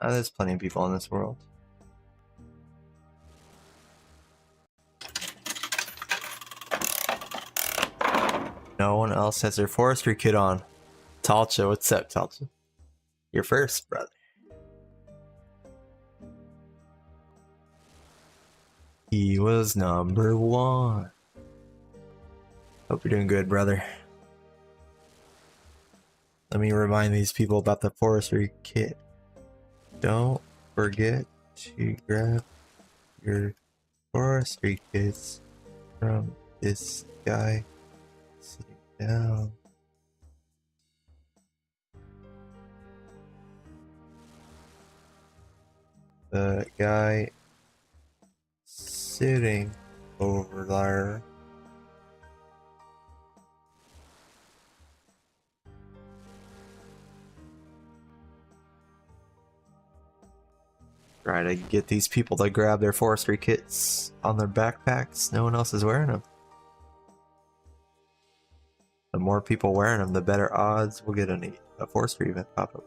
There's plenty of people in this world. No one else has their forestry kit on. Talcha, what's up, Talcha? You're first, brother. He was number one. Hope you're doing good, brother. Let me remind these people about the forestry kit. Don't forget to grab your forestry kits from this guy sitting down. The guy sitting over there. Try to get these people to grab their forestry kits on their backpacks. No one else is wearing them. The more people wearing them, the better odds we'll get a forestry event pop up.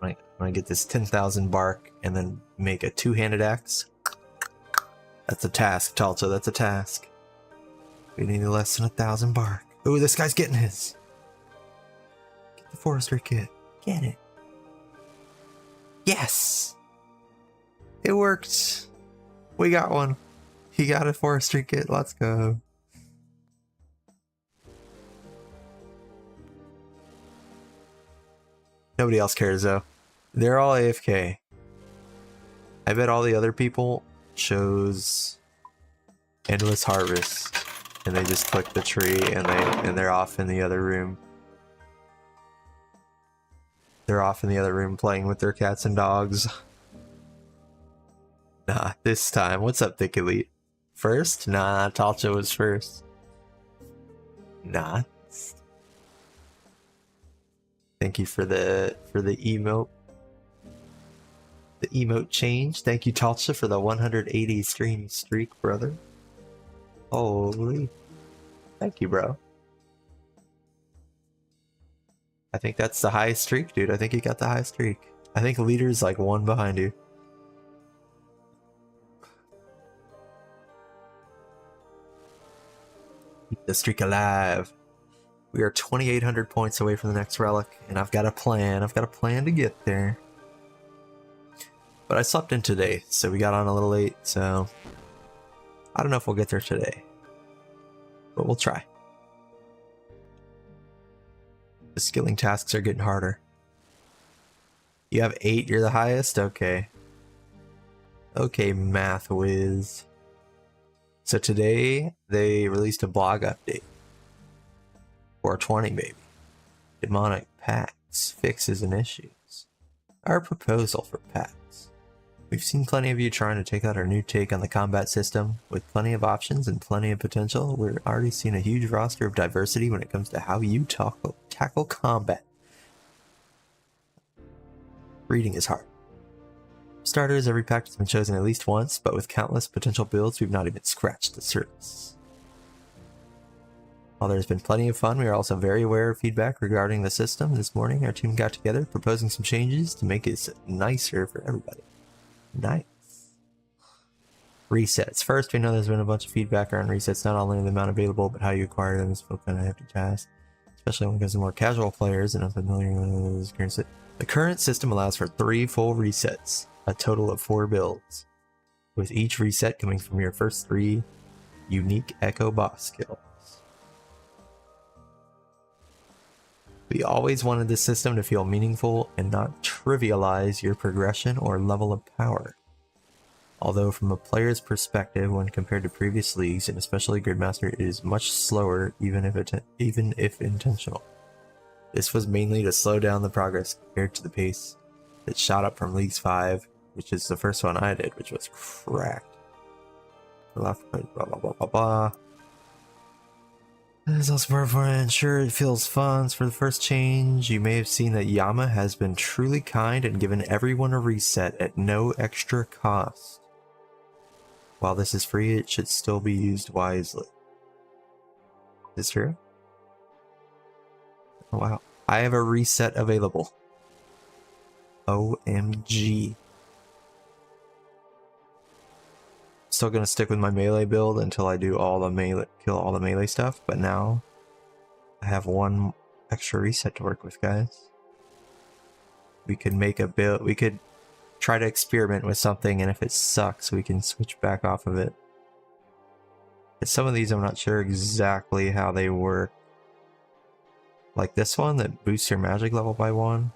I'm gonna get this 10,000 bark and then make a two-handed axe. That's a task, Talcha. That's a task. We need less than 1,000 bark. Ooh, this guy's getting his. Get the forestry kit. Get it. Yes! It worked. We got one. He got a forestry kit. Let's go. Nobody else cares though. They're all AFK. I bet all the other people chose endless harvest and they just click the tree and they're off in the other room. They're off in the other room playing with their cats and dogs. Nah, this time. What's up, Thick Elite? First? Nah, Talcha was first. Nah. Thank you for the emote. The emote change. Thank you, Talcha, for the 180 stream streak, brother. Holy. Thank you, bro. I think that's the highest streak, dude. I think you got the highest streak. I think leader's like one behind you. Keep the streak alive. We are 2,800 points away from the next relic, and I've got a plan. I've got a plan to get there. But I slept in today, so we got on a little late, so I don't know if we'll get there today. But we'll try. The skilling tasks are getting harder. You have 8, you're the highest? Okay. Okay, math whiz. So today, they released a blog update. 420, baby. Demonic packs, fixes, and issues. Our proposal for packs. We've seen plenty of you trying to take out our new take on the combat system. With plenty of options and plenty of potential, we're already seeing a huge roster of diversity when it comes to how you tackle combat. Reading is hard. For starters, every pack has been chosen at least once, but with countless potential builds, we've not even scratched the surface. While there's been plenty of fun, we are also very aware of feedback regarding the system. This morning, our team got together, proposing some changes to make it nicer for everybody. Nice. Resets. First, we know there's been a bunch of feedback around resets, not only the amount available, but how you acquire them is still kind of a hefty task, especially when it comes to more casual players and unfamiliar with this current system. The current system allows for 3 full resets, a total of 4 builds, with each reset coming from your first 3 unique Echo boss skills. We always wanted this system to feel meaningful and not trivialize your progression or level of power. Although from a player's perspective, when compared to previous leagues, and especially Gridmaster, it is much slower even if intentional. This was mainly to slow down the progress compared to the pace that shot up from Leagues 5, which is the first one I did, which was cracked. Blah, blah, blah, blah, blah, blah. There's also part for ensure it feels fun. For the first change, you may have seen that Yama has been truly kind and given everyone a reset at no extra cost. While this is free, it should still be used wisely. Is this true? Oh, wow. I have a reset available. OMG. Still gonna stick with my melee build until I do all the melee, kill all the melee stuff, but now I have one extra reset to work with, guys. We could make a build, we could try to experiment with something, and if it sucks, we can switch back off of it. But some of these I'm not sure exactly how they work. Like this one that boosts your magic level by 1.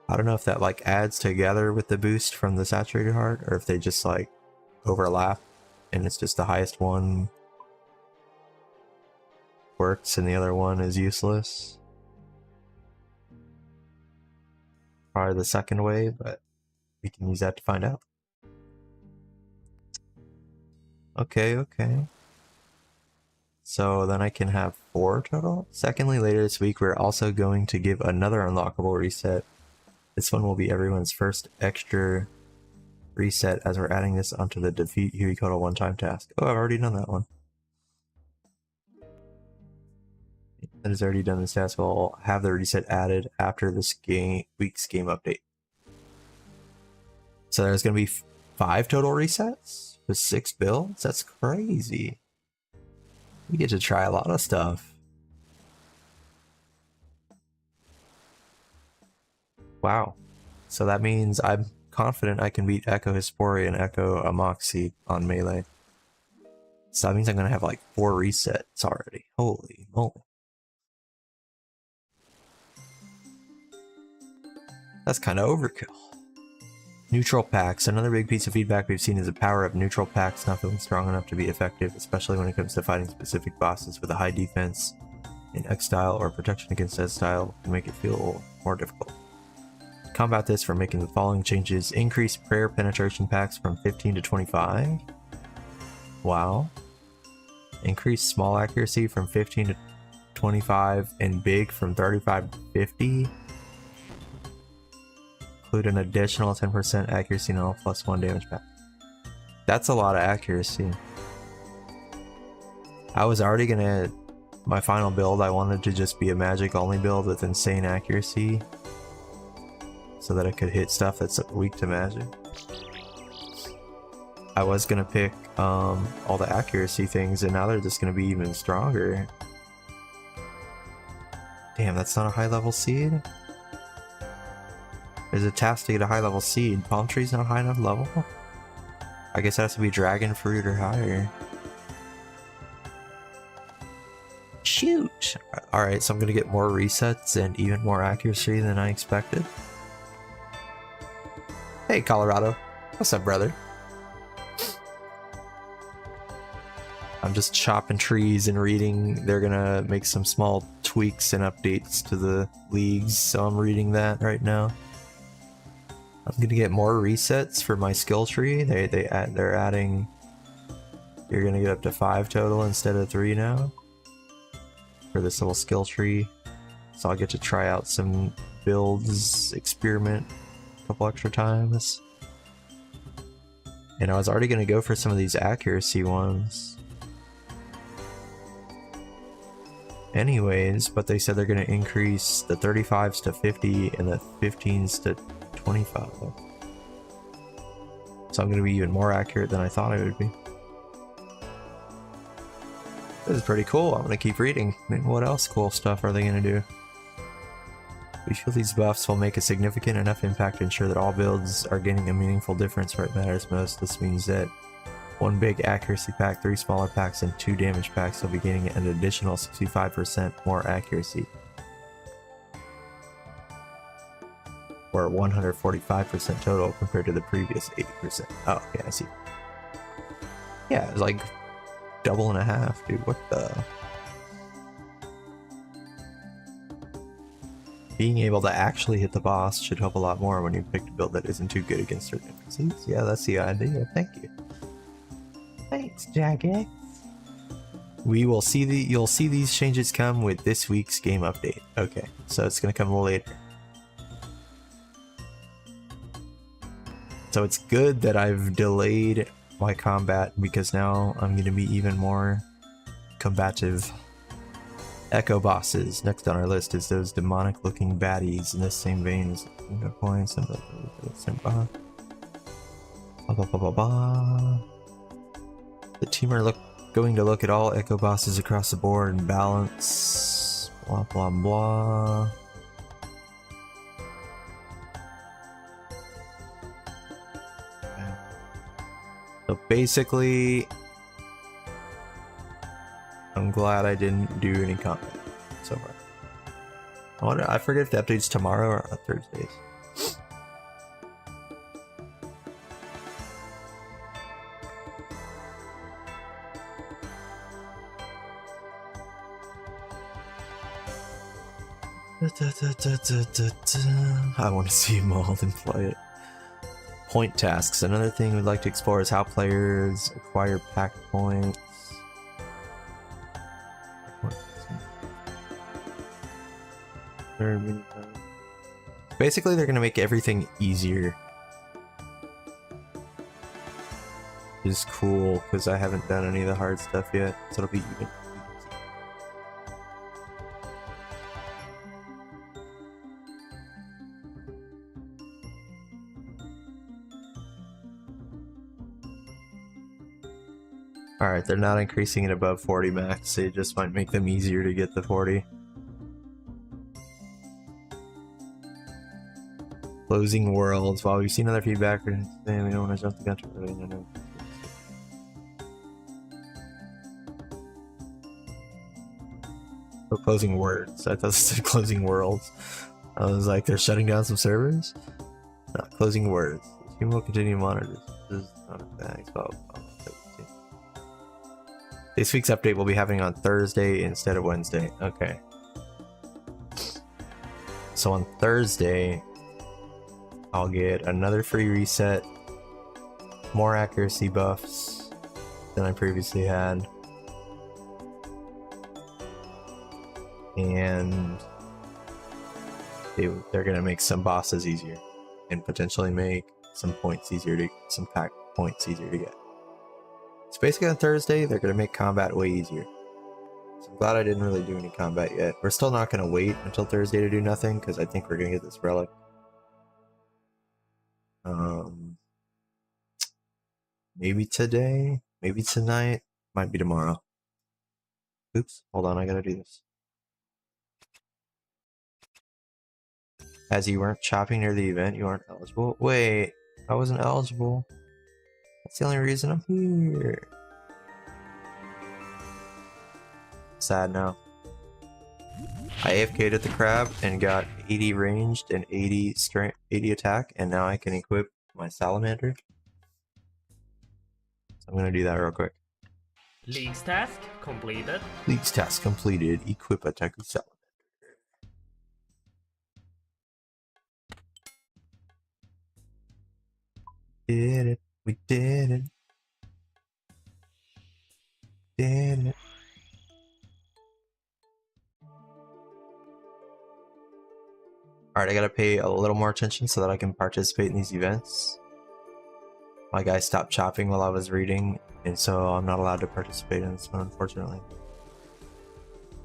I don't know if that like adds together with the boost from the saturated heart, or if they just like overlap and it's just the highest one works and the other one is useless. Probably the second way, but we can use that to find out. Okay. So then I can have 4 total. Secondly, later this week, we're also going to give another unlockable reset. This one will be everyone's first extra reset, as we're adding this onto the defeat Huey Kotal one-time task. Oh, I've already done that one. That has already done this task. I'll have the reset added after this week's game update. So there's going to be 5 total resets with 6 builds. That's crazy. We get to try a lot of stuff. Wow. So that means I'm confident I can beat Echo Hesperia and Echo Amoxie on melee. So that means I'm going to have like 4 resets already. Holy moly. That's kind of overkill. Neutral packs. Another big piece of feedback we've seen is the power of neutral packs not feeling strong enough to be effective, especially when it comes to fighting specific bosses with a high defense in X style or protection against S style can make it feel more difficult. To combat this, we're making the following changes. Increase prayer penetration packs from 15 to 25. Wow. Increase small accuracy from 15 to 25 and big from 35 to 50. Include an additional 10% accuracy null plus 1 damage pack. That's a lot of accuracy. I was already gonna, my final build, I wanted to just be a magic only build with insane accuracy so that I could hit stuff that's weak to magic. I was gonna pick all the accuracy things, and now they're just gonna be even stronger. Damn, that's not a high level seed? There's a task to get a high level seed. Palm tree's not high enough level? I guess it has to be dragon fruit or higher. Shoot! Alright, so I'm gonna get more resets and even more accuracy than I expected. Hey Colorado, what's up brother? I'm just chopping trees and reading. They're gonna make some small tweaks and updates to the leagues, so I'm reading that right now. I'm gonna get more resets for my skill tree. They're adding. You're gonna get up to 5 total instead of 3 now for this little skill tree. So I'll get to try out some builds, experiment a couple extra times. And I was already gonna go for some of these accuracy ones anyways, but they said they're gonna increase the 35s to 50 and the 15s to 25. So I'm going to be even more accurate than I thought I would be. This is pretty cool. I'm going to keep reading. I mean, what else cool stuff are they going to do? We feel these buffs will make a significant enough impact to ensure that all builds are gaining a meaningful difference where it matters most. This means that 1 big accuracy pack, 3 smaller packs, and 2 damage packs will be gaining an additional 65% more accuracy. Or 145% total compared to the previous 80%. Oh, okay, I see. Yeah, it's like double and a half, dude. What the? Being able to actually hit the boss should help a lot more when you pick a build that isn't too good against certain NPCs. Yeah, that's the idea. Thank you. Thanks, Jagex. We will see you'll see these changes come with this week's game update. Okay, so it's gonna come later. So it's good that I've delayed my combat because now I'm going to be even more combative. Echo bosses. Next on our list is those demonic looking baddies in the same vein as points and the team are going to look at all echo bosses across the board and balance. Blah blah blah. So basically, I'm glad I didn't do any combat so far. I forget if the update's tomorrow or on Thursdays. I want to see Mauled and play it. Point tasks. Another thing we'd like to explore is how players acquire pack points. Basically, they're going to make everything easier. Which is cool, because I haven't done any of the hard stuff yet, so it'll be even. Alright, they're not increasing it above 40 max, so it just might make them easier to get the 40. Closing worlds. While we've seen other feedback, we don't want to jump the gun too early. No. Oh, closing words. I thought it said closing worlds. I was like, they're shutting down some servers? Not closing words. The team will continue to monitor. This is not a bag. This week's update will be happening on Thursday instead of Wednesday. Okay. So on Thursday, I'll get another free reset, more accuracy buffs than I previously had, and they're gonna make some bosses easier and potentially make some points easier to pack points easier to get. So basically on Thursday, they're gonna make combat way easier. So I'm glad I didn't really do any combat yet. We're still not gonna wait until Thursday to do nothing because I think we're gonna get this relic. Maybe today, maybe tonight, might be tomorrow. Oops, hold on, I gotta do this. As you weren't shopping near the event, you aren't eligible. Wait, I wasn't eligible. That's the only reason I'm here. Sad now. I AFK'd at the crab and got 80 ranged and 80 strength, 80 attack, and now I can equip my salamander. I'm gonna do that real quick. League's task completed. League's task completed. Equip Attack Salamander. Did it. We did it. Did it. Alright, I gotta pay a little more attention so that I can participate in these events. My guy stopped chopping while I was reading, and so I'm not allowed to participate in this one, unfortunately.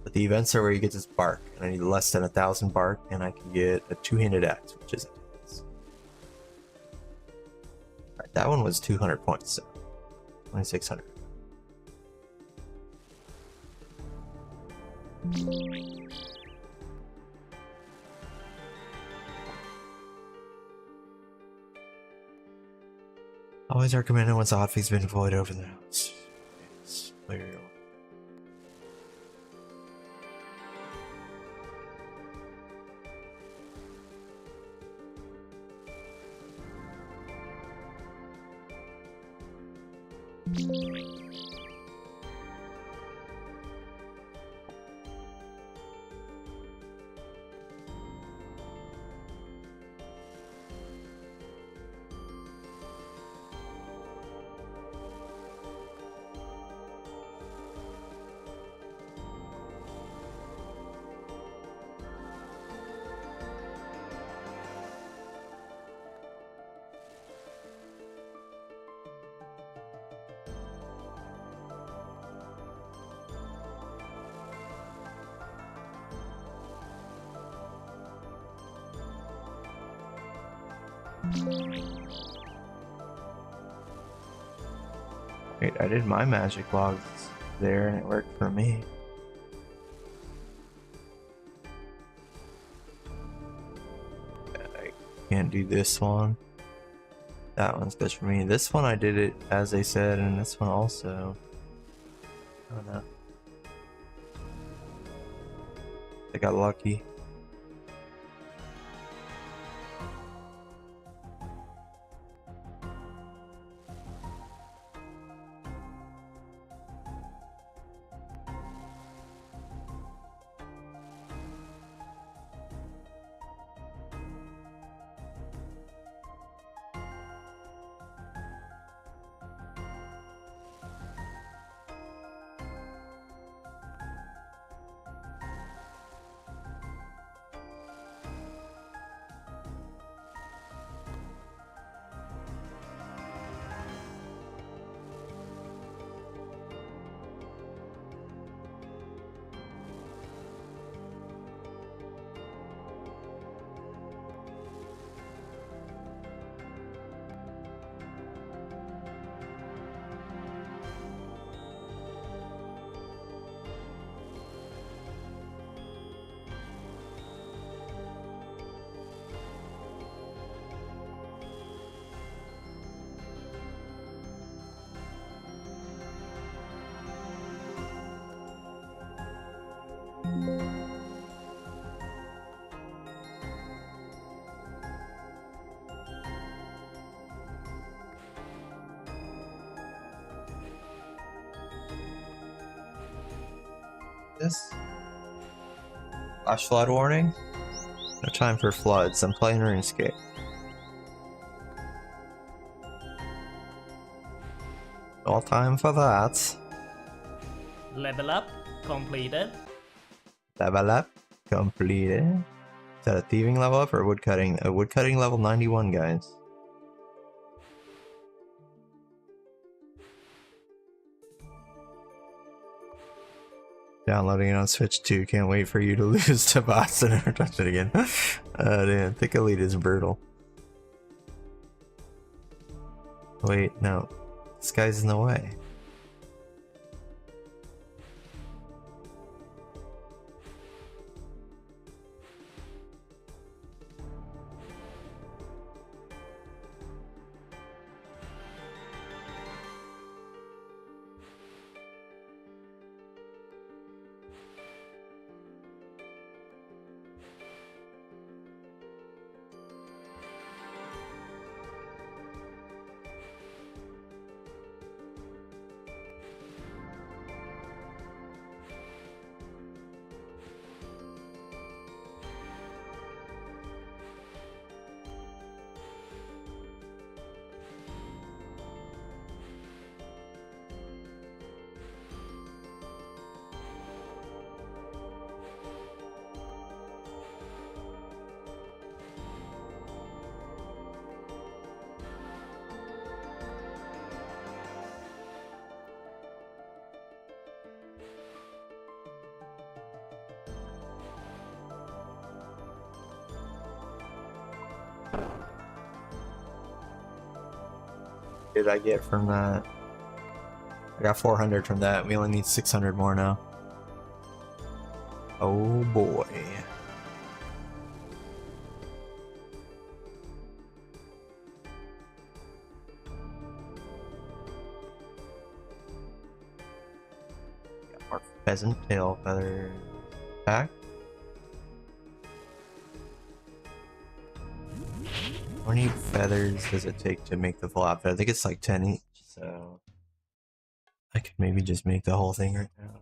But the events are where you get this bark, and I need less than 1,000 bark, and I can get a two-handed axe, which is intense. Alright, that one was 200 points, so 2,600. Always recommended once the hotfix's been deployed over the house. Wait, I did my magic logs there and it worked for me. I can't do this one. That one's good for me. This one I did it as they said, and this one also. I don't know. I got lucky. This flash flood warning? No time for floods. I'm playing RuneScape. All time for that. Level up completed. Level up completed. Is that a thieving level up or woodcutting? A woodcutting level 91, guys. Downloading it on Switch 2. Can't wait for you to lose to bots and never touch it again. Damn, Thick Elite is brutal. Wait, no. This guy's in the way. Did I get from that? I got 400 from that. We only need 600 more now. Oh boy. Got more pheasant tail feather pack. How many feathers does it take to make the full outfit? I think it's like 10 each, so I could maybe just make the whole thing right now.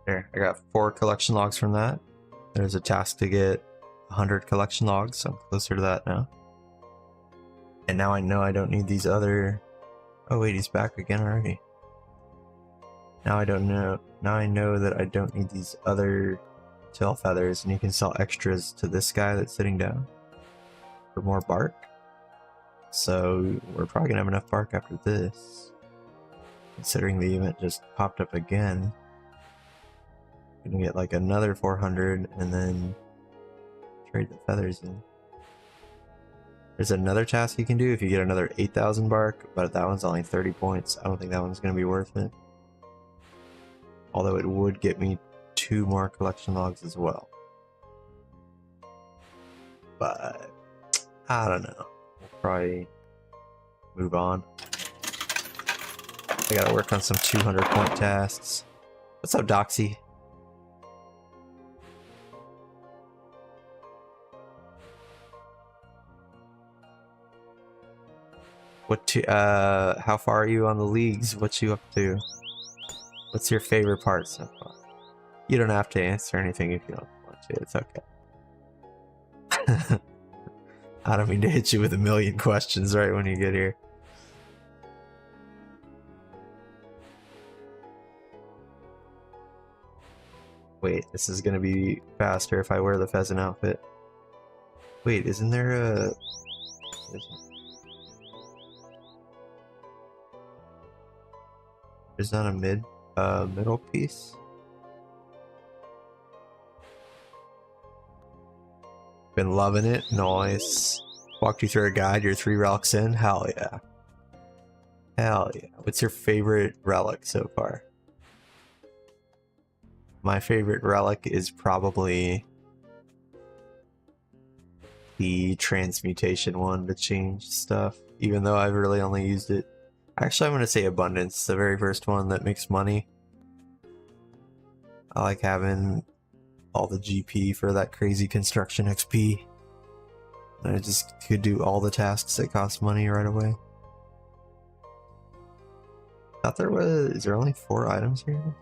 There, I got 4 collection logs from that. There's a task to get 100 collection logs, so I'm closer to that now. And now I know I don't need these other... Oh wait, he's back again already. Now I don't know. Now I know that I don't need these other tail feathers, and you can sell extras to this guy that's sitting down for more bark. So we're probably gonna have enough bark after this. Considering the event just popped up again. Gonna get like another 400 and then trade the feathers in. There's another task you can do if you get another 8,000 bark, but that one's only 30 points. I don't think that one's gonna be worth it. Although it would get me 2 more collection logs as well. But I don't know. We'll probably move on. I gotta work on some 200 point tasks. What's up, Doxy? How far are you on the leagues? What you up to? What's your favorite part so far? You don't have to answer anything if you don't want to. It's okay. I don't mean to hit you with a million questions right when you get here. Wait, this is gonna be faster if I wear the pheasant outfit. Wait, isn't there a... There's not a middle piece? Been loving it. Nice. Walked you through a guide, you're 3 relics in? Hell yeah. Hell yeah. What's your favorite relic so far? My favorite relic is probably the transmutation one to change stuff, even though I've really only used it. Actually, I'm going to say abundance, the very first one that makes money. I like having all the GP for that crazy construction XP. And I just could do all the tasks that cost money right away. Thought there was... Is there only 4 items here?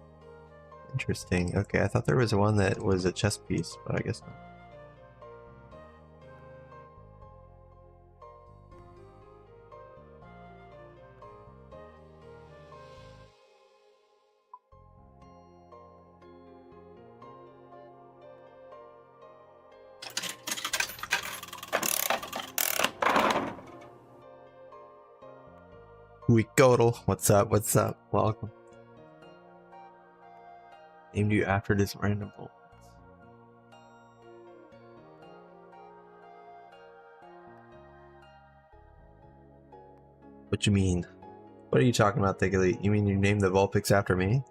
Interesting. Okay, I thought there was one that was a chest piece, but I guess not. Weekodle, what's up? What's up? Welcome. Named you after this random bolt. What you mean? What are you talking about, Thickly? You mean you named the Vulpix after me?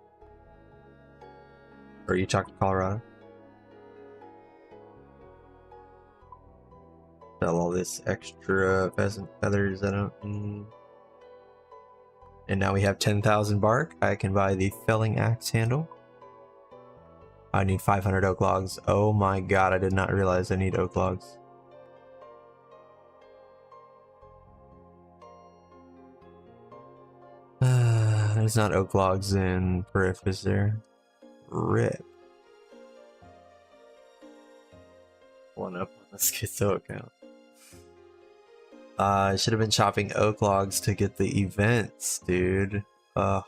Or are you talking Colorado? Sell all this extra pheasant feathers I don't need. And now we have 10,000 bark. I can buy the felling axe handle. I need 500 oak logs. Oh my god, I did not realize I need oak logs. There's not oak logs in Perif, is there? Rip. One up on the Schizo account. I should have been chopping oak logs to get the events, dude. Ugh.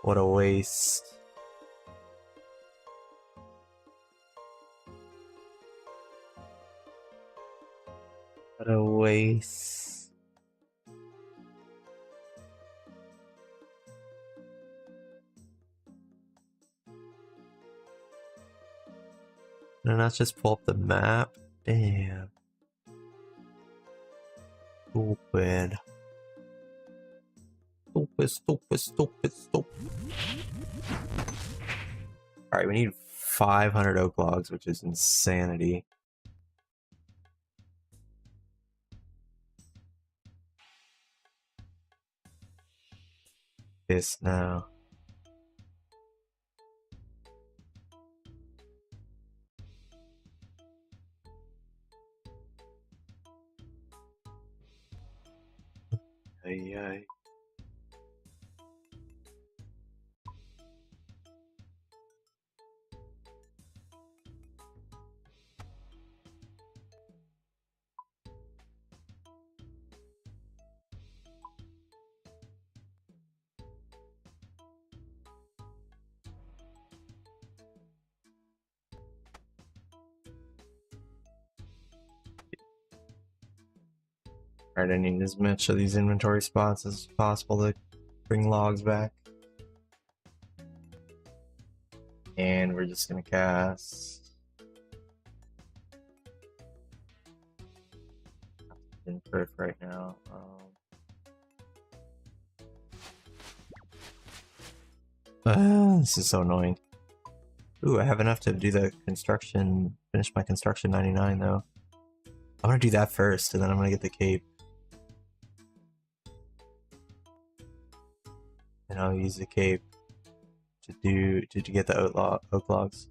What a waste. What a waste. Did I not just pull up the map? Damn. Stupid. Stupid. Alright, we need 500 oak logs, which is insanity. This now. Ay, ay. Alright, I need as much of these inventory spots as possible to bring logs back. And we're just gonna cast in perf right now. This is so annoying. Ooh, I have enough to do the construction, finish my construction 99 though. I'm gonna do that first, and then I'm gonna get the cape. And I'll use the cape to get the oak logs.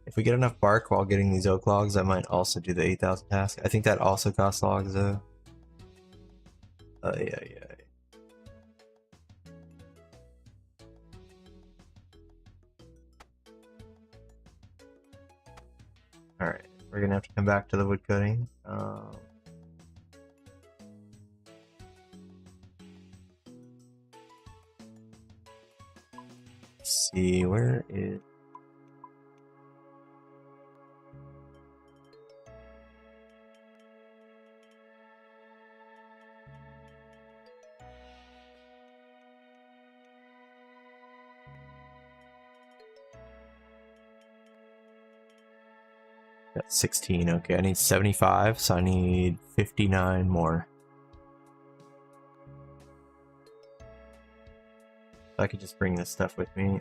If we get enough bark while getting these oak logs, I might also do the 8,000 task. I think that also costs logs though. Yeah. Alright, we're gonna have to come back to the wood cutting. Let's see, where is... Got 16, okay, I need 75, so I need 59 more. I could just bring this stuff with me.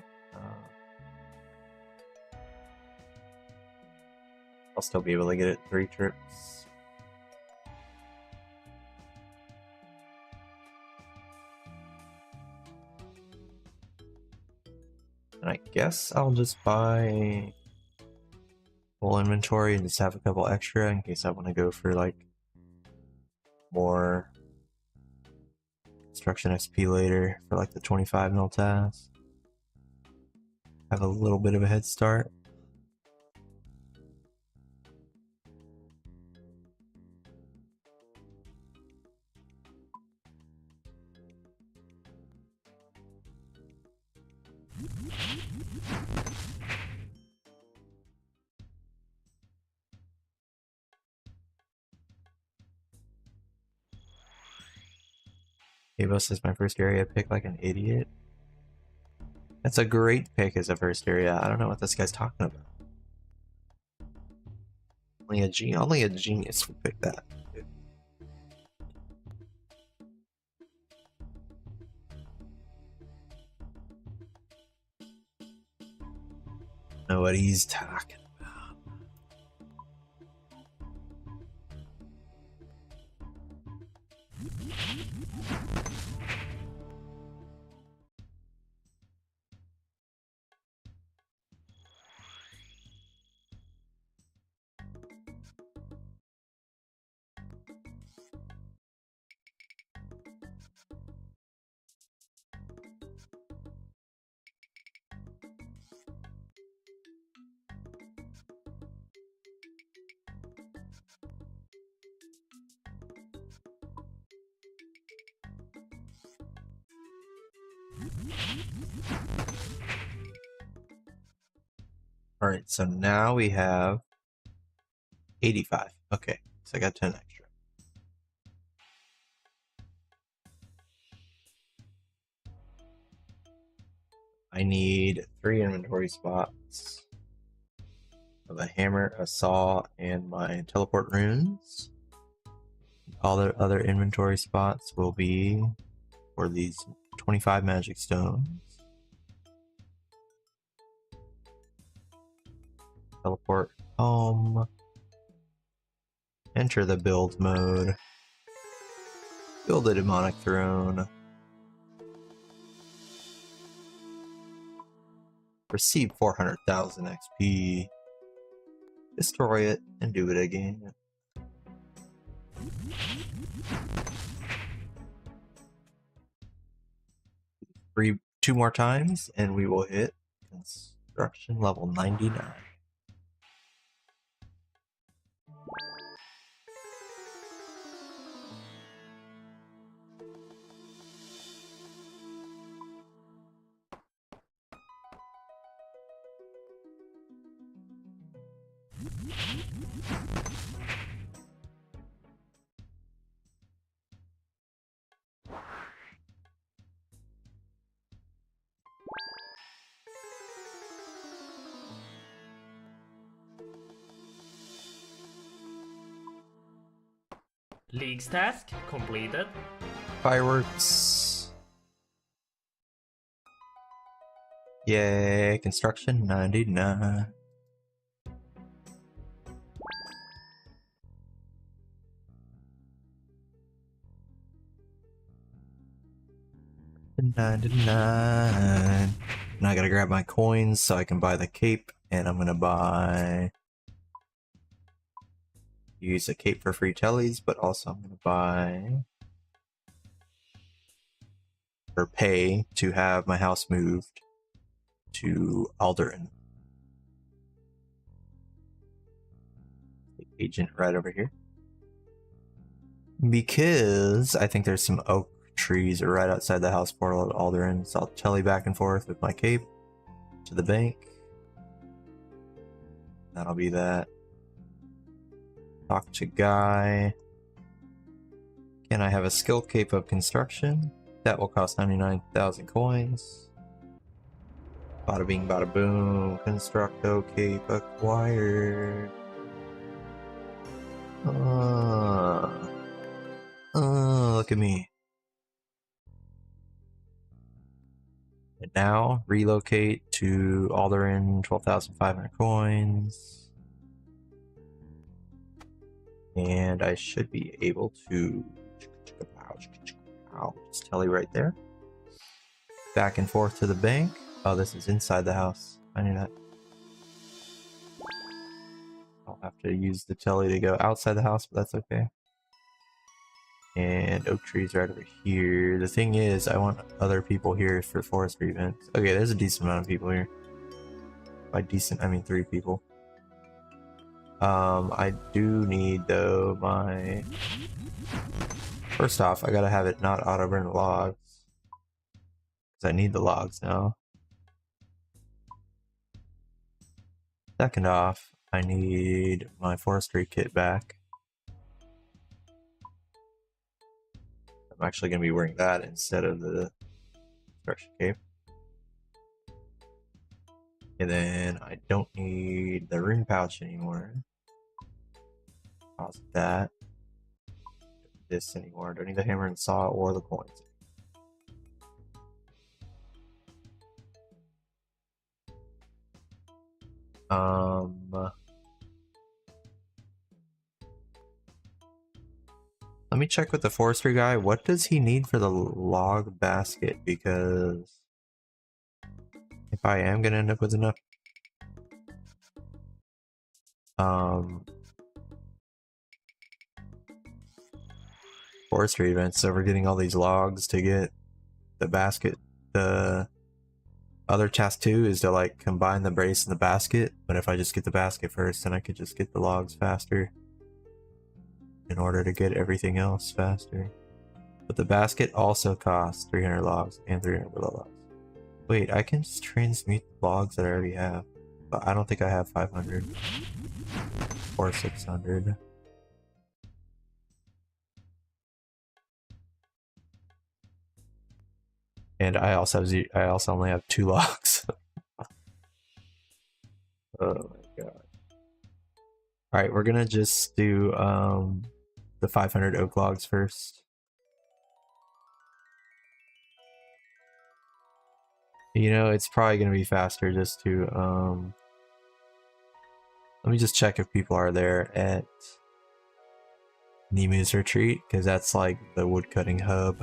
I'll still be able to get it 3 trips. And I guess I'll just buy full inventory and just have a couple extra in case I want to go for like more construction XP later for like the 25 mil task. Have a little bit of a head start. Avos is my first area pick like an idiot. That's a great pick as a first area. I don't know what this guy's talking about. Only a genius would pick that. Know what he's talking about. Alright, so now we have 85. Okay, so I got 10 extra. I need 3 inventory spots of a hammer, a saw, and my teleport runes. All the other inventory spots will be for these 25 magic stones. Teleport home. Enter the build mode. Build a demonic throne. Receive 400,000 XP. Destroy it and do it again. 2 more times and we will hit construction level 99. League's task completed. Fireworks. Yay, construction 99. $99. Now I gotta grab my coins so I can buy the cape, and I'm gonna use a cape for free tellies, but also I'm gonna buy or pay to have my house moved to Alderan. The agent right over here. Because I think there's some oak trees right outside the house portal at Alderan, so I'll telly back and forth with my cape to the bank. That'll be that. Talk to Guy. Can I have a skill cape of construction? That will cost 99,000 coins. Bada bing, bada boom. Constructo cape acquired. Look at me. And now relocate to Alderan, 12,500 coins. And I should be able to just telly right there. Back and forth to the bank. Oh, this is inside the house. I knew that. I'll have to use the telly to go outside the house, but that's okay. And oak trees right over here. The thing is, I want other people here for forestry events. Okay, there's a decent amount of people here. By decent, I mean 3 people. I do need, though, my... First off, I gotta have it not auto-burn logs. Because I need the logs now. Second off, I need my forestry kit back. I'm actually going to be wearing that instead of the construction cape. And then I don't need the rune pouch anymore. Pause that. This anymore. Don't need the hammer and saw or the coins. Let me check with the forestry guy. What does he need for the log basket? Because if I am gonna end up with enough forestry events, so we're getting all these logs to get the basket. The other task too is to like combine the brace and the basket, but if I just get the basket first, then I could just get the logs faster in order to get everything else faster. But the basket also costs 300 logs and 300 willow logs. Wait, I can just transmute the logs that I already have, but I don't think I have 500 or 600. And I also only have 2 logs. Oh my god. Alright, we're gonna just do the 500 oak logs first. You know, it's probably gonna be faster just to let me just check if people are there at Nemu's retreat, because that's like the woodcutting hub.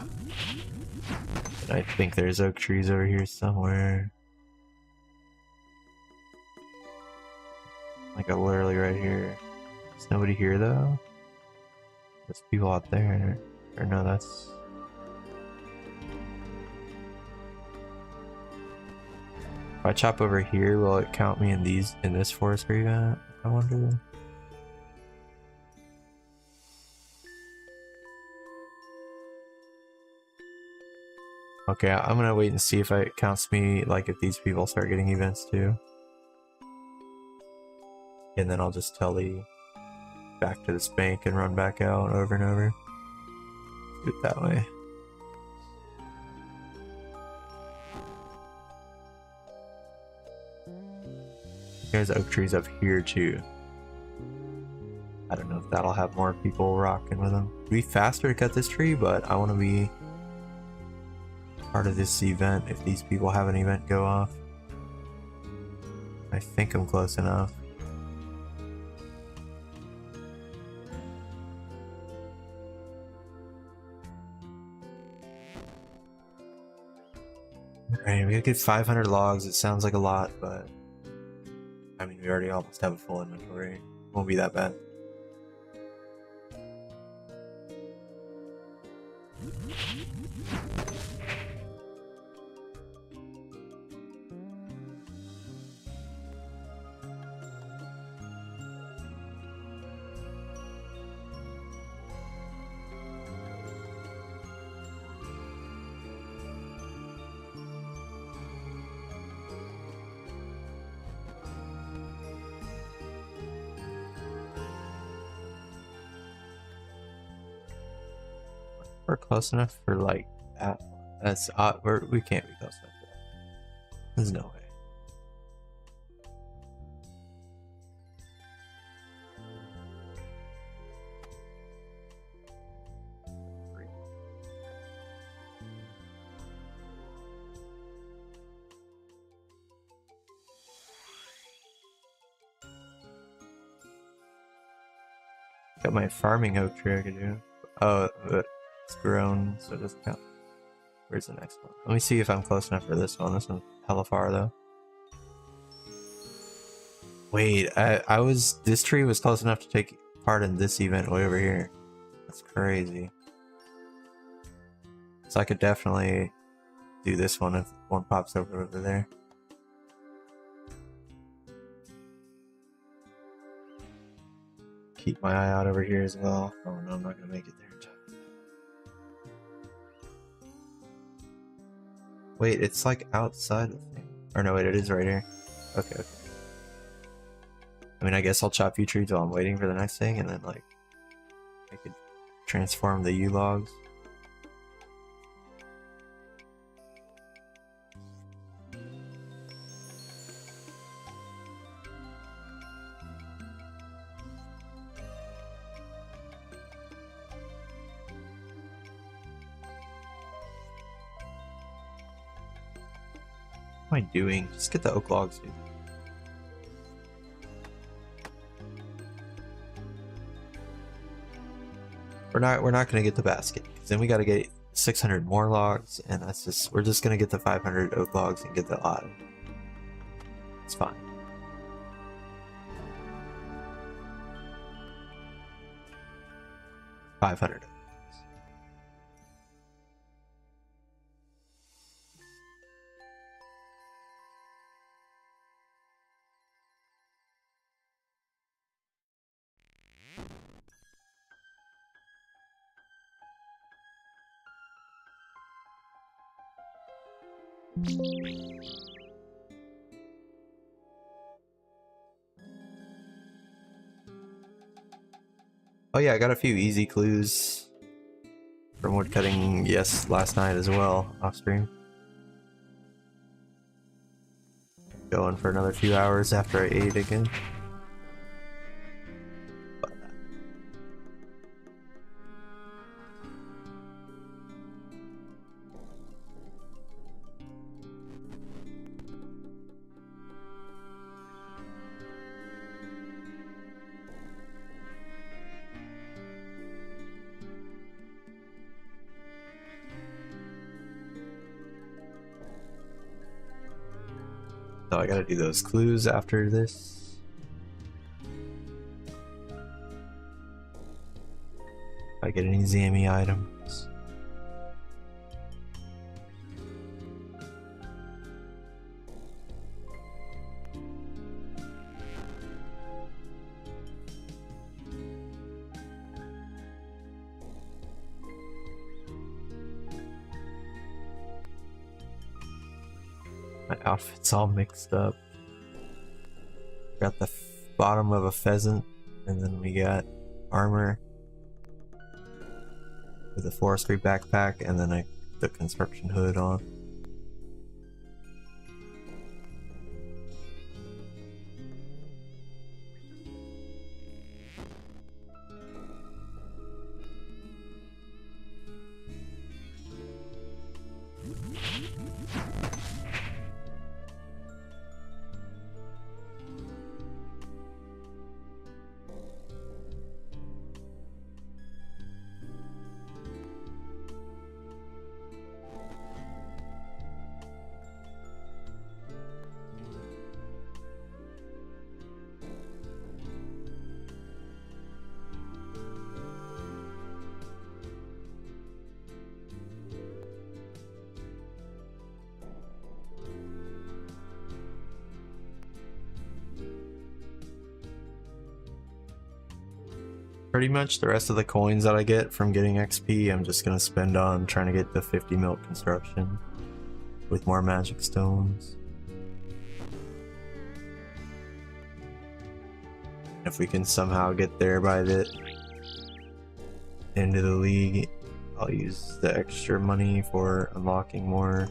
And I think there's oak trees over here somewhere. Like literally right here. There's nobody here though. There's people out there. Or no, that's... If I chop over here, will it count me in this forestry event? I wonder. Okay, I'm gonna wait and see if it counts me, like if these people start getting events too. And then I'll just telly back to this bank and run back out over and over. Do it that way. There's oak trees up here too. I don't know if That'll have more people rocking with them. It'd be faster to cut this tree, but I want to be part of this event if these people have an event go off. I think I'm close enough. Alright, we gotta get 500 logs. It sounds like a lot, but I mean, we already almost have a full inventory. Won't be that bad. We're close enough for like that. That's we can't be close enough for that. There's no way. Got my farming oak tree I could do. Oh, but it's grown, so it doesn't count. Where's the next one? Let me see if I'm close enough for this one. This one's hella far though. Wait, this tree was close enough to take part in this event way over here. That's crazy. So I could definitely do this one if one pops over there. Keep my eye out over here as well. Oh no, I'm not gonna make it there in time. Wait, it's like outside the thing. Or no, wait, it is right here. Okay, okay. I mean, I guess I'll chop you trees while I'm waiting for the next thing, and then like I could transform the U logs. What am I doing? Just get the oak logs, dude. We're not gonna get the basket, because then we gotta get 600 more logs, and we're just gonna get the 500 oak logs and get the lot. It's fine. $500. Oh yeah, I got a few easy clues from woodcutting, last night as well, off stream. Going for another few hours after I ate again. So I gotta do those clues after this. If I get any Zammy items. My outfit's all mixed up. Got the bottom of a pheasant, and then we got armor with a forestry backpack, and then the construction hood on. pretty much the rest of the coins that I get from getting XP, I'm just gonna spend on trying to get the 50 milk construction with more magic stones. If we can somehow get there by the end of the league, I'll use the extra money for unlocking more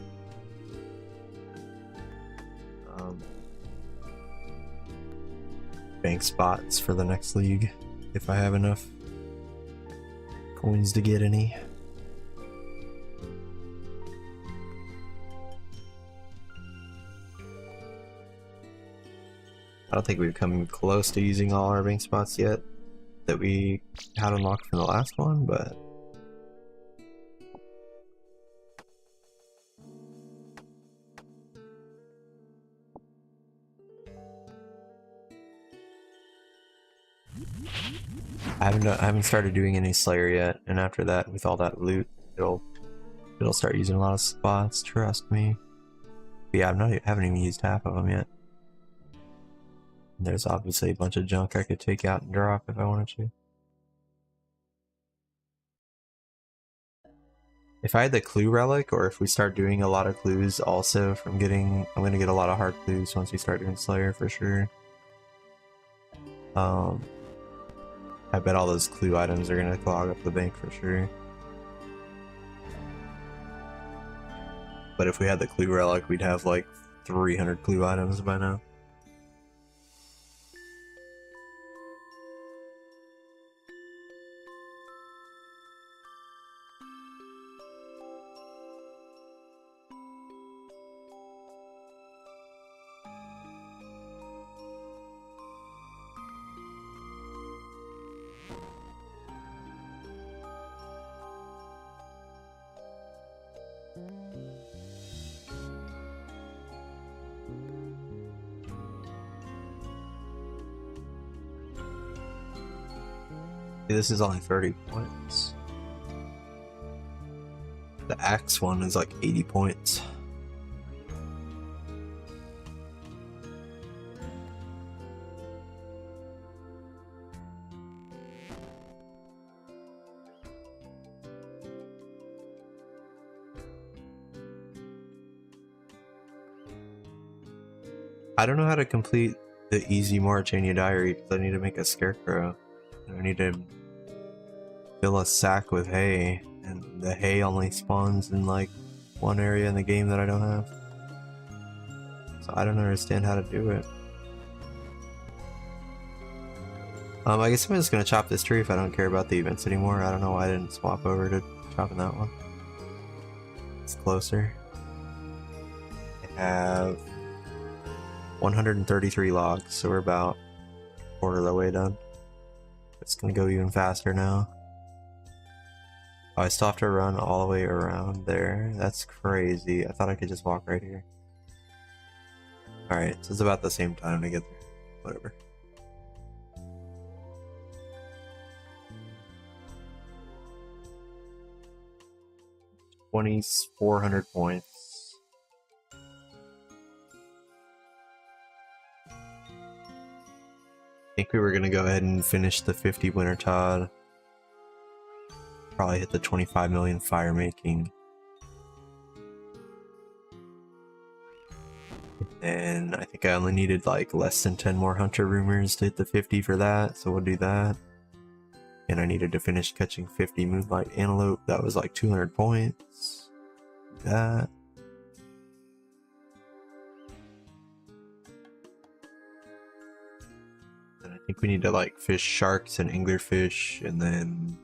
bank spots for the next league, if I have enough coins to get any. I don't think we've come close to using all our bank spots yet that we had unlocked from the last one, but I haven't started doing any Slayer yet, and after that, with all that loot, it'll start using a lot of spots. Trust me. But yeah, haven't even used half of them yet. There's obviously a bunch of junk I could take out and drop if I wanted to. If I had the clue relic, or if we start doing a lot of clues also from getting, I'm gonna get a lot of hard clues once we start doing Slayer for sure. I bet all those clue items are gonna clog up the bank for sure. But if we had the clue relic, we'd have like 300 clue items by now. This is only 30 points. The axe one is like 80 points. I don't know how to complete the easy Mauritania diary because I need to make a scarecrow. I need to fill a sack with hay, and the hay only spawns in like one area in the game that I don't have. So I don't understand how to do it. I guess I'm just gonna chop this tree if I don't care about the events anymore. I don't know why I didn't swap over to chopping that one. It's closer. I have 133 logs, so we're about a quarter of the way done. It's gonna go even faster now. Oh, I still have to run all the way around there. That's crazy. I thought I could just walk right here. Alright, so it's about the same time to get there. Whatever. $2,400 points. I think we were gonna go ahead and finish the 50 Winter Todd. Probably hit the 25 million fire making. And I think I only needed like less than 10 more hunter rumors to hit the 50 for that, so we'll do that. And I needed to finish catching 50 moonlight antelope. That was like 200 points. Do that. And I think we need to like fish sharks and anglerfish, and then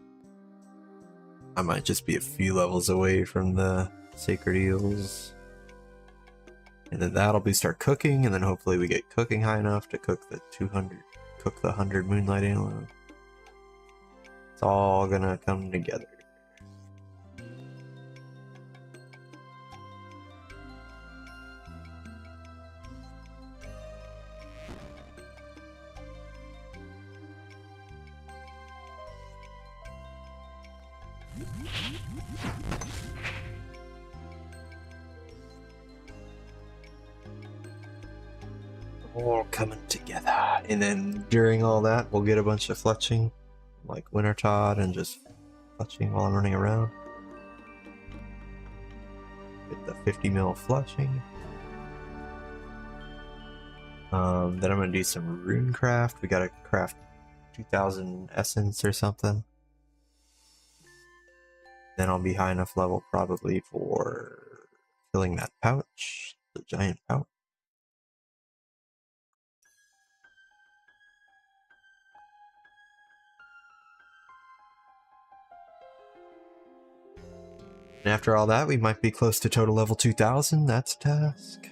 I might just be a few levels away from the sacred eels. And then that'll be start cooking, and then hopefully we get cooking high enough to cook the 100 moonlight antelope. It's all gonna come together. All coming together, and then during all that we'll get a bunch of fletching, like Winter Todd and just fletching while I'm running around. Get the 50 mil fletching. Then I'm gonna do some rune craft. We gotta craft 2000 essence or something. Then I'll be high enough level probably for filling that pouch, the giant pouch. And after all that, we might be close to total level 2000. That's a task.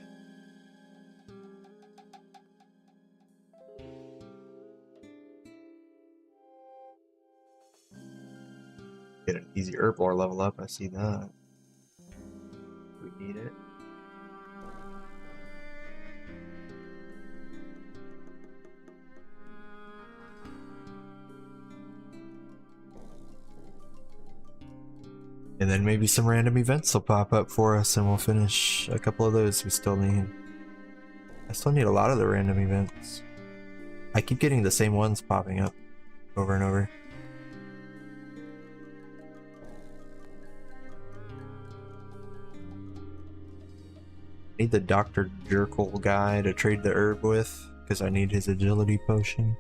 Get an easy herb lore level up, I see that. We need it. And then maybe some random events will pop up for us and we'll finish a couple of those we still need. I still need a lot of the random events. I keep getting the same ones popping up over and over. I need the Dr. Jerkle guy to trade the herb with because I need his agility potion.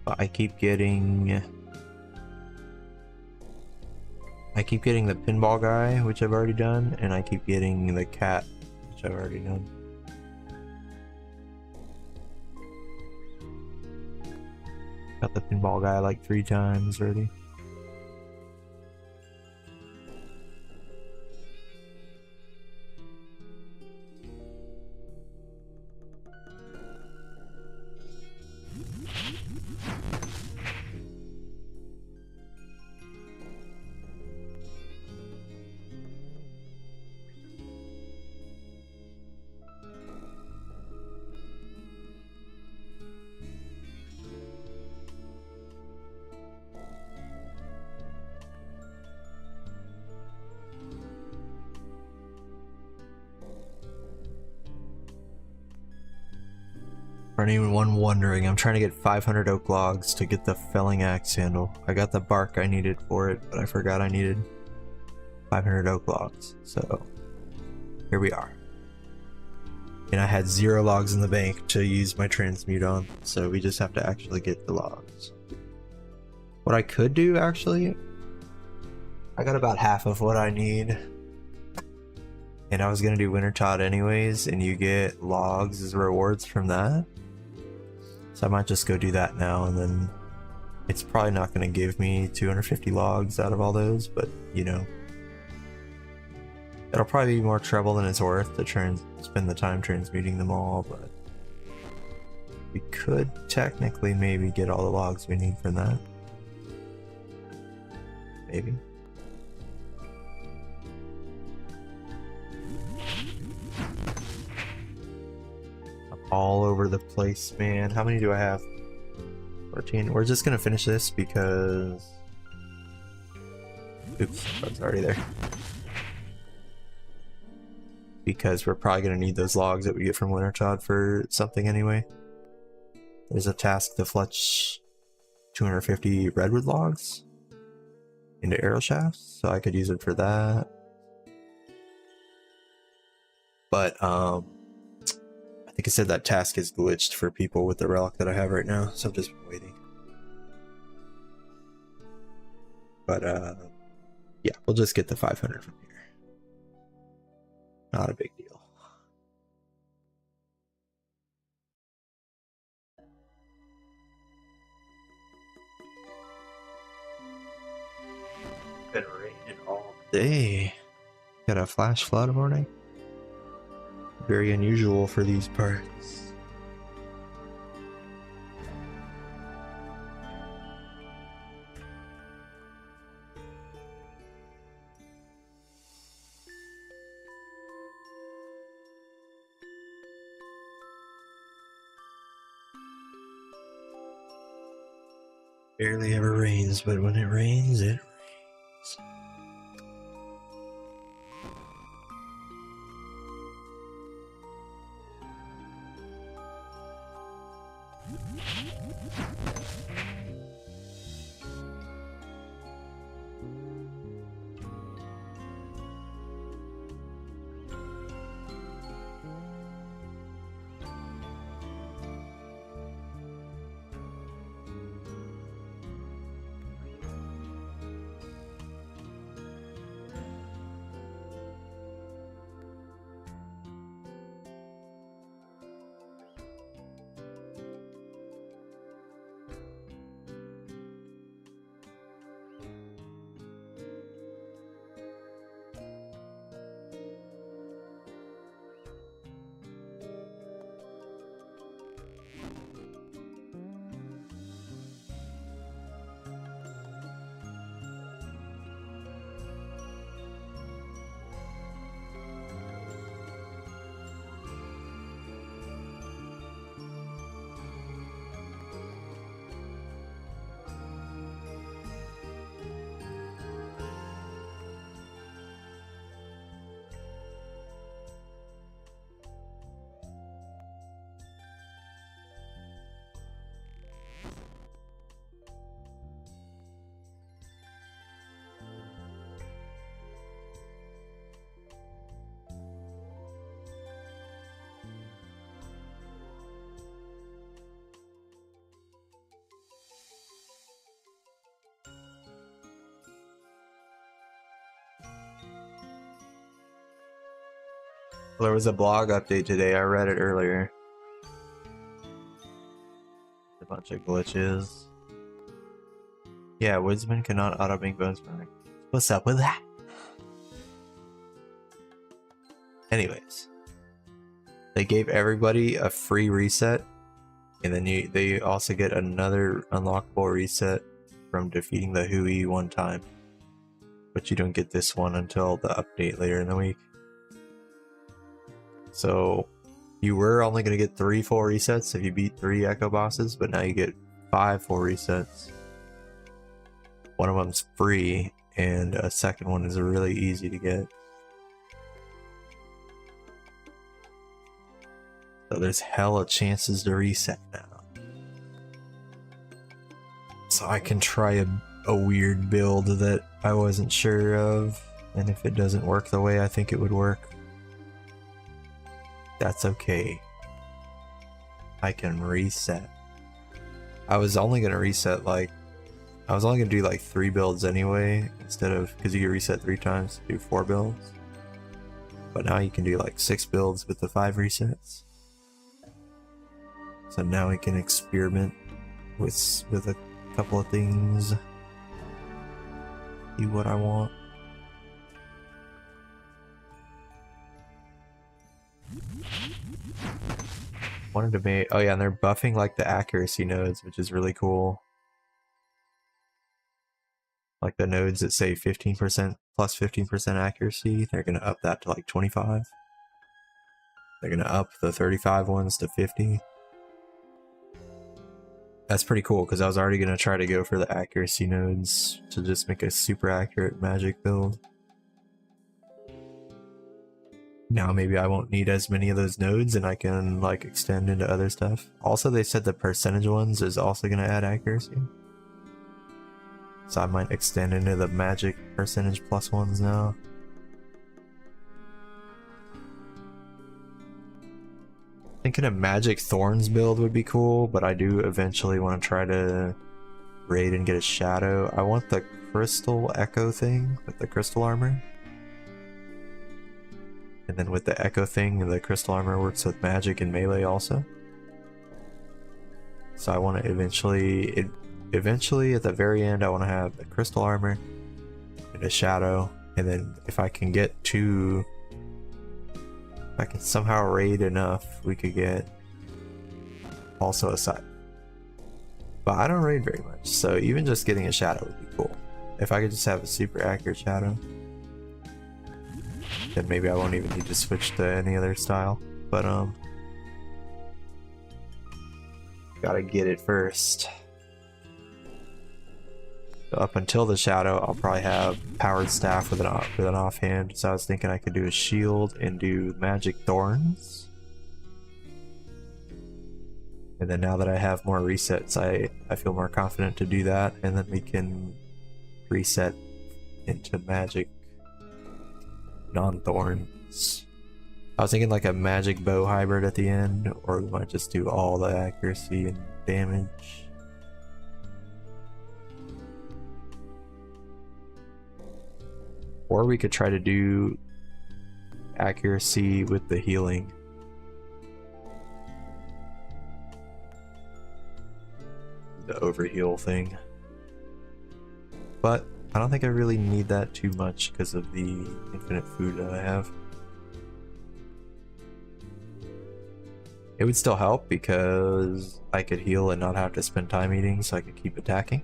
But I keep getting the pinball guy, which I've already done, and I keep getting the cat, which I've already done. Got the pinball guy like 3 times already. For anyone wondering, I'm trying to get 500 oak logs to get the felling axe handle. I got the bark I needed for it, but I forgot I needed 500 oak logs. So here we are. And I had 0 logs in the bank to use my transmute on, so we just have to actually get the logs. What I could do, actually, I got about half of what I need. And I was gonna do Winter Todd anyways, and you get logs as rewards from that. So I might just go do that now, and then it's probably not going to give me 250 logs out of all those, but you know, it'll probably be more trouble than it's worth to spend the time transmuting them all, but we could technically maybe get all the logs we need from that. Maybe. All over the place, man. How many do I have? 14. We're just gonna finish this because... Oops, I was already there. Because we're probably gonna need those logs that we get from Winter Todd for something anyway. There's a task to fletch 250 redwood logs into arrow shafts, so I could use it for that. But, I think I said that task is glitched for people with the relic that I have right now, so I'm just waiting. But, yeah, we'll just get the 500 from here. Not a big deal. Been raining all day. Got a flash flood warning. Very unusual for these parts. Barely ever rains, but when it rains, it rains. Well, there was a blog update today. I read it earlier. A bunch of glitches. Yeah, woodsman cannot auto make bones back. What's up with that? Anyways, they gave everybody a free reset, and then they also get another unlockable reset from defeating the Hui one time. But you don't get this one until the update later in the week. So you were only going to get 3 full resets if you beat 3 echo bosses, but now you get 5 full resets. One of them's free, and a second one is really easy to get. So there's hella chances to reset now. So I can try a weird build that I wasn't sure of, and if it doesn't work the way I think it would work, that's okay. I can reset. I was only gonna reset I was only gonna do like 3 builds anyway, instead of, because you can reset 3 times, do 4 builds. But now you can do like 6 builds with the 5 resets. So now we can experiment with a couple of things. See what I want. Wanted to make, oh yeah, and they're buffing like the accuracy nodes, which is really cool. Like the nodes that say 15% plus 15% accuracy, they're gonna up that to like 25. They're gonna up the 35 ones to 50. That's pretty cool, because I was already gonna try to go for the accuracy nodes to just make a super accurate magic build. Now maybe I won't need as many of those nodes and I can like extend into other stuff. Also, they said the percentage ones is also gonna add accuracy. So I might extend into the magic percentage plus ones now. Thinking a magic thorns build would be cool, but I do eventually want to try to raid and get a shadow. I want the crystal echo thing with the crystal armor. And then with the echo thing, the crystal armor works with magic and melee also. So I want to eventually at the very end, I want to have the crystal armor and a shadow. And then if I can get if I can somehow raid enough, we could get also a side. But I don't raid very much, so even just getting a shadow would be cool. If I could just have a super accurate shadow, then maybe I won't even need to switch to any other style. But gotta get it first. So up until the shadow, I'll probably have powered staff with an offhand. So I was thinking I could do a shield and do magic thorns. And then now that I have more resets, I feel more confident to do that, and then we can reset into magic non-thorns. I was thinking like a magic bow hybrid at the end, or we might just do all the accuracy and damage. Or we could try to do accuracy with the healing. The overheal thing. But I don't think I really need that too much because of the infinite food that I have. It would still help because I could heal and not have to spend time eating, so I could keep attacking.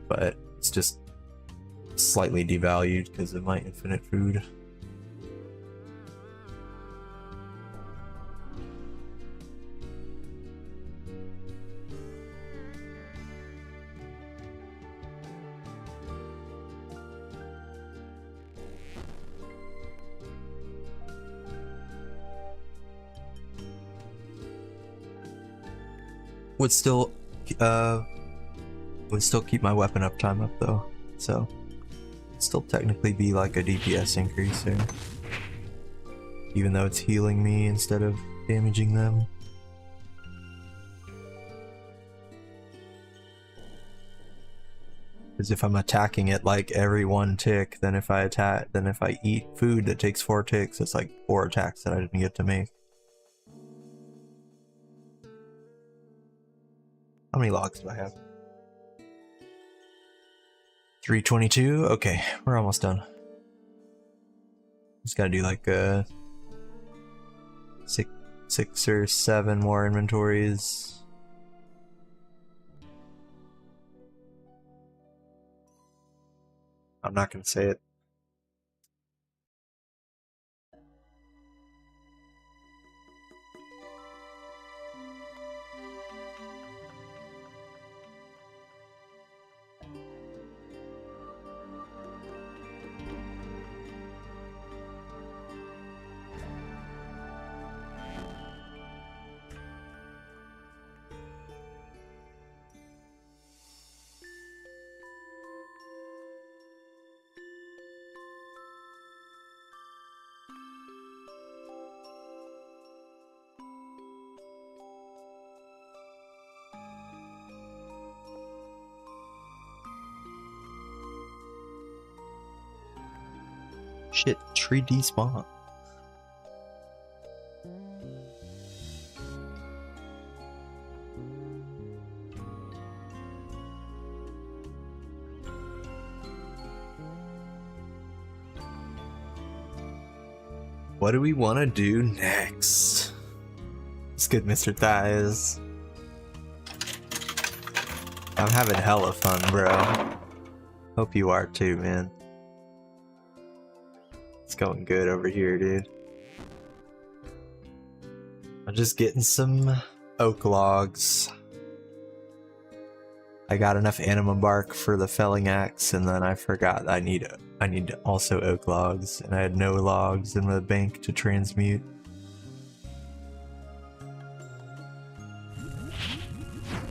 But it's just slightly devalued because of my infinite food. Would still keep my weapon uptime up though, so still technically be like a DPS increase there, even though it's healing me instead of damaging them. Because if I'm attacking it like every 1 tick, then if I eat food that takes 4 ticks, it's like 4 attacks that I didn't get to make. How many logs do I have? 322? Okay, we're almost done. Just gotta do like 6 or 7 more inventories. I'm not gonna say it. Shit, tree despawn. What do we want to do next? It's good, Mr. Thighs. I'm having hella fun, bro. Hope you are too, man. It's going good over here, dude. I'm just getting some oak logs. I got enough anima bark for the felling axe, and then I forgot I need also oak logs, and I had no logs in the bank to transmute.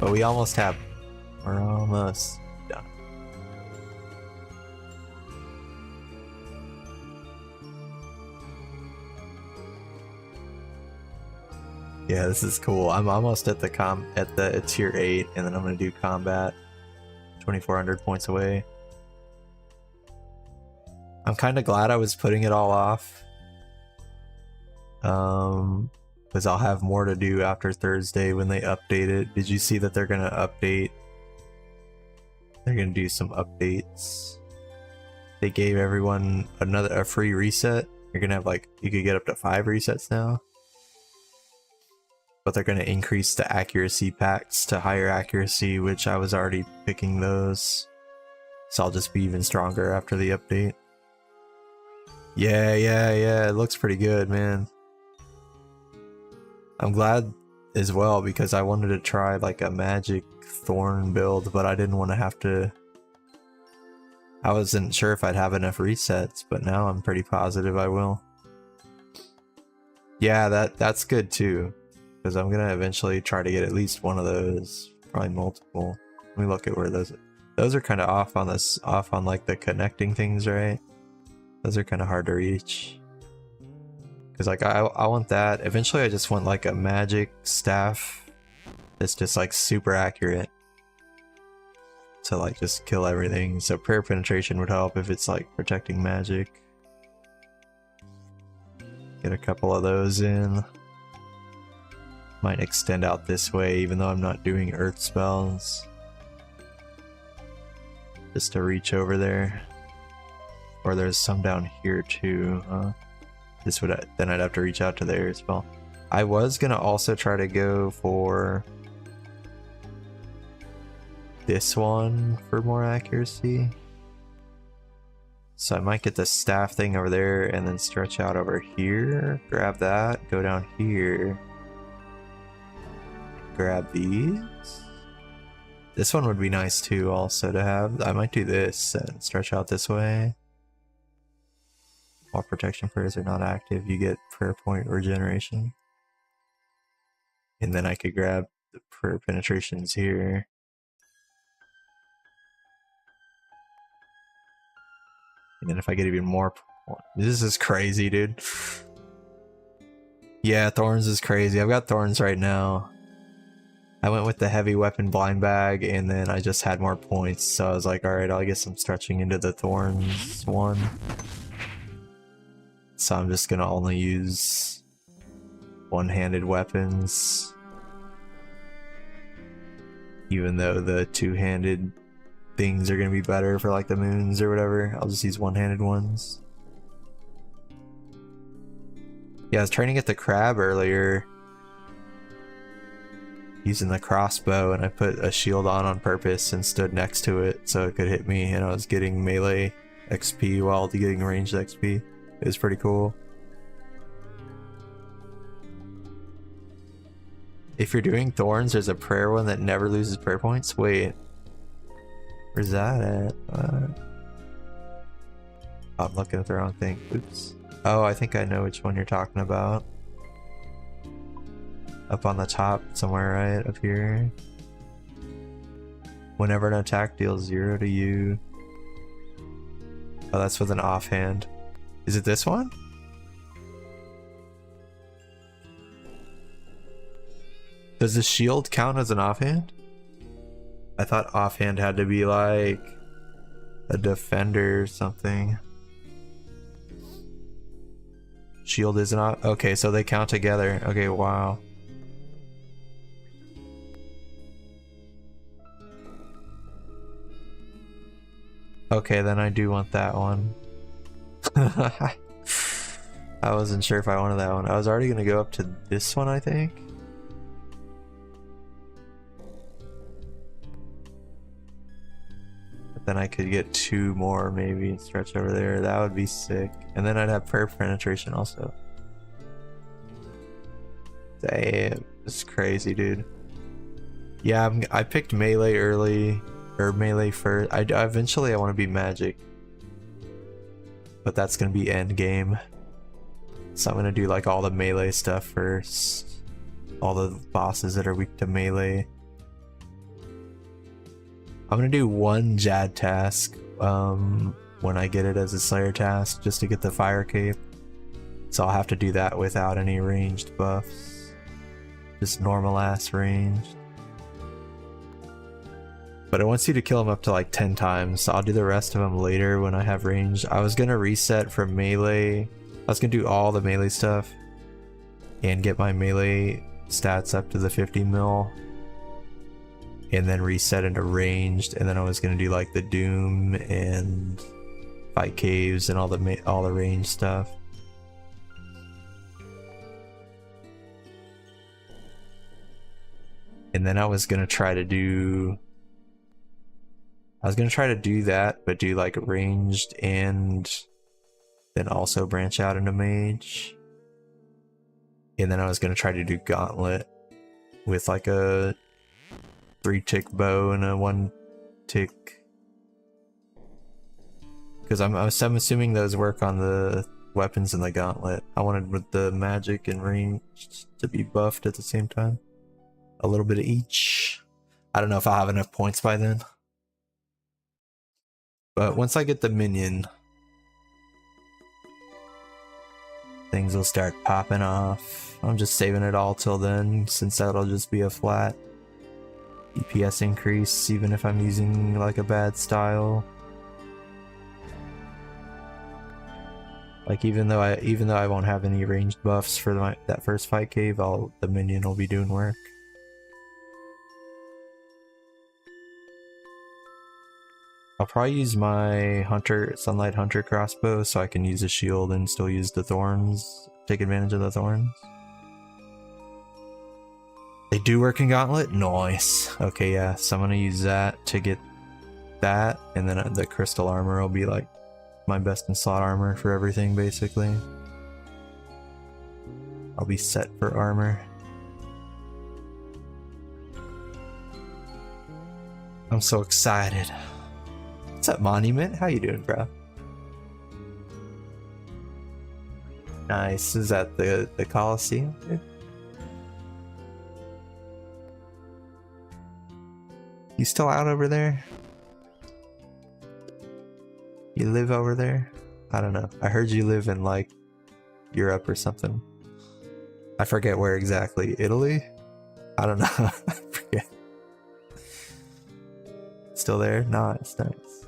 But we almost have. We're almost done. Yeah, this is cool. I'm almost at the tier 8, and then I'm gonna do combat. 2,400 points away. I'm kind of glad I was putting it all off. Because I'll have more to do after Thursday when they update it. Did you see that they're gonna update? They're gonna do some updates. They gave everyone a free reset. You're gonna have like, you could get up to 5 resets now. But they're gonna increase the accuracy packs to higher accuracy, which I was already picking those. So I'll just be even stronger after the update. Yeah, it looks pretty good, man. I'm glad as well because I wanted to try like a magic thorn build, but I didn't want to have to. I wasn't sure if I'd have enough resets, but now I'm pretty positive I will. Yeah, that's good too, because I'm gonna eventually try to get at least one of those, probably multiple. Let me look at where those are kind of off on like the connecting things, right? Those are kind of hard to reach. Because like I want that. Eventually I just want like a magic staff that's just like super accurate to like just kill everything. So prayer penetration would help if it's like protecting magic. Get a couple of those in. Might extend out this way even though I'm not doing earth spells. Just to reach over there. Or there's some down here too, huh? Then I'd have to reach out to there as well. I was gonna also try to go for this one for more accuracy. So I might get the staff thing over there and then stretch out over here. Grab that, go down here. Grab these. This one would be nice too also to have. I might do this and stretch out this way. While protection prayers are not active, you get prayer point regeneration. And then I could grab the prayer penetrations here. And then if I get even more... This is crazy, dude. Yeah, thorns is crazy. I've got thorns right now. I went with the heavy weapon blind bag, and then I just had more points, so I was like, alright, I'll get some stretching into the thorns one. So I'm just gonna only use one-handed weapons. Even though the two-handed things are gonna be better for like the moons or whatever, I'll just use one-handed ones. Yeah, I was trying to get the crab earlier using the crossbow, and I put a shield on purpose and stood next to it so it could hit me, and I was getting melee XP while getting ranged XP. It was pretty cool. If you're doing thorns, there's a prayer one that never loses prayer points. Wait, where's that at? I'm looking at the wrong thing. Oops. Oh, I think I know which one you're talking about. Up on the top somewhere, right? Up here. Whenever an attack deals 0 to you. Oh, that's with an offhand. Is it this one? Does the shield count as an offhand? I thought offhand had to be like a defender or something. Shield isn't off. Okay, so they count together. Okay, wow. Okay, then I do want that one. I wasn't sure if I wanted that one. I was already gonna go up to this one, I think. But then I could get 2 more maybe and stretch over there. That would be sick. And then I'd have prayer penetration also. Damn, it's crazy, dude. Yeah, I picked melee early, or melee first. Eventually I want to be magic, but that's gonna be end game. So I'm gonna do like all the melee stuff first, all the bosses that are weak to melee. I'm gonna do one Jad task when I get it as a Slayer task, just to get the fire cape. So I'll have to do that without any ranged buffs, just normal ass ranged. But it wants you to kill him up to like 10 times, so I'll do the rest of them later when I have range. I was gonna reset from melee. I was gonna do all the melee stuff and get my melee stats up to the 50 mil, and then reset into ranged, and then I was gonna do like the Doom and fight caves and all the range stuff. And then I was gonna try to do that, but do like ranged and then also branch out into mage. And then I was gonna try to do gauntlet with like a 3-tick bow and a 1-tick, because I'm assuming those work on the weapons in the gauntlet. I wanted with the magic and ranged to be buffed at the same time, a little bit of each. I don't know if I'll have enough points by then, but once I get the minion, things will start popping off. I'm just saving it all till then, since that'll just be a flat DPS increase, even if I'm using like a bad style. Like even though I won't have any ranged buffs for that first fight cave, the minion will be doing work. I'll probably use my Sunlight Hunter crossbow so I can use a shield and still use the thorns, take advantage of the thorns. They do work in gauntlet? Nice. Okay, yeah, so I'm gonna use that to get that, and then the crystal armor will be like my best in slot armor for everything, basically. I'll be set for armor. I'm so excited. What's up, Monument? How you doing, bro? Nice. Is that the Coliseum, dude? You still out over there? You live over there? I don't know. I heard you live in like Europe or something. I forget where exactly. Italy? I don't know. I forget. still there? Nice, nice.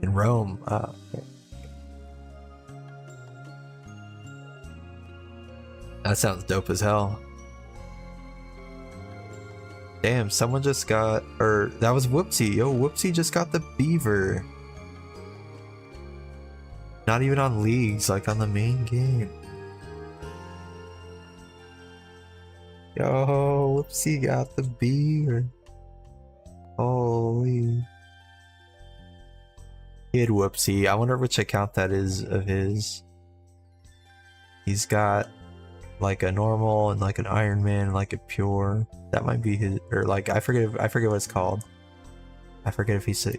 In Rome. Okay. That sounds dope as hell. Damn, someone just got, or that was Whoopsie. Yo, Whoopsie just got the beaver. Not even on leagues, like on the main game. Yo, Whoopsie got the beaver. Holy. Kid Whoopsie. I wonder which account that is of his. He's got like a normal and like an Iron Man and like a pure. That might be his, or like I forget what it's called. I forget if he said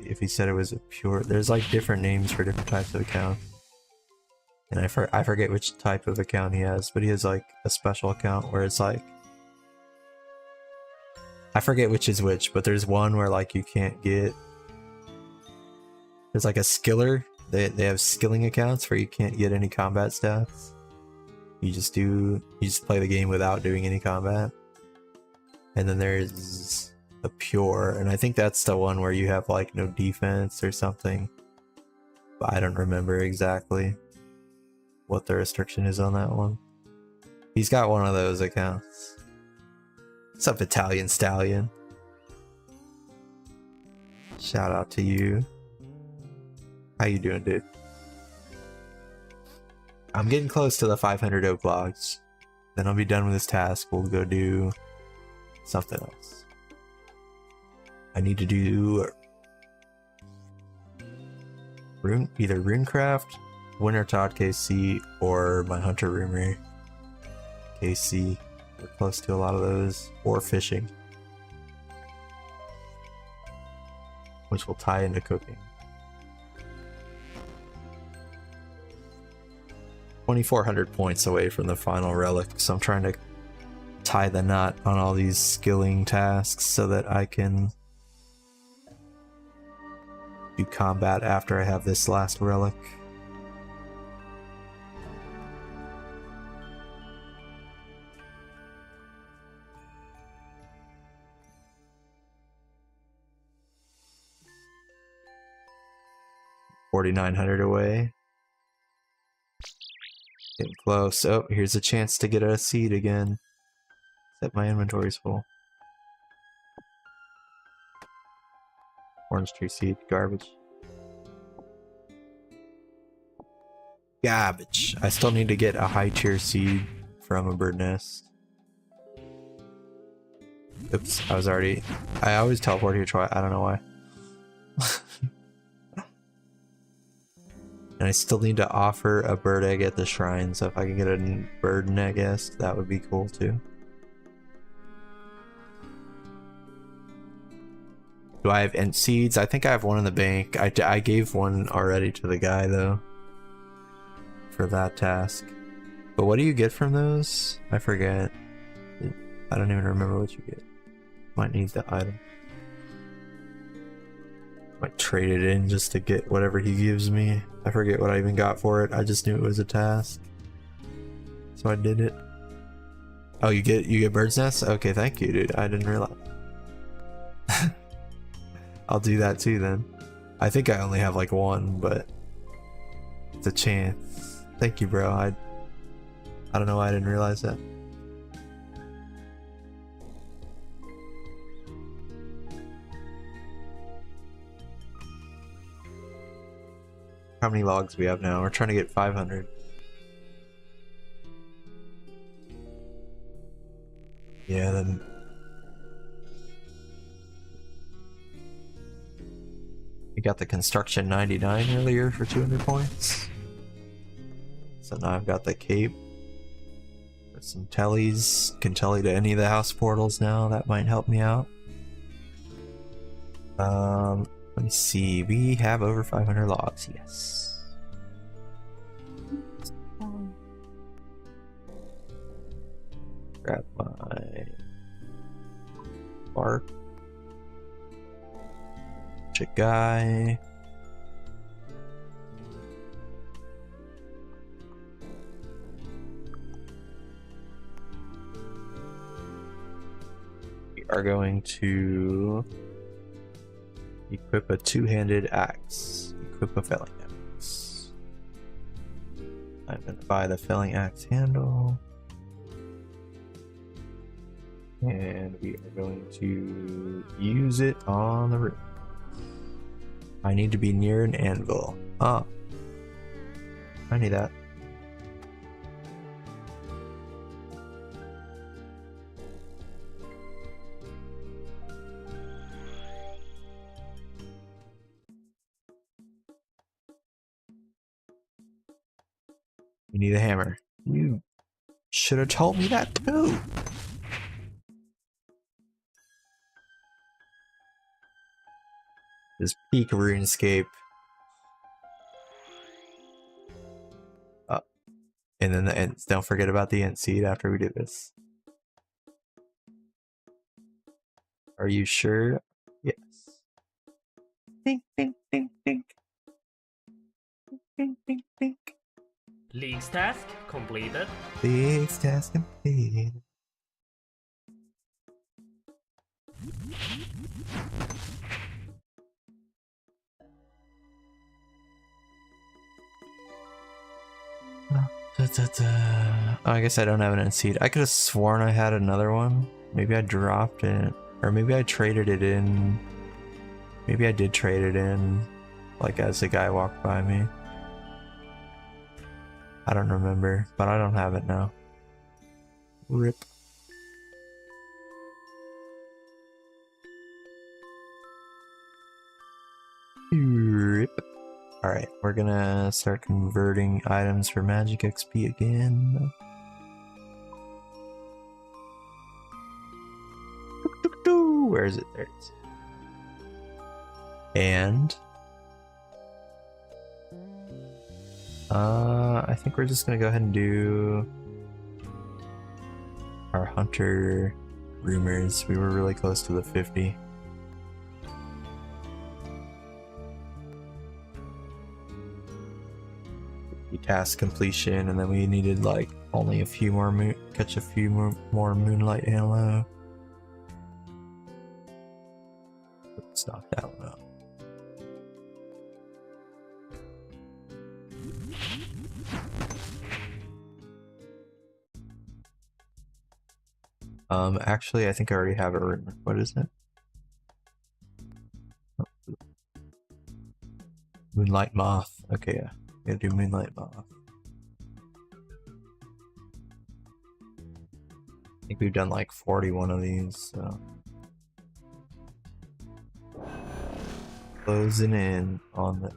it was a pure. There's like different names for different types of accounts. And I forget which type of account he has, but he has like a special account where it's like, I forget which is which, but there's one where like you can't get, there's like a skiller. They have skilling accounts where you can't get any combat stats. You just play the game without doing any combat. And then there's a pure, and I think that's the one where you have like no defense or something. But I don't remember exactly what the restriction is on that one. He's got one of those accounts. What's up, Italian Stallion? Shout out to you. How you doing, dude? I'm getting close to the 500 oak logs. Then I'll be done with this task. We'll go do something else. I need to do either runecraft, Winter Todd KC, or my Hunter Roomery KC. We're close to a lot of those, or fishing, which will tie into cooking. 2,400 points away from the final relic, so I'm trying to tie the knot on all these skilling tasks so that I can do combat after I have this last relic. $4,900 away. Getting close. Oh, here's a chance to get a seed again. Except my inventory's full. Orange tree seed, garbage. Garbage. I still need to get a high tier seed from a bird nest. Oops, I always teleport here, Troy. I don't know why. And I still need to offer a bird egg at the shrine, so if I can get a bird nest, that would be cool too. Do I have ent seeds? I think I have one in the bank. I gave one already to the guy though, for that task. But what do you get from those? I forget. I don't even remember what you get. Might need the item. Might trade it in just to get whatever he gives me. I forget what I even got for it. I just knew it was a task, so I did it. Oh, you get bird's nests? Okay, thank you, dude. I didn't realize. I'll do that too then. I think I only have like one, but it's a chance. Thank you, bro. I don't know why I didn't realize that. How many logs we have now? We're trying to get 500. Yeah, then we got the construction 99 earlier for 200 points. So now I've got the cape. With some tellies. Can telly to any of the house portals now. That might help me out. Let me see. We have over 500 logs. Yes. Grab my bark. Check guy. We are going to Equip a two-handed axe. Equip a felling axe. I'm gonna buy the felling axe handle. And we are going to use it on the roof. I need to be near an anvil. Ah. I need that. You need a hammer. You should have told me that too. This peak RuneScape. And then the ents. Don't forget about the ent seed after we do this. Are you sure? Yes. Dink, dink, dink, dink. Dink, dink, dink. League's task completed. League's task completed. Oh, I guess I don't have an ent seed. I could have sworn I had another one. Maybe I dropped it. Or maybe I traded it in. Maybe I did trade it in, like as the guy walked by me. I don't remember, but I don't have it now. RIP. RIP. Alright, we're gonna start converting items for magic XP again. Where is it? There it is. And I think we're just gonna go ahead and do our hunter rumors. We were really close to the 50. Task completion, and then we needed like only a few more catch a few more moonlight halo. Let's knock that one out. Actually, I think I already have it written. What is it? Moonlight Moth. Okay, yeah. Gotta do Moonlight Moth. I think we've done like 41 of these, so. Closing in on the.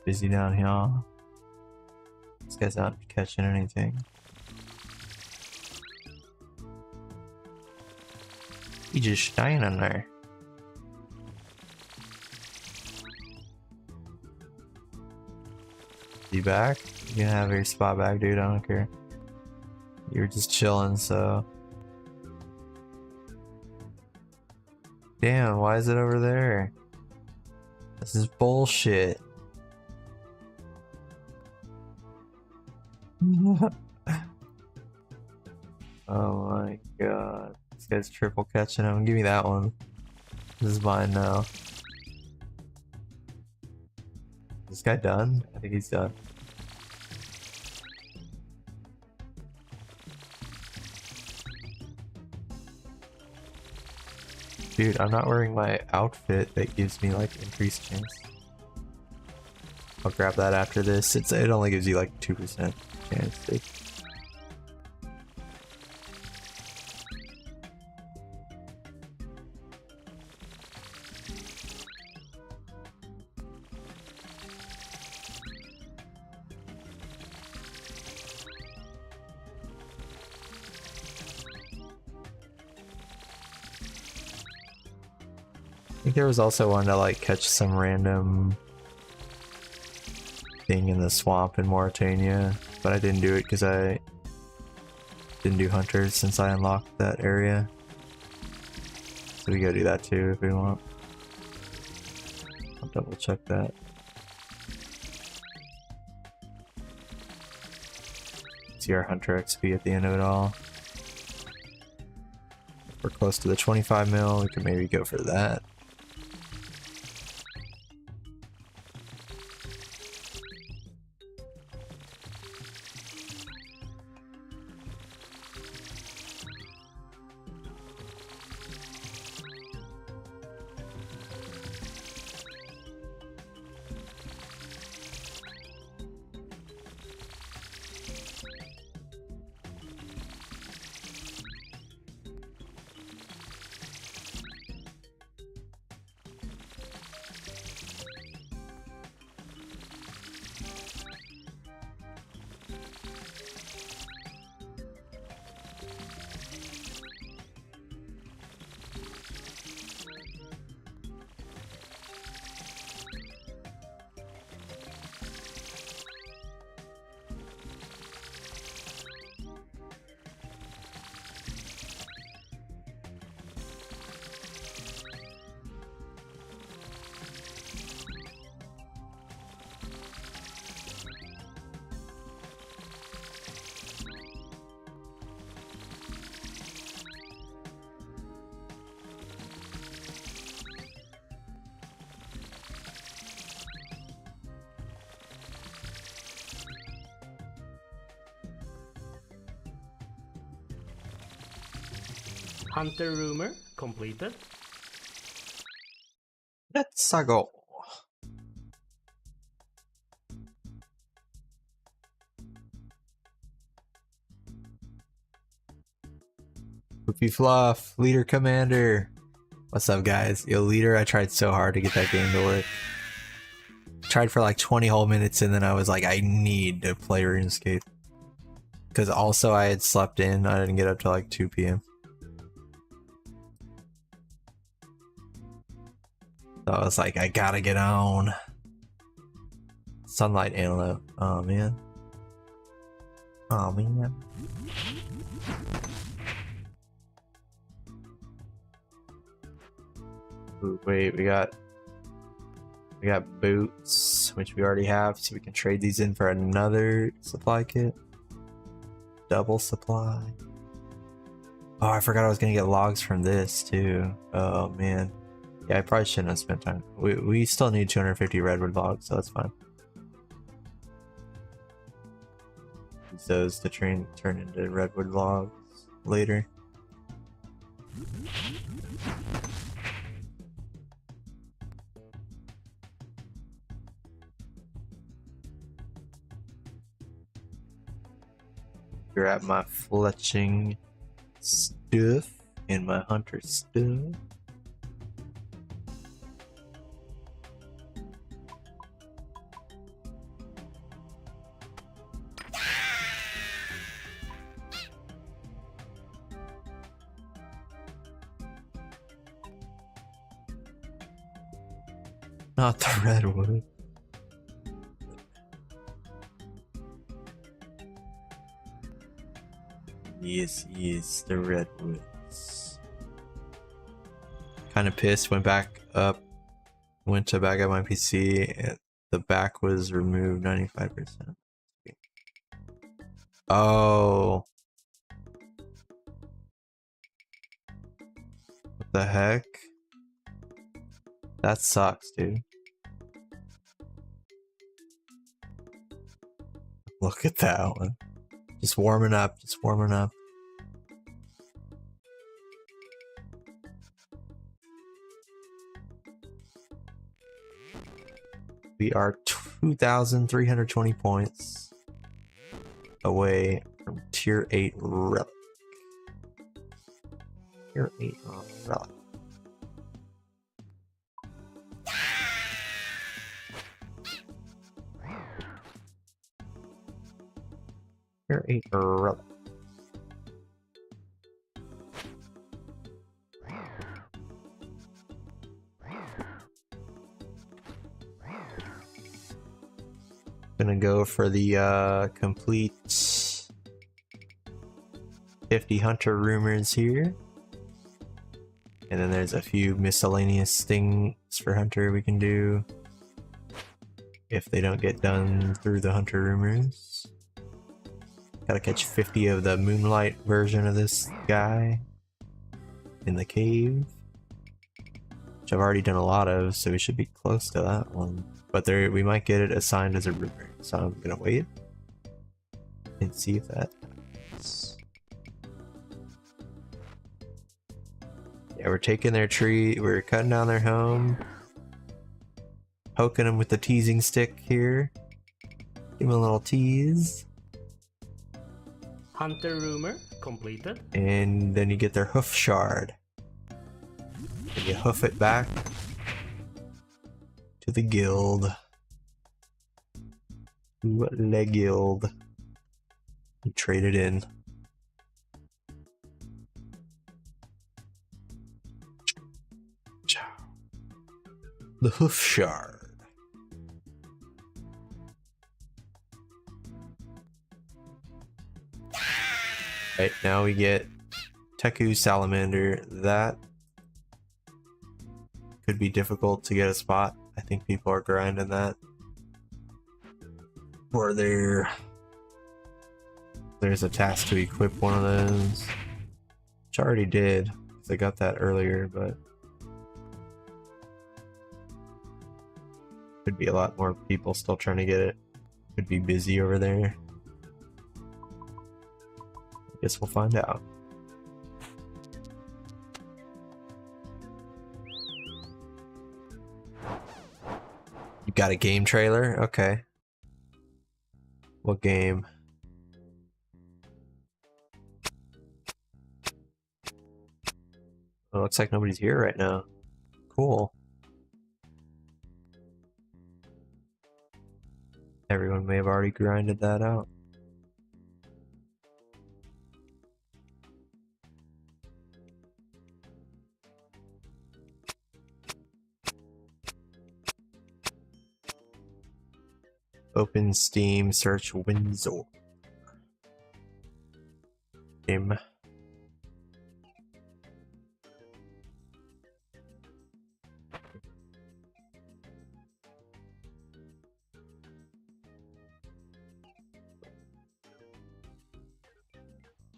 Busy down here. This guy's not catching anything. He just standing there. You back? You can have your spot back, dude. I don't care. You were just chilling, so. Damn, why is it over there? This is bullshit. Oh my god. This guy's triple catching him. Give me that one. This is mine now. Is this guy done? I think he's done. Dude, I'm not wearing my outfit that gives me like increased chance. I'll grab that after this. It only gives you like 2% chance, dude. I think there was also one to like catch some random thing in the swamp in Mauritania, but I didn't do it because I didn't do hunters since I unlocked that area. So we gotta do that too if we want. I'll double check that. See our hunter XP at the end of it all. We're close to the 25 mil, we can maybe go for that. Hunter rumor completed. Let's go. Poopy Fluff, Leader Commander. What's up, guys? Yo, Leader, I tried so hard to get that game to work. Tried for like 20 whole minutes and then I was like, I need to play RuneScape. Because also I had slept in, I didn't get up till like 2 p.m. So I was like, I gotta get on. Sunlight Antelope. Oh man. Oh man. Ooh, wait, we got boots, which we already have, so we can trade these in for another supply kit. Double supply. Oh, I forgot I was gonna get logs from this too. Oh man. Yeah, I probably shouldn't have spent time. We still need 250 redwood logs, so that's fine. Use those to turn into redwood logs later. Grab my fletching stuff and my hunter stuff. Not the redwood. Yes, the redwoods. Kind of pissed, went back up, went to back up my PC, and the back was removed 95%. Oh. What the heck? That sucks, dude. Look at that one. Just warming up, just warming up. We are 2,320 points away from tier 8 relic. Tier 8 relic. Tier 8 relic. Gonna go for the complete 50 hunter rumors here. And then there's a few miscellaneous things for hunter we can do if they don't get done through the hunter rumors. Gotta catch 50 of the moonlight version of this guy in the cave, which I've already done a lot of, so we should be close to that one. But there, we might get it assigned as a rumor, so I'm gonna wait and see if that happens. Yeah, we're taking their tree, we're cutting down their home, poking them with the teasing stick here. Give them a little tease. Hunter rumor completed. And then you get their hoof shard. And you hoof it back to the guild. To the guild. You trade it in. The hoof shard. Right, now we get Teku Salamander. That could be difficult to get a spot. I think people are grinding that. Or there's a task to equip one of those. Which I already did, because I got that earlier, but could be a lot more people still trying to get it. Could be busy over there. Guess we'll find out. You got a game trailer? Okay. What game? Oh, looks like nobody's here right now. Cool. Everyone may have already grinded that out. Open Steam, search Windsor. Game.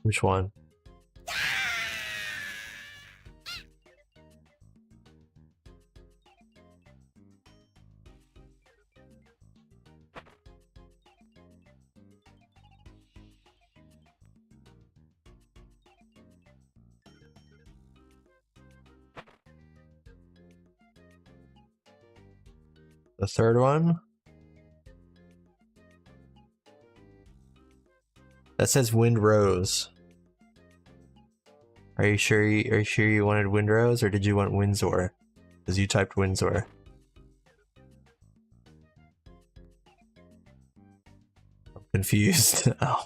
Which one? The third one? That says Windrose. Are you sure you wanted Windrose, or did you want Windsor? Because you typed Windsor. I'm confused. Oh.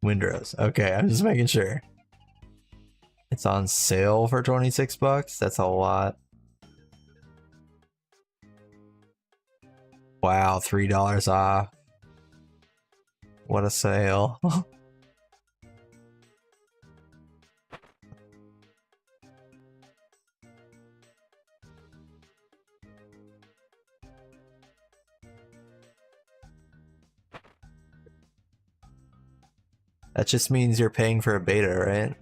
Windrose. Okay, I'm just making sure. It's on sale for 26 bucks? That's a lot. Wow, $3 off. What a sale. That just means you're paying for a beta, right?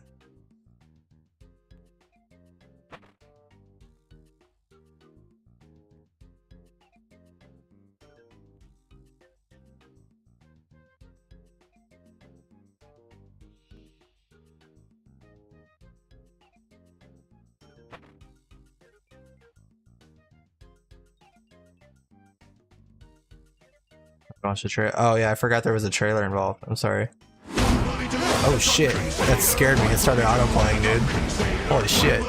Watch the trailer. Oh yeah, I forgot there was a trailer involved. I'm sorry. Oh shit, that scared me. It started auto-playing, dude. Holy shit.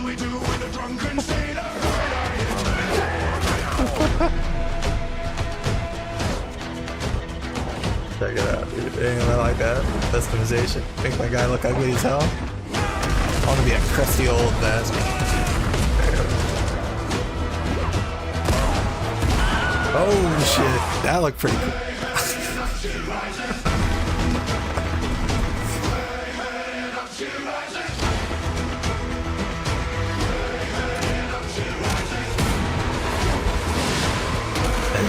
Check it out, dude. Anything like that? Customization. Make my guy look ugly as hell. I want to be a crusty old bastard. Oh shit, that looked pretty cool.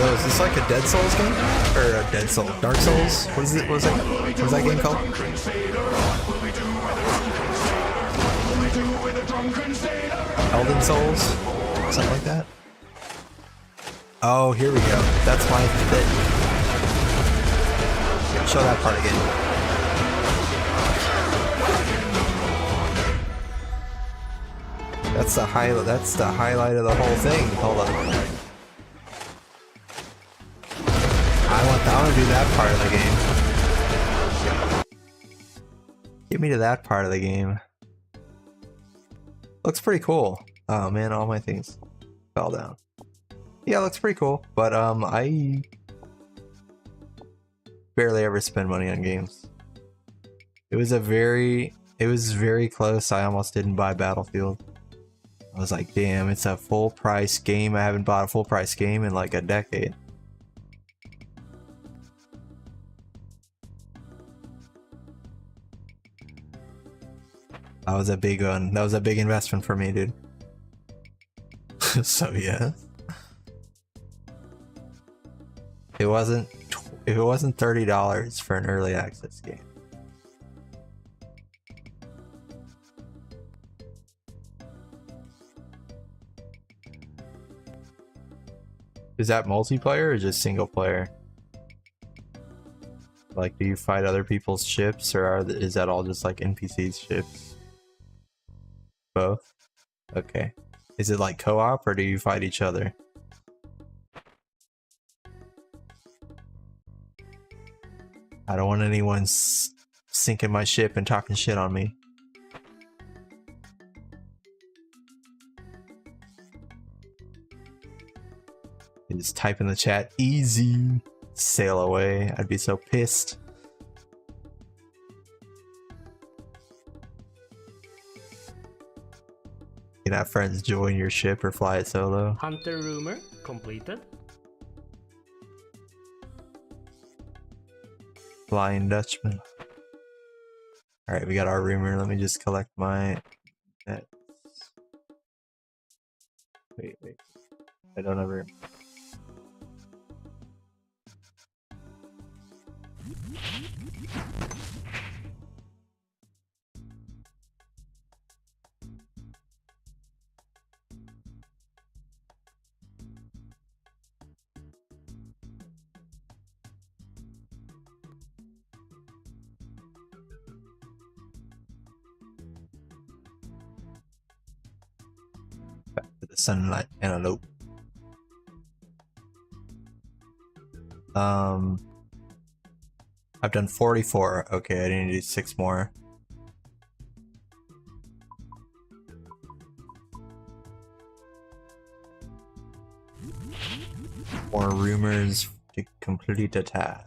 Oh, is this like a Dead Souls game? Or a Dead Soul? Dark Souls? What is it? What was that game called? Elden Souls? Something like that? Oh, here we go. That's my bit. Show that part again. That's the highlight. That's the highlight of the whole thing. Hold on. I want to do that part of the game. Get me to that part of the game. Looks pretty cool. Oh man, all my things fell down. Yeah, it looks pretty cool, but I barely ever spend money on games. It was very close. I almost didn't buy Battlefield. I was like, damn, it's a full price game. I haven't bought a full price game in like a decade. That was a big one. That was a big investment for me, dude. So yeah. If it wasn't $30 for an early access game. Is that multiplayer or just single player? Like, do you fight other people's ships, or is that all just like NPC's ships? Both? Okay. Is it like co-op, or do you fight each other? I don't want anyone sinking my ship and talking shit on me. You just type in the chat, easy, sail away. I'd be so pissed. You can have friends join your ship or fly it solo. Hunter rumor completed. Flying Dutchman. Alright, we got our rumor. Let me just collect my pets. Wait. I don't ever. Back to the sunlight antelope. I've done 44. Okay, I need to do 6 more. More rumors to complete a task.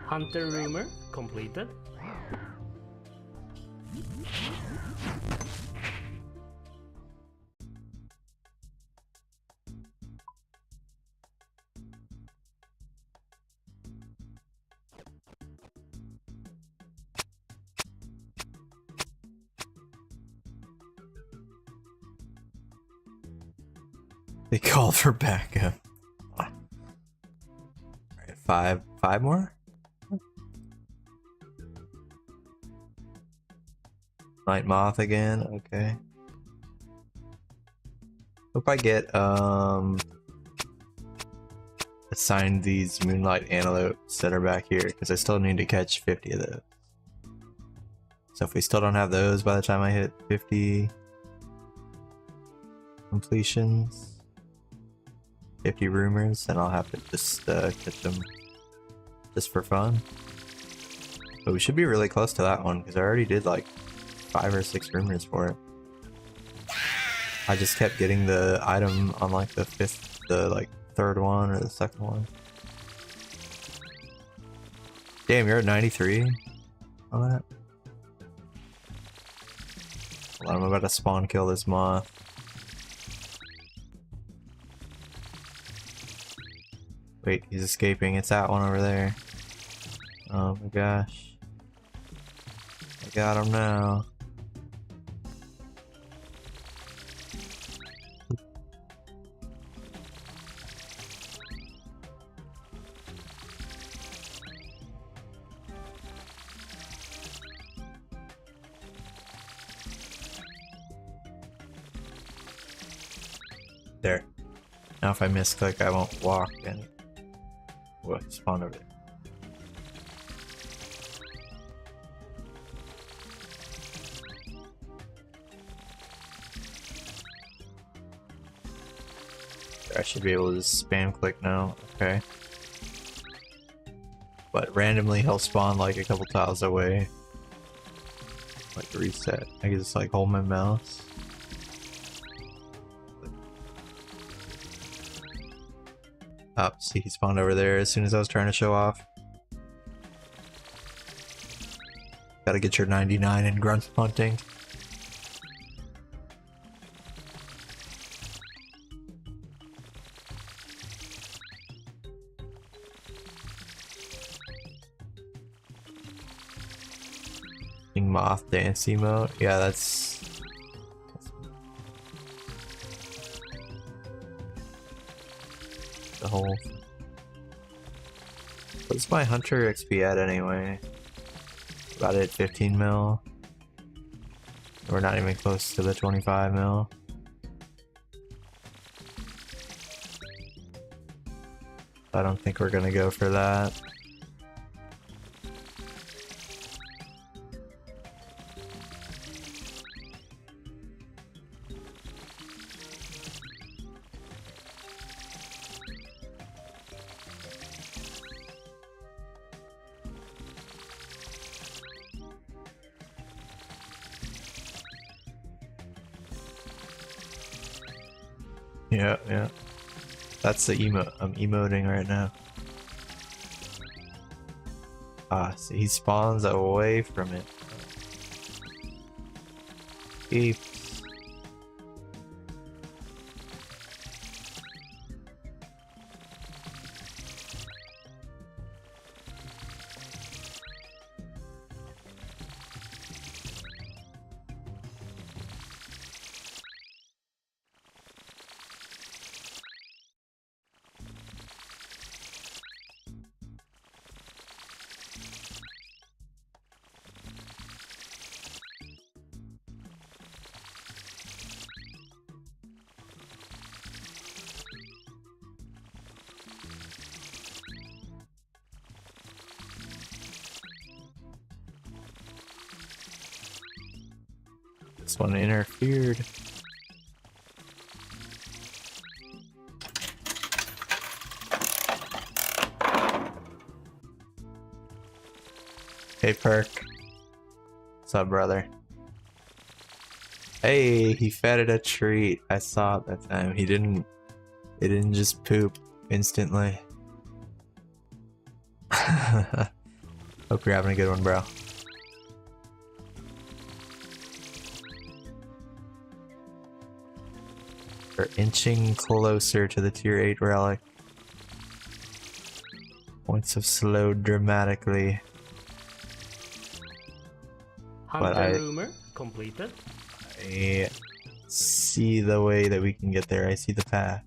Hunter rumor completed. They called for backup. Alright, five more? Night Moth again, okay. Hope I get assigned these Moonlight Antelopes that are back here, because I still need to catch 50 of those. So if we still don't have those by the time I hit 50 completions, 50 rumors, then I'll have to just catch them just for fun. But we should be really close to that one, because I already did like 5 or 6 rumors for it. I just kept getting the item on like the third one or the second one. Damn, you're at 93 on that? Hold on, I'm about to spawn kill this moth. Wait, he's escaping. It's that one over there. Oh my gosh. I got him now. There. Now if I misclick, I won't walk and spawn over there. I should be able to just spam click now. Okay. But randomly he'll spawn like a couple tiles away. Like reset. I can just like hold my mouse. Oh, see, he spawned over there as soon as I was trying to show off. Gotta get your 99 in grunt hunting. Moth dance emote. Yeah, that's the whole. What's my hunter XP at anyway? About at 15 mil. We're not even close to the 25 mil. I don't think we're gonna go for that. Yeah, yeah. That's the emote. I'm emoting right now. Ah, see, he spawns away from it. Peeps. This one interfered. Hey, Perk. What's up, brother? Hey, he fed it a treat. I saw it that time. It didn't just poop instantly. Hope you're having a good one, bro. We're inching closer to the tier 8 relic. Points have slowed dramatically. Hunter rumor completed. I see the way that we can get there. I see the path.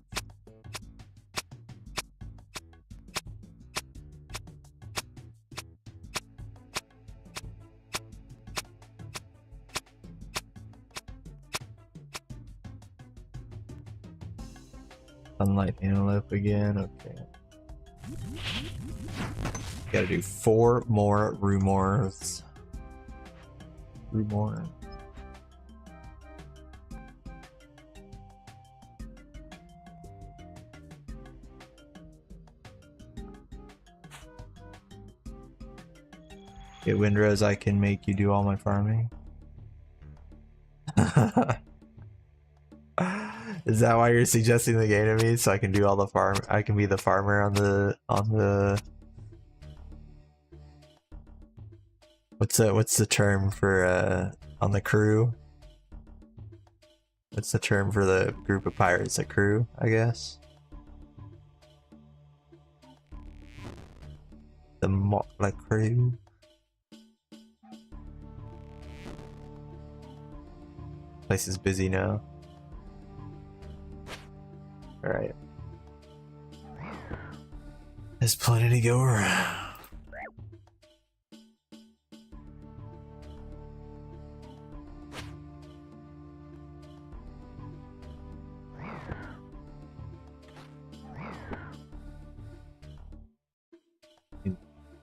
Sunlight antelope again, okay. Gotta do 4 more rumors. Rumor. Get Windrose, I can make you do all my farming. Is that why you're suggesting the game to me? So I can do all the farm, I can be the farmer on the what's the term for on the crew? What's the term for the group of pirates? A crew, I guess. The like crew. Place is busy now. Alright. There's plenty to go around.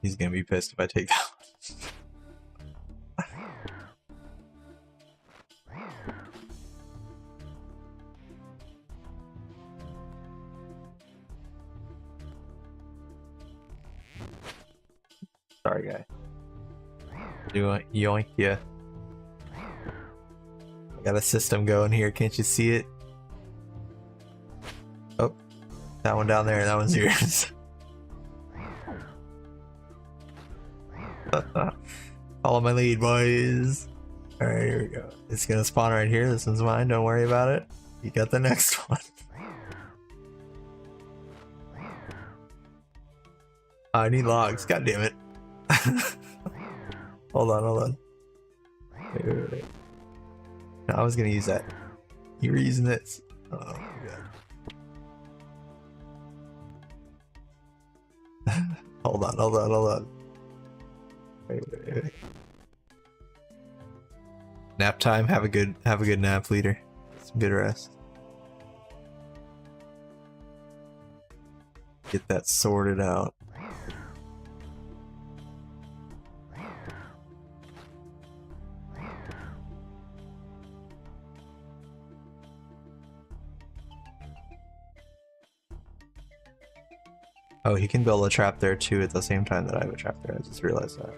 He's gonna be pissed if I take that one. Sorry, guy. Yoink, yeah. I got a system going here, can't you see it? Oh, that one down there, that one's yours. Follow my lead, boys. Alright, here we go. It's gonna spawn right here. This one's mine, don't worry about it. You got the next one. I need logs, god damn it. Hold on. Wait. No, I was gonna use that. You were using this. Oh my god. Hold on. Wait. Nap time. Have a good nap, leader. Some good rest. Get that sorted out. Oh, he can build a trap there too at the same time that I have a trap there. I just realized that.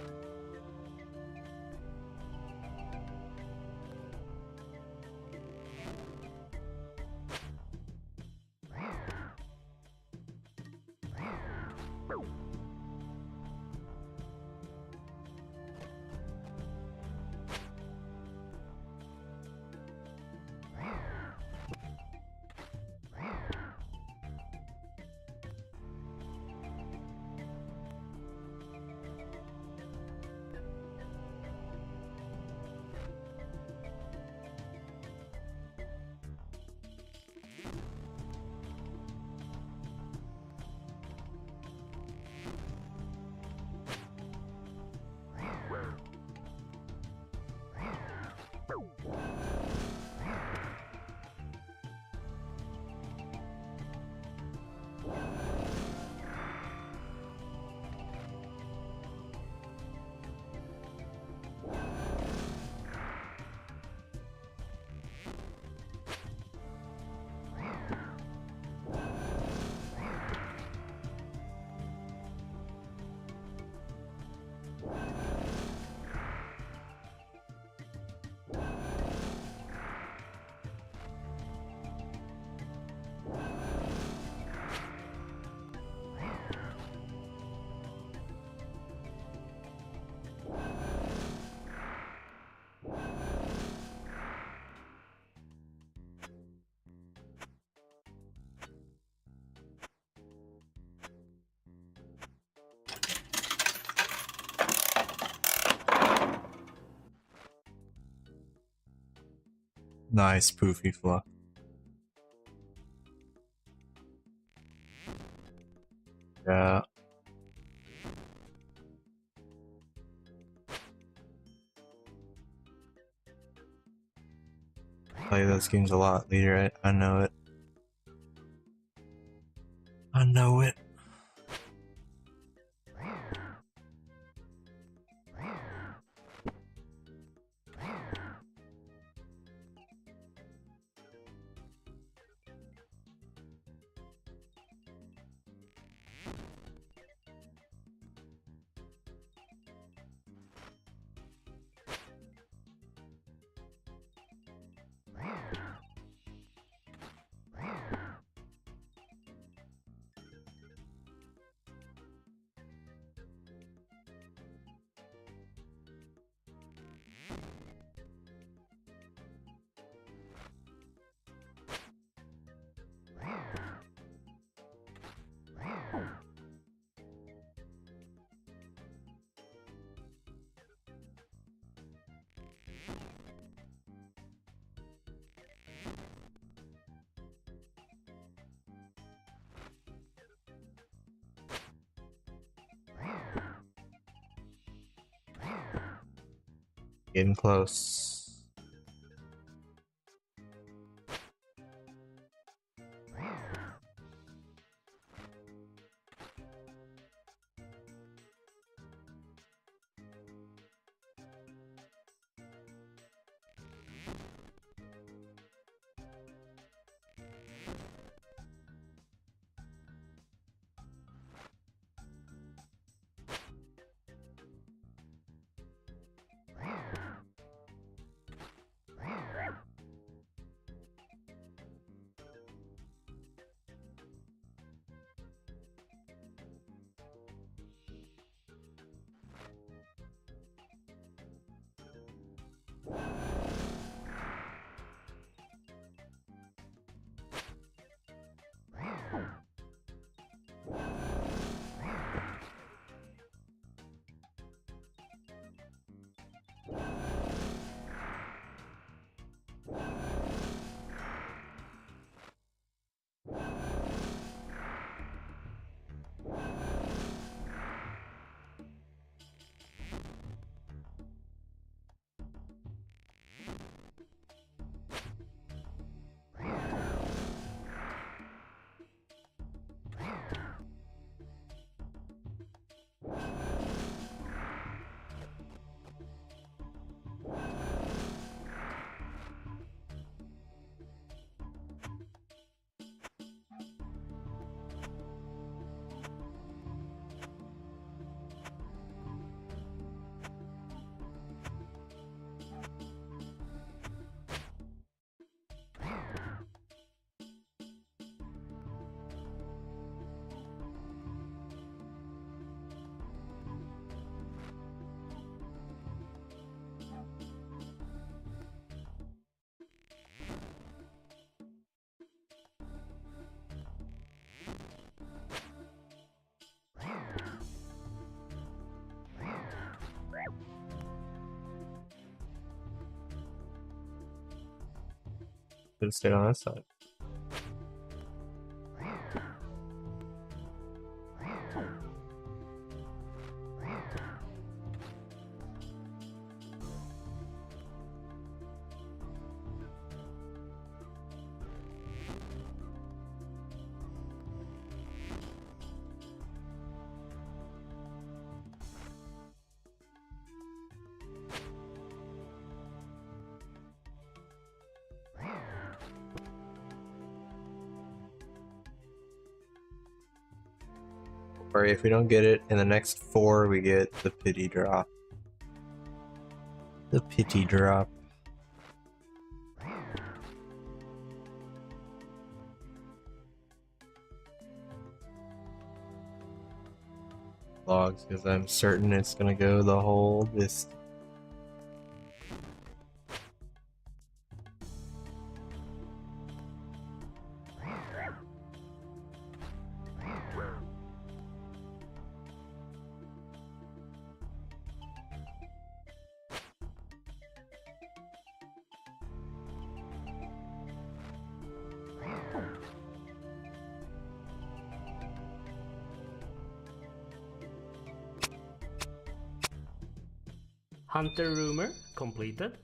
Nice poofy fluff. Yeah. Play those games a lot, leader. I know it. know it. Getting close. Could have stayed on this side. Or if we don't get it in the next 4, we get the pity drop. The pity drop. Logs, because I'm certain it's gonna go the whole distance. Hunter rumor completed.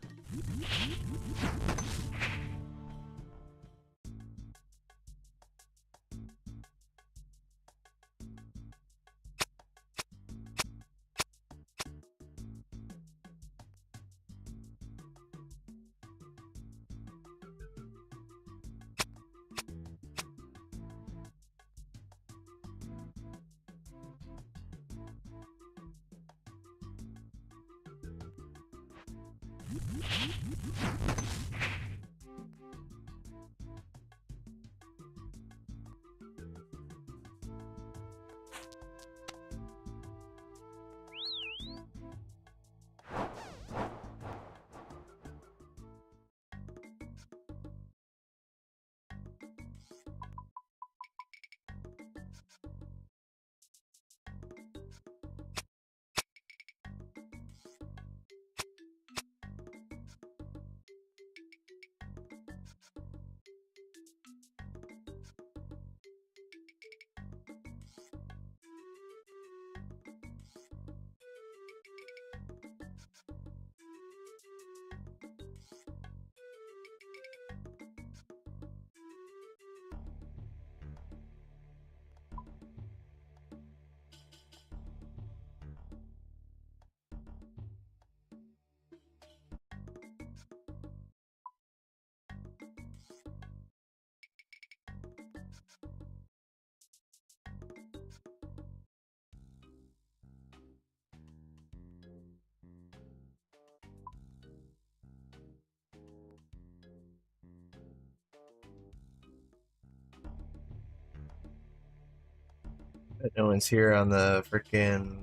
No one's here on the frickin'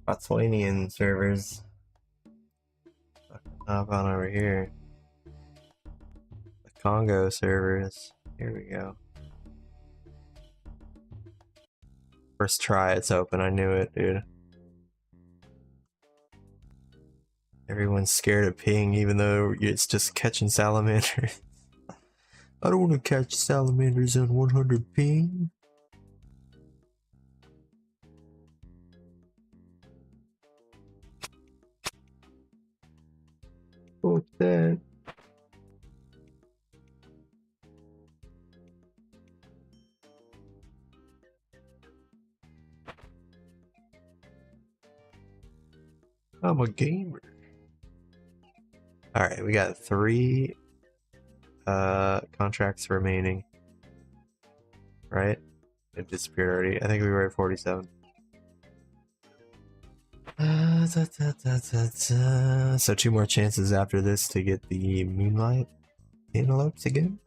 Botswanian servers. Hop on over here. The Congo servers. Here we go. First try, it's open. I knew it, dude. Everyone's scared of ping, even though it's just catching salamanders. I don't want to catch salamanders on 100 ping. What's that? I'm a gamer. Alright, we got 3 contracts remaining. Right? It disappeared already. I think we were at 47. So 2 more chances after this to get the Moonlight Antelopes again.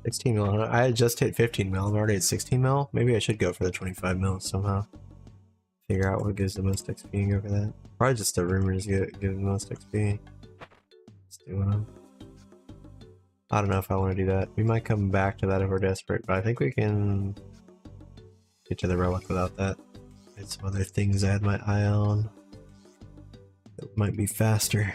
16 mil. I had just hit 15 mil. I'm already at 16 mil. Maybe I should go for the 25 mil somehow. Figure out what gives the most XP and go for that. Probably just the rumors give the most XP. Let's do one of them. I don't know if I want to do that. We might come back to that if we're desperate, but I think we can get to the relic without that. There's some other things I had my eye on that might be faster.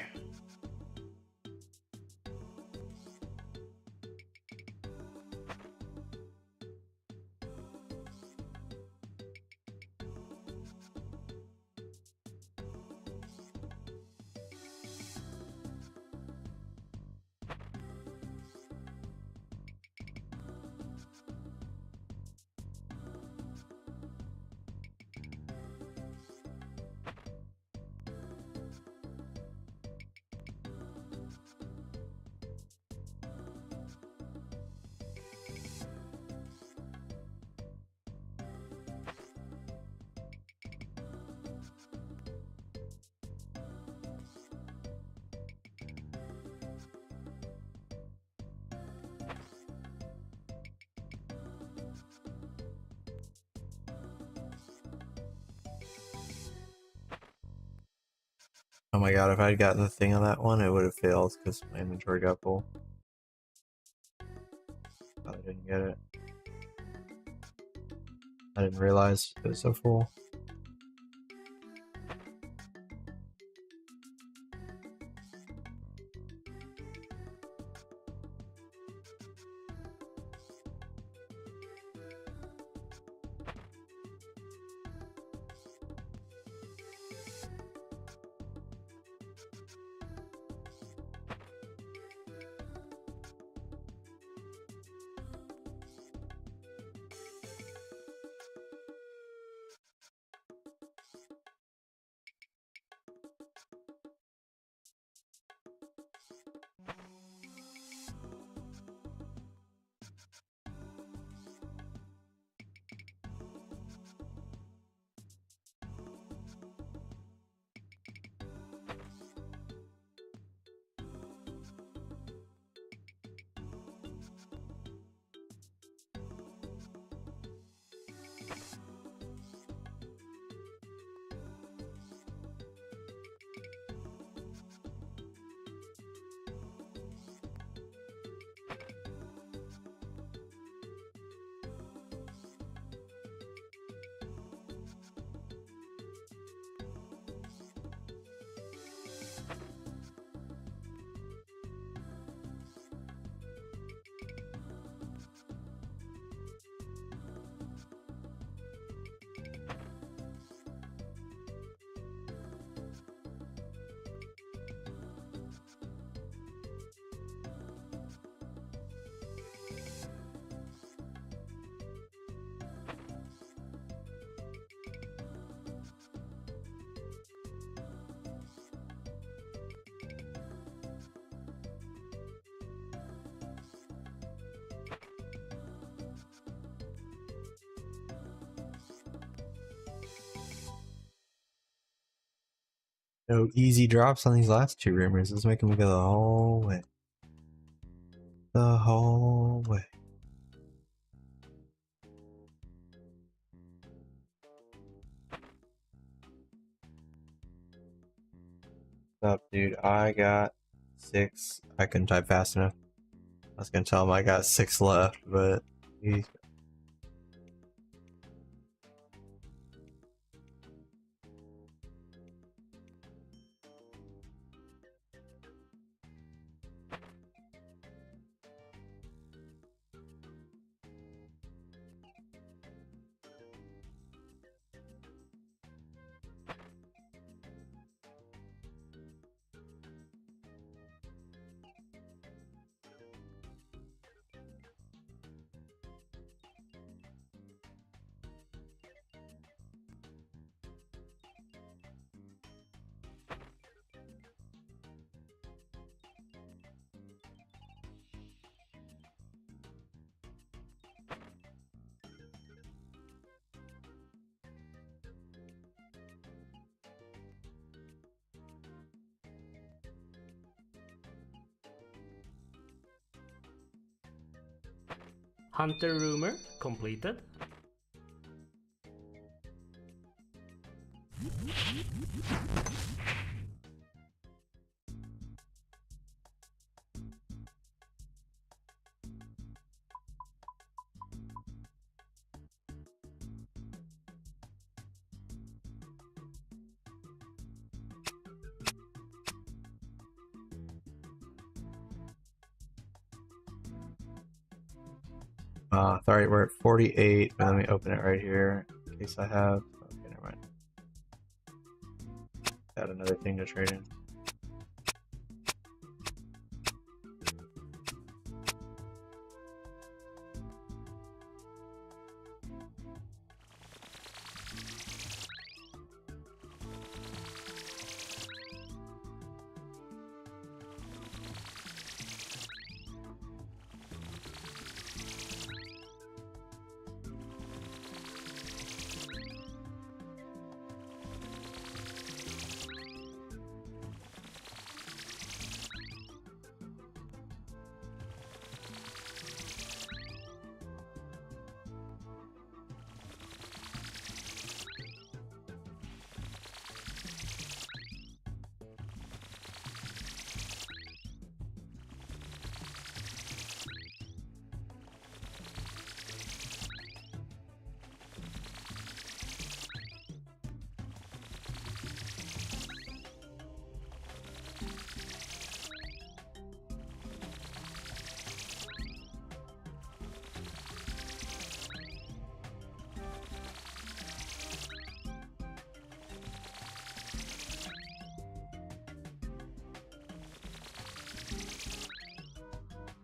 Oh my god, if I had gotten the thing on that one, it would have failed because my inventory got full. But I didn't get it. I didn't realize it was so full. No easy drops on these last two rumors. Let's make them go the whole way. The whole way. What's up, dude? I got 6. I couldn't type fast enough. I was gonna tell him I got 6 left, but he's Hunter rumor completed. Sorry, we're at 48, but let me open it right here in case I have. Okay, never mind. Add another thing to trade in.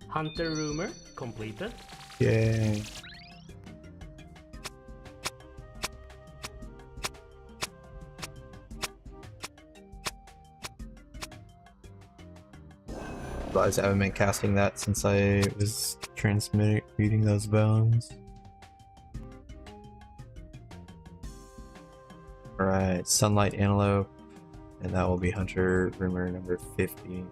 Hunter rumor completed. Yay. Realize I haven't been casting that since I was transmuting those bones. Alright, Sunlight Antelope, and that will be Hunter Rumor number 50.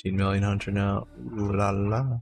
15 million hunter now. Ooh la la.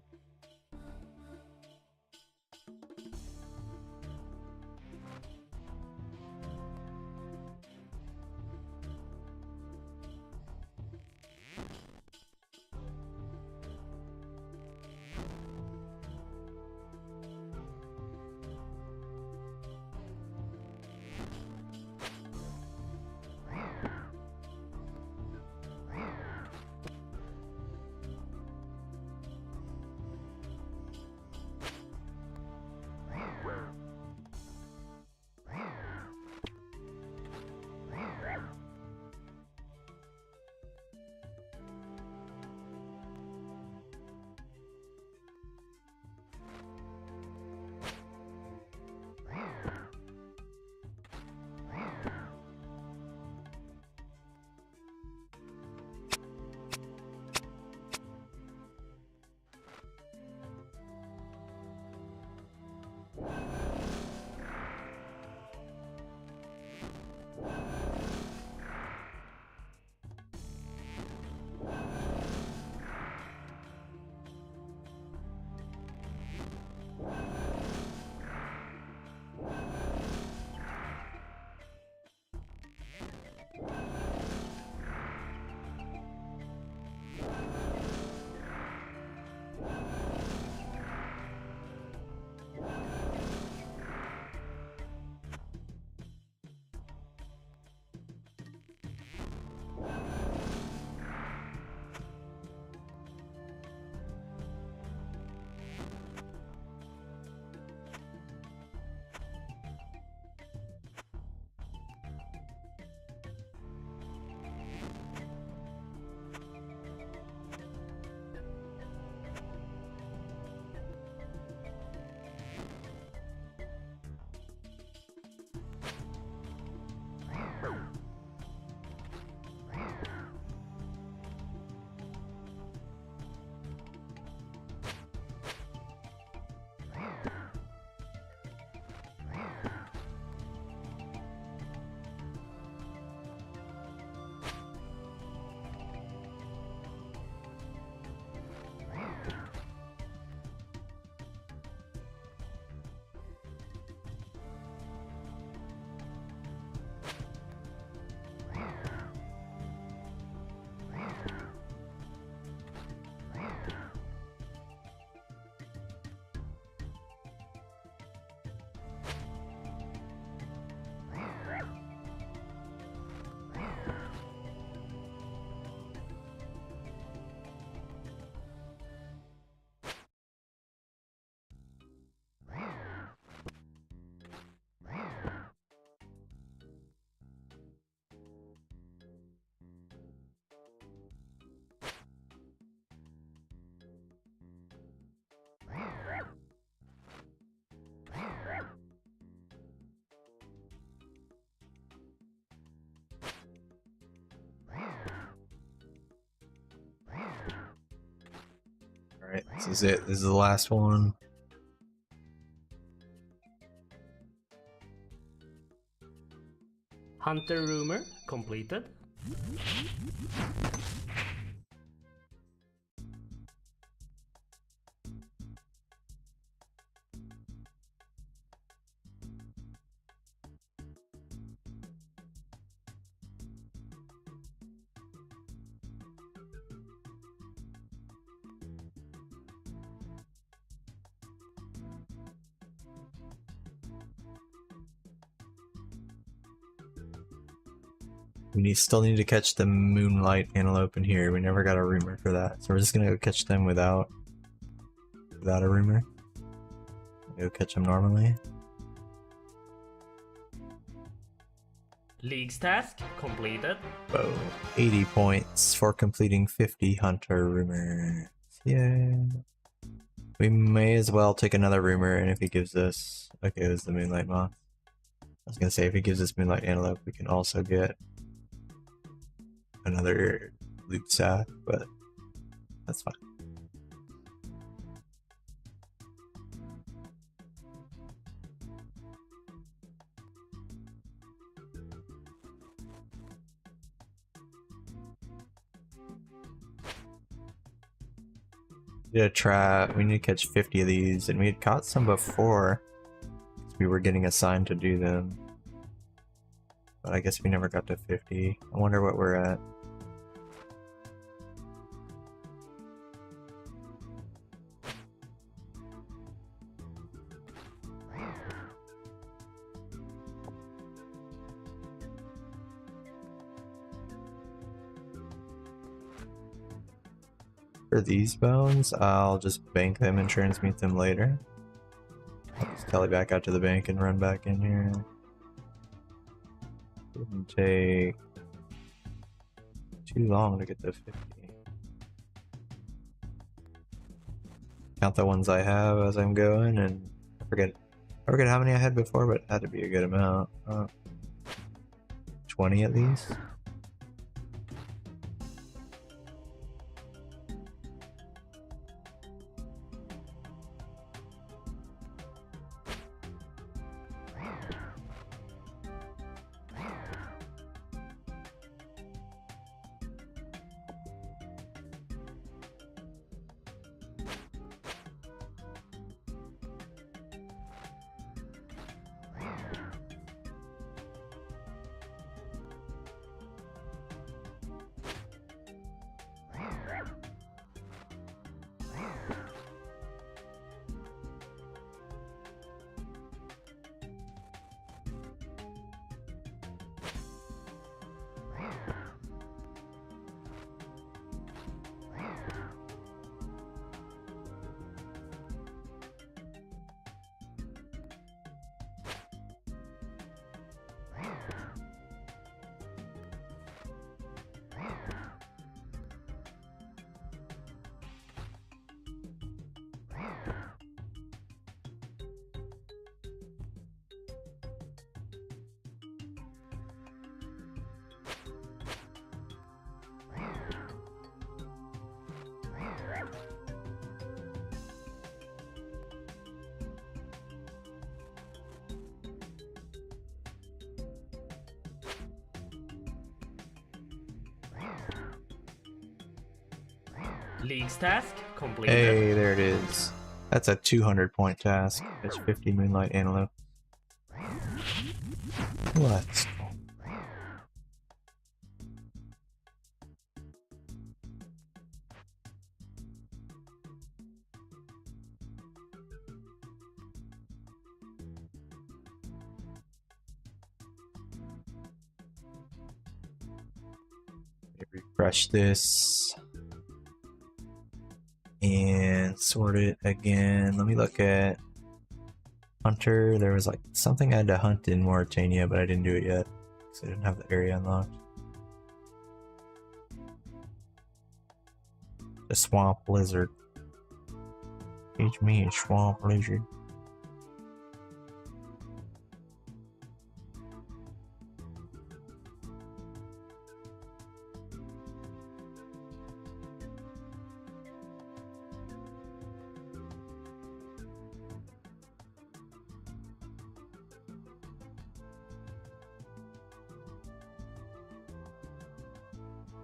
Alright, this is it. This is the last one. Hunter rumor completed. We still need to catch the moonlight antelope in here. We never got a rumor for that, so we're just gonna go catch them without a rumor. Go catch them normally. League's task completed. Whoa, 80 points for completing 50 hunter rumors. Yeah. We may as well take another rumor, and if he gives us, okay, it was the moonlight moth. I was gonna say if he gives us moonlight antelope, we can also get another loot sack, but that's fine. We need to catch 50 of these, and we had caught some before. We were getting assigned to do them. But I guess we never got to 50. I wonder what we're at. For these bones, I'll just bank them and transmute them later. I'll just tele back out to the bank and run back in here. Didn't take too long to get to 50. Count the ones I have as I'm going, and I forget how many I had before, but it had to be a good amount. 20 at least. League's task completed. Hey, there it is. That's a 200-point task. Catch 50 moonlight antelope. Let's go. Refresh this and sort it again. Let me look at Hunter. There was like something I had to hunt in Mauritania, but I didn't do it yet because I didn't have the area unlocked. The swamp lizard. Teach me a swamp lizard.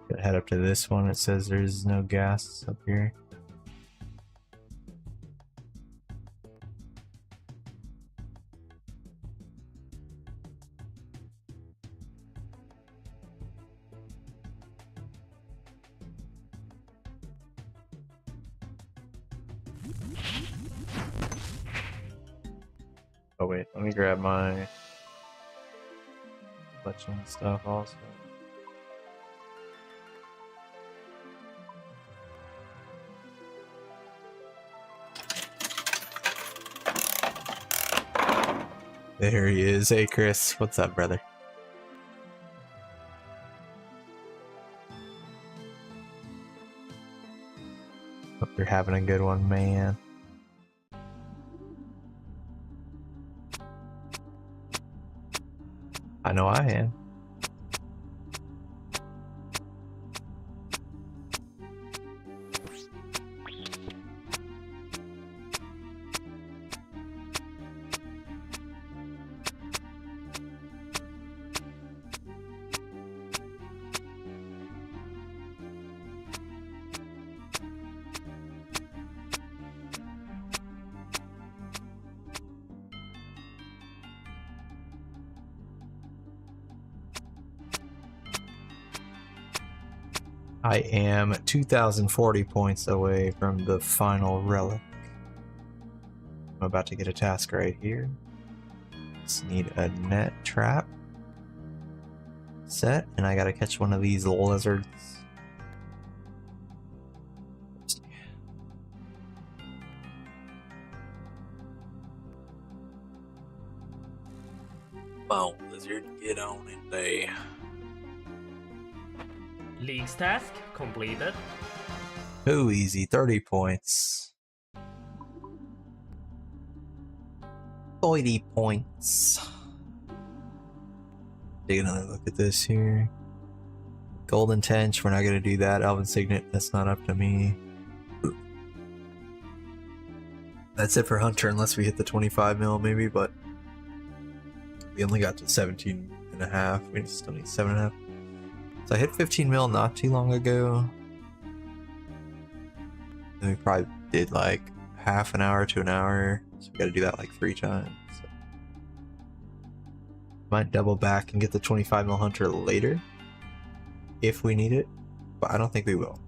Gonna head up to this one. It says there's no gas up here. Oh wait, let me grab my collection stuff also. There he is. Hey Chris, what's up, brother? Hope you're having a good one, man. I know I am. I am 2,040 points away from the final relic. I'm about to get a task right here. Just need a net trap set, and I gotta catch one of these lizards. Come on, lizard, get on it there. League's task completed. Too easy, 30 points. 30 points. Take another look at this here. Golden Tench, we're not going to do that. Elven Signet, that's not up to me. That's it for Hunter, unless we hit the 25 mil maybe, but we only got to 17 and a half. We still need 7.5. So I hit 15 mil not too long ago. And we probably did like half an hour to an hour. So we gotta do that like 3 times. So might double back and get the 25 mil hunter later. If we need it. But I don't think we will.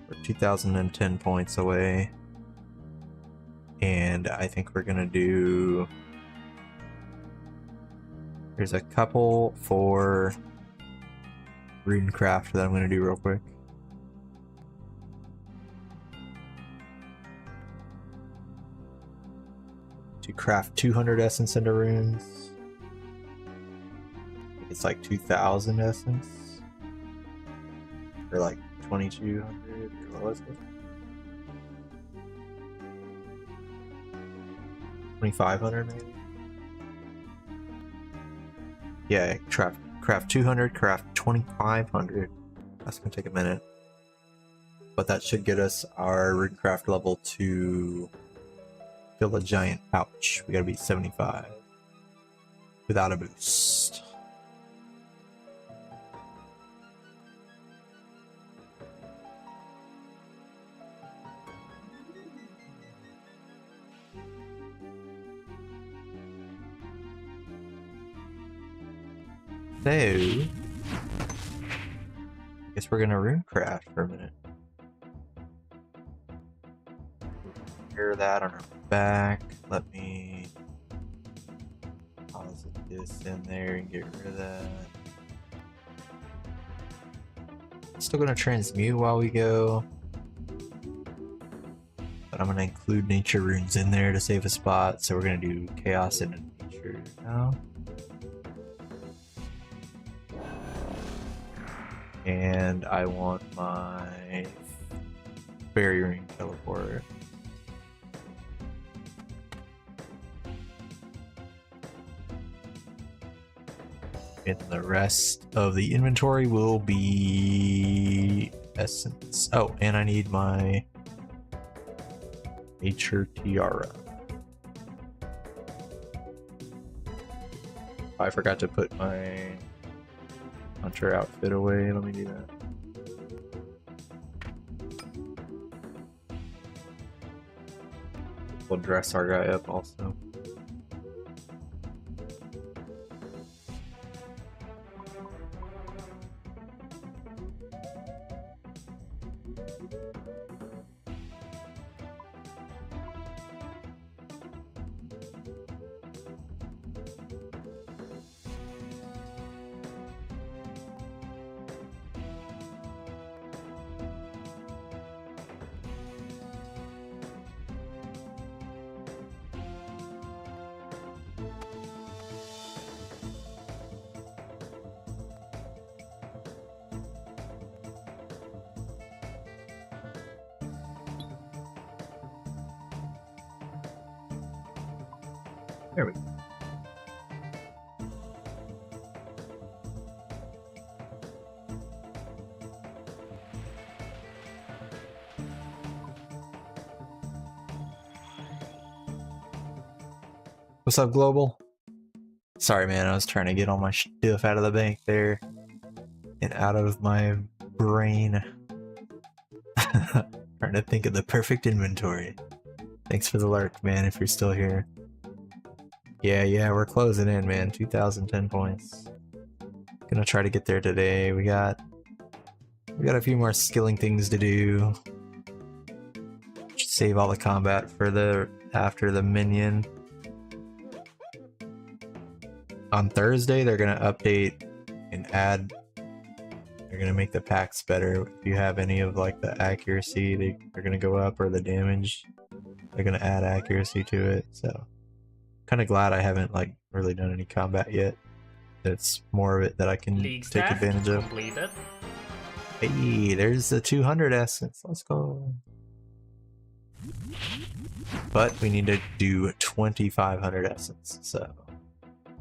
We're 2,010 points away. And I think we're gonna do... There's a couple for Runecraft that I'm going to do real quick. To craft 200 essence into runes. It's like 2,000 essence. Or like 2,200, or what was it? 2,500 maybe? Yeah, craft 200, craft 2,500. That's gonna take a minute. But that should get us our Runecraft level to fill a giant pouch. We gotta be 75 without a boost. So, I guess we're gonna Runecraft for a minute. Hear that on our back. Let me deposit this in there and get rid of that. Still gonna transmute while we go, but I'm gonna include nature runes in there to save a spot. So we're gonna do chaos and nature now. And I want my fairy ring teleport. And the rest of the inventory will be essence. Oh, and I need my nature tiara. I forgot to put my hunter outfit away. Let me do that. We'll dress our guy up also. There we go. What's up, Global? Sorry, man, I was trying to get all my stuff out of the bank there and out of my brain. Trying to think of the perfect inventory. Thanks for the lurk, man, if you're still here. Yeah, we're closing in, man. 2010 points. Gonna try to get there today. We got a few more skilling things to do. Should save all the combat for after the minion. On Thursday, they're gonna update and add. They're gonna make the packs better. If you have any of like the accuracy, they're gonna go up, or the damage. They're gonna add accuracy to it. So, kind of glad I haven't like really done any combat yet. That's more of it that I can take advantage of. Completed. Hey, there's the 200 essence. Let's go. But we need to do 2,500 essence, so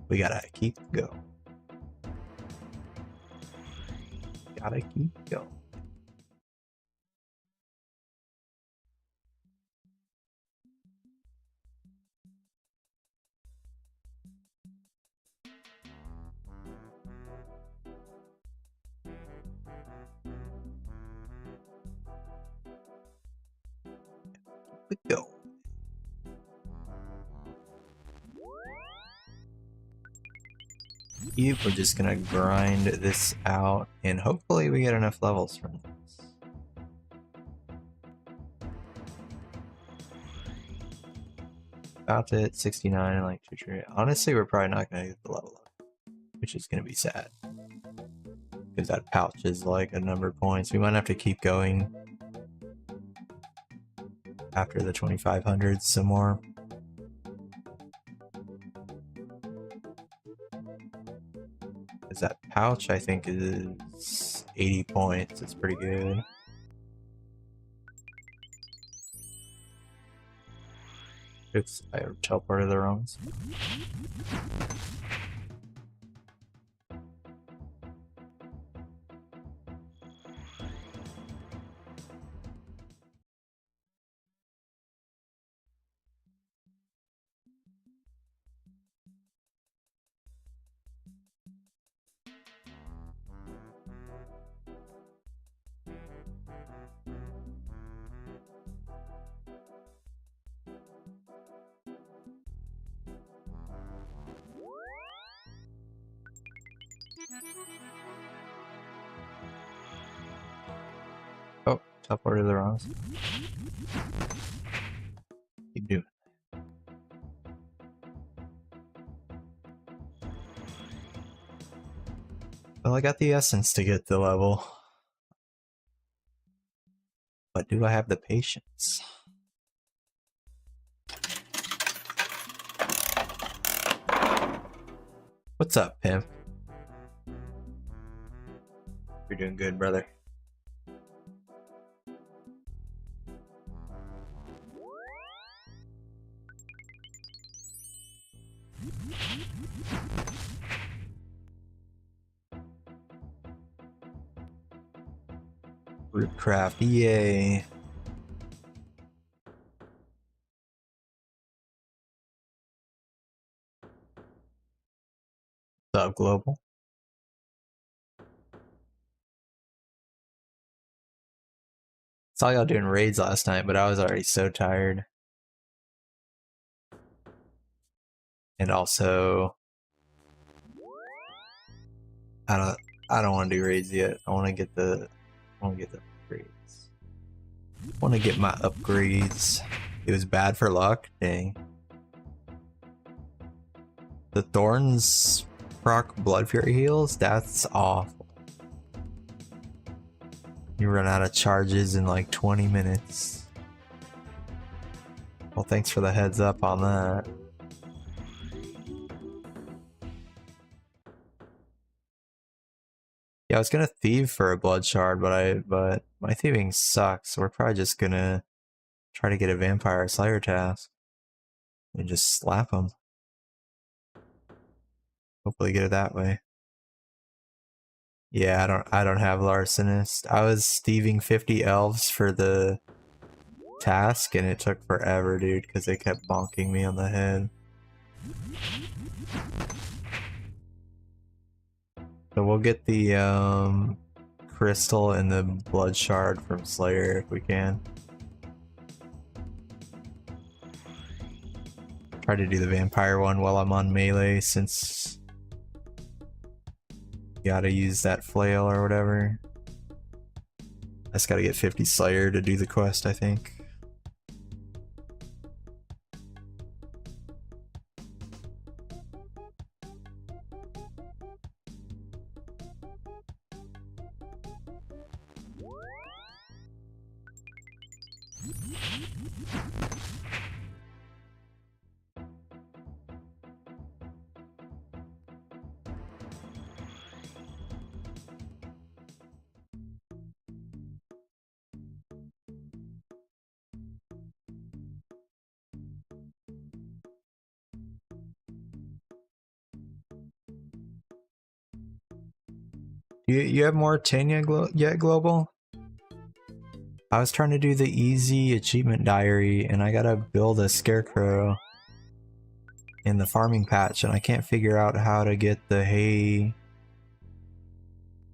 we gotta keep going. Gotta keep going. Keep it going. We're just gonna grind this out, and hopefully we get enough levels from this. About to hit 69 in like 2 trillion. Honestly, we're probably not gonna get the level up, which is gonna be sad. Because that pouch is like a number of points. We might have to keep going after the 2,500 some more. Because that pouch, I think, is 80 points. It's pretty good. Oops, I teleported the wrong spot. Oh, teleported the wrong spot. Keep doing. Well, I got the essence to get the level. But do I have the patience? What's up, Pimp? You're doing good, brother. Rootcraft, yay. What's up, Global? Saw y'all doing raids last night, but I was already so tired. And also, I don't want to do raids yet. I want to get the upgrades. I want to get my upgrades. It was bad for luck. Dang. The Thorns proc Blood Fury heals. That's awful. You run out of charges in like 20 minutes. Well, thanks for the heads up on that. Yeah, I was gonna thieve for a blood shard, but my thieving sucks. So we're probably just gonna try to get a vampire slayer task and just slap them. Hopefully get it that way. Yeah, I don't have larcenist. I was thieving 50 elves for the task and it took forever, dude, because they kept bonking me on the head. So we'll get the crystal and the blood shard from Slayer if we can. Try to do the vampire one while I'm on melee since you gotta use that flail or whatever. I just gotta get 50 Slayer to do the quest, I think. You have more Tanya yet, Global? I was trying to do the easy achievement diary and I gotta build a scarecrow in the farming patch and I can't figure out how to get the hay,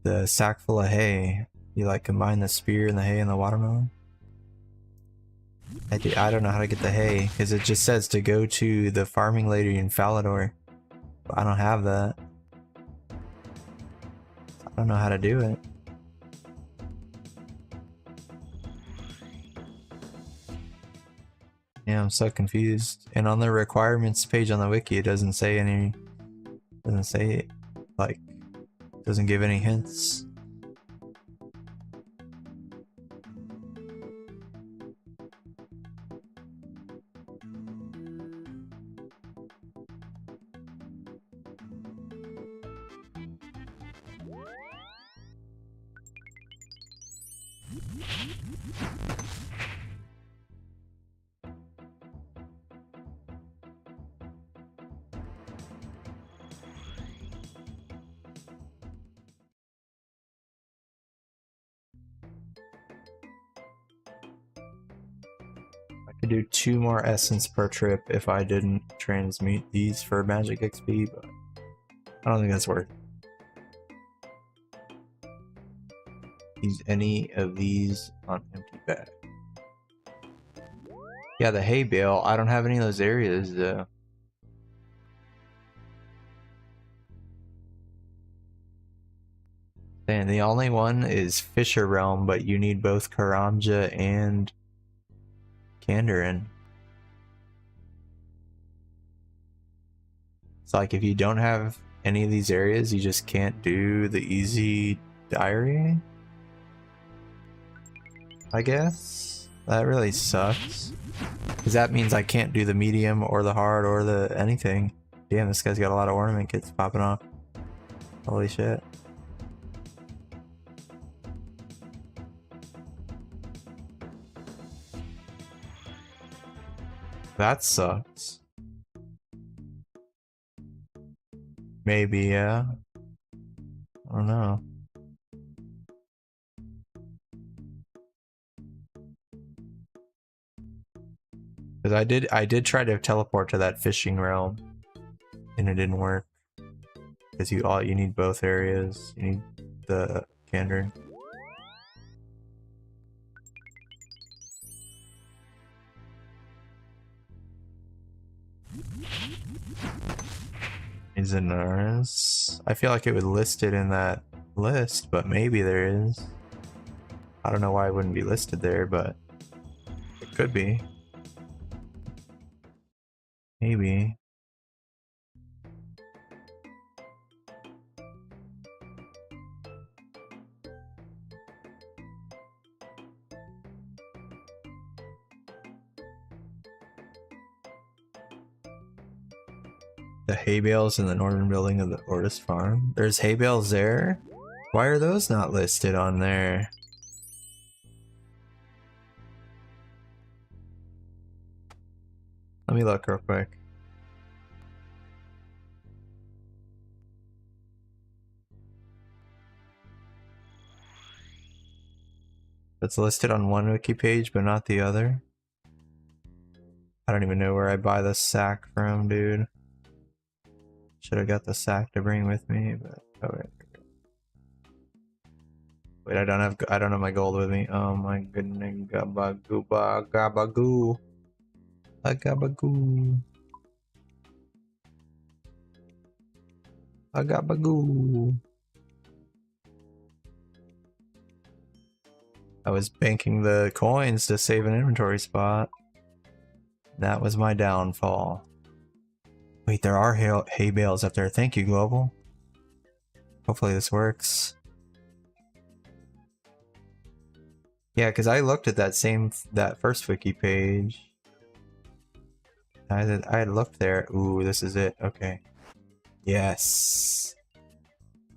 the sack full of hay. You like combine the spear and the hay and the watermelon? I don't know how to get the hay because it just says to go to the farming lady in Falador. But I don't have that. I don't know how to do it. Yeah, I'm so confused. And on the requirements page on the wiki, it doesn't say like, doesn't give any hints. I could do 2 more essence per trip if I didn't transmute these for magic XP, but I don't think that's worth it. Use any of these on empty bag. Yeah, the hay bale. I don't have any of those areas though. And the only one is Fisher Realm, but you need both Karamja and Kandarin. It's like if you don't have any of these areas, you just can't do the easy diary, I guess. That really sucks. Because that means I can't do the medium or the hard or the anything. Damn, this guy's got a lot of ornament kits popping off. Holy shit. That sucks. Maybe, yeah. I don't know. Because I did try to teleport to that fishing realm, and it didn't work. Because you need both areas. You need the Kandarin. Is a nurse? I feel like it would list it in that list, but maybe there is. I don't know why it wouldn't be listed there, but it could be. Maybe. The hay bales in the northern building of the Ortis farm. There's hay bales there? Why are those not listed on there? Let me look real quick. It's listed on one wiki page, but not the other. I don't even know where I buy the sack from, dude. Should have got the sack to bring with me, but oh wait. Wait, I don't have my gold with me. Oh my goodness, gabagoo, gabagoo, agabagoo, agabagoo. I was banking the coins to save an inventory spot. That was my downfall. Wait, there are hay bales up there. Thank you, Global. Hopefully this works. Yeah, because I looked at that first wiki page. I had looked there. Ooh, this is it. Okay. Yes.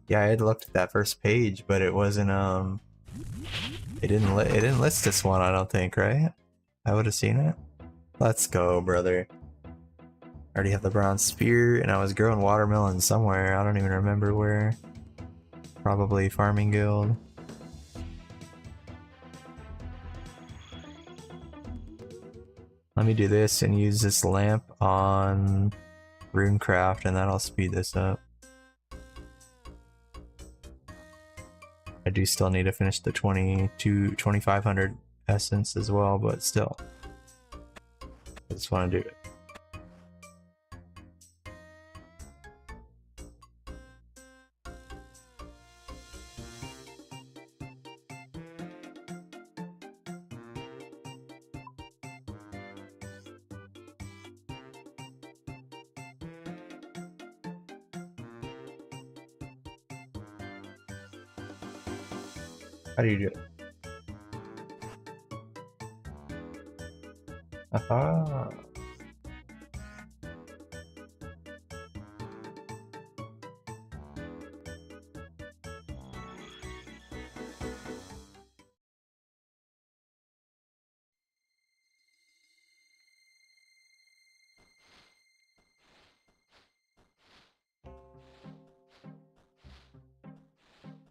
Yeah, I had looked at that first page, but it wasn't it didn't list this one, I don't think, right? I would have seen it. Let's go, brother. I already have the bronze spear, and I was growing watermelon somewhere. I don't even remember where. Probably Farming Guild. Let me do this and use this lamp on Runecraft, and that'll speed this up. I do still need to finish the 2500 essence as well, but still. I just want to do it. How do you do it? Aha!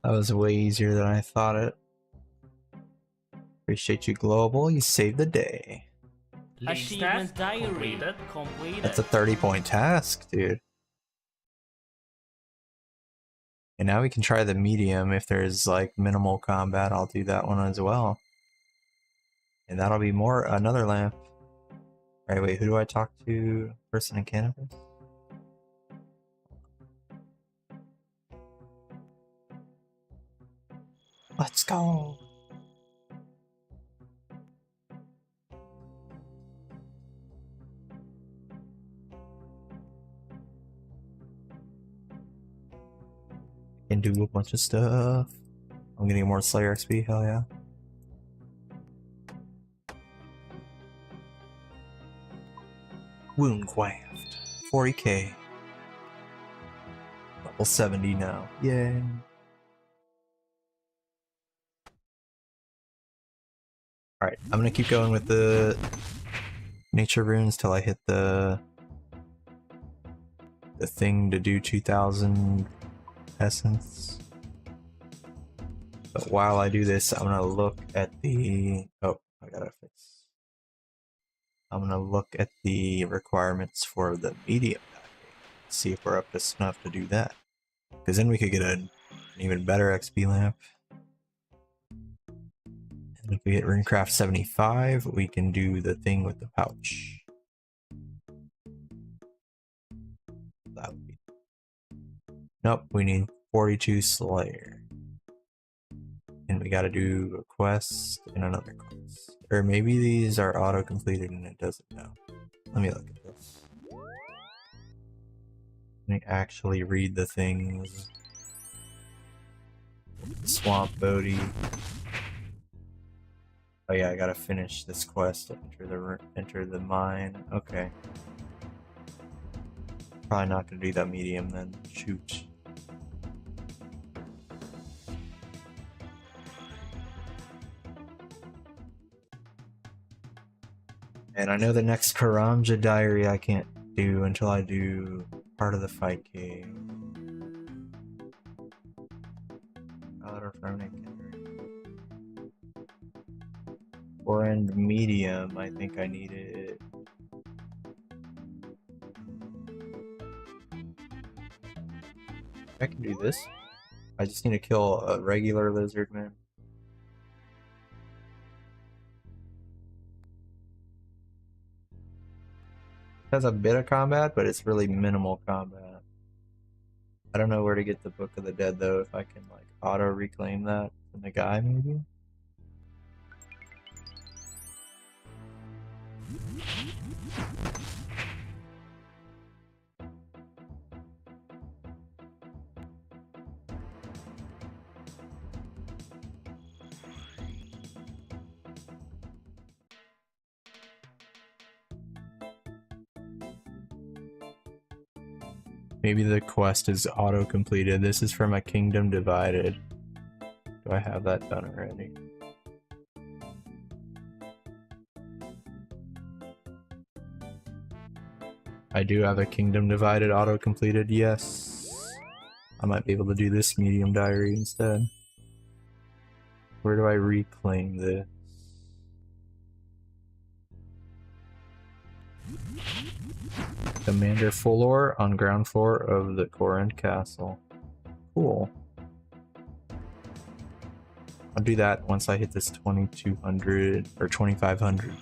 That was way easier than I thought it. Appreciate you, Global. You saved the day. Achievement diary completed. That's a 30-point task, dude. And now we can try the medium. If there's like minimal combat, I'll do that one as well. And that'll be another lamp. Alright, wait, who do I talk to? Person in cannabis? Let's go! Can do a bunch of stuff. I'm getting more Slayer XP, hell yeah. Woundcraft. 40k. Level 70 now. Yay. Alright, I'm gonna keep going with the nature runes till I hit the thing to do 2000 essence. But while I do this, I'm gonna look at the... Oh, I gotta fix... I'm gonna look at the requirements for the medium packing. See if we're up to snuff to do that. Because then we could get an even better XP lamp. And if we hit Runecraft 75, we can do the thing with the pouch. Nope, we need 42 Slayer. And we gotta do a quest and another quest. Or maybe these are auto-completed and it doesn't know. Let me look at this. Let me actually read the things. Swamp Bodhi. Oh yeah, I gotta finish this quest to enter the mine. Okay. Probably not gonna do that medium then. Shoot. And I know the next Karamja diary I can't do until I do part of the fight cave. Or end medium, I think I need it. I can do this. I just need to kill a regular lizard man. It has a bit of combat, but it's really minimal combat. I don't know where to get the Book of the Dead though, if I can like auto reclaim that from the guy maybe. Maybe the quest is auto-completed. This is from a Kingdom Divided. Do I have that done already? I do have a Kingdom Divided auto-completed, yes. I might be able to do this medium diary instead. Where do I reclaim this? Commander Fullor on ground floor of the Korund Castle. Cool. I'll do that once I hit this 2200 or 2500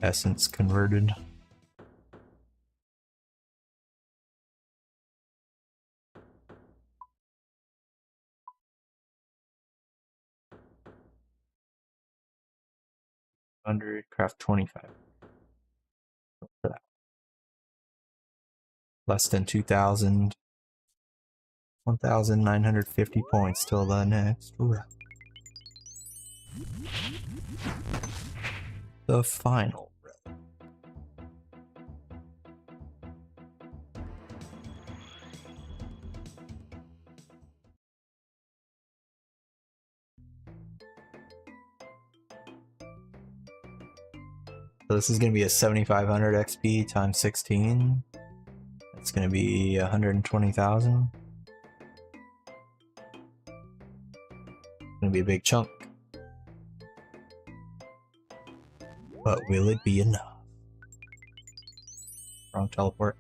essence converted. Craft 25. Less than 2,000. 1,950 points till the next round. The final round. So this is going to be a 7,500 XP times 16. It's going to be 120,000. Gonna be a big chunk. But will it be enough? Wrong teleport.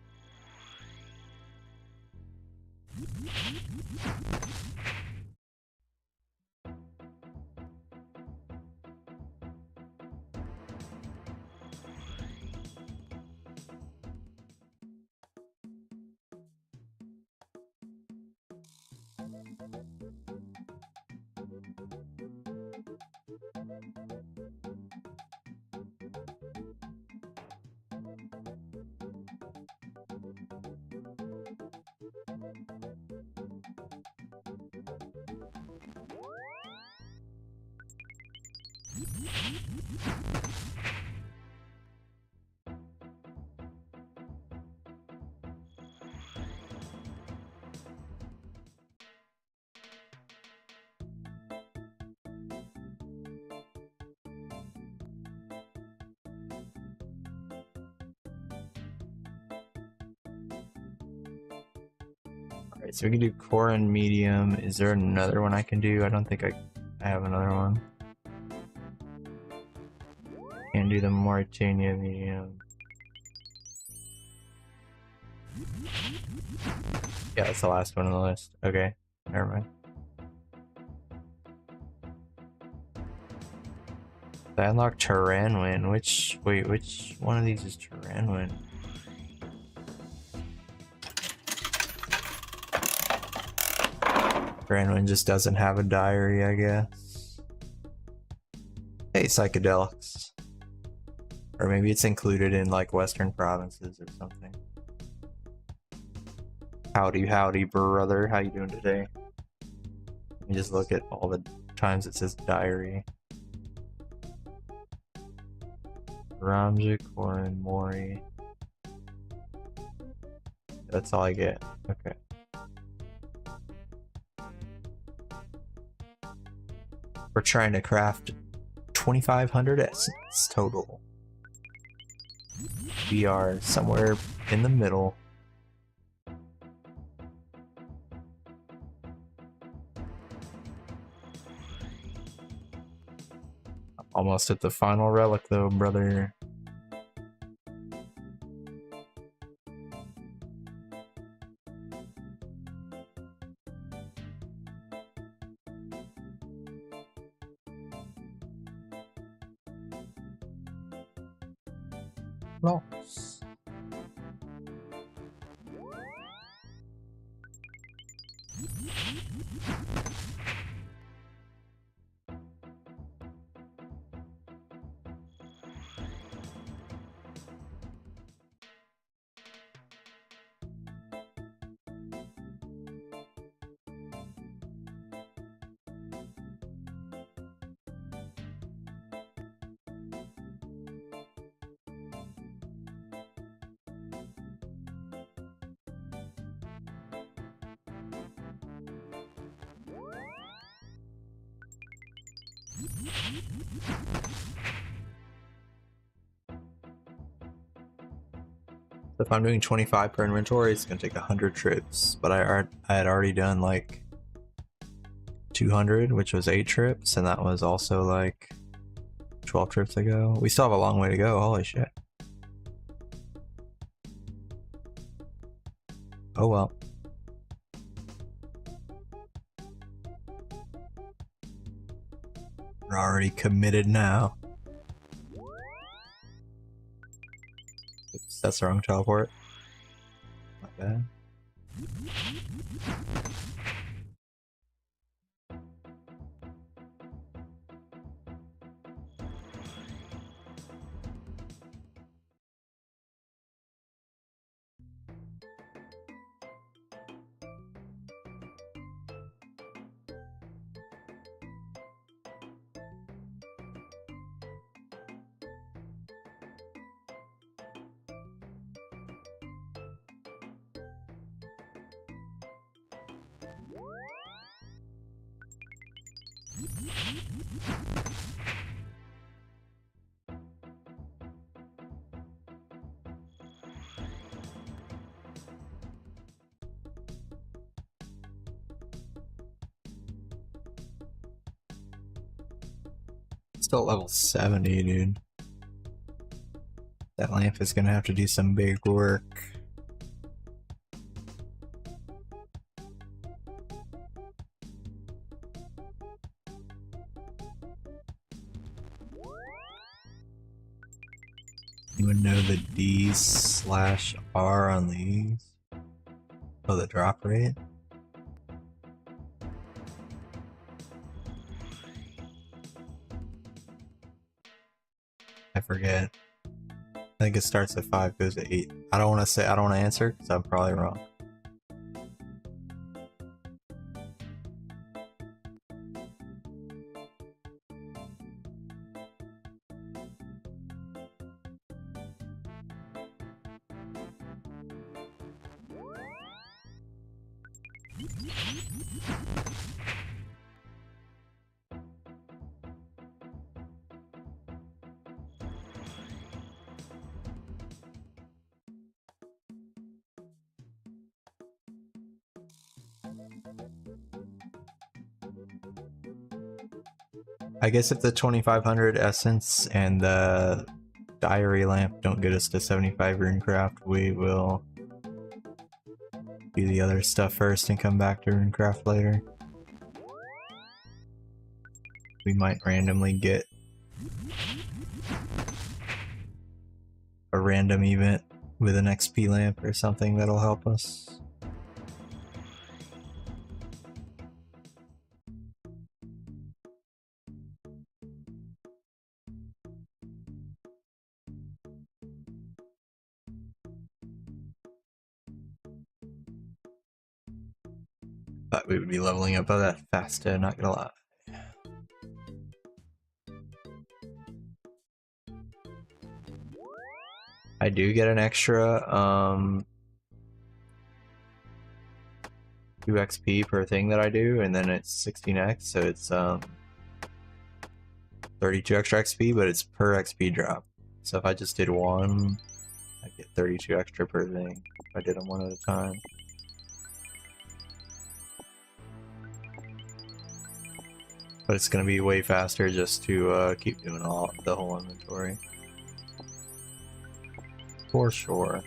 Alright, so we can do core and medium. Is there another one I can do? I don't think I have another one. Can do the Mauritania medium. Yeah, that's the last one on the list. Okay, never mind. I unlocked Taranwin. Which one of these is Taranwin? Brandon just doesn't have a diary, I guess. Hey, psychedelics. Or maybe it's included in like Western provinces or something. Howdy, howdy, brother. How you doing today? Let me just look at all the times it says diary. Ramja, Corin, Mori. That's all I get. Okay. We're trying to craft 2,500 essence total. We are somewhere in the middle. Almost at the final relic though, brother. Loss. So if I'm doing 25 per inventory, it's gonna take 100 trips. But I had already done like 200, which was 8 trips, and that was also like 12 trips ago. We still have a long way to go. Holy shit. Oh well. We're already committed now. Oops, that's the wrong teleport. My bad. Still level 70, dude. That lamp is gonna have to do some big work. Anyone know the D/R on these? Oh, the drop rate? I forget. I think it starts at 5, goes to 8. I don't want to answer because I'm probably wrong. I guess if the 2,500 essence and the diary lamp don't get us to 75 runecraft, we will do the other stuff first and come back to runecraft later. We might randomly get a random event with an XP lamp or something that'll help us. Thought we would be leveling up that fast, not gonna lie. I do get an extra 2 XP per thing that I do, and then it's 16x, so it's 32 extra XP, but it's per XP drop. So if I just did one, I get 32 extra per thing if I did them one at a time. But it's gonna be way faster just to keep doing the whole inventory. For sure.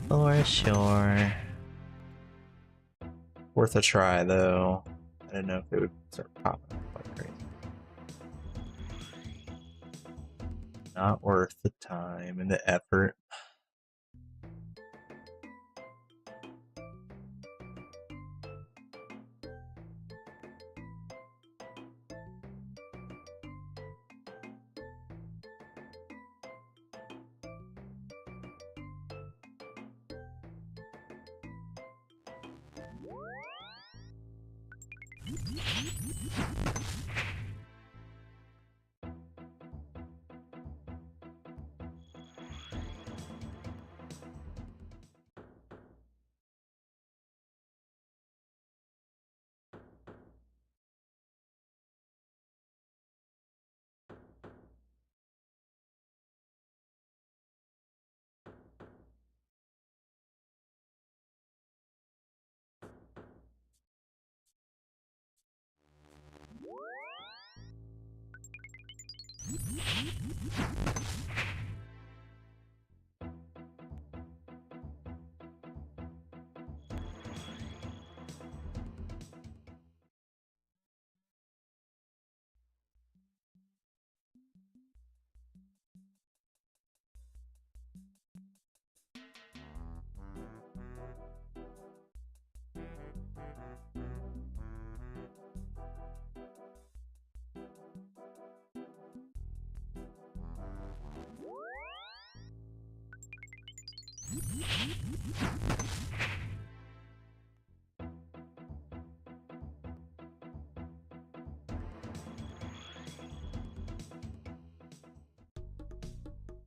For sure. Worth a try though. I didn't know if it would start popping up like crazy. Not worth the time and the effort.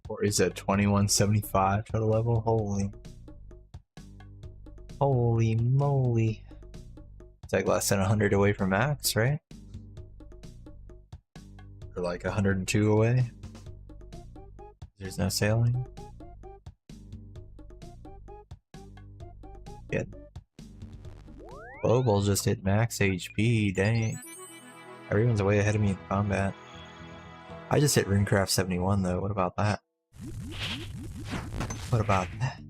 Or is it 2175 total level? Holy moly. It's like less than 100 away from max, right? Or like 102 away. There's no sailing. Good. Global just hit max HP, dang. Everyone's way ahead of me in combat. I just hit Runecraft 71 though, what about that? What about that?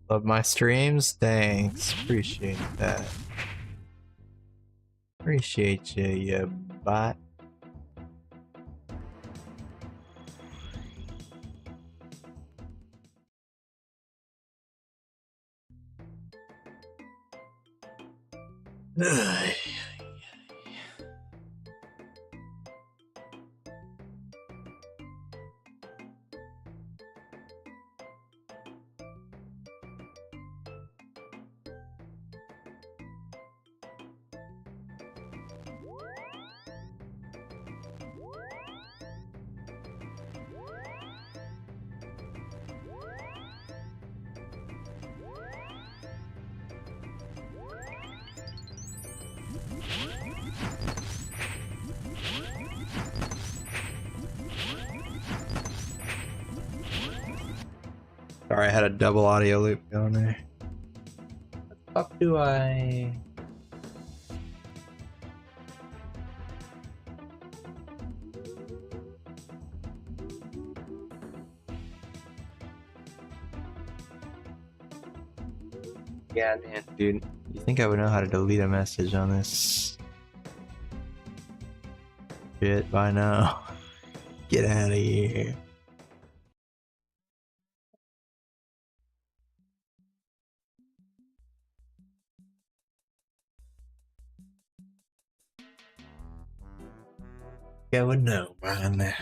Love my streams? Thanks. Appreciate that. Appreciate you, you bot. Ugh. Sorry, I had a double audio loop going there. What the fuck do I... Yeah, man, dude. You think I would know how to delete a message on this shit by now? Get out of here. I would know by now.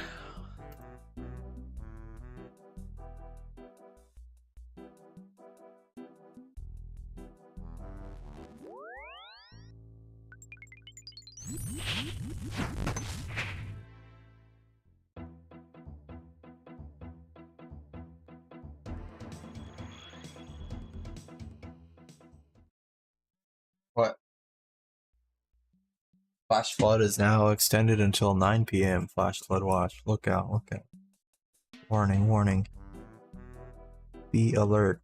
What? Flash flood is now extended until 9 p.m. Flash flood watch. Look out, look out. Warning, warning. Be alert.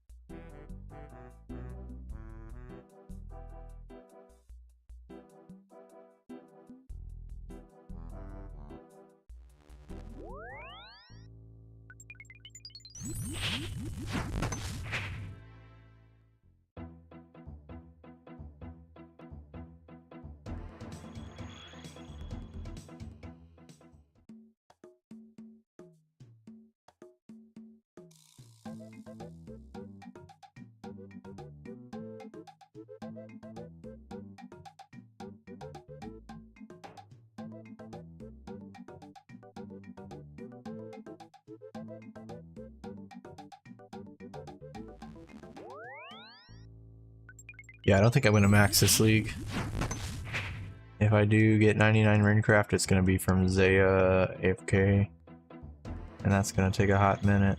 Yeah, I don't think I'm gonna max this league. If I do get 99 Ringcraft, it's gonna be from Zaya AFK. And that's gonna take a hot minute.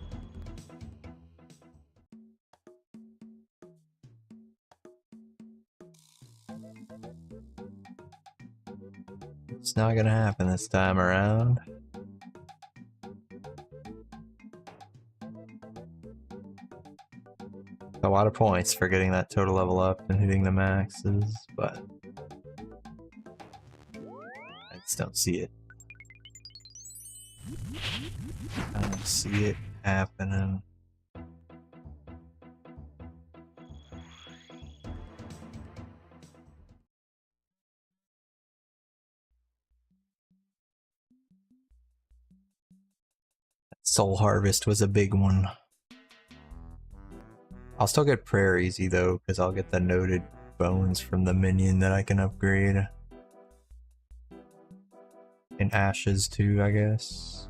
It's not gonna happen this time around. A lot of points for getting that total level up and hitting the maxes, but I just don't see it. I don't see it happening. Soul Harvest was a big one. I'll still get prayer easy though, because I'll get the noted bones from the minion that I can upgrade. And ashes too, I guess.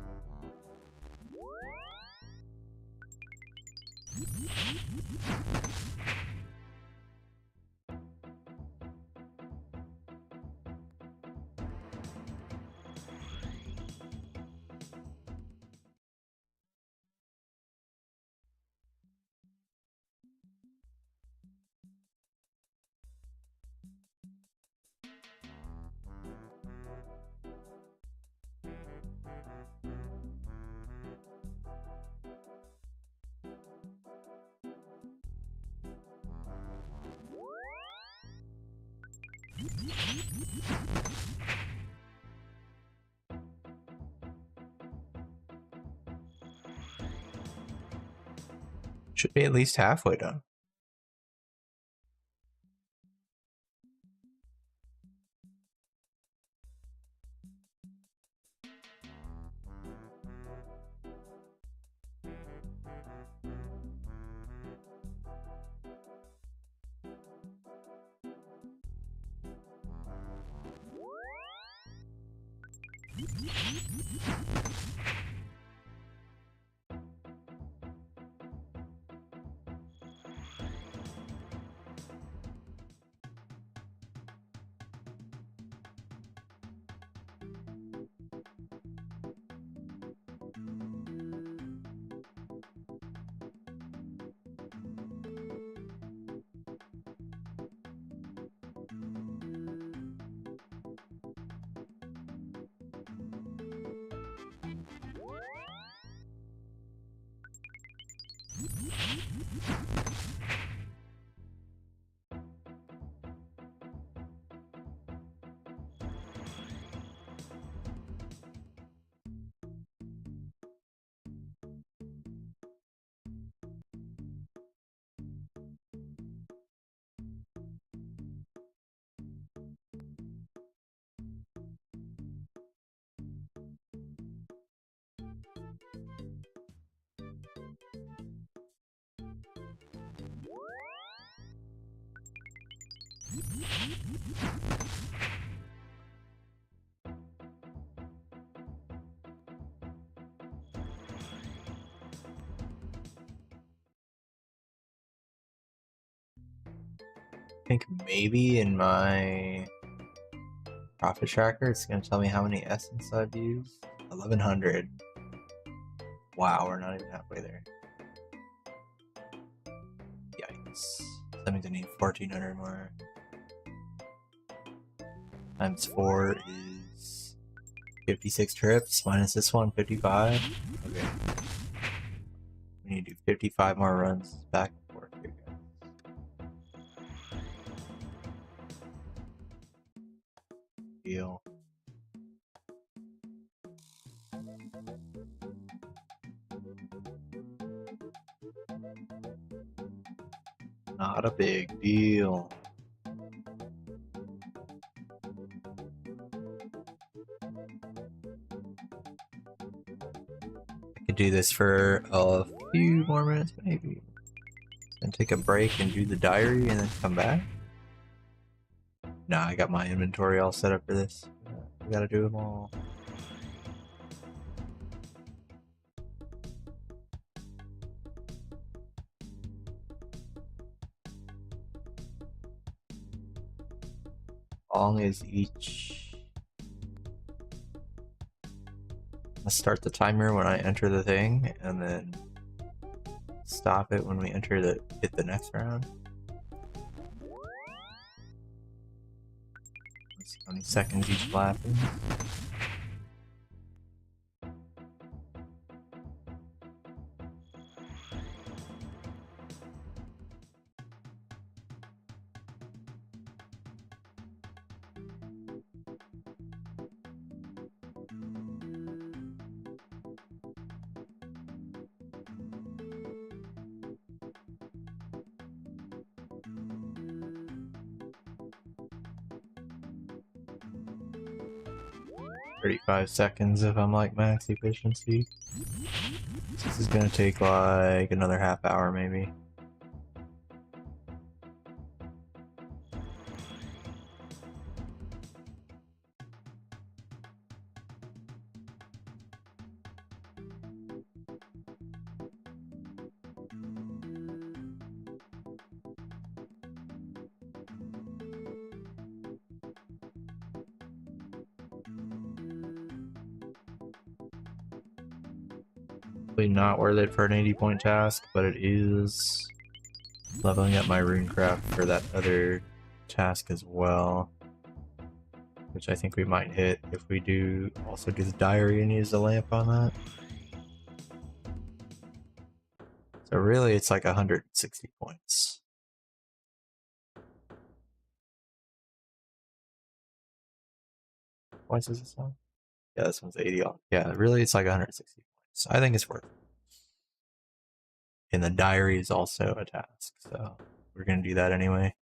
Should be at least halfway done. I think maybe in my profit tracker it's going to tell me how many essence I've used. 1100. Wow, we're not even halfway there. Yikes. That means I need 1400 more. Times 4 is 56 trips, minus this one, 55. Okay. We need to do 55 more runs back and forth here, guys. Deal. Not a big deal. I could do this for a few more minutes, maybe. Then take a break and do the diary and then come back. Nah, I got my inventory all set up for this. We gotta do them all. Long as each. Let's start the timer when I enter the thing, and then stop it when we hit the next round. Let's see how many seconds each lap is. "35 seconds if I'm like max efficiency. This is gonna take like another half hour maybe. Probably not worth it for an 80-point task, but it is leveling up my runecraft for that other task as well, which I think we might hit if we do also do the diary and use the lamp on that. So really it's like 160 points. Points is this one? Yeah, this one's 80 off. Yeah, really it's like 160 points. I think it's worth it. And the diary is also a task, so we're gonna do that anyway.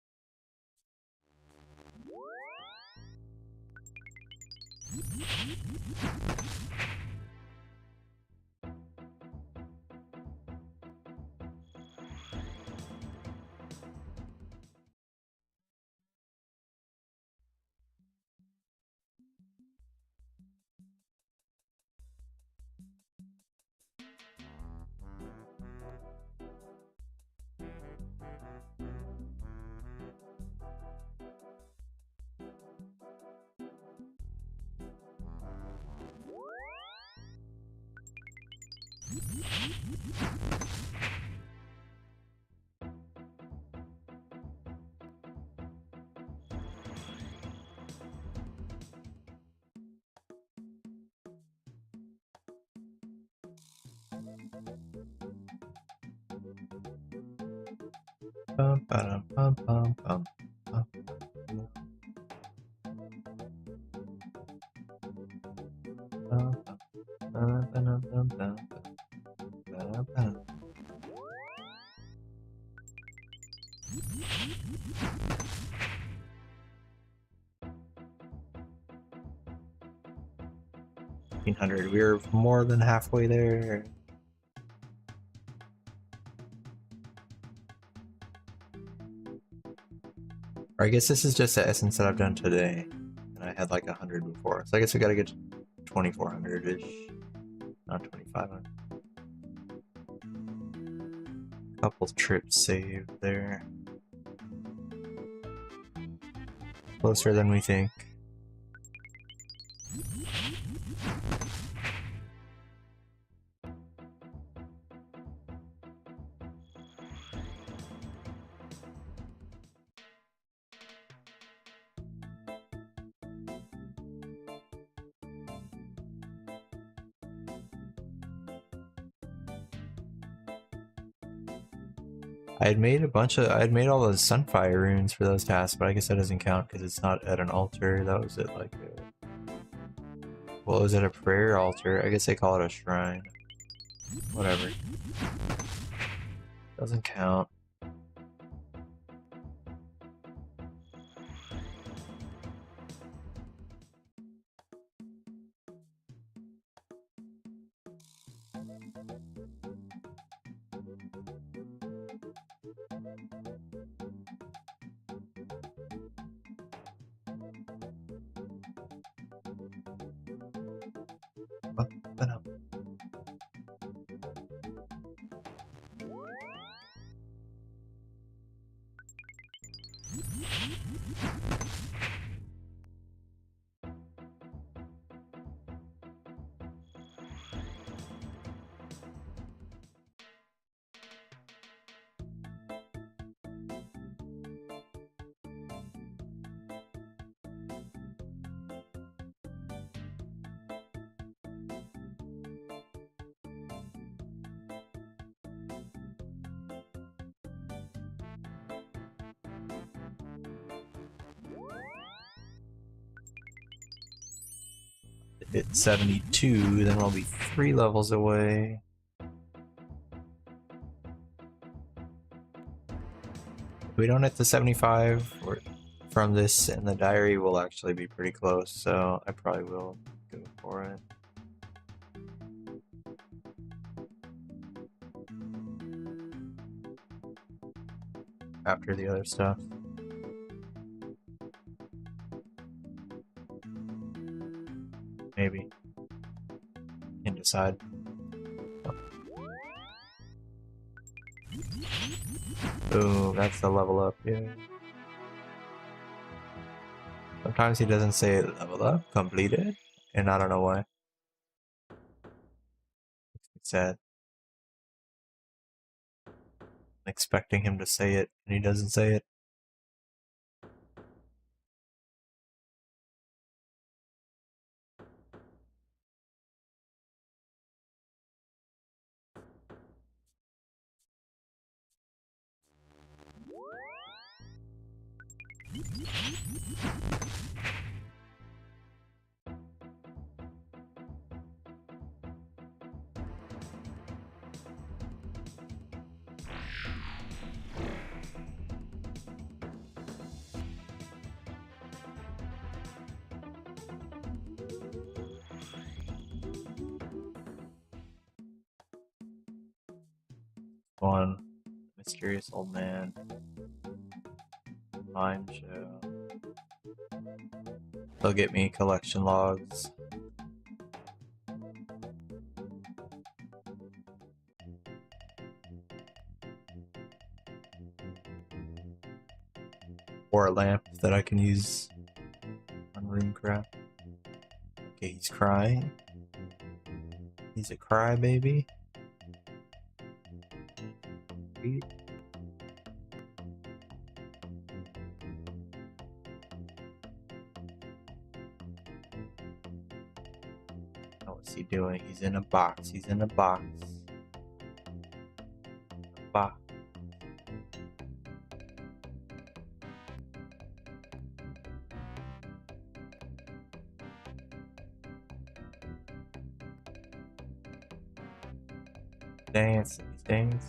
We're more than halfway there. Or I guess this is just the essence that I've done today. And I had like 100 before. So I guess we gotta get to 2400-ish. Not 2500. Couple trips saved there. Closer than we think. I had made all those Sunfire runes for those tasks, but I guess that doesn't count because it's not at an altar. That was at like well, it was at a prayer altar. I guess they call it a shrine. Whatever. Doesn't count. Hit 72, then we'll be 3 levels away. If we don't hit the 75 from this in the diary, we'll actually be pretty close, so I probably will go for it. After the other stuff. Maybe. Can decide. Oh, that's the level up, yeah. Sometimes he doesn't say level up, completed, and I don't know why. It's sad. I'm expecting him to say it, and he doesn't say it. One mysterious old man. Mime show. They'll get me collection logs. Or a lamp that I can use on Runecraft. Okay, he's crying. He's a crybaby. What's he doing? He's in a box. He's in a box. Box. Dance, dance.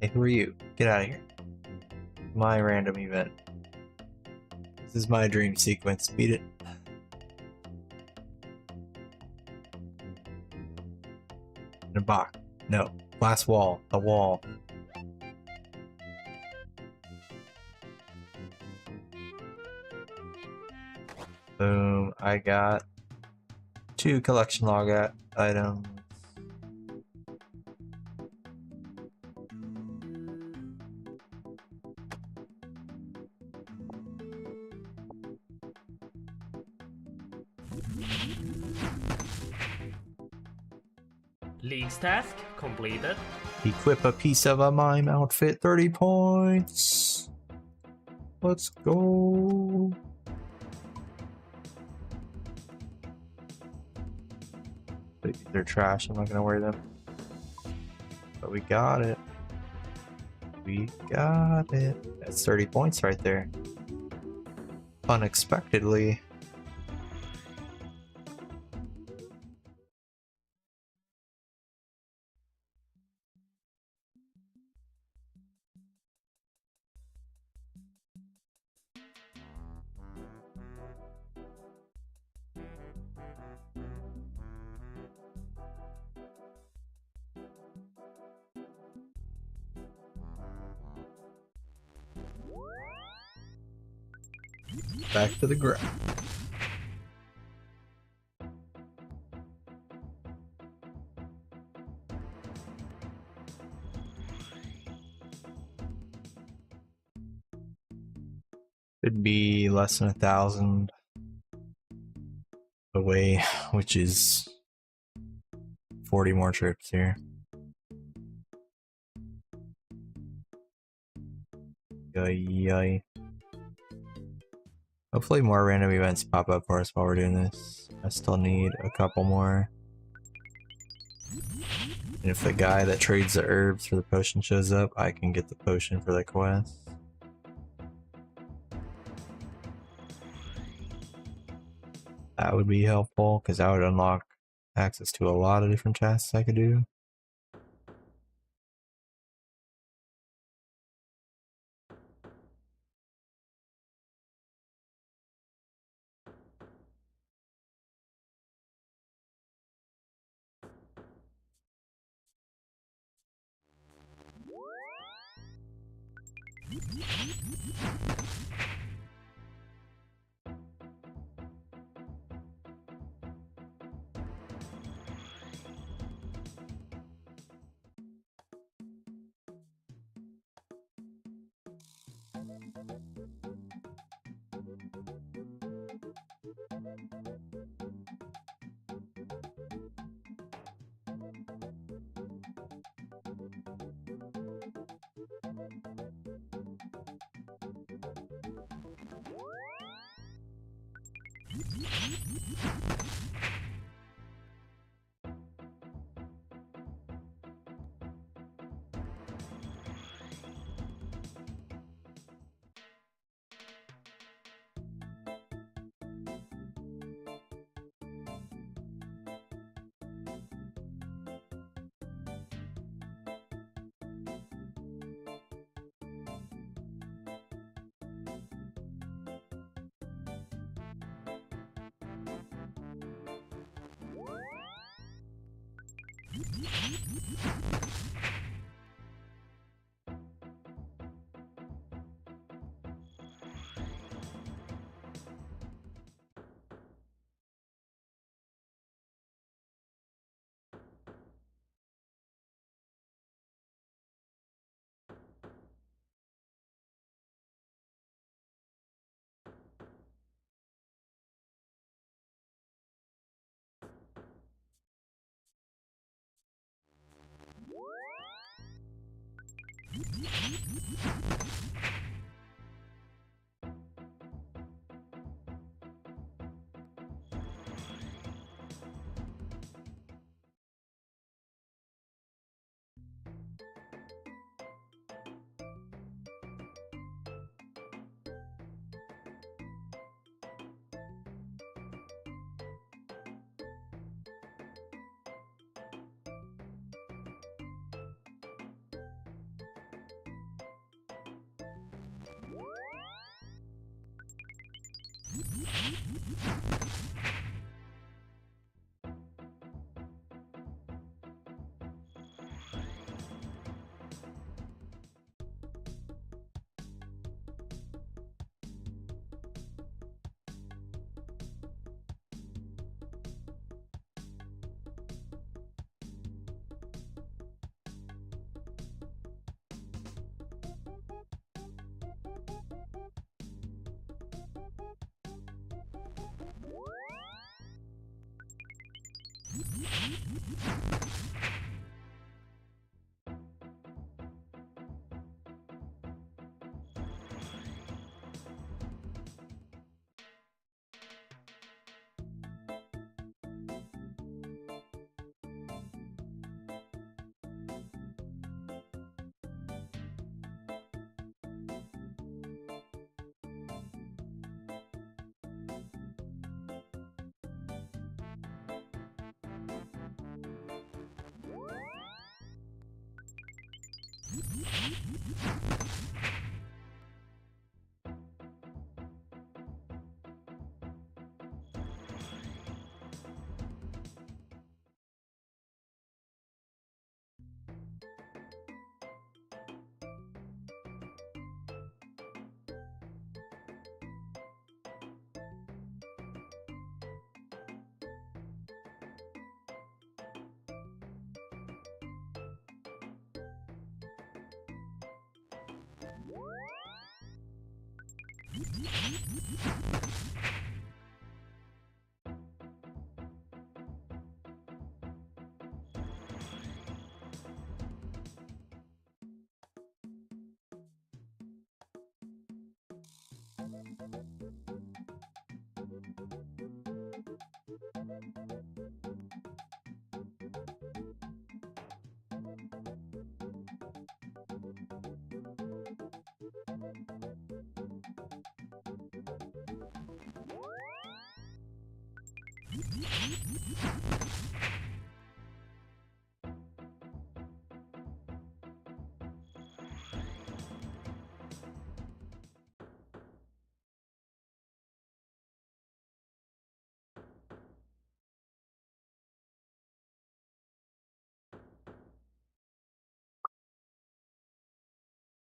Hey, who are you? Get out of here. My random event. This is my dream sequence. Beat it. In a box. No. Glass wall. A wall. Boom. I got 2 collection log items. League's task completed. Equip a piece of a mime outfit, 30 points. Let's go. They're trash, I'm not gonna wear them. But we got it. We got it. That's 30 points right there. Unexpectedly. Back to the ground. Could be less than 1,000 away, which is 40 more trips here. Yay. Hopefully more random events pop up for us while we're doing this. I still need a couple more. And if the guy that trades the herbs for the potion shows up, I can get the potion for the quest. That would be helpful, because that would unlock access to a lot of different tasks I could do.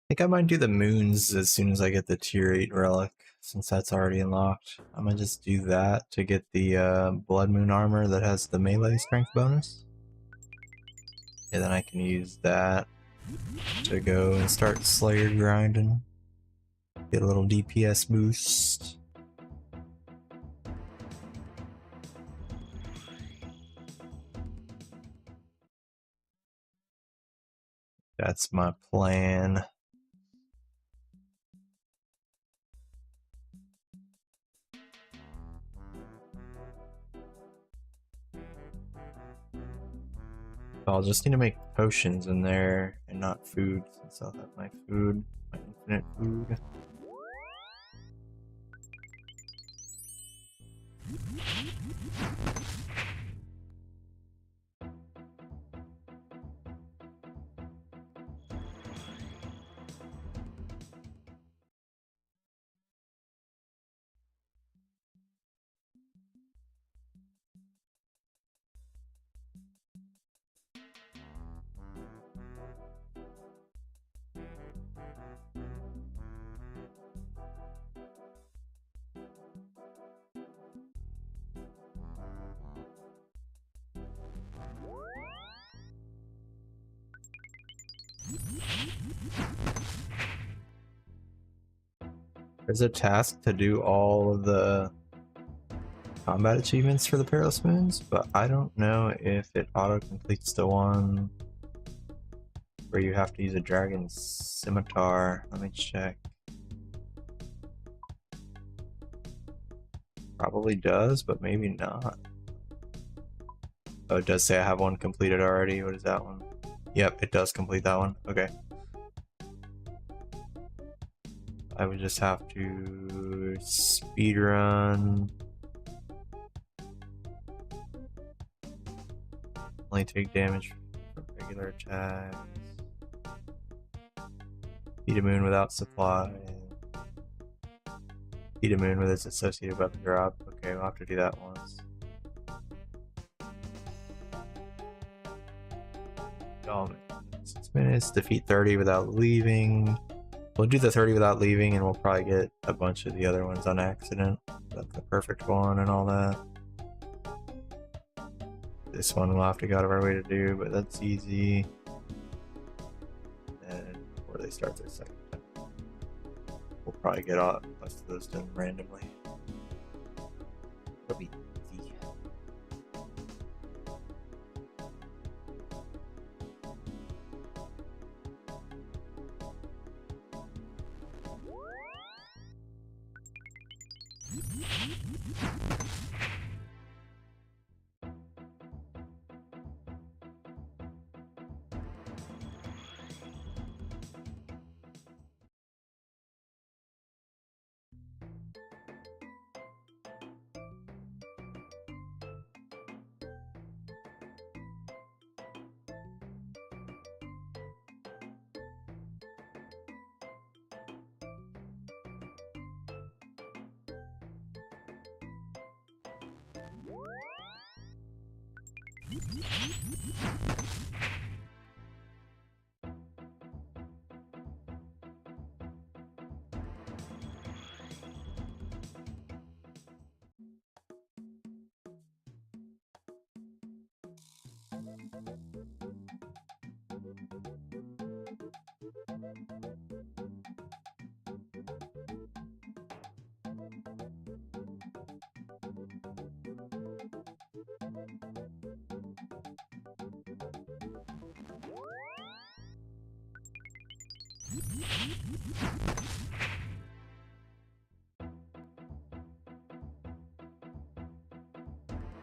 I think I might do the moons as soon as I get the tier 8 relic, since that's already unlocked. I'm gonna just do that to get the blood moon armor that has the melee strength bonus. And then I can use that to go and start Slayer grinding. Get a little DPS boost. That's my plan. I'll just need to make potions in there and not food, since I'll have my food, my infinite food. There's a task to do all of the combat achievements for the Perilous Moons, but I don't know if it auto-completes the one where you have to use a dragon scimitar. Let me check. Probably does, but maybe not. Oh, it does say I have one completed already. What is that one? Yep, it does complete that one. Okay. I would just have to speedrun. Only take damage from regular attacks. Beat a moon without supply. Eat a moon with its associated weapon drop. Okay, we'll have to do that once. Oh, 6 minutes, defeat 30 without leaving. We'll do the 30 without leaving, and we'll probably get a bunch of the other ones on accident. That's the perfect one and all that. This one we'll have to go out of our way to do, but that's easy. And before they start their second time, we'll probably get all most of those done randomly. It'll be easy.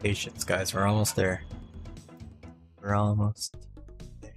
Patience, guys, we're almost there. We're almost there.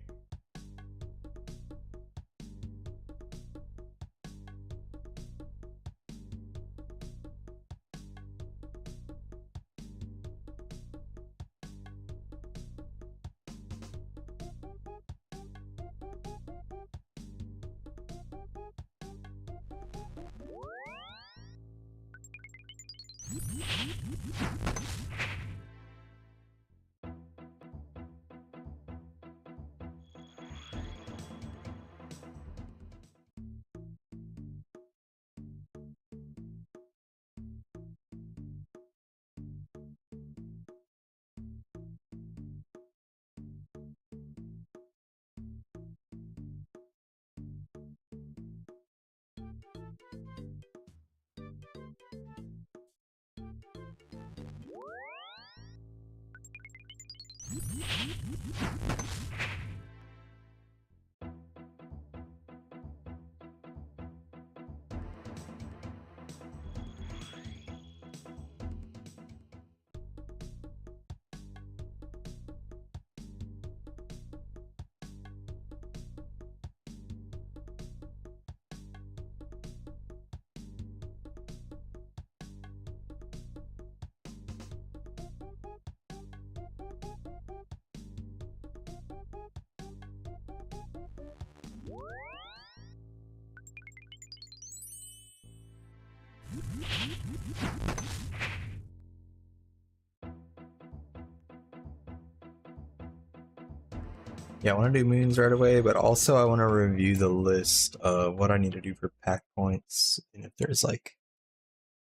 Yeah, I want to do moons right away, but also I want to review the list of what I need to do for pack points, and if there's like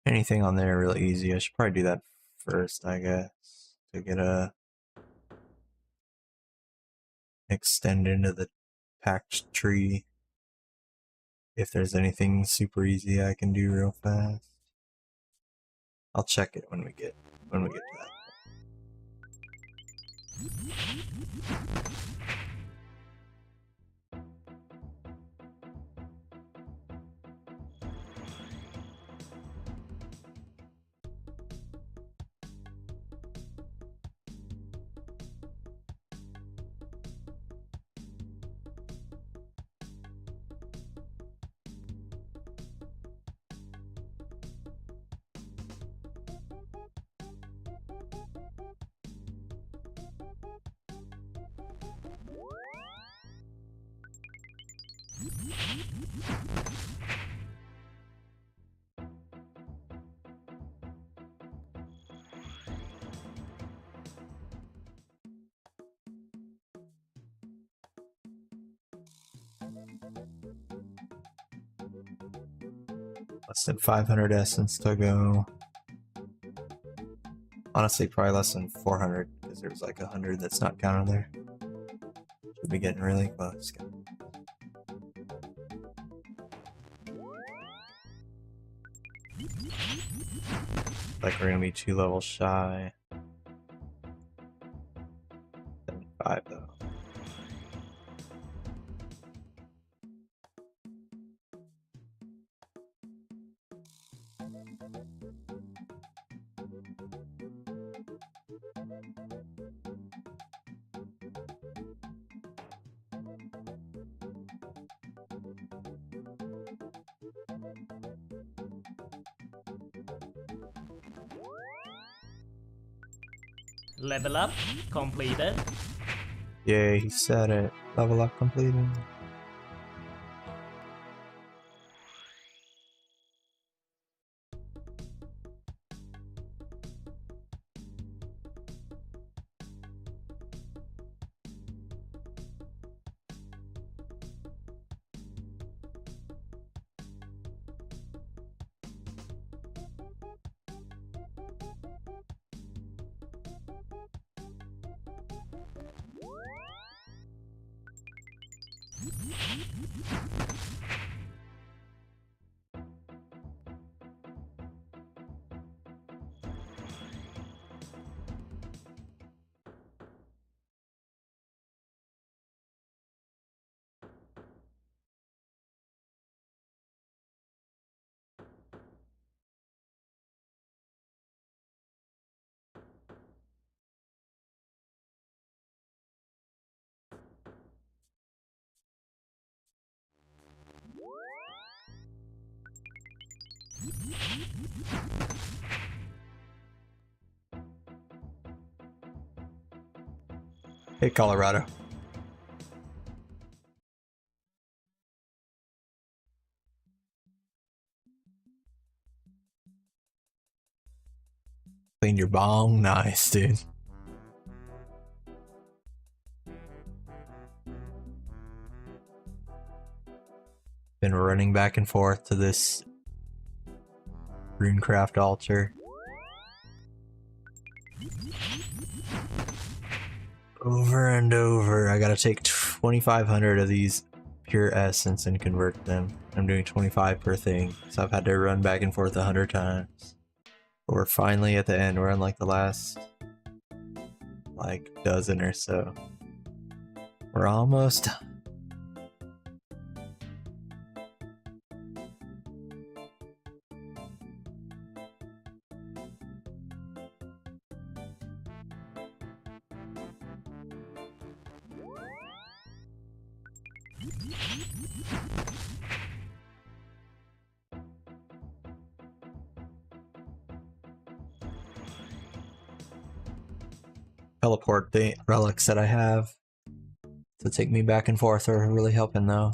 anything on there really easy. I should probably do that first, I guess, to get a extend into the packed tree. If there's anything super easy I can do real fast, I'll check it when we get to that. Less than 500 essence to go. Honestly, probably less than 400 because there's like 100 that's not counted there. Should be getting really close. Like we're gonna be 2 levels shy. 75 though. Level up completed. Yay, he said it. Level up completed. Hey, Colorado. Clean your bong. Nice, dude. Been running back and forth to this runecraft altar. Over and over. I gotta take 2,500 of these pure essence and convert them. I'm doing 25 per thing, so I've had to run back and forth 100 times. But we're finally at the end. We're on like the last like dozen or so. We're almost done. Teleport the relics that I have to take me back and forth are really helping though.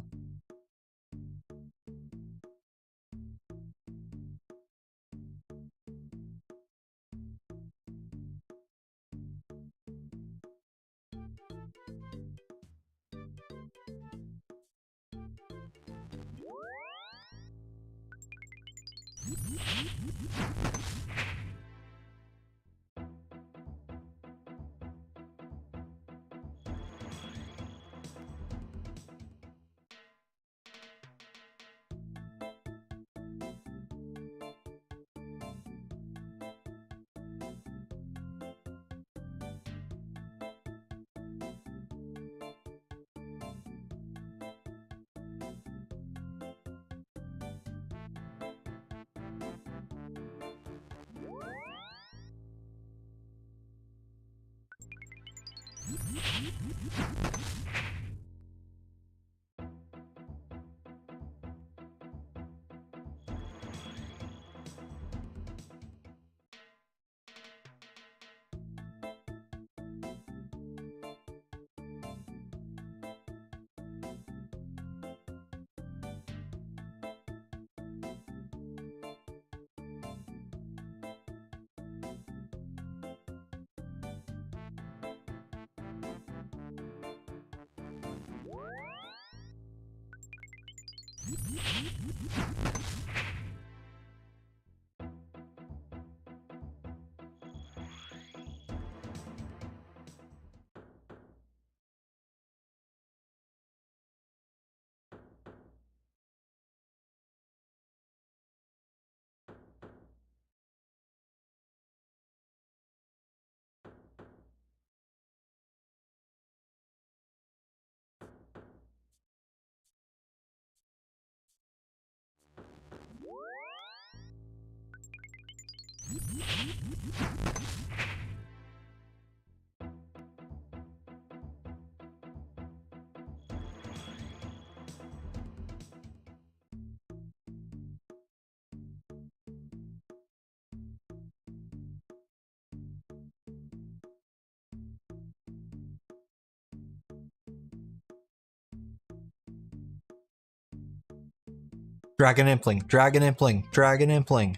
Dragon Impling, Dragon Impling, Dragon Impling.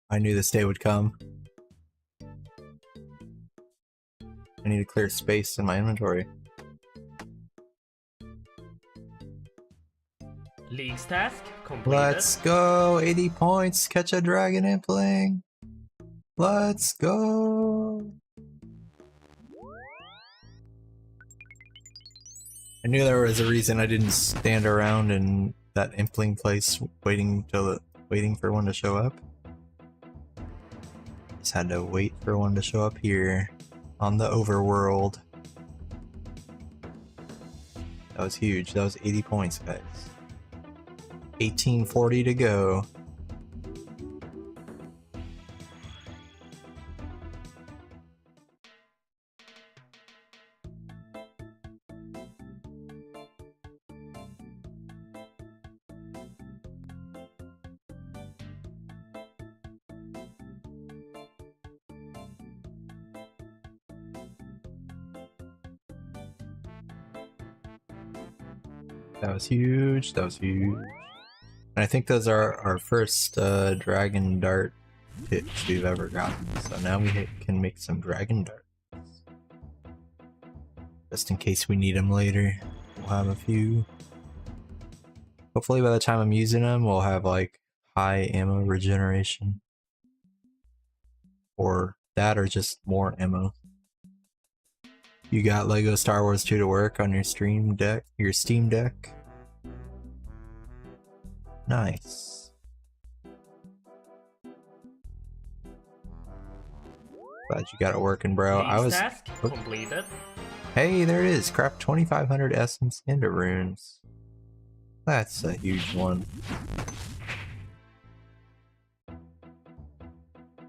I knew this day would come. I need to clear space in my inventory. League's task completed. Let's go! 80 points, catch a Dragon Impling! Let's go! I knew there was a reason I didn't stand around in that Impling place waiting for one to show up. Just had to wait for one to show up here on the overworld. That was huge. That was 80 points, guys. 1840 to go. That was huge. That was huge. And I think those are our first dragon dart pits we've ever gotten. So now we can make some dragon darts. Just in case we need them later. We'll have a few. Hopefully by the time I'm using them, we'll have like high ammo regeneration. Or that, or just more ammo. You got Lego Star Wars 2 to work on your Steam Deck? Nice. Glad you got it working, bro. League's I was. task completed. Hey, there it is. Craft 2,500 essence into runes. That's a huge one.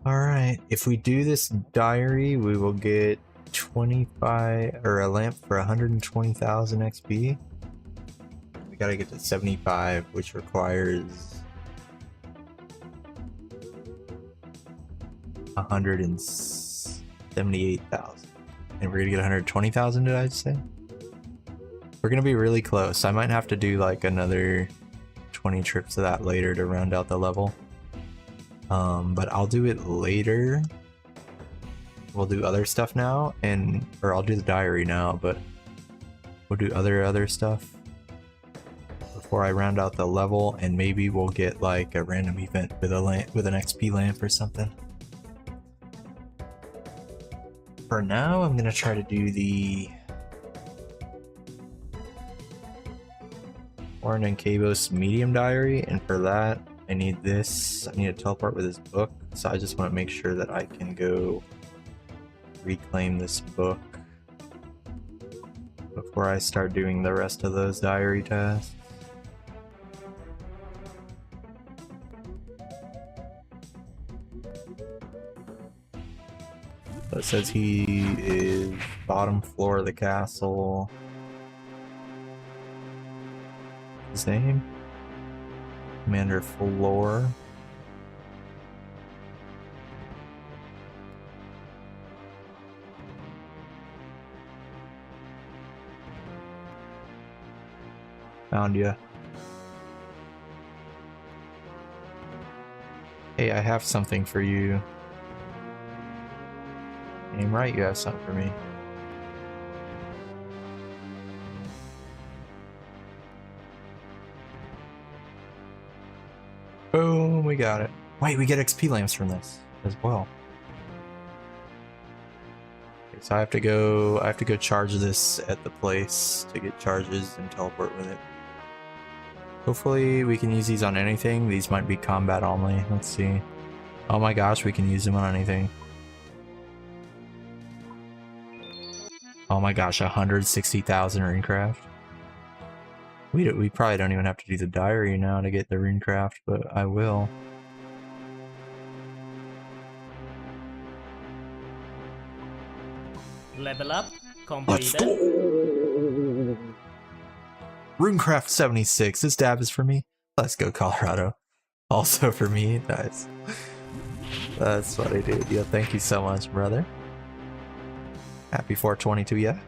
Alright, if we do this diary, we will get 25 or a lamp for 120,000 XP. We gotta get to 75, which requires 178,000. And we're gonna get 120,000, did I say? We're gonna be really close. I might have to do like another 20 trips of that later to round out the level. But I'll do it later. We'll do other stuff now, or I'll do the diary now, but we'll do other stuff before I round out the level, and maybe we'll get like a random event with an XP lamp or something. For now, I'm gonna try to do the Warren and Cabos medium diary, and for that I need this. I need to teleport with this book, so I just want to make sure that I can go reclaim this book before I start doing the rest of those diary tasks. So it says he is bottom floor of the castle. His name? Commander Floor. Found ya. Hey, I have something for you. Damn right you have something for me. Boom, we got it. Wait, we get XP lamps from this as well. Okay, so I have to go charge this at the place to get charges and teleport with it. Hopefully we can use these on anything. These might be combat only. Let's see. Oh my gosh, we can use them on anything. Oh my gosh, 160,000 runecraft. We probably don't even have to do the diary now to get the runecraft, but I will. Level up Let's completed. go! Runecraft 76. This dab is for me. Let's go, Colorado. Also for me. Nice. That's funny, dude. Yeah, thank you so much, brother. Happy 422, yeah?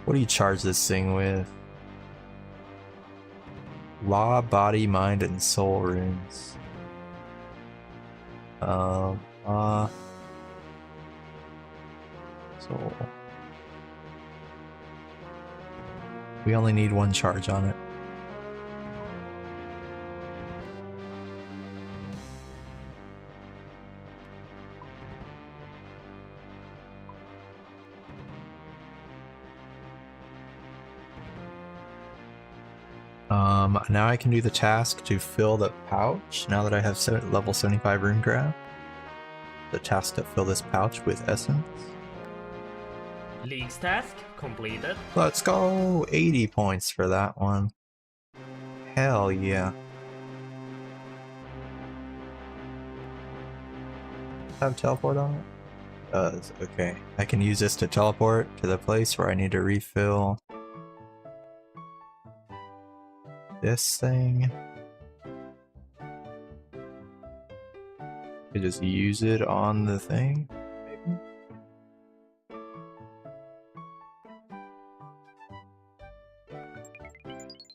What do you charge this thing with? Law, body, mind, and soul runes. Soul. We only need one charge on it. Now I can do the task to fill the pouch. Now that I have level 75 runecraft, the task to fill this pouch with essence. League's task completed. Let's go! 80 points for that one. Hell yeah. Have teleport on it? Does. Okay. I can use this to teleport to the place where I need to refill this thing. I just use it on the thing, maybe?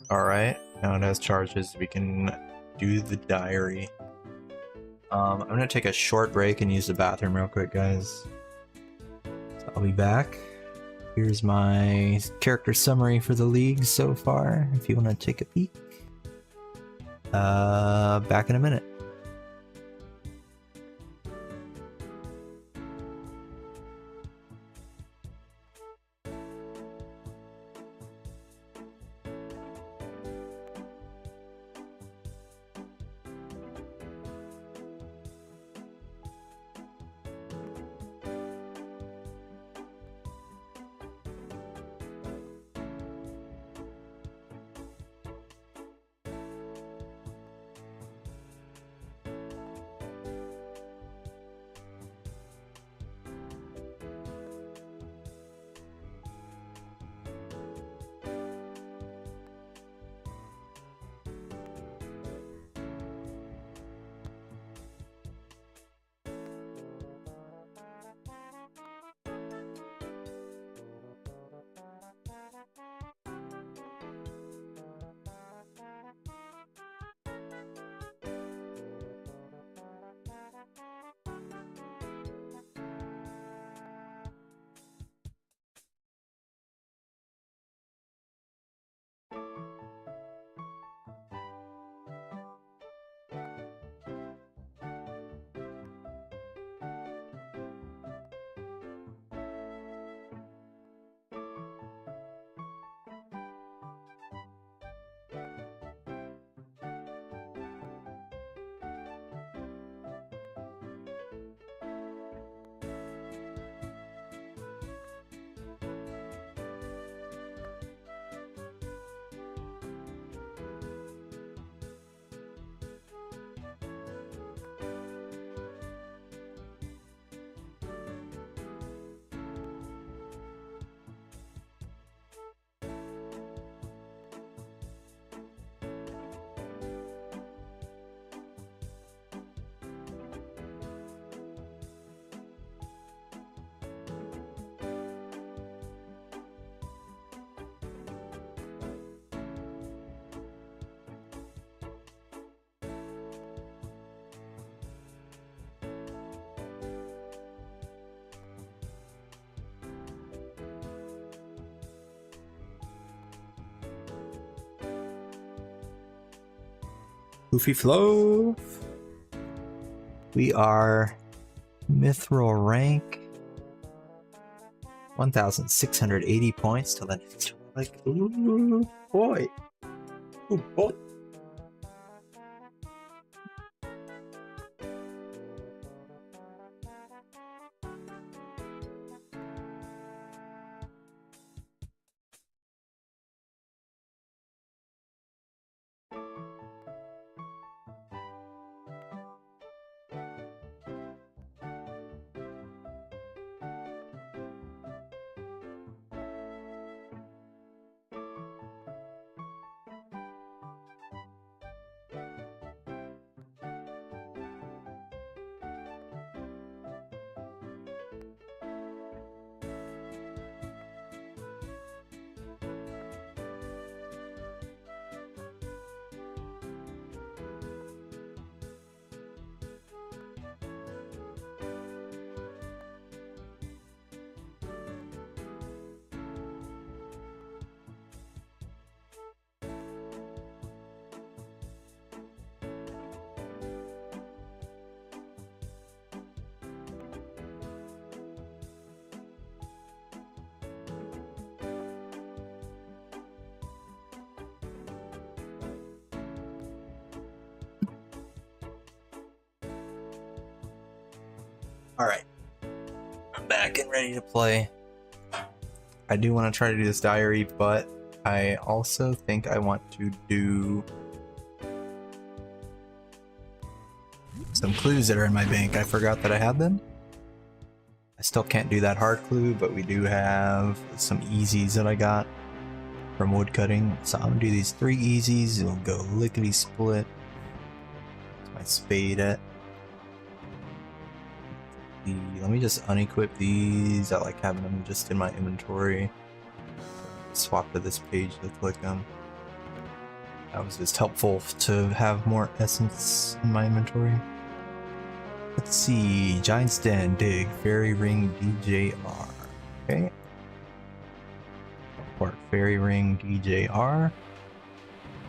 Alright, now it has charges. We can do the diary. I'm gonna take a short break and use the bathroom real quick, guys. So I'll be back. Here's my character summary for the league so far, if you want to take a peek. Back in a minute. Goofy Flow. We are mithril rank. 1,680 points till the next one. Like, ooh, boy. Ooh, boy. Alright. I'm back and ready to play. I do want to try to do this diary, but I also think I want to do some clues that are in my bank. I forgot that I had them. I still can't do that hard clue, but we do have some easies that I got from woodcutting. So I'm gonna do these 3 easies. It'll go lickety split. That's my spade at. Let me just unequip these. I like having them just in my inventory. Swap to this page to click them. That was just helpful to have more essence in my inventory. Let's see. Giant's Den, dig, fairy ring, DJR. Okay. Or fairy ring, DJR.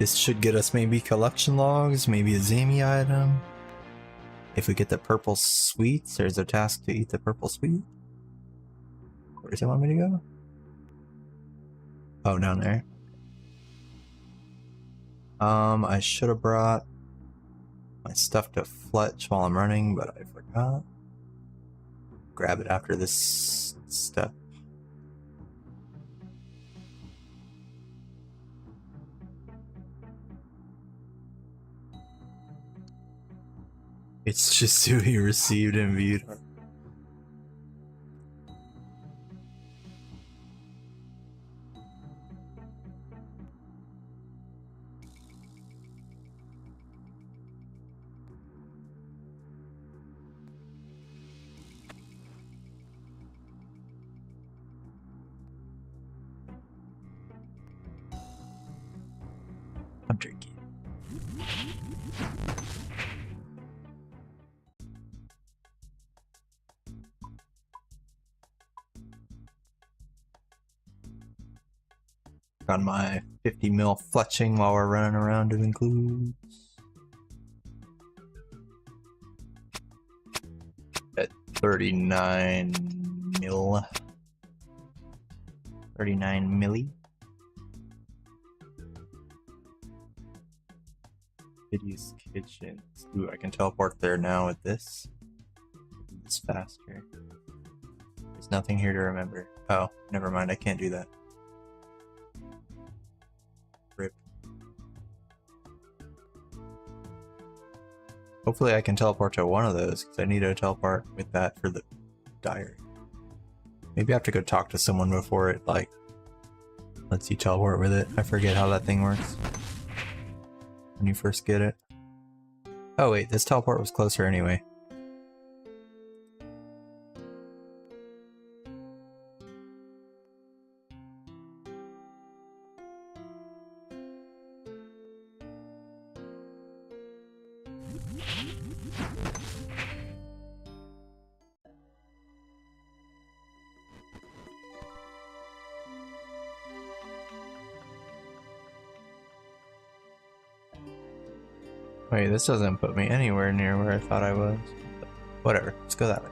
This should get us maybe collection logs, maybe a Zami item. If we get the purple sweets, there's a task to eat the purple sweet. Where does it want me to go? Oh, down there. I should have brought my stuff to Fletch while I'm running, but I forgot. Grab it after this step. It's just who he received and viewed. I'm drinking. On my 50 mil fletching while we're running around doing clues. At 39 mil. 39 milli. Kitty's kitchen. Ooh, I can teleport there now with this. It's faster. There's nothing here to remember. Oh, never mind. I can't do that. Rip. Hopefully I can teleport to one of those, because I need to teleport with that for the diary. Maybe I have to go talk to someone before it, like, lets you teleport with it. I forget how that thing works when you first get it. Oh wait, this teleport was closer anyway. Wait, this doesn't put me anywhere near where I thought I was. But whatever, let's go that way.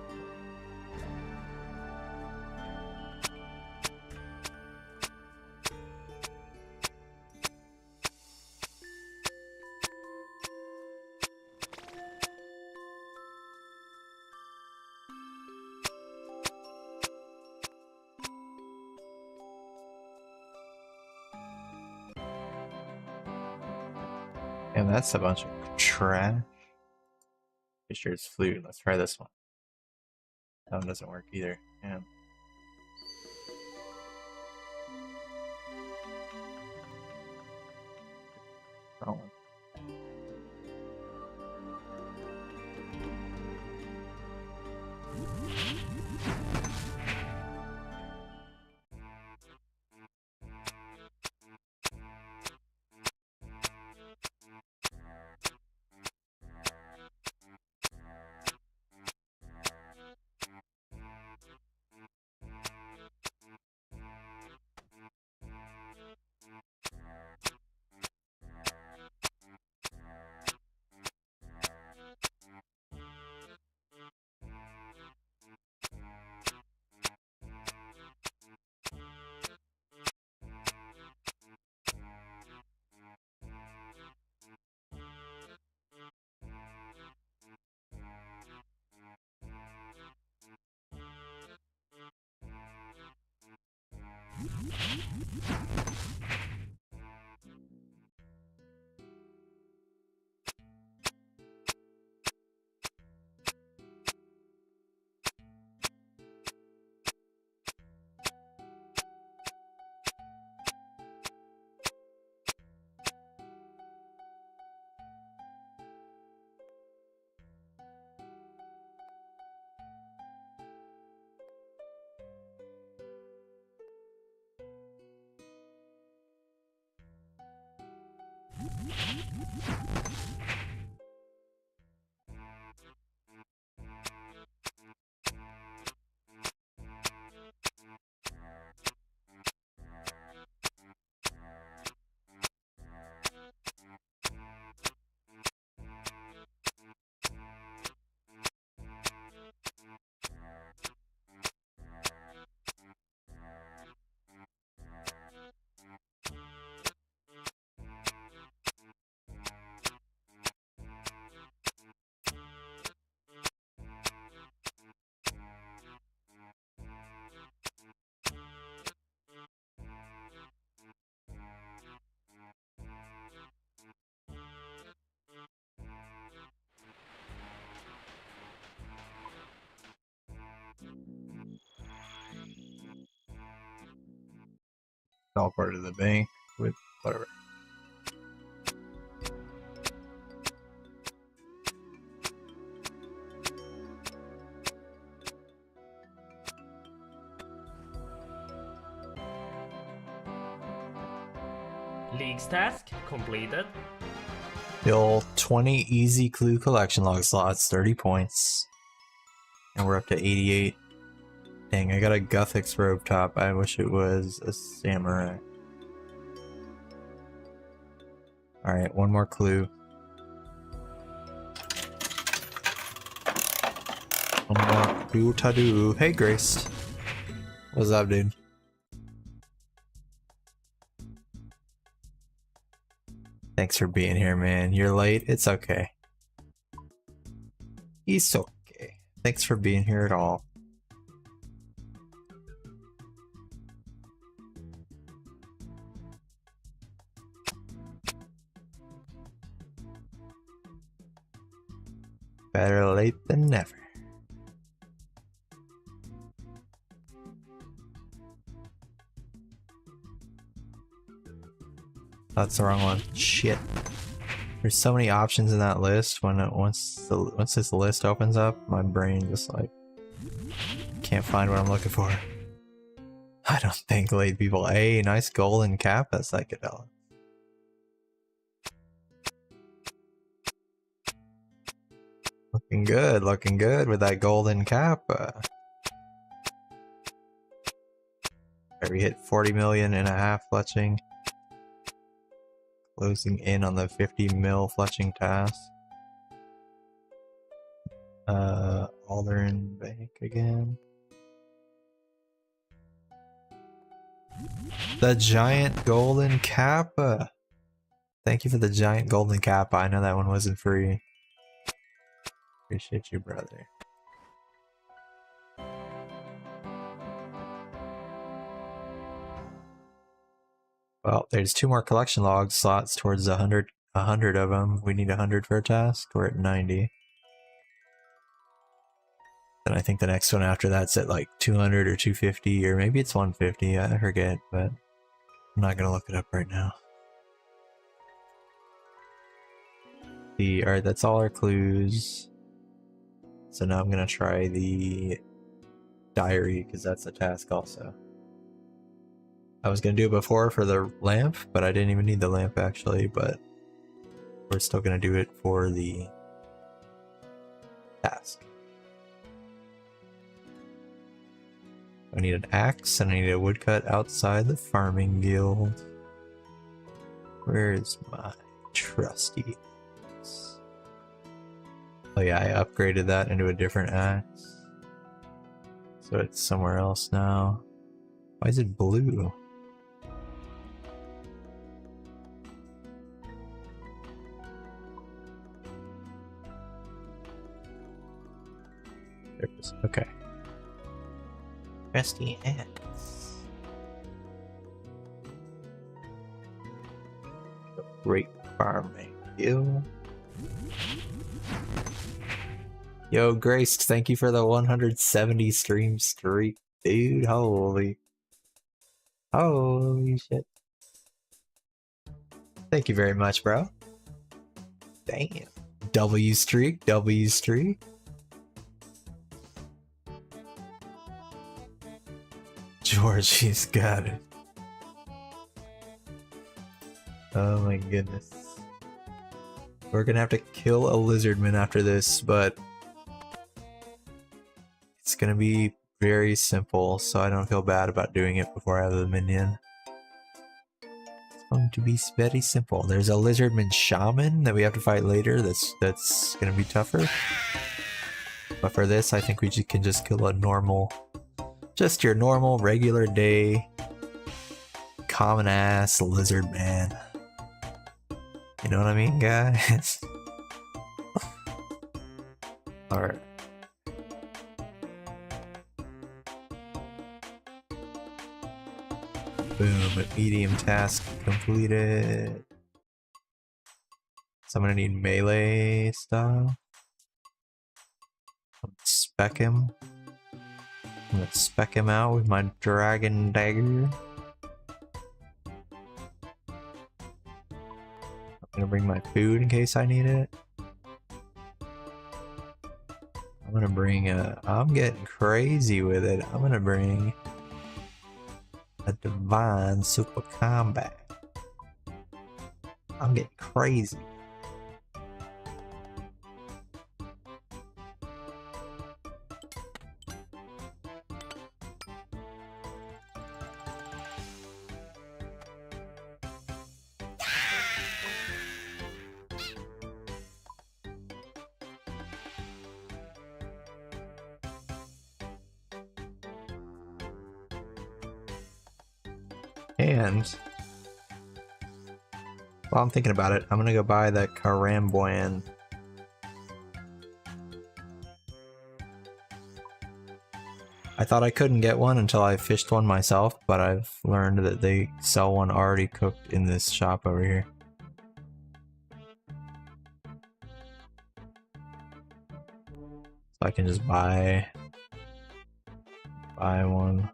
And that's a bunch of trash. Pretty sure it's flute. Let's try this one. That one doesn't work either. Yeah. Wrong one. All part of the bank with whatever. League's task completed. Fill 20 easy clue collection log slots, 30 points. And we're up to 88. Dang, I got a Guthix robe top. I wish it was a samurai. Alright, one more clue. One more clue to do. Hey, Grace. What's up, dude? Thanks for being here, man. You're late. It's okay. It's okay. Thanks for being here at all. Better late than never. That's the wrong one. Shit. There's so many options in that list. Once this list opens up, my brain just like can't find what I'm looking for. I don't think late people. Hey, nice golden cap. That's psychedelic. Looking good with that golden cap. We hit 40 million and a half fletching. Closing in on the 50 mil fletching task. Alderan Bank again. The giant golden kappa. Thank you for the giant golden kappa. I know that one wasn't free. Appreciate you, brother. Well, there's 2 more collection log slots towards 100 of them. We need 100 for a task. We're at 90. Then I think the next one after that's at like 200 or 250, or maybe it's 150. I forget, but I'm not gonna look it up right now. Alright, that's all our clues. So now I'm gonna try the diary, because that's a task also. I was gonna do it before for the lamp, but I didn't even need the lamp actually, but we're still gonna do it for the task. I need an axe and I need a woodcut outside the farming guild. Where's my trusty axe? Oh yeah, I upgraded that into a different axe. So it's somewhere else now. Why is it blue? There it is. Okay. Trusty axe. Great farming guild. Yo, Graced, thank you for the 170 stream streak, dude. Holy shit. Thank you very much, bro. Damn. W streak. Georgie's got it. Oh my goodness. We're gonna have to kill a lizardman after this, but it's gonna be very simple, so I don't feel bad about doing it before I have the minion. It's going to be very simple. There's a lizardman shaman that we have to fight later that's gonna be tougher. But for this, I think we can just kill a normal, just your normal, regular day, common ass lizardman. You know what I mean, guys? Alright. Boom, medium task completed. So I'm gonna need melee stuff. Spec him. I'm gonna spec him out with my dragon dagger. I'm gonna bring my food in case I need it. I'm gonna bring I'm getting crazy with it. I'm gonna bring a divine super combat. I'm getting crazy. And while I'm thinking about it, I'm gonna go buy the Karamboyan. I thought I couldn't get one until I fished one myself, but I've learned that they sell one already cooked in this shop over here. So I can just buy one.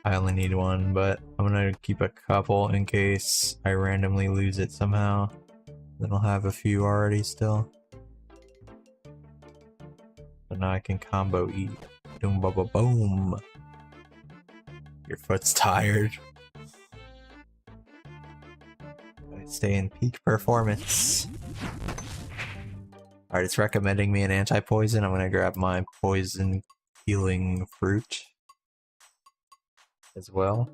I only need one, but I'm gonna keep a couple in case I randomly lose it somehow. Then I'll have a few already still. So now I can combo eat. Boom, boom, boom, boom. Your foot's tired. I stay in peak performance. Alright, it's recommending me an anti-poison. I'm gonna grab my poison healing fruit as well.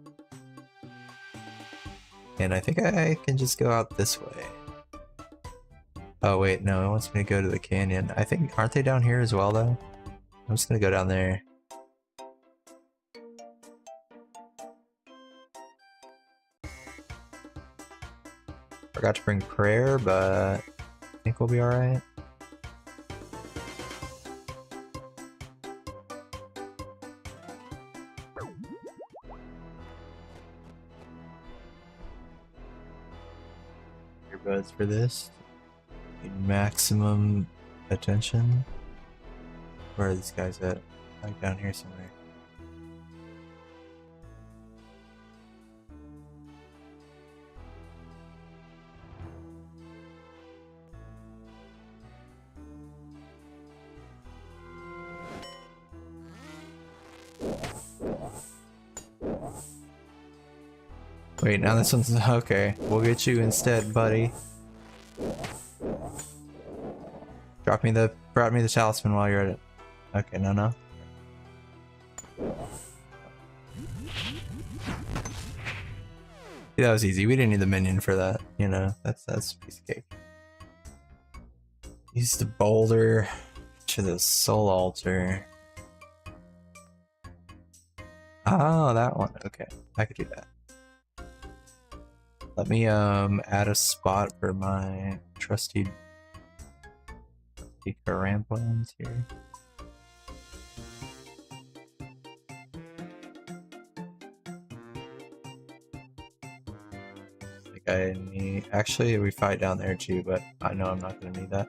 And I think I can just go out this way. Oh wait, no, it wants me to go to the canyon. I think, aren't they down here as well though? I'm just gonna go down there. Forgot to bring prayer, but I think we'll be alright. Earbuds for this. Need maximum attention. Where are these guys at? Like down here somewhere. Wait, now this one's okay. We'll get you instead, buddy. Brought me the talisman while you're at it. Okay, no. Yeah, that was easy. We didn't need the minion for that. You know, that's a piece of cake. Use the boulder to the soul altar. Oh, that one. Okay, I could do that. Let me add a spot for my trusty Caramplans here. I need, actually we fight down there too, but I know I'm not gonna need that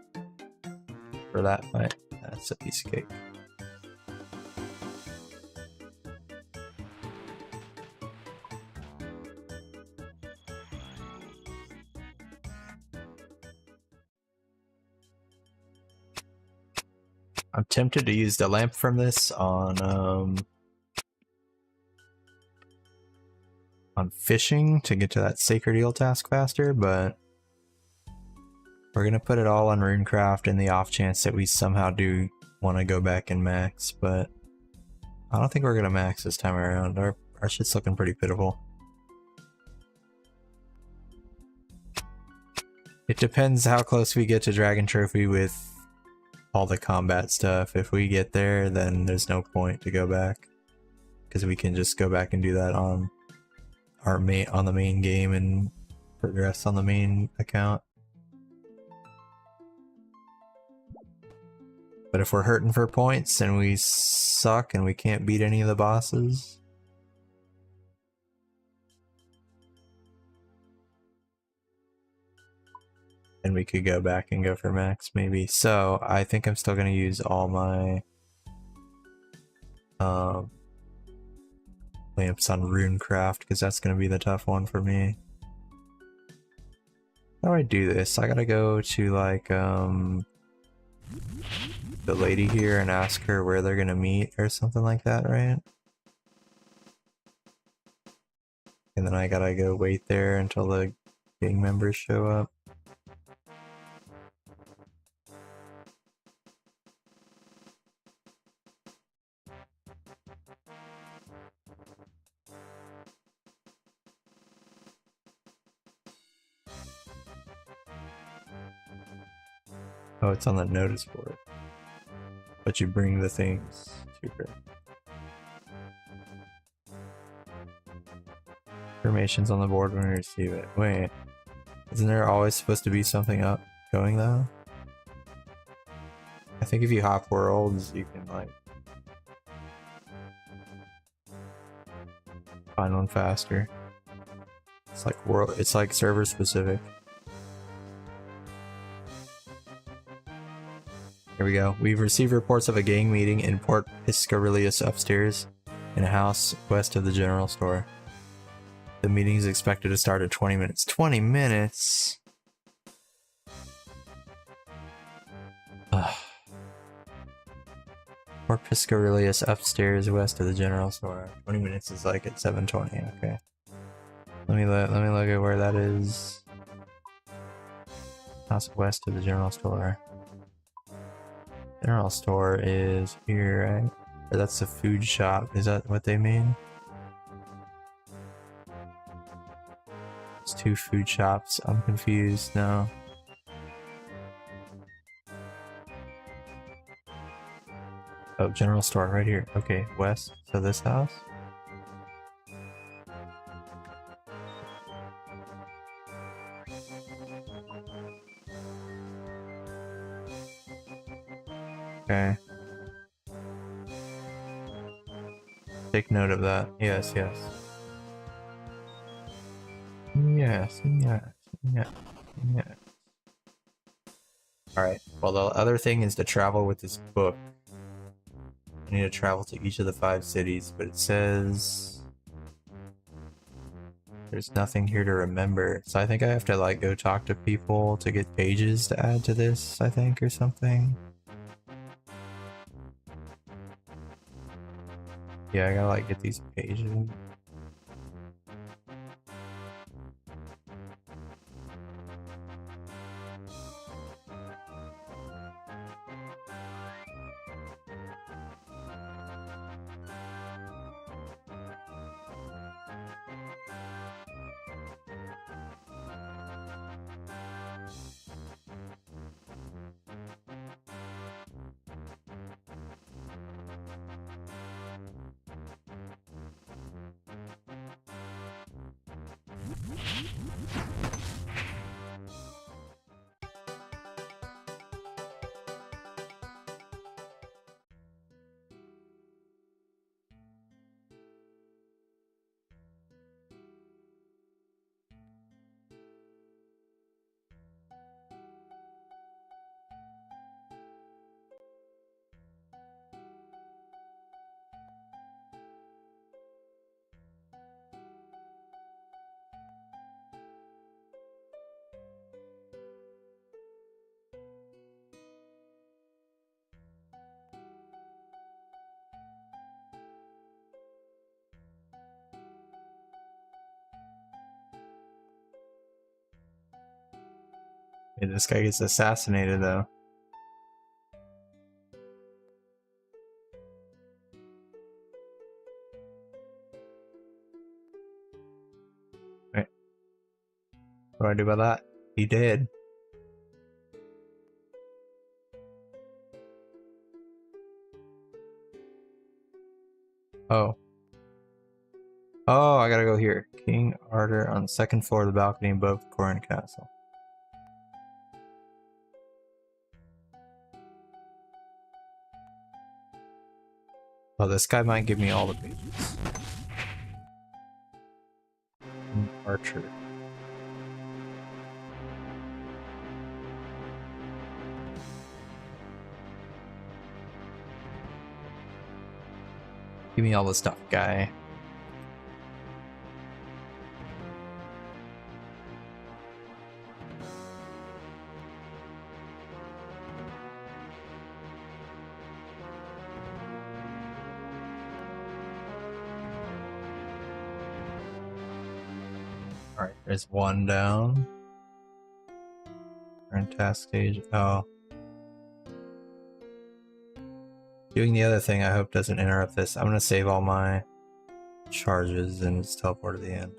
for that fight. That's a piece of cake. I'm tempted to use the lamp from this on fishing to get to that sacred eel task faster, but we're gonna put it all on runecraft in the off chance that we somehow do want to go back and max, but I don't think we're gonna max this time around. Our shit's looking pretty pitiful. It depends how close we get to Dragon Trophy with all the combat stuff. If we get there, then there's no point to go back, because we can just go back and do that on the main game and progress on the main account. But if we're hurting for points and we suck and we can't beat any of the bosses, then we could go back and go for max maybe. So I think I'm still gonna use all my lamps on runecraft, because that's gonna be the tough one for me. How do I do this? I gotta go to like the lady here and ask her where they're gonna meet or something like that, right? And then I gotta go wait there until the gang members show up. Oh, it's on the notice board. But you bring the things to her. Information's on the board when you receive it. Wait, isn't there always supposed to be something up going though? I think if you hop worlds, you can like find one faster. It's like server specific. Here we go. We've received reports of a gang meeting in Port Piscarius upstairs in a house west of the general store. The meeting is expected to start at 20 minutes. 20 minutes? Ugh. Port Piscarius upstairs west of the general store. 20 minutes is like at 7:20. Okay. Let me look at where that is. House west of the general store. General store is here, right? Or that's the food shop. Is that what they mean? It's two food shops. I'm confused now. Oh, general store right here. Okay, west. So this house. Okay. Take note of that. Yes, yes. Yes, yes, yes, yes. Alright, well the other thing is to travel with this book. I need to travel to each of the 5 cities, but it says there's nothing here to remember. So I think I have to like go talk to people to get pages to add to this, I think, or something. Yeah, I gotta like get these pages. Hey, this guy gets assassinated though. Right. What do I do about that? He did. Oh. Oh, I gotta go here. King Arthur on the 2nd floor of the balcony above Corin Castle. Oh, this guy might give me all the pages. Archer. Give me all the stuff, guy. Alright, there's one down. Current task stage. Oh. Doing the other thing I hope doesn't interrupt this. I'm gonna save all my charges and just teleport to the end.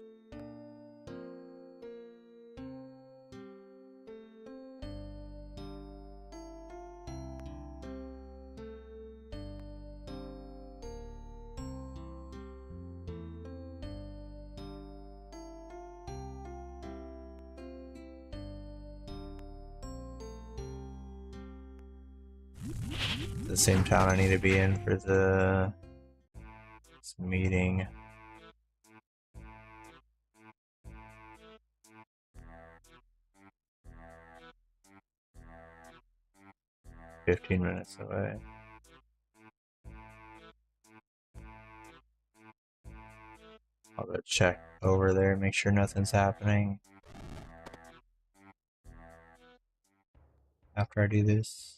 The same town I need to be in for this meeting. "15 minutes away." I'll go check over there, make sure nothing's happening after I do this.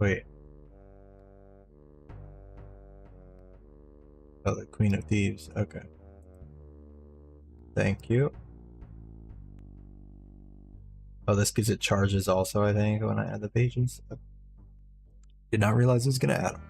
Wait. Oh, the Queen of Thieves. Okay. Thank you. Oh, this gives it charges also, I think, when I add the pages. Did not realize it was gonna add them.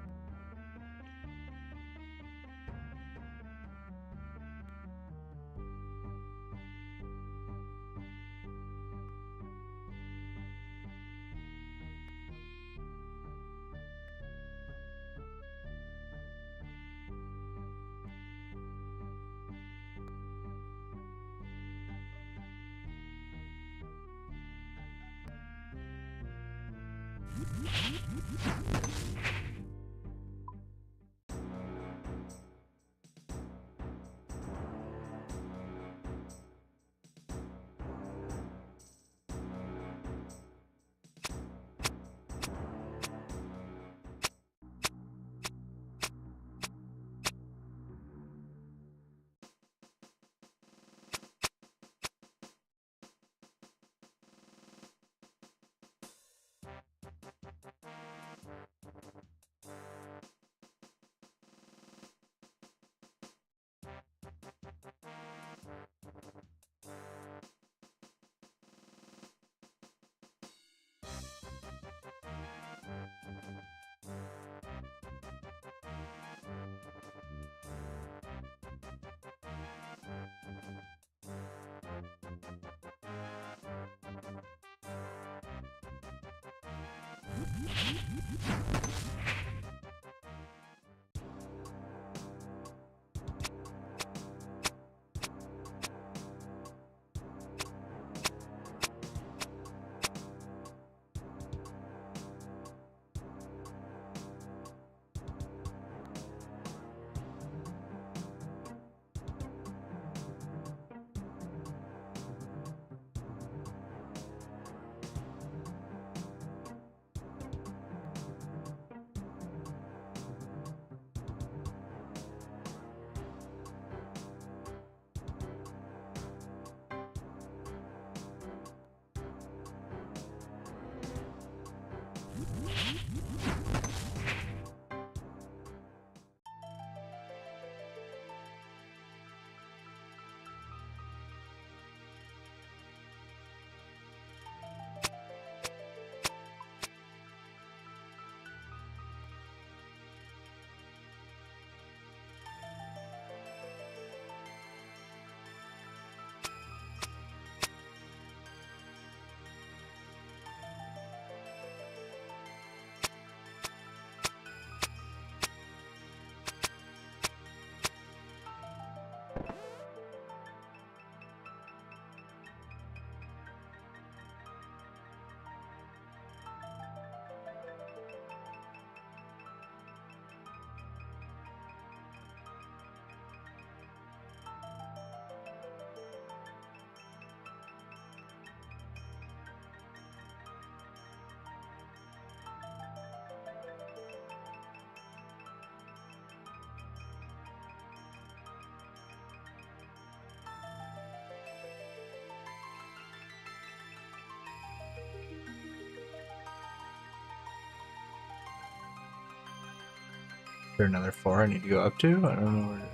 Is there another 4 I need to go up to? I don't know where.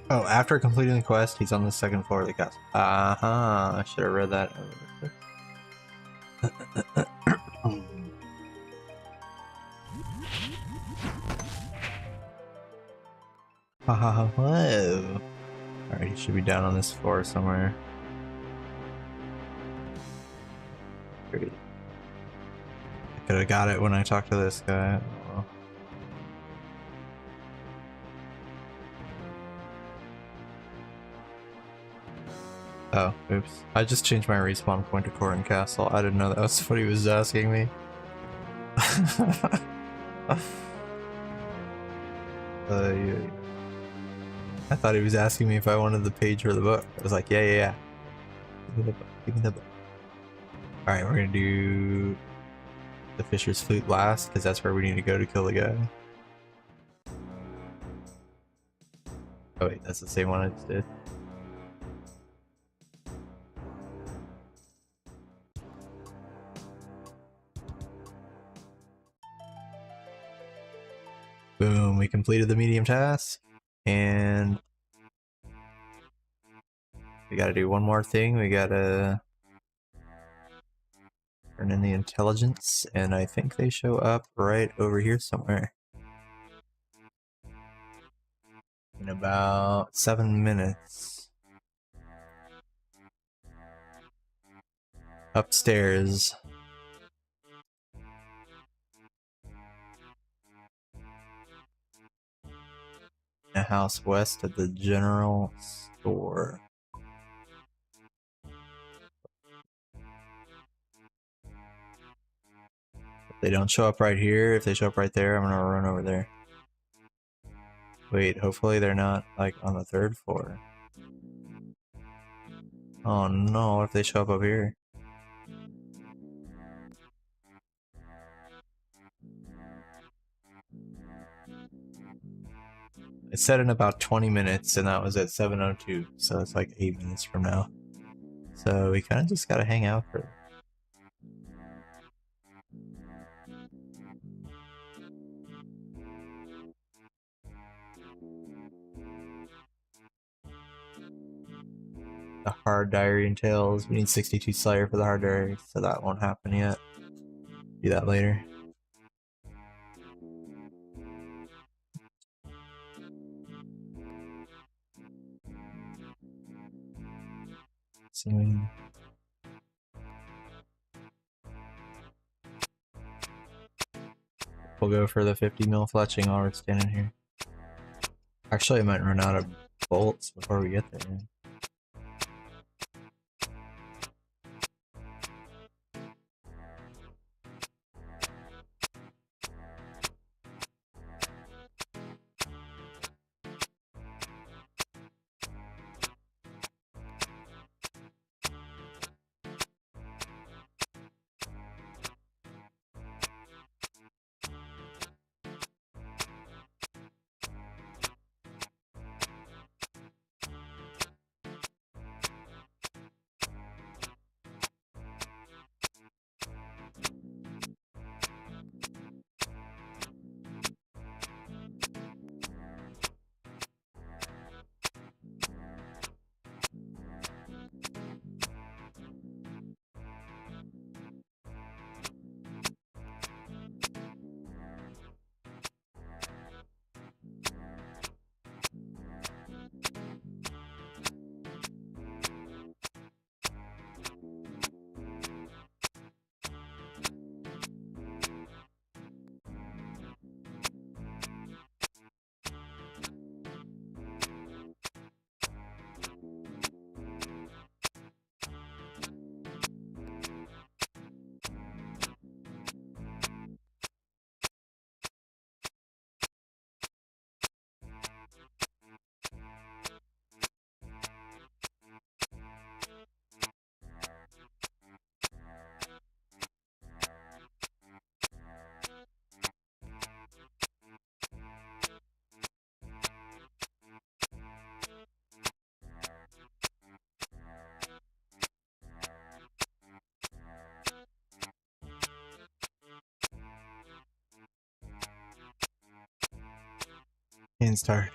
Oh, after completing the quest, he's on the second floor of the castle. I should have read that. Whoa. Alright, he should be down on this floor somewhere. Great. I could have got it when I talked to this guy. Oh, well. Oh, oops. I just changed my respawn point to Corin Castle. I didn't know that was what he was asking me. Yeah. I thought he was asking me if I wanted the page for the book. I was like, yeah. Give me the book. Give me the book. Alright, we're gonna do the Fisher's Flute last, because that's where we need to go to kill the guy. Oh wait, that's the same one I just did. Boom, we completed the medium task. And we gotta do one more thing. We gotta turn in the intelligence, and I think they show up right over here somewhere. In about 7 minutes. Upstairs. A house west of the general store. If they don't show up right here, if they show up right there, I'm gonna run over there. Wait, hopefully they're not like on the 3rd floor. Oh no, if they show up here? It said in about 20 minutes, and that was at 7:02, so it's like 8 minutes from now. So we kind of just gotta hang out for. The hard diary entails. We need 62 Slayer for the hard diary, so that won't happen yet. Do that later. So we'll go for the 50 mil fletching while we're standing here. Actually, I might run out of bolts before we get there. And start.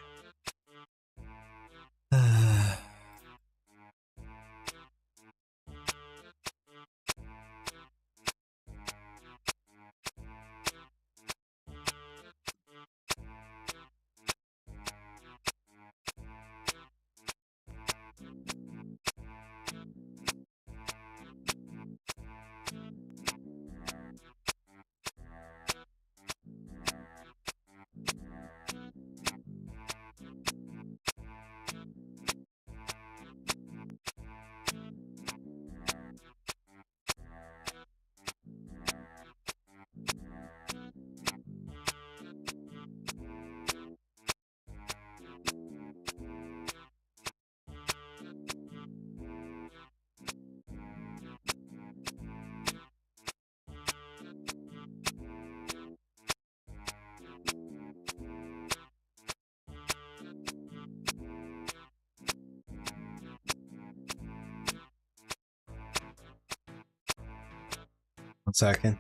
1 second.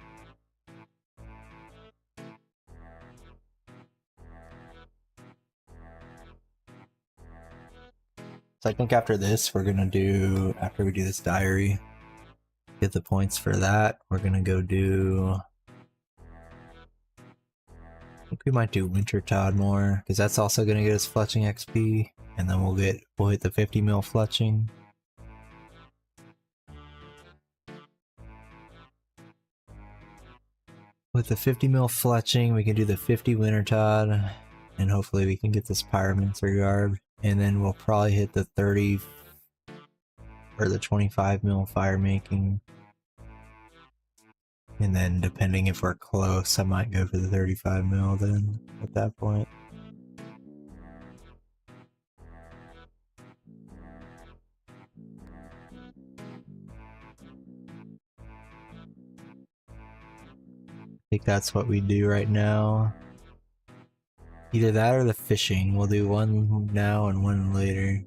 So I think after this, we're gonna do, after we do this diary, get the points for that, we're gonna go do, I think we might do Wintertod more, because that's also gonna get us fletching XP, and then we'll hit the 50 mil fletching. With the 50 mil fletching, we can do the 50 Wintertod, and hopefully we can get this Pyromancer Garb, and then we'll probably hit the 30 or the 25 mil fire making. And then depending if we're close, I might go for the 35 mil then at that point. I think that's what we do right now. Either that or the fishing. We'll do one now and one later.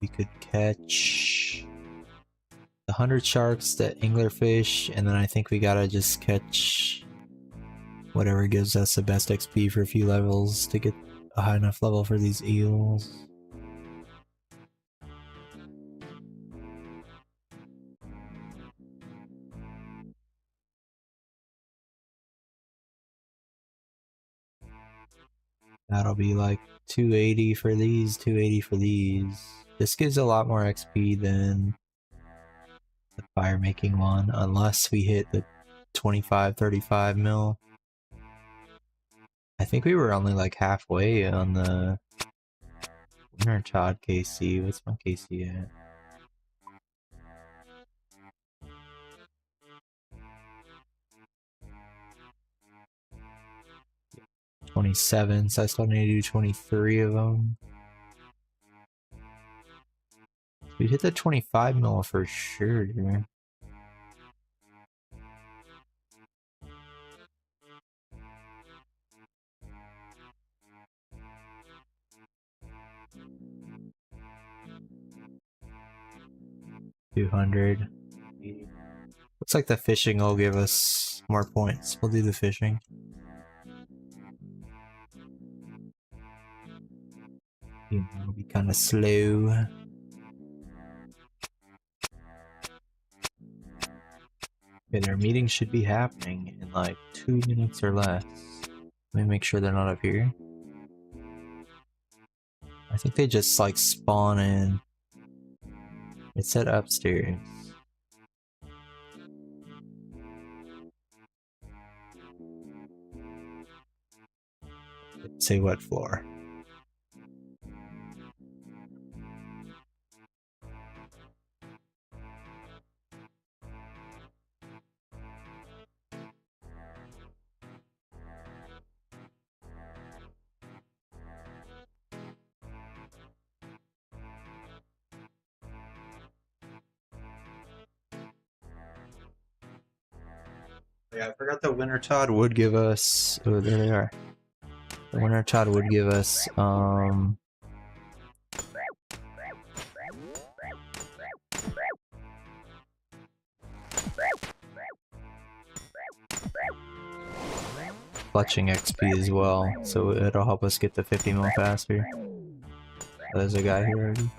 We could catch the 100 sharks, the anglerfish, and then I think we gotta just catch whatever gives us the best XP for a few levels to get a high enough level for these eels. That'll be like 280 for these, 280 for these. This gives a lot more XP than the fire making one, unless we hit the 25-35 mil. I think we were only like halfway on the Wintertod KC. What's my KC at? $27, so I still need to do 23 of them. We hit the 25 mil for sure, dude. $200. Looks like the fishing will give us more points. We'll do the fishing. It'll be kind of slow. Okay, their meeting should be happening in like 2 minutes or less. Let me make sure they're not up here. I think they just like spawn in. It said upstairs. Say what floor? Yeah, I forgot the Wintertod would give us. Oh, there they are. The Wintertod would give us fletching XP as well, so it'll help us get the 50 mil faster. Oh, there's a guy here already.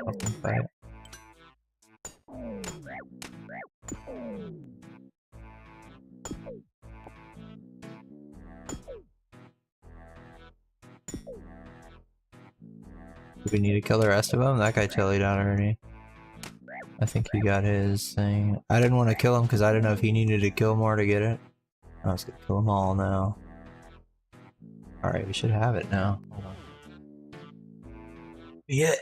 Help him fight. Do we need to kill the rest of them? That guy tellied out already. I think he got his thing. I didn't want to kill him because I didn't know if he needed to kill more to get it. I was gonna kill them all now. Alright, we should have it now. Hold on. Yeah.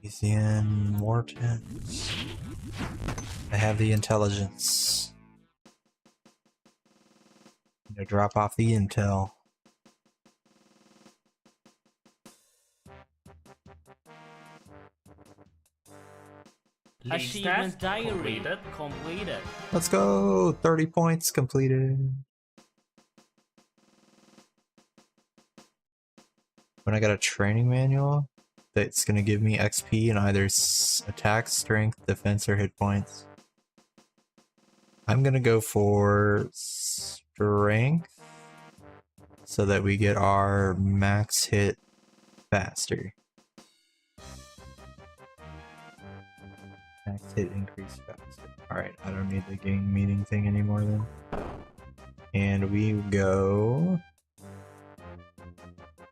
Cheesian Morton. I have the intelligence. I'm gonna drop off the intel. Achievement diary completed. Let's go! 30 points completed. When I got a training manual, that's going to give me XP in either attack, strength, defense, or hit points. I'm going to go for strength so that we get our max hit faster. Max hit increase faster. Alright, I don't need the gang meeting thing anymore then. And we go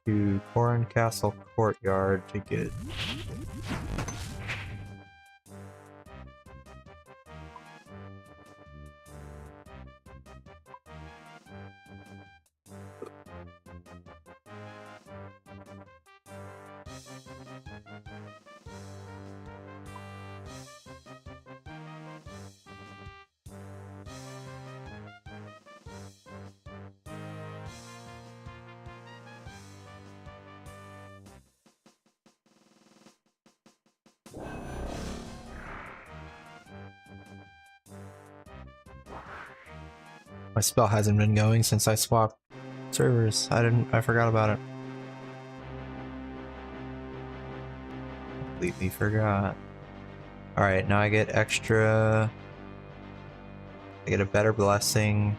to Corrin Castle Courtyard to get my spell hasn't been going since I swapped servers. I forgot about it. Completely forgot. Alright, now I get extra. I get a better blessing.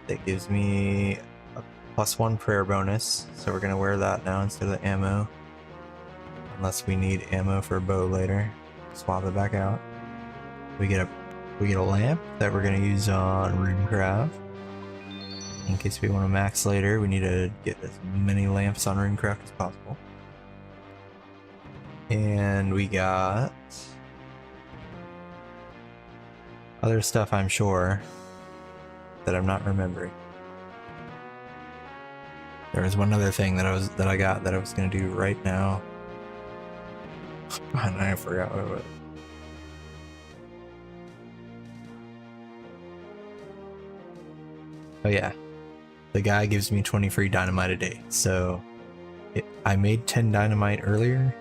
That gives me a +1 prayer bonus. So we're gonna wear that now instead of the ammo. Unless we need ammo for a bow later. Swap it back out. We get a lamp that we're gonna use on runecraft. In case we want to max later, we need to get as many lamps on runecraft as possible. And we got other stuff, I'm sure, that I'm not remembering. There was one other thing that I got that I was gonna do right now. And I forgot what it was. Oh yeah, the guy gives me 20 free dynamite a day. So I made 10 dynamite earlier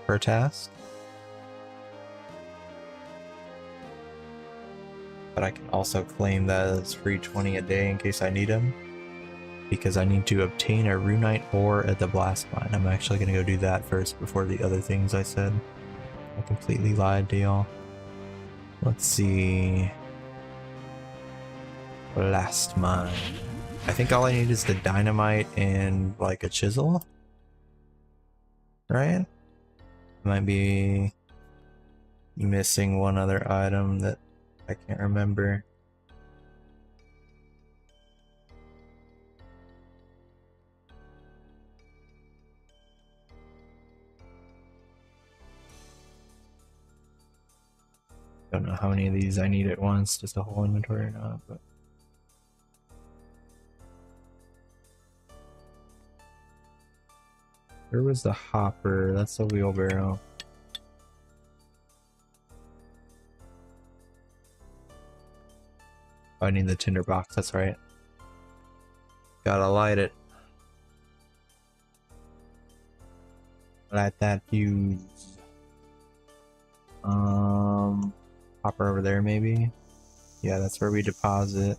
for a task. But I can also claim that as free 20 a day in case I need them. Because I need to obtain a runite ore at the blast mine. I'm actually going to go do that first before the other things I said. I completely lied to y'all. Let's see. Blast mine. I think all I need is the dynamite and like a chisel. Right? Might be missing one other item that I can't remember. Don't know how many of these I need at once, just a whole inventory or not, but where was the hopper? That's the wheelbarrow. Oh, I need the tinder box, that's right. Gotta light it. Light that fuse. Hopper over there maybe? Yeah, that's where we deposit.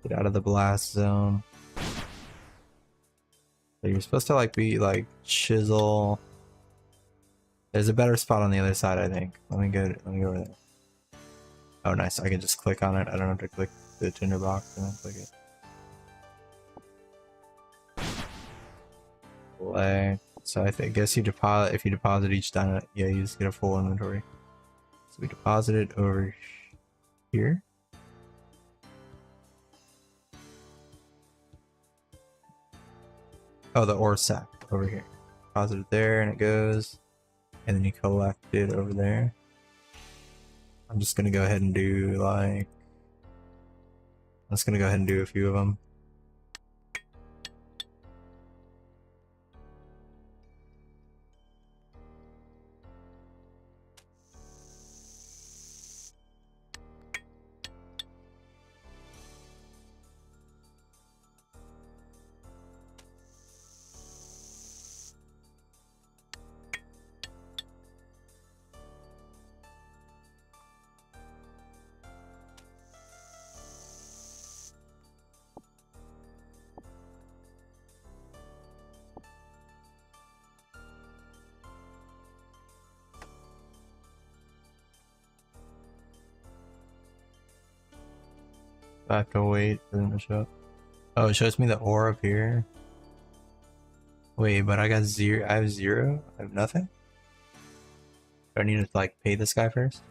Get out of the blast zone. So you're supposed to like be like chisel. There's a better spot on the other side, I think. Let me go over there. Oh nice, I can just click on it. I don't have to click the tinder box and then click it. Like, so I guess you deposit, if you deposit each dynamite, yeah, you just get a full inventory. So we deposit it over here. Oh, the ore sack over here. Deposit it there and it goes. And then you collect it over there. I'm just gonna go ahead and do like... I'm just gonna go ahead and do a few of them. I have to wait for them to show up. Oh, it shows me the ore up here. Wait, but I got zero. I have zero? I have nothing? Do I need to like pay this guy first?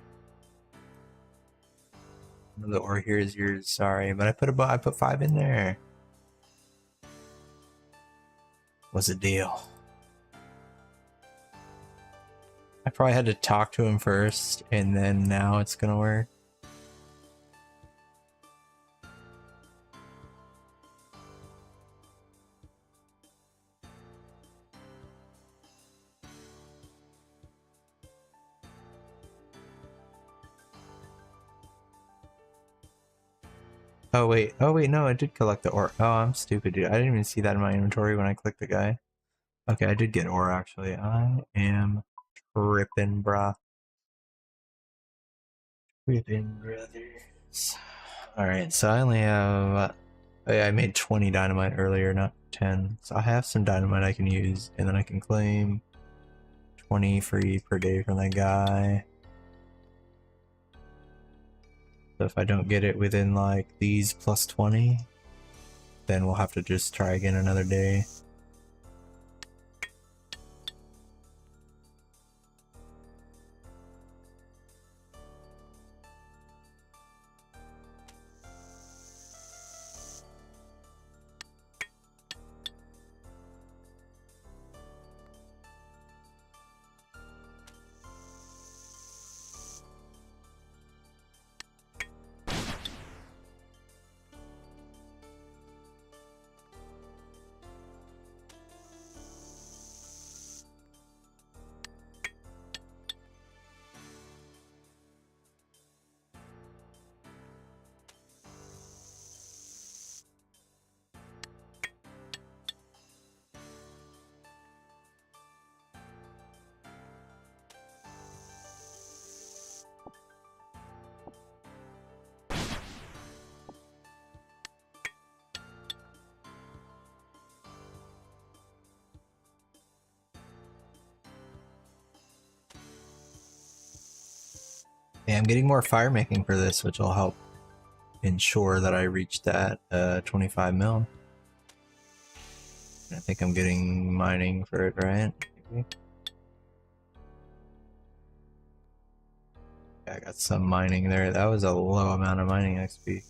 The ore here is yours, sorry, but I put 5 in there. What's the deal? I probably had to talk to him first, and then now it's gonna work. Oh wait, no, I did collect the ore. Oh, I'm stupid, dude. I didn't even see that in my inventory when I clicked the guy. Okay, I did get ore, actually. I am tripping, brah. Tripping, brothers. Alright, so I only have... oh yeah, I made 20 dynamite earlier, not 10. So I have some dynamite I can use, and then I can claim 20 free per day from that guy. So if I don't get it within like these plus 20, then we'll have to just try again another day. Yeah, I'm getting more fire making for this, which will help ensure that I reach that 25 mil. I think I'm getting mining for it, right? Maybe. Yeah, I got some mining there. That was a low amount of mining XP.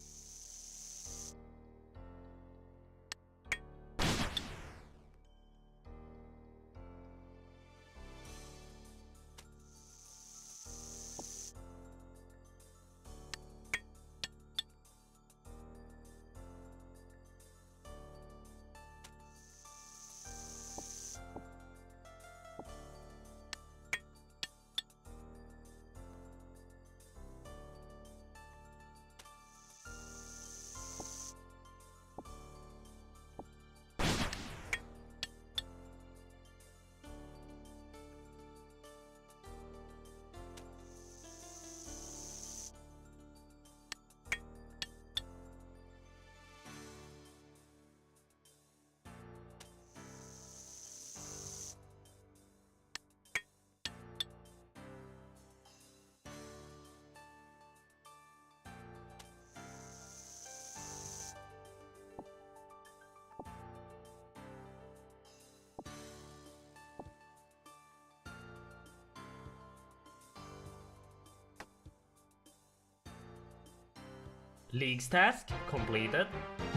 League's task completed.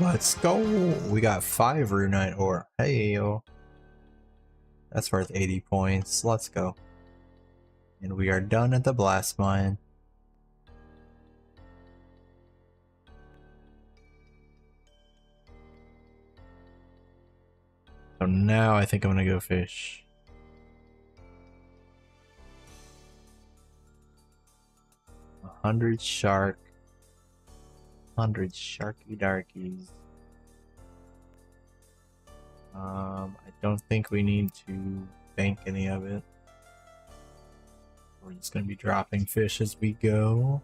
Let's go! We got 5 runite ore. Hey yo. That's worth 80 points. Let's go. And we are done at the blast mine. So now I think I'm gonna go fish. A 100 shark. 100 sharky darkies. I don't think we need to bank any of it. We're just gonna be dropping fish as we go.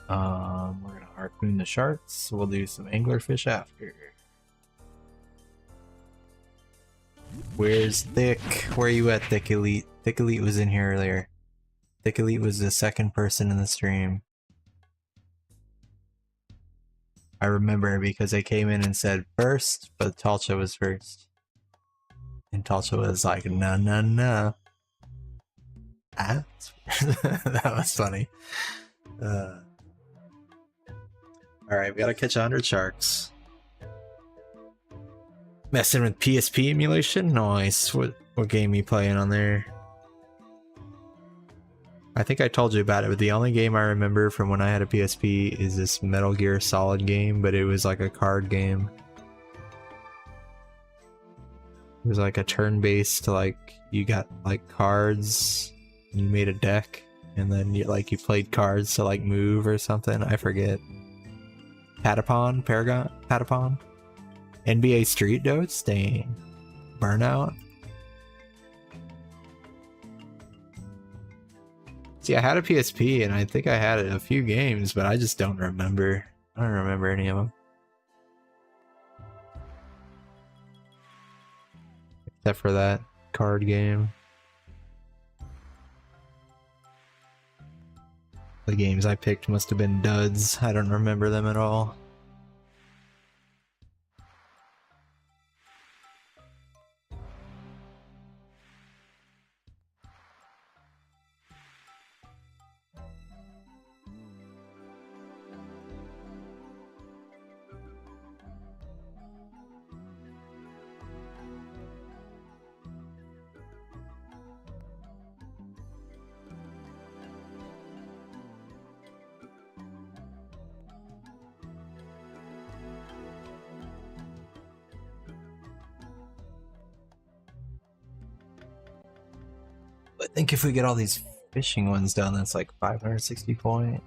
We're gonna harpoon the sharks. We'll do some anglerfish after. Where's Thick? Where are you at, Thick Elite? Thick Elite was in here earlier. Thick Elite was the second person in the stream. I remember because they came in and said first, but Talcha was first. And Talcha was like, no, no, no. Ah? That was funny. Alright, we gotta catch 100 sharks. Messing with PSP emulation? Nice. What game you playing on there? I think I told you about it, but the only game I remember from when I had a PSP is this Metal Gear Solid game, but it was like a card game. It was like a turn-based, like, you got like cards, and you made a deck, and then you played cards to like move or something, I forget. Patapon? Paragon? Patapon? NBA Street Notes? Dang. Burnout? See, I had a PSP and I think I had a few games, but I just don't remember. I don't remember any of them. Except for that card game. The games I picked must have been duds. I don't remember them at all. I think if we get all these fishing ones done, that's like 560 points.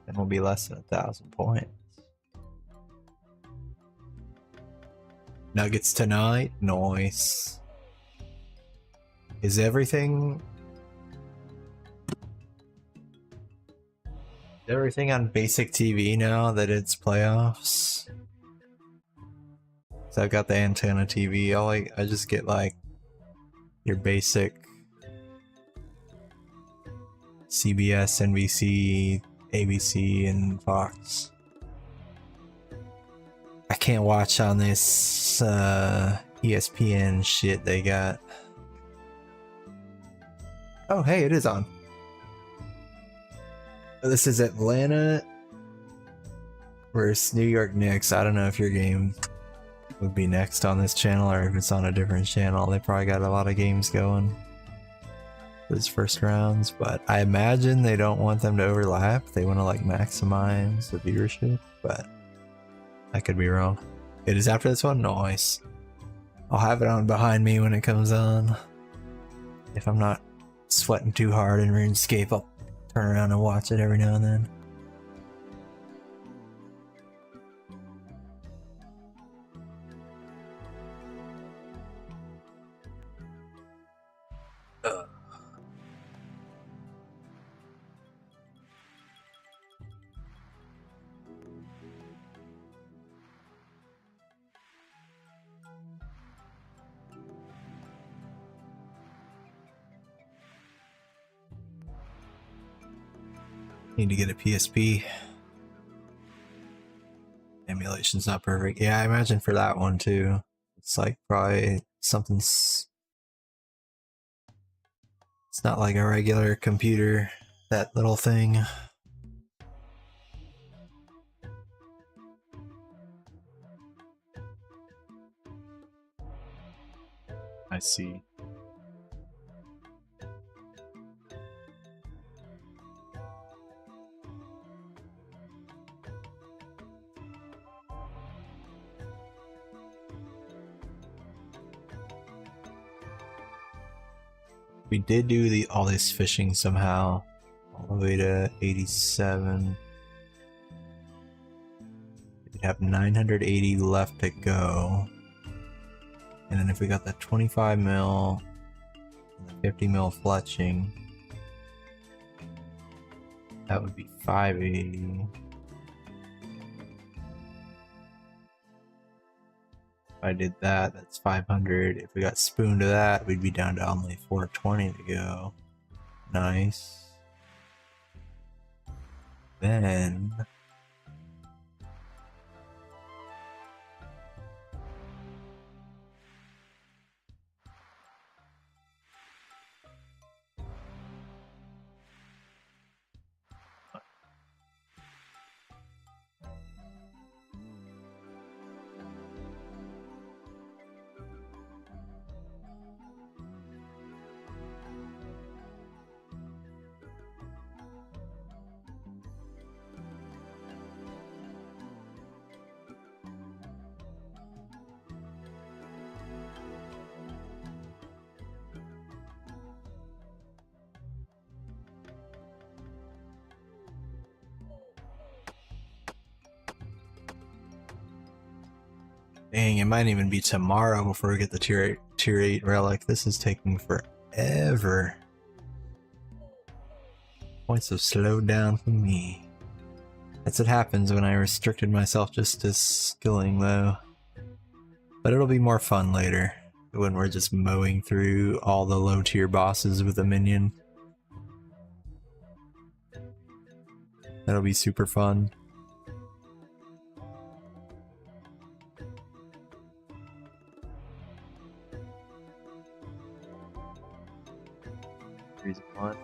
Then we'll be less than 1,000 points. Nuggets tonight? Nice. Is everything on basic TV now that it's playoffs? So I've got the antenna TV. I just get like your basic CBS, NBC, ABC, and Fox. I can't watch on this ESPN shit they got. Oh, hey, it is on. This is Atlanta versus New York Knicks. I don't know if your game would be next on this channel or if it's on a different channel. They probably got a lot of games going for this first rounds, but I imagine they don't want them to overlap. They want to like maximize the viewership, but I could be wrong. It is after this one? Nice. I'll have it on behind me when it comes on. If I'm not sweating too hard in RuneScape, I'll turn around and watch it every now and then. Need to get a PSP. Emulation's not perfect. Yeah, I imagine for that one too. It's like probably something's... It's not like a regular computer, that little thing. I see. We did do all this fishing somehow, all the way to 87. We have 980 left to go. And then if we got the 25 mil and the 50 mil fletching, that would be 580. If I did that, that's 500. If we got spoon to that, we'd be down to only 420 to go. Nice. Then Dang, it might even be tomorrow before we get the tier 8 relic. This is taking forever. Points have slowed down for me. That's what happens when I restricted myself just to skilling though. But it'll be more fun later, when we're just mowing through all the low tier bosses with a minion. That'll be super fun. Here's one,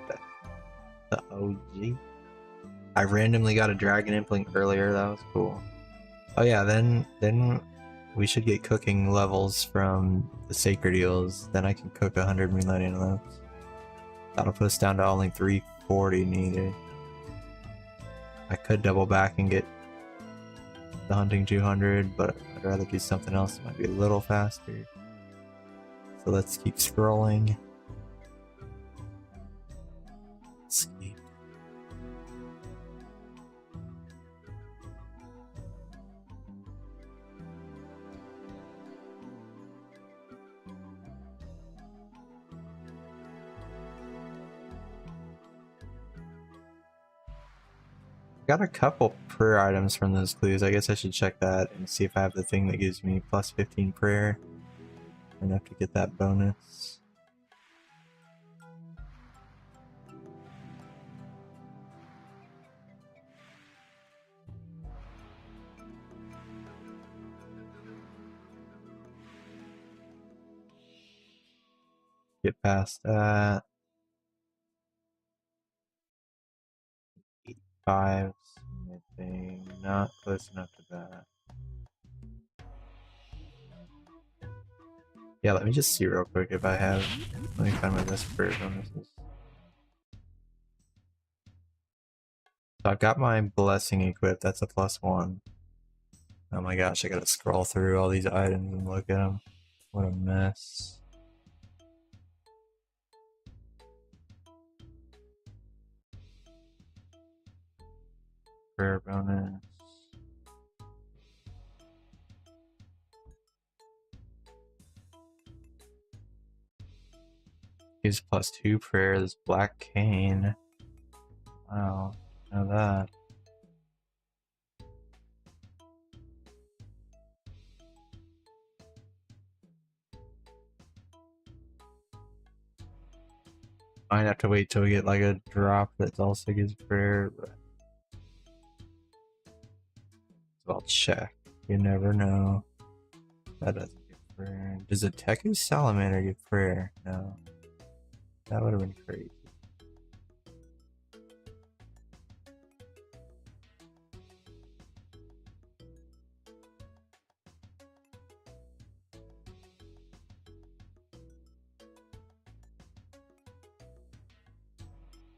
the OG. I randomly got a dragon implink earlier, that was cool. Oh yeah, then we should get cooking levels from the sacred eels. Then I can cook 100 millennium lamps. That'll put us down to only 340 needed. I could double back and get the hunting 200, but I'd rather do something else that might be a little faster. So let's keep scrolling. Escape. Got a couple prayer items from those clues. I guess I should check that and see if I have the thing that gives me plus 15 prayer. Enough to get that bonus. Get past that. 85 smithing, not close enough to that. Yeah, let me just see real quick if I have. Let me find my best prayer bonuses. So I've got my blessing equipped, that's a +1. Oh my gosh, I gotta scroll through all these items and look at them. What a mess. Prayer bonus. Gives +2 prayer, this black cane. Wow, know that. Might have to wait till we get like a drop that also gives prayer, but I'll check. You never know. That doesn't give prayer. Does a Teku Salamander give prayer? No. That would have been crazy.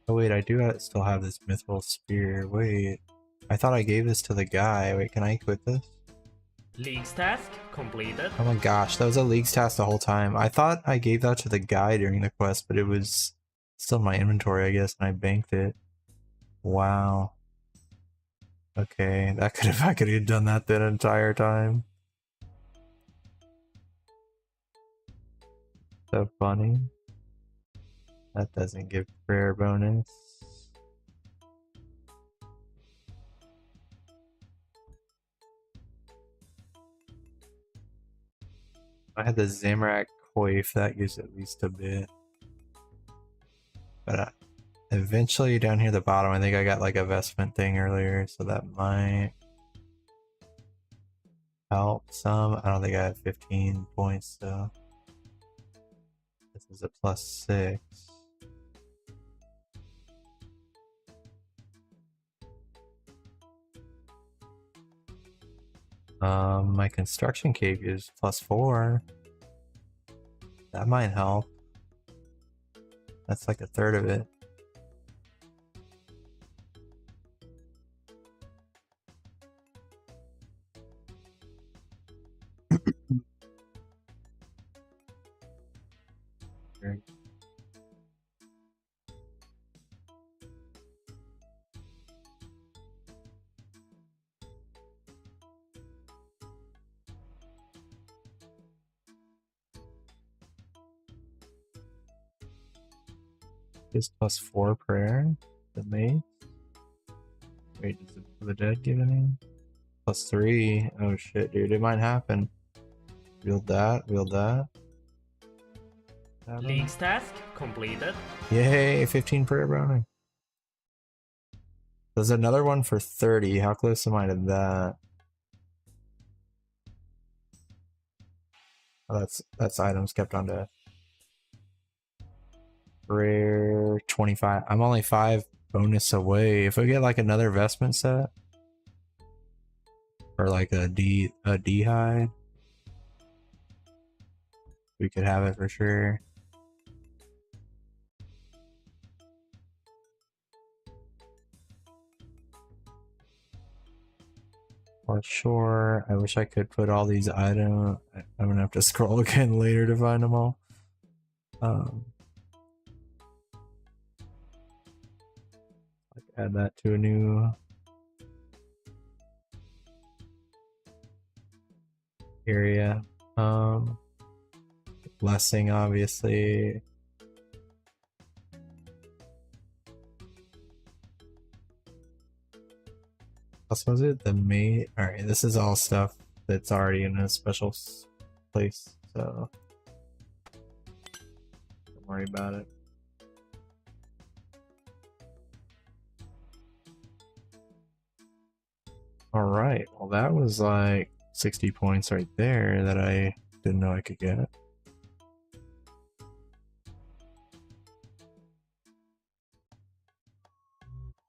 Oh wait, I do still have this mythical spear. Wait, I thought I gave this to the guy. Wait, can I equip this? League's task completed. Oh my gosh, that was a League's task the whole time. I thought I gave that to the guy during the quest, but it was still in my inventory, I guess, and I banked it. Wow. Okay, that could have I could have done that the entire time. So funny. That doesn't give prayer bonus. I had the Zamrak Coif, that gives at least a bit. But eventually down here at the bottom, I think I got like a vestment thing earlier, so that might help some. I don't think I have 15 points though. This is a +6. My construction cave is +4. That might help. That's like a third of it. Very Is +4 prayer. The mate. Wait, does the dead give any? +3. Oh shit, dude, it might happen. Wield that, wield that. League's task completed. Yay, 15 prayer browning. There's another one for 30. How close am I to that? Oh, that's items kept on death. Rare 25. I'm only 5 bonus away. If we get like another vestment set or like a D hide, we could have it for sure. For sure. I wish I could put all these items. I'm gonna have to scroll again later to find them all. Like add that to a new area. Blessing, obviously. Also, was it the mate? Alright, this is all stuff that's already in a special place, so don't worry about it. Alright, well that was like 60 points right there that I didn't know I could get.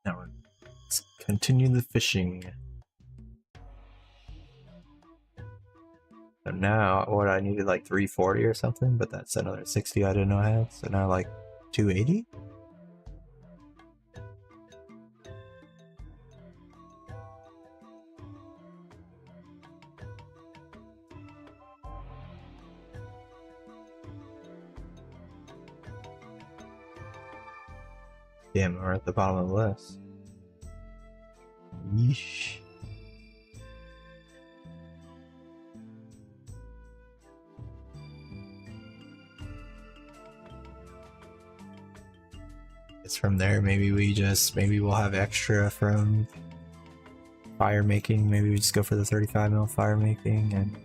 Now let's continue the fishing. So now, what, I needed like 340 or something, but that's another 60 I didn't know I had, so now like 280? Damn, we're at the bottom of the list. Yeesh. It's from there, maybe we'll have extra from fire making. Maybe we just go for the 35 mil fire making, and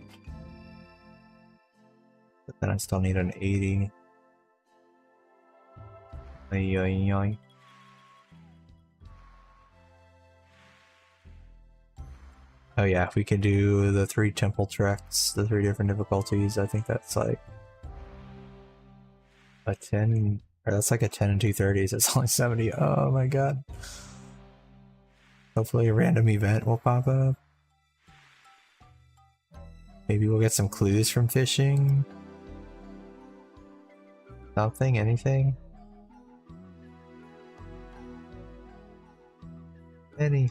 but then I still need an 80. Ay, ay, ay. Oh yeah, we can do the 3 temple treks, the 3 different difficulties. I think that's like a 10, or that's like a 10 and 230s. It's only 70. Oh my god. Hopefully a random event will pop up. Maybe we'll get some clues from fishing. Something, anything. Any.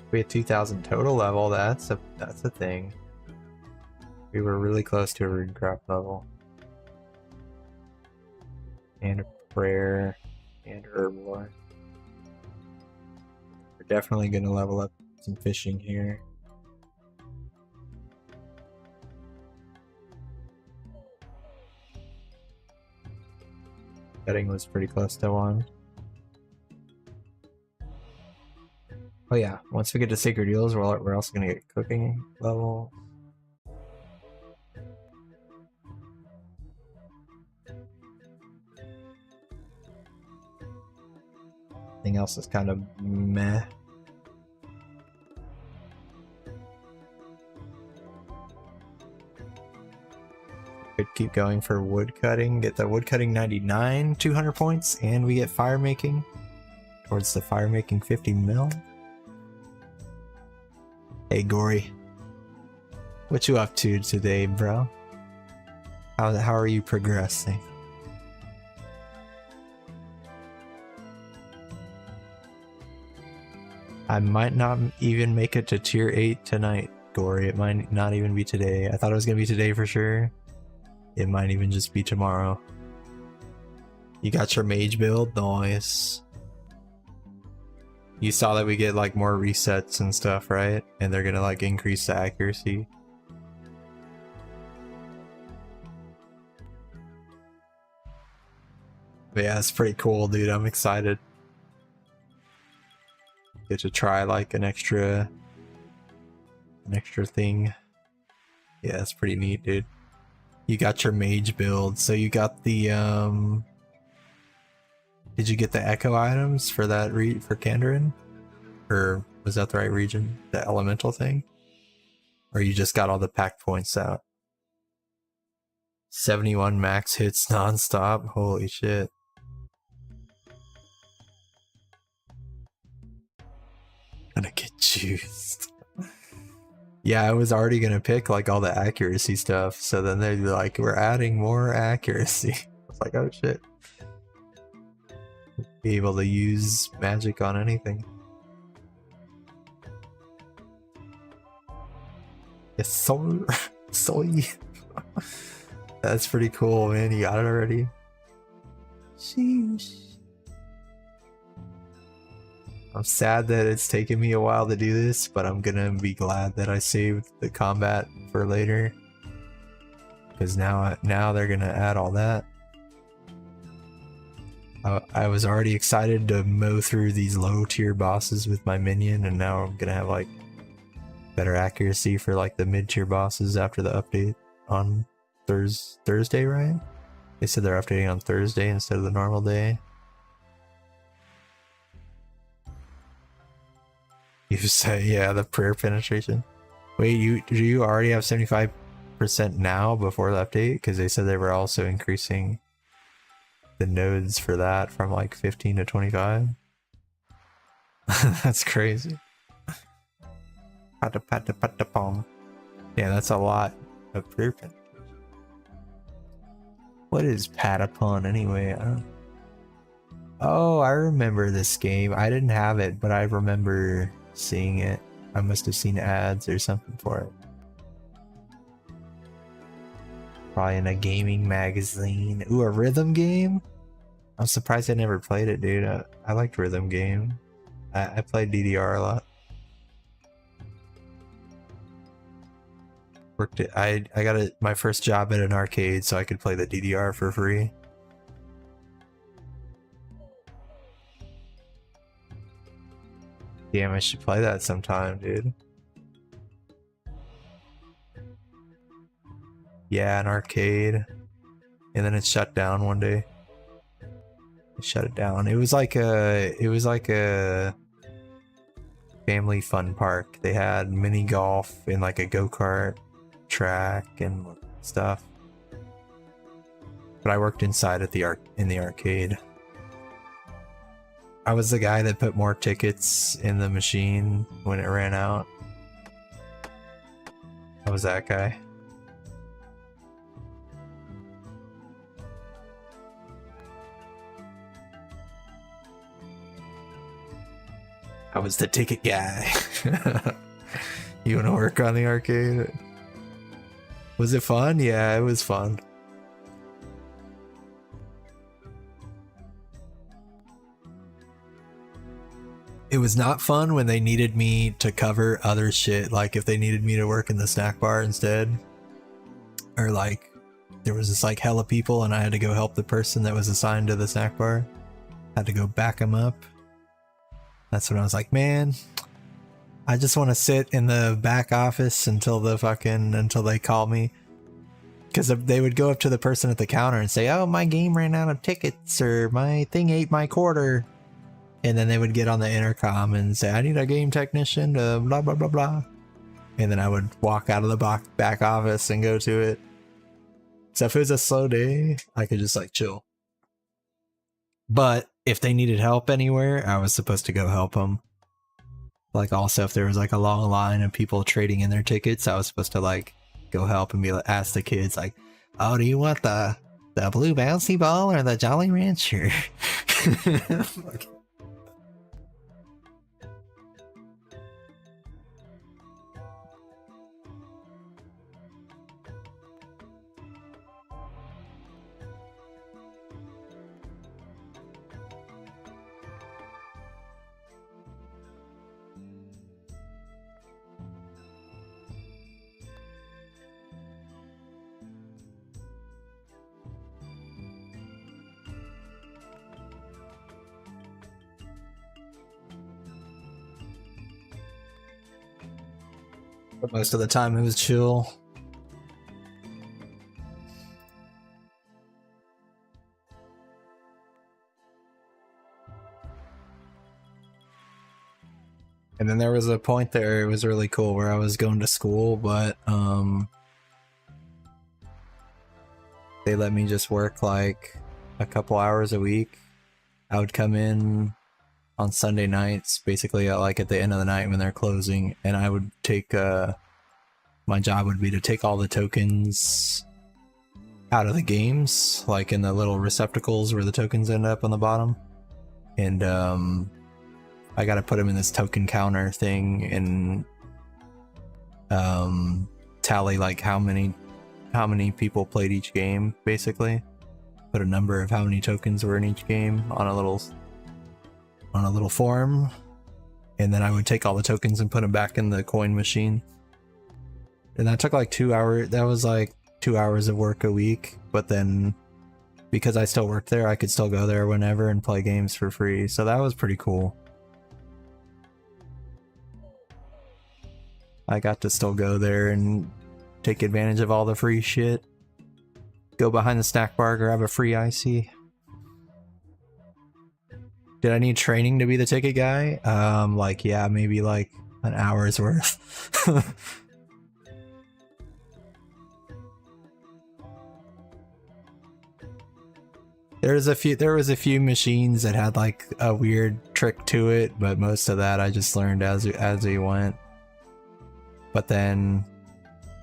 We had 2,000 total level. That's a thing. We were really close to a Runecraft level. And a prayer and herblore. We're definitely gonna level up some fishing here. Betting was pretty close to 1. Oh yeah, once we get to Sacred Eels, we're also gonna get cooking level. Everything else is kind of meh. Could keep going for wood cutting, get the wood cutting 99, 200 points, and we get fire making towards the fire making 50 mil. Hey Gory, what you up to today, bro? How are you progressing? I might not even make it to tier 8 tonight, Gory. It might not even be today. I thought it was gonna be today for sure. It might even just be tomorrow. You got your mage build? Nice. You saw that we get like more resets and stuff, right? And they're gonna like increase the accuracy. But yeah, it's pretty cool, dude. I'm excited. Get to try like an extra thing. Yeah, it's pretty neat, dude. You got your mage build, so you got the did you get the echo items for that for Kandarin? Or was that the right region? The elemental thing? Or you just got all the pack points out? 71 max hits nonstop. Holy shit. Gonna get juiced. Yeah, I was already gonna pick like all the accuracy stuff, so then they're like, we're adding more accuracy. I was like, oh shit. Be able to use magic on anything. Yes, so soy. That's pretty cool, man. You got it already. Sheesh. I'm sad that it's taken me a while to do this, but I'm gonna be glad that I saved the combat for later. Because now they're gonna add all that. I was already excited to mow through these low tier bosses with my minion, and now I'm gonna have like better accuracy for like the mid tier bosses after the update on Thursday, right? They said they're updating on Thursday instead of the normal day. You say, yeah, the prayer penetration. Wait, do you already have 75% now before the update? Because they said they were also increasing the nodes for that from like 15 to 25. That's crazy. Yeah, that's a lot of prayer penetration. What is Patapon anyway? Oh, I remember this game. I didn't have it, but I remember seeing it. I must have seen ads or something for it. Probably in a gaming magazine. Ooh, a rhythm game? I'm surprised I never played it, dude. I liked rhythm game. I played DDR a lot. Worked it. I got my first job at an arcade so I could play the DDR for free. Damn, I should play that sometime, dude. Yeah, an arcade. And then it shut down one day. It shut it down. It was like a family fun park. They had mini golf and like a go-kart track and stuff. But I worked inside at in the arcade. I was the guy that put more tickets in the machine when it ran out. I was that guy. I was the ticket guy. You want to work on the arcade? Was it fun? Yeah, it was fun. It was not fun when they needed me to cover other shit, like if they needed me to work in the snack bar instead. Or like, there was just like hella people and I had to go help the person that was assigned to the snack bar. Had to go back them up. That's when I was like, man, I just want to sit in the back office until they call me. Because they would go up to the person at the counter and say, oh, my game ran out of tickets, or my thing ate my quarter. And then they would get on the intercom and say, I need a game technician to blah, blah, blah, blah. And then I would walk out of the back office and go to it. So if it was a slow day, I could just like chill. But if they needed help anywhere, I was supposed to go help them. Like also if there was like a long line of people trading in their tickets, I was supposed to like go help and be like, ask the kids like, oh, do you want the blue bouncy ball or the Jolly Rancher? Like, But most of the time it was chill. And then there was a point there, it was really cool, where I was going to school, but they let me just work like a couple hours a week. I would come in on Sunday nights, basically like at the end of the night when they're closing, and I would take my job would be to take all the tokens out of the games, like in the little receptacles where the tokens end up on the bottom, and I gotta put them in this token counter thing and tally like how many people played each game, basically. Put a number of how many tokens were in each game on a little form, and then I would take all the tokens and put them back in the coin machine. And that took like 2 hours. That was like 2 hours of work a week, but then because I still worked there, I could still go there whenever and play games for free. So that was pretty cool. I got to still go there and take advantage of all the free shit. Go behind the snack bar, grab a free icy. Did I need training to be the ticket guy? Like, yeah, maybe like an hour's worth. There was a few machines that had like a weird trick to it, but most of that I just learned as we went. But then,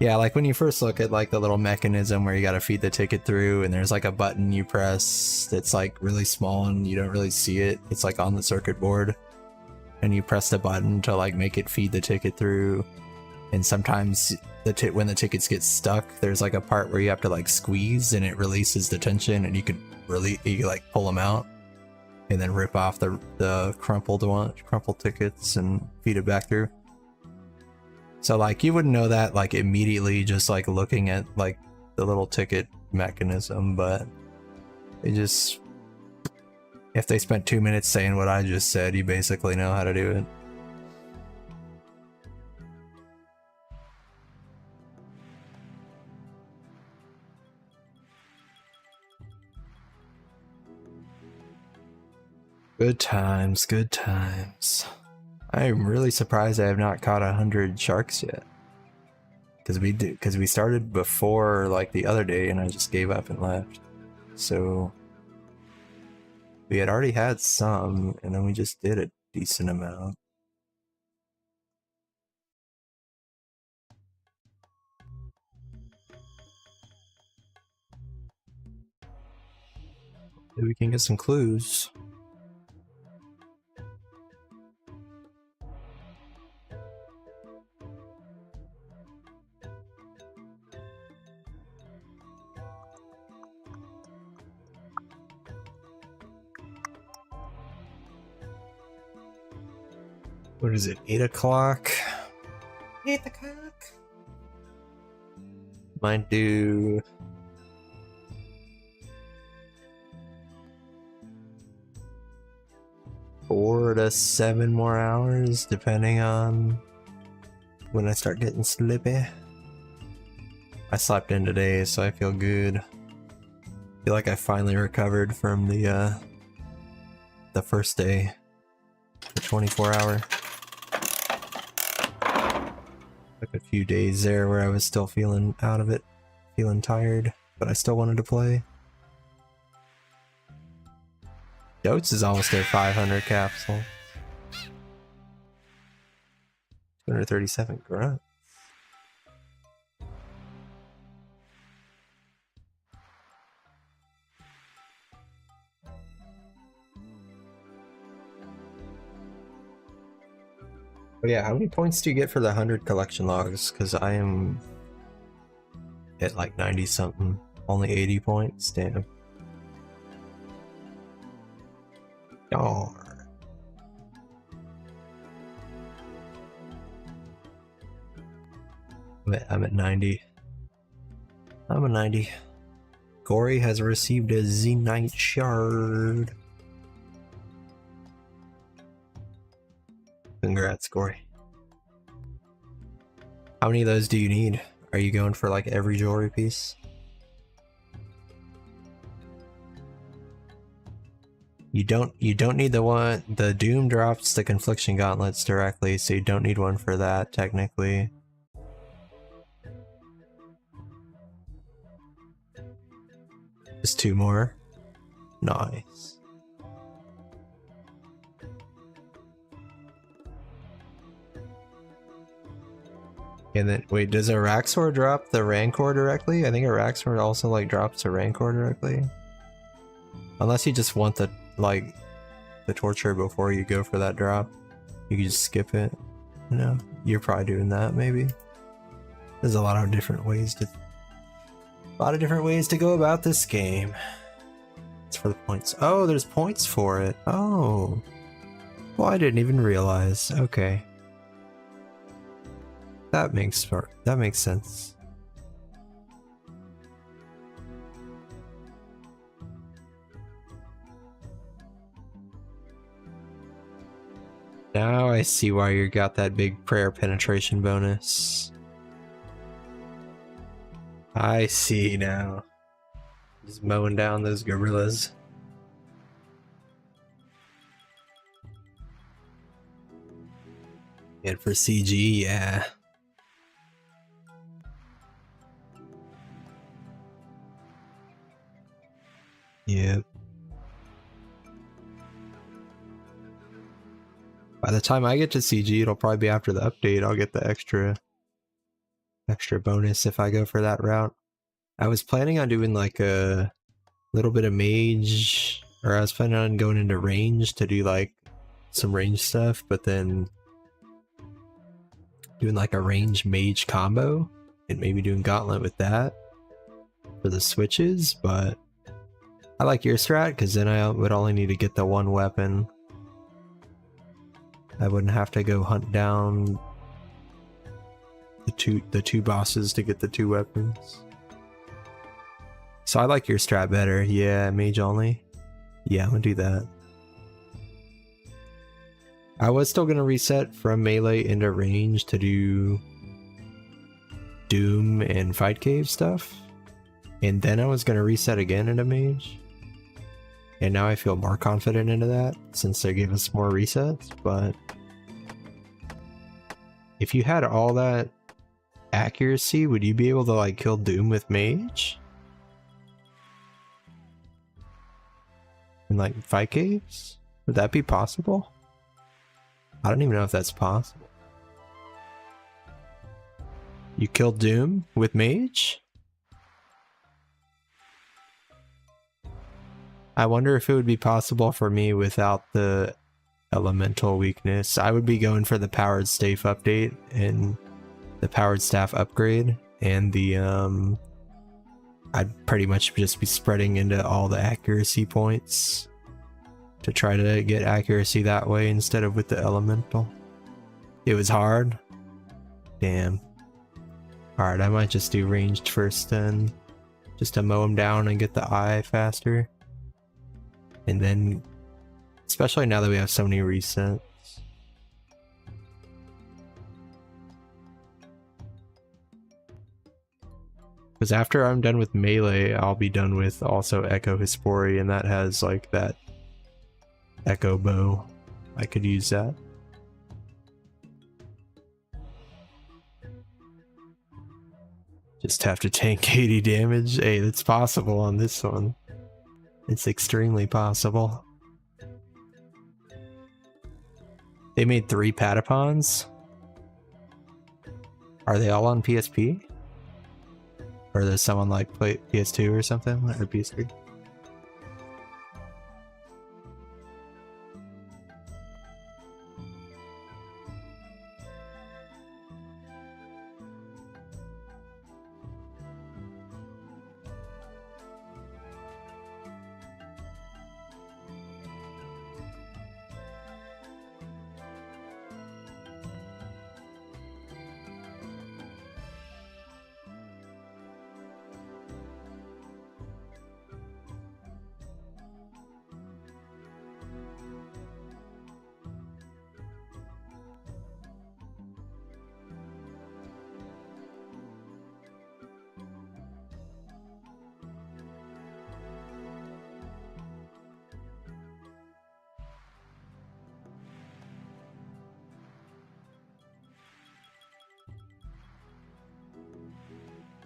yeah, like when you first look at like the little mechanism where you gotta feed the ticket through, and there's like a button you press that's like really small and you don't really see it. It's like on the circuit board, and you press the button to like make it feed the ticket through. And sometimes when the tickets get stuck, there's like a part where you have to like squeeze and it releases the tension, and you can like pull them out and then rip off the crumpled tickets and feed it back through. So like you wouldn't know that like immediately just like looking at like the little ticket mechanism, but it just, if they spent 2 minutes saying what I just said, you basically know how to do it. Good times, good times. I'm really surprised I have not caught 100 sharks yet. Because we started before like the other day and I just gave up and left. So we had already had some, and then we just did a decent amount. Maybe we can get some clues. What is it, 8 o'clock? 8 o'clock? Might do... four to 7 more hours, depending on when I start getting sleepy. I slept in today, so I feel good. I feel like I finally recovered from the first day, the 24-hour. Took a few days there where I was still feeling out of it, feeling tired, but I still wanted to play. Dotes is almost at 500 capsule. 237 grunt. But yeah, how many points do you get for the 100 collection logs? Because I am at like 90 something. Only 80 points. Damn. Darn. I'm at 90. I'm a 90. Gory has received a Zenite shard. Congrats, Gory. How many of those do you need? Are you going for like every jewelry piece? You don't need the Doom drops the Confliction Gauntlets directly, so you don't need one for that technically. Just 2 more. Nice. And then wait, does a Raxor drop the Rancor directly? I think a Raxor also like drops a Rancor directly. Unless you just want the torture before you go for that drop. You can just skip it. You know, you're probably doing that maybe. There's a lot of different ways to go about this game. It's for the points. Oh, there's points for it. Oh. Well, I didn't even realize. Okay. That makes sense. Now I see why you got that big prayer penetration bonus. I see now. Just mowing down those gorillas. And for CG, yeah. Yep. By the time I get to CG, it'll probably be after the update. I'll get the extra bonus if I go for that route. I was planning on doing like a little bit of mage, or I was planning on going into range to do like some range stuff, but then doing like a range mage combo and maybe doing gauntlet with that for the switches. But I like your strat because then I would only need to get the 1 weapon. I wouldn't have to go hunt down the two bosses to get the 2 weapons. So I like your strat better. Yeah, mage only. Yeah, I'm gonna do that. I was still gonna reset from melee into range to do Doom and Fight Cave stuff. And then I was gonna reset again into mage. And now I feel more confident into that since they gave us more resets, but if you had all that accuracy, would you be able to like kill Doom with mage? In like fight caves? Would that be possible? I don't even know if that's possible. You killed Doom with mage? I wonder if it would be possible for me without the elemental weakness. I would be going for the powered staff update and the powered staff upgrade, and the I'd pretty much just be spreading into all the accuracy points to try to get accuracy that way instead of with the elemental. It was hard. Damn. Alright, I might just do ranged first then, just to mow him down and get the eye faster. And then, especially now that we have so many resets. Because after I'm done with melee, I'll be done with also Echo Hispori, and that has like that Echo bow. I could use that. Just have to tank 80 damage. Hey, that's possible on this one. It's extremely possible. They made 3 Patapons. Are they all on PSP? Or does someone like play PS2 or something? Or PS3?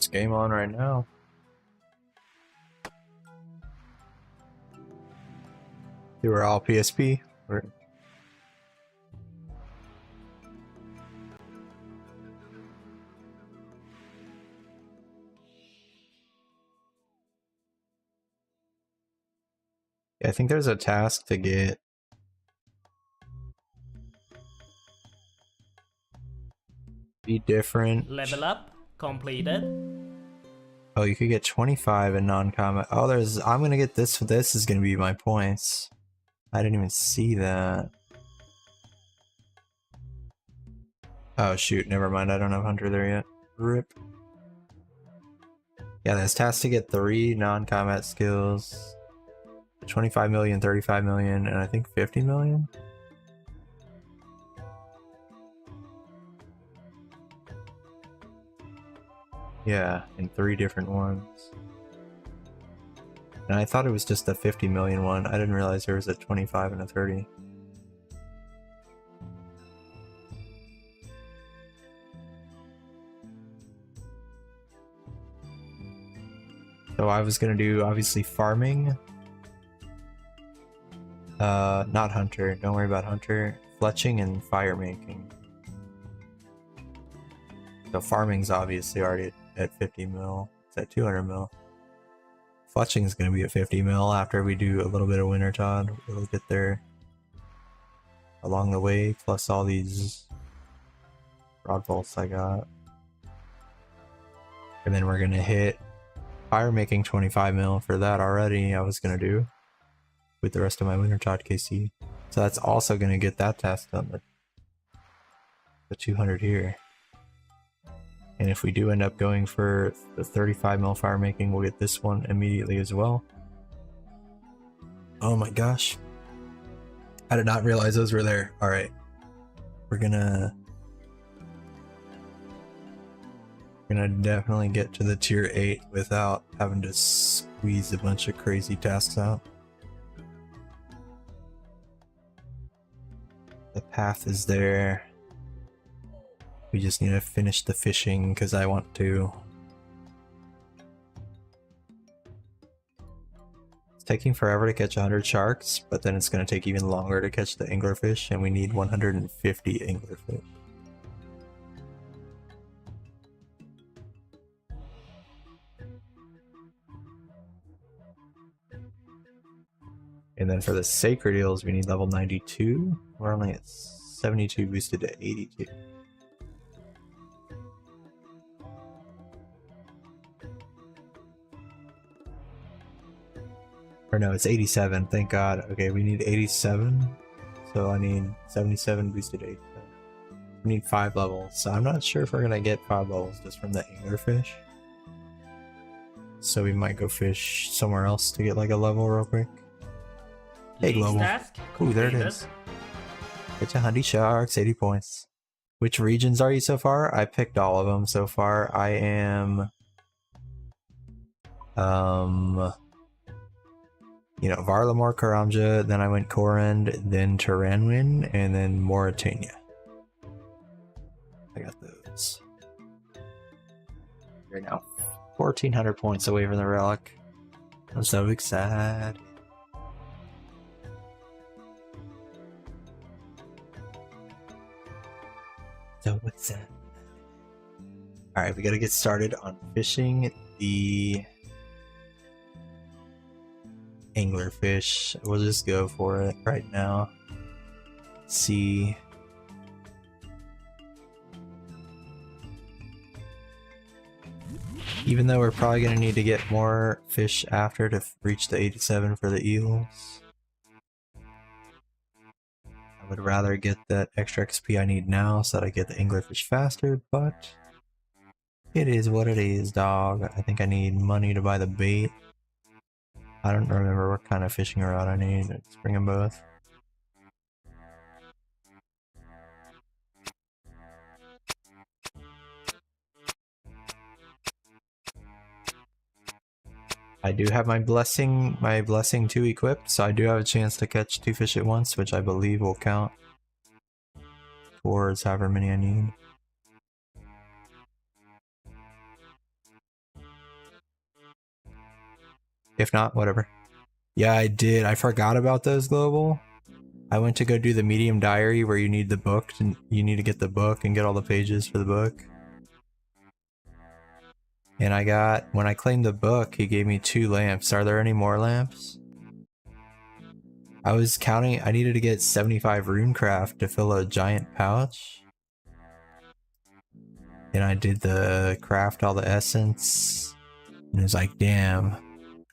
It's game on right now. You were all PSP? Or... Yeah, I think there's a task to get be different. Level up completed. Oh, you could get 25 in non-combat. Oh, there's. I'm gonna get this. This is gonna be my points. I didn't even see that. Oh shoot, never mind. I don't have Hunter there yet. Rip. Yeah, there's tasks to get 3 non-combat skills. 25 million, 35 million, and I think 50 million. Yeah, in 3 different ones. And I thought it was just the 50 million one. I didn't realize there was a 25 and a 30. So I was gonna do obviously farming. Not Hunter. Don't worry about Hunter. Fletching and fire making. So farming's obviously already at 50 mil. It's at 200 mil. Fletching is going to be at 50 mil after we do a little bit of winter Todd. We'll get there along the way, plus all these rod bolts I got. And then we're going to hit fire making 25 mil for that already. I was going to do with the rest of my winter Todd KC. So that's also going to get that task done. The 200 here. And if we do end up going for the 35 mil fire making, we'll get this one immediately as well. Oh my gosh. I did not realize those were there. Alright. We're gonna definitely get to the tier 8 without having to squeeze a bunch of crazy tasks out. The path is there. We just need to finish the fishing because I want to. It's taking forever to catch 100 sharks, but then it's going to take even longer to catch the anglerfish, and we need 150 anglerfish. And then for the sacred eels, we need level 92. We're only at 72 boosted to 82. Or no, it's 87, thank god. Okay, we need 87. So I need 77 boosted to 87. We need 5 levels. So I'm not sure if we're gonna get 5 levels just from the anglerfish. So we might go fish somewhere else to get like a level real quick. Hey, global. Ooh, there it is. It's 100 sharks, 80 points. Which regions are you so far? I picked all of them so far. I am... you know, Varlamore, Karamja, then I went Korend, then Turanwin, and then Mauritania. I got those. We're now 1,400 points away from the relic. I'm so excited. So what's that? Alright, we gotta get started on fishing the anglerfish. We'll just go for it right now. See. Even though we're probably going to need to get more fish after to reach the 87 for the eels. I would rather get that extra XP I need now so that I get the anglerfish faster, but it is what it is, dog. I think I need money to buy the bait. I don't remember what kind of fishing rod I need. Let's bring them both. I do have my blessing 2 equipped, so I do have a chance to catch 2 fish at once, which I believe will count towards however many I need. If not, whatever. Yeah, I did. I forgot about those, Global. I went to go do the medium diary where you need the book, and you need to get the book and get all the pages for the book. And I got, when I claimed the book, he gave me 2 lamps. Are there any more lamps? I was counting, I needed to get 75 runecraft to fill a giant pouch. And I did the craft all the essence. And it was like, damn,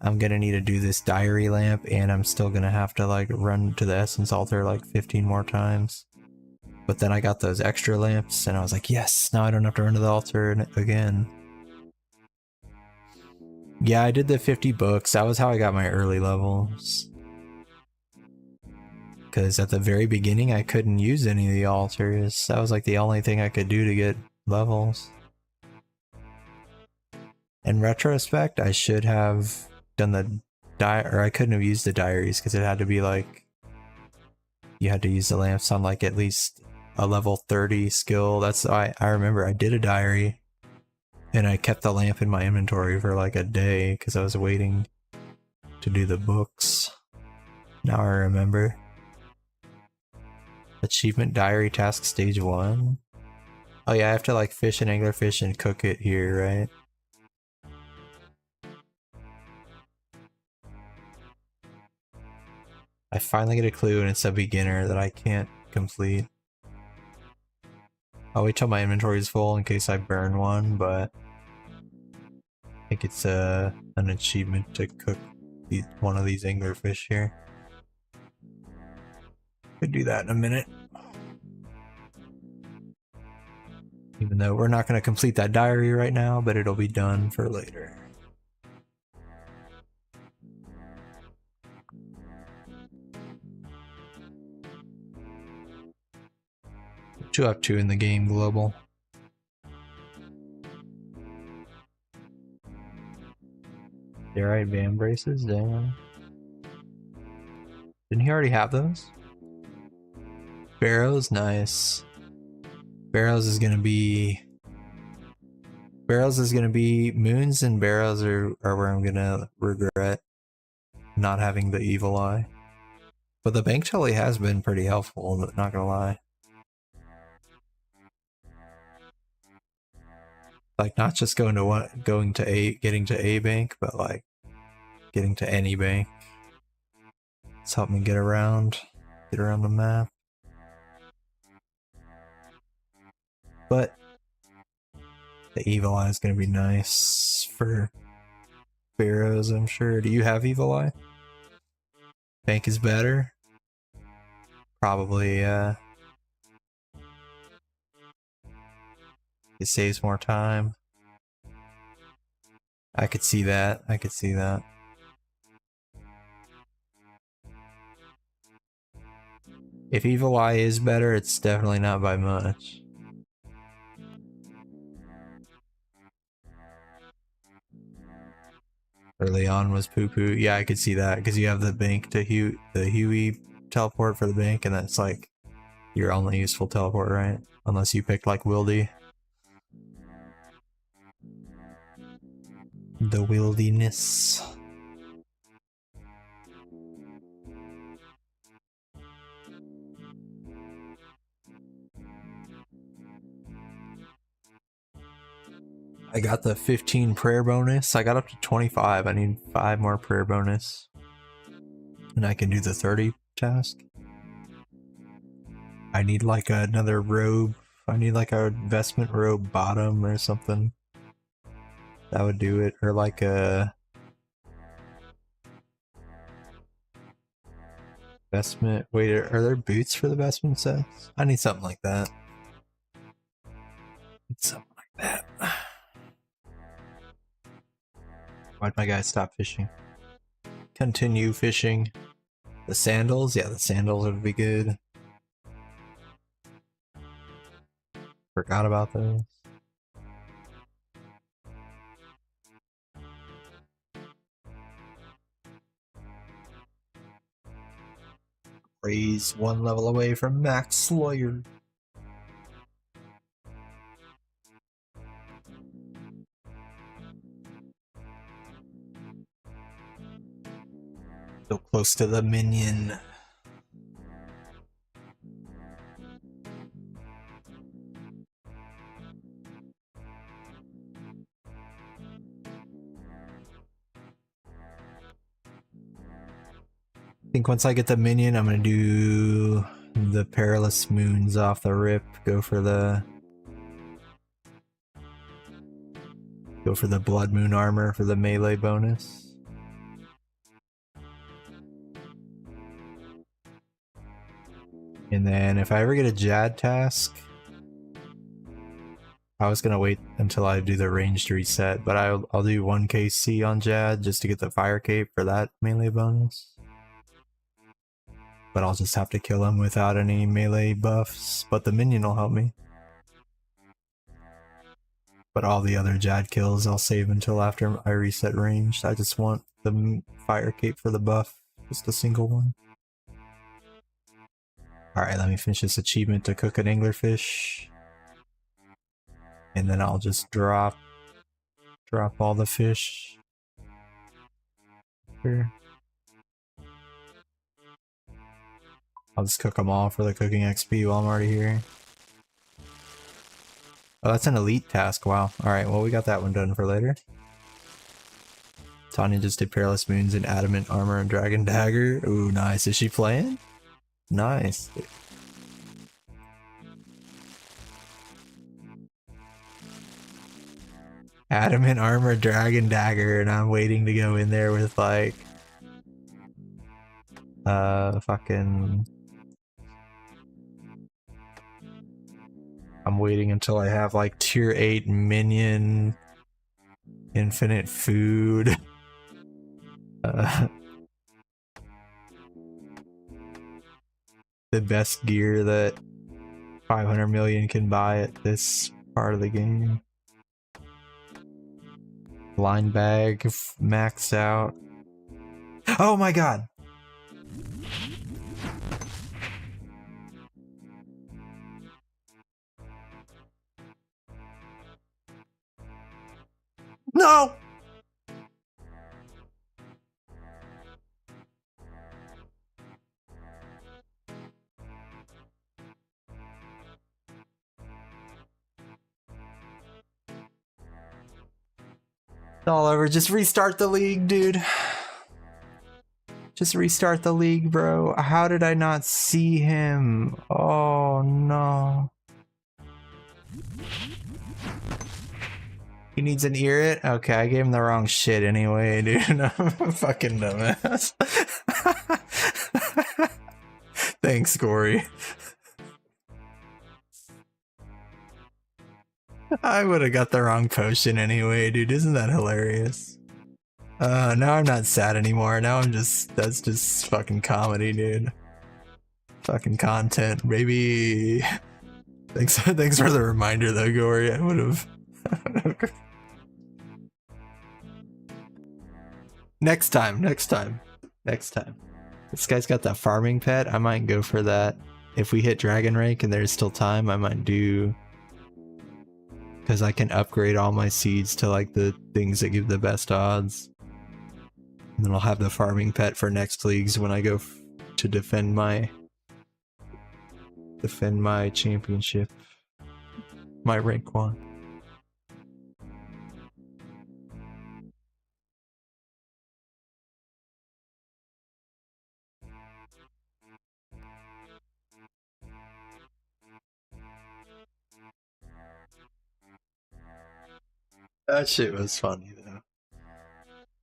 I'm gonna need to do this diary lamp, and I'm still gonna have to like run to the essence altar like 15 more times. But then I got those extra lamps, and I was like, yes, now I don't have to run to the altar again. Yeah, I did the 50 books. That was how I got my early levels. Because at the very beginning, I couldn't use any of the altars. That was like the only thing I could do to get levels. In retrospect, I should have done the or I couldn't have used the diaries because it had to be like, you had to use the lamps on like at least a level 30 skill. That's I remember I did a diary and I kept the lamp in my inventory for like a day because I was waiting to do the books. Now I remember. Achievement diary task stage 1. Oh yeah, I have to like fish an anglerfish and cook it here, right? I finally get a clue and it's a beginner that I can't complete. I'll wait till my inventory is full in case I burn one, but I think it's an achievement to cook one of these anglerfish here. Could do that in a minute. Even though we're not going to complete that diary right now, but it'll be done for later. What you up to in the game, Global? Alright, band braces, damn. Didn't he already have those? Barrows, nice. Barrows is gonna be... Barrows is gonna be... Moons and barrows are where I'm gonna regret not having the evil eye. But the bank telly has been pretty helpful, not gonna lie. Like, not just going to getting to a bank, but like getting to any bank. It's helped me get around the map. But the evil eye is gonna be nice for Barrows, I'm sure. Do you have evil eye? Bank is better? Probably, it saves more time. I could see that. I could see that. If Evil Eye is better, it's definitely not by much. Early on was poo-poo. Yeah, I could see that, because you have the bank to the Huey teleport for the bank, and that's like your only useful teleport, right? Unless you picked like Wildy. The wildiness. I got the 15 prayer bonus. I got up to 25. I need 5 more prayer bonus. And I can do the 30 task. I need like another robe. I need like a vestment robe bottom or something. That would do it. Or like a vestment. Wait, are there boots for the vestment sets? I need something like that. Need something like that. Why'd my guy stop fishing? Continue fishing. The sandals? Yeah, the sandals would be good. Forgot about those. Raise 1 level away from Max Slayer. So close to the minion. I think once I get the minion, I'm gonna do the perilous moons off the rip. Go for the blood moon armor for the melee bonus. And then if I ever get a Jad task, I was gonna wait until I do the ranged reset, but I'll do 1 KC on Jad just to get the fire cape for that melee bonus. But I'll just have to kill him without any melee buffs, but the minion will help me. But all the other Jad kills I'll save until after I reset ranged. I just want the fire cape for the buff, just a single one. Alright, let me finish this achievement to cook an anglerfish. And then I'll just drop all the fish here. I'll just cook them all for the cooking XP while I'm already here. Oh, that's an elite task, wow. Alright, well we got that one done for later. Tanya just did Perilous Moons and Adamant Armor and Dragon Dagger. Ooh, nice. Is she playing? Nice. Adamant Armor, Dragon Dagger, and I'm waiting to go in there with like fucking, I'm waiting until I have like tier 8 minion, infinite food. The best gear that 500 million can buy at this part of the game. Blind bag maxed out. Oh my god! No! It's all over. Just restart the league, dude. Just restart the league, bro. How did I not see him? Oh no. He needs an ear it? Okay, I gave him the wrong shit anyway, dude. I'm a fucking dumbass. Thanks, Corey. I would have got the wrong potion anyway, dude. Isn't that hilarious? Now I'm not sad anymore. Now I'm just, that's just fucking comedy, dude. Fucking content, baby. Thanks for the reminder though, Gory. I would have. Next time. This guy's got that farming pet. I might go for that. If we hit dragon rank and there's still time, I might do, because I can upgrade all my seeds to like the things that give the best odds. And then I'll have the farming pet for next leagues when I go to defend my championship, my rank 1. That shit was funny though.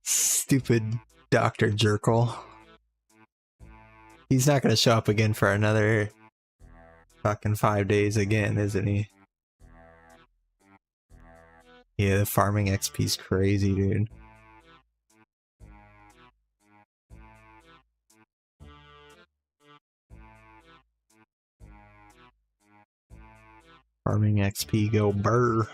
Stupid Dr. Jerkle. He's not gonna show up again for another fucking 5 days again, isn't he? Yeah, the farming XP's crazy, dude. Farming XP go burr.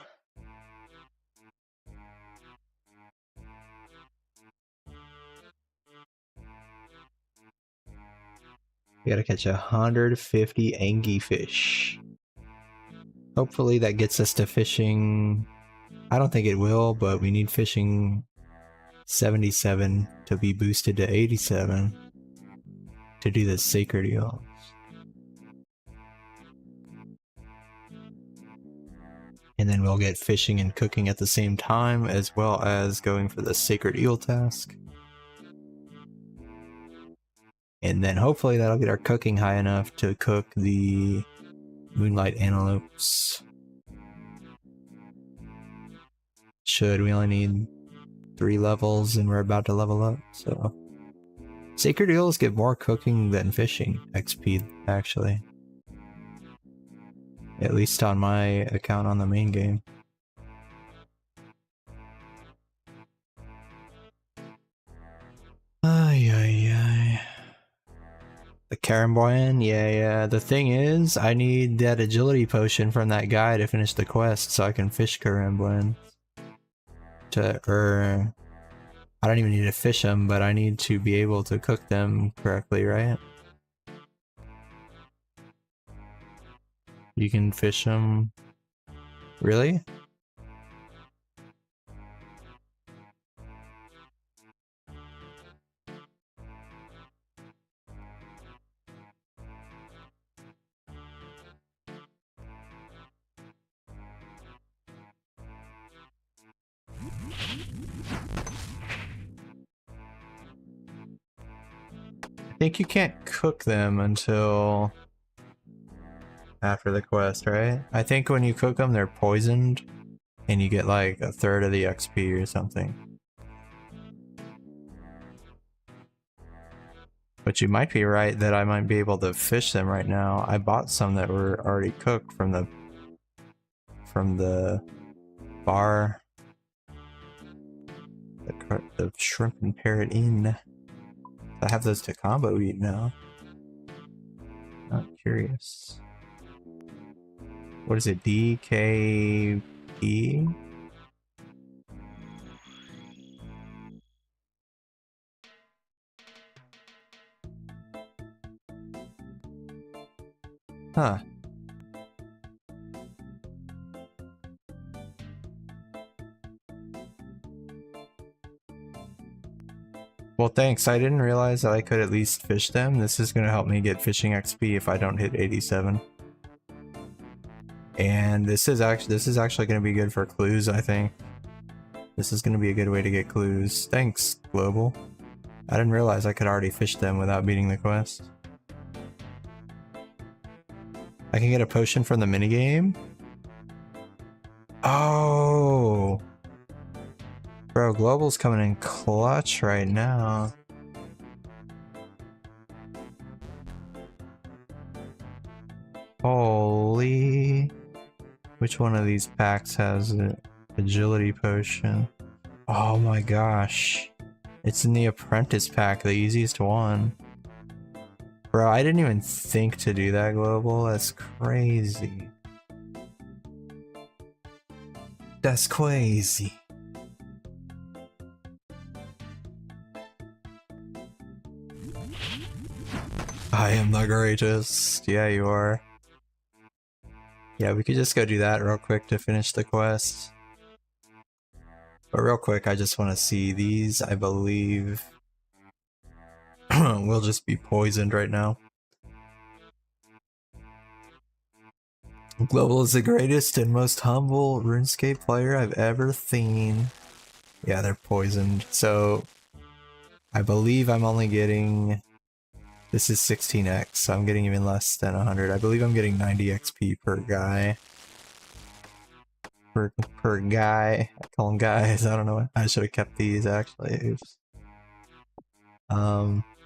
We gotta catch 150 anglerfish. Hopefully that gets us to fishing. I don't think it will, but we need fishing 77 to be boosted to 87 to do the sacred eels. And then we'll get fishing and cooking at the same time, as well as going for the sacred eel task. And then hopefully that'll get our cooking high enough to cook the moonlight antelopes. We only need 3 levels and we're about to level up, so. Sacred eels get more cooking than fishing XP, actually. At least on my account on the main game. Ay, ay, ay. The Caramboyan? Yeah. The thing is, I need that agility potion from that guy to finish the quest so I can fish Caramboyan. I don't even need to fish them, but I need to be able to cook them correctly, right? You can fish them. Really? I think you can't cook them until after the quest, right? I think when you cook them, they're poisoned, and you get like 1/3 of the XP or something. But you might be right that I might be able to fish them right now. I bought some that were already cooked from the bar. The Shrimp and Parrot Inn. I have those to combo eat now. Not curious. What is it? DKP? Huh. Well, thanks. I didn't realize that I could at least fish them. This is going to help me get fishing XP if I don't hit 87. And this is actually going to be good for clues, I think. This is going to be a good way to get clues. Thanks, Global. I didn't realize I could already fish them without beating the quest. I can get a potion from the minigame? Oh! Bro, Global's coming in clutch right now. Holy... Which one of these packs has an agility potion? Oh my gosh. It's in the apprentice pack, the easiest one. Bro, I didn't even think to do that, Global. That's crazy. That's crazy. I am the greatest. Yeah, you are. Yeah, we could just go do that real quick to finish the quest. But real quick, I just want to see these. I believe we'll just be poisoned right now. Global is the greatest and most humble RuneScape player I've ever seen. Yeah, they're poisoned. So I believe I'm only getting... This is 16x, so I'm getting even less than 100. I believe I'm getting 90 XP per guy. Per guy. I call them guys. I don't know. I should have kept these actually. Oops.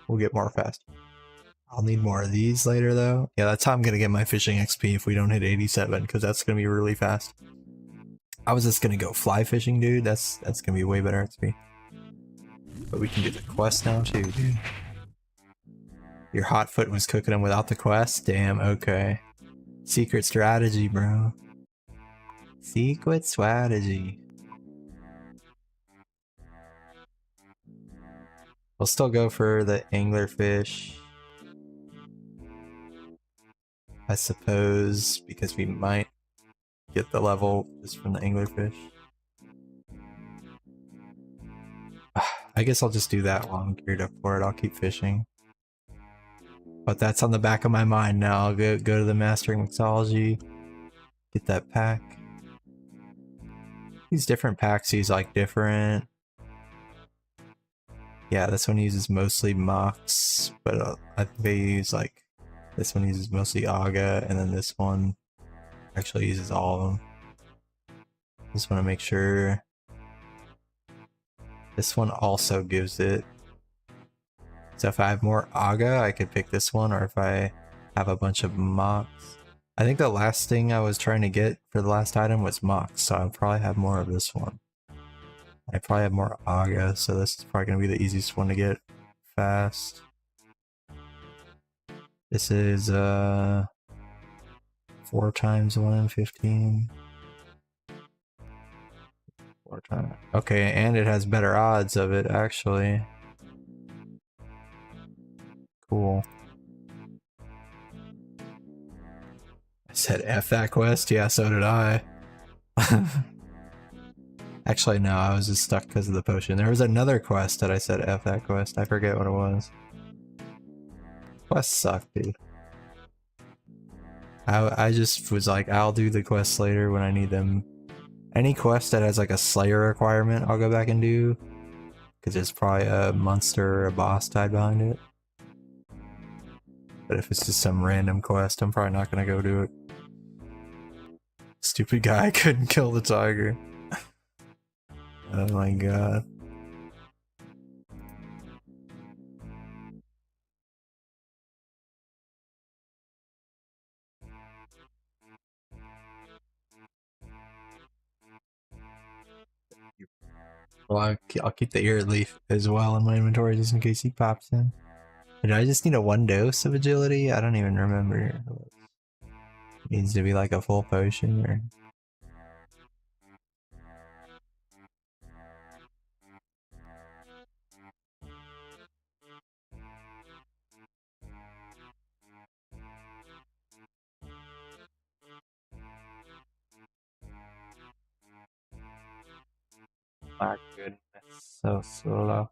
We'll get more fast. I'll need more of these later though. Yeah, that's how I'm gonna get my fishing XP if we don't hit 87, because that's gonna be really fast. I was just gonna go fly fishing, dude. That's gonna be way better XP. But we can do the quest now too, dude. Your hot foot was cooking them without the quest? Damn, okay. Secret strategy, bro. Secret strategy. We'll still go for the anglerfish, I suppose, because we might get the level just from the anglerfish. I guess I'll just do that while I'm geared up for it. I'll keep fishing. But that's on the back of my mind now. I'll go to the Mastering Mixology, get that pack. These different packs use like different... Yeah, this one uses mostly Mox, but I think they use like... This one uses mostly Aga, and then this one actually uses all of them. Just want to make sure. This one also gives it. So if I have more Aga, I could pick this one, or if I have a bunch of Mox. I think the last thing I was trying to get for the last item was Mox, so I'll probably have more of this one. I probably have more Aga, so this is probably going to be the easiest one to get fast. This is 4 times 1 in 15. 4 times. Okay, and it has better odds of it, actually. Cool. I said F that quest? Yeah, so did I. Actually, no, I was just stuck because of the potion. There was another quest that I said F that quest. I forget what it was. Quests suck, dude. I just was like, I'll do the quests later when I need them. Any quest that has like a Slayer requirement, I'll go back and do. Because there's probably a monster or a boss tied behind it. But if it's just some random quest, I'm probably not gonna go do it. Stupid guy couldn't kill the tiger. Oh my god. Well, I'll keep the ear leaf as well in my inventory just in case he pops in. Did I just need a 1 dose of agility? I don't even remember. It needs to be like a full potion or... My goodness, so slow.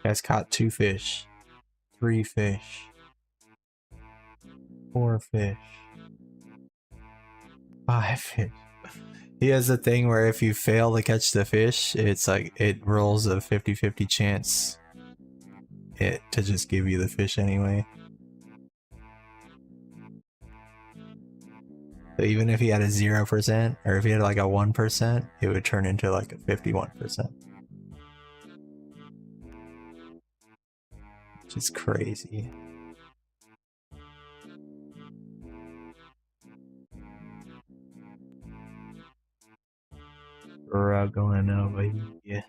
Guy's caught 2 fish, 3 fish, 4 fish, 5 fish. He has a thing where if you fail to catch the fish, it's like it rolls a 50-50 chance to just give you the fish anyway. So even if he had a 0%, or if he had like a 1%, it would turn into like a 51%. Which is crazy. Struggling over here.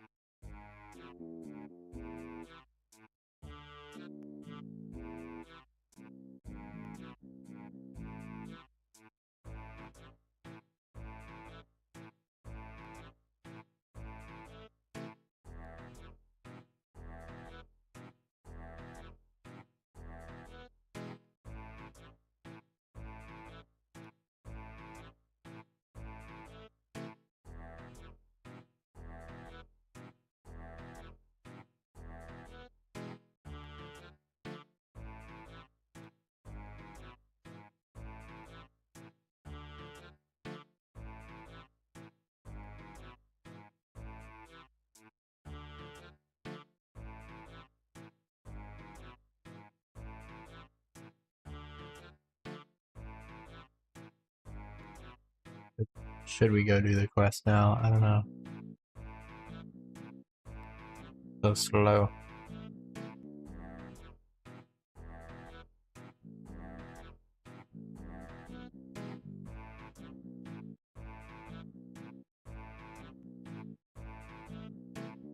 Should we go do the quest now? I don't know. So slow.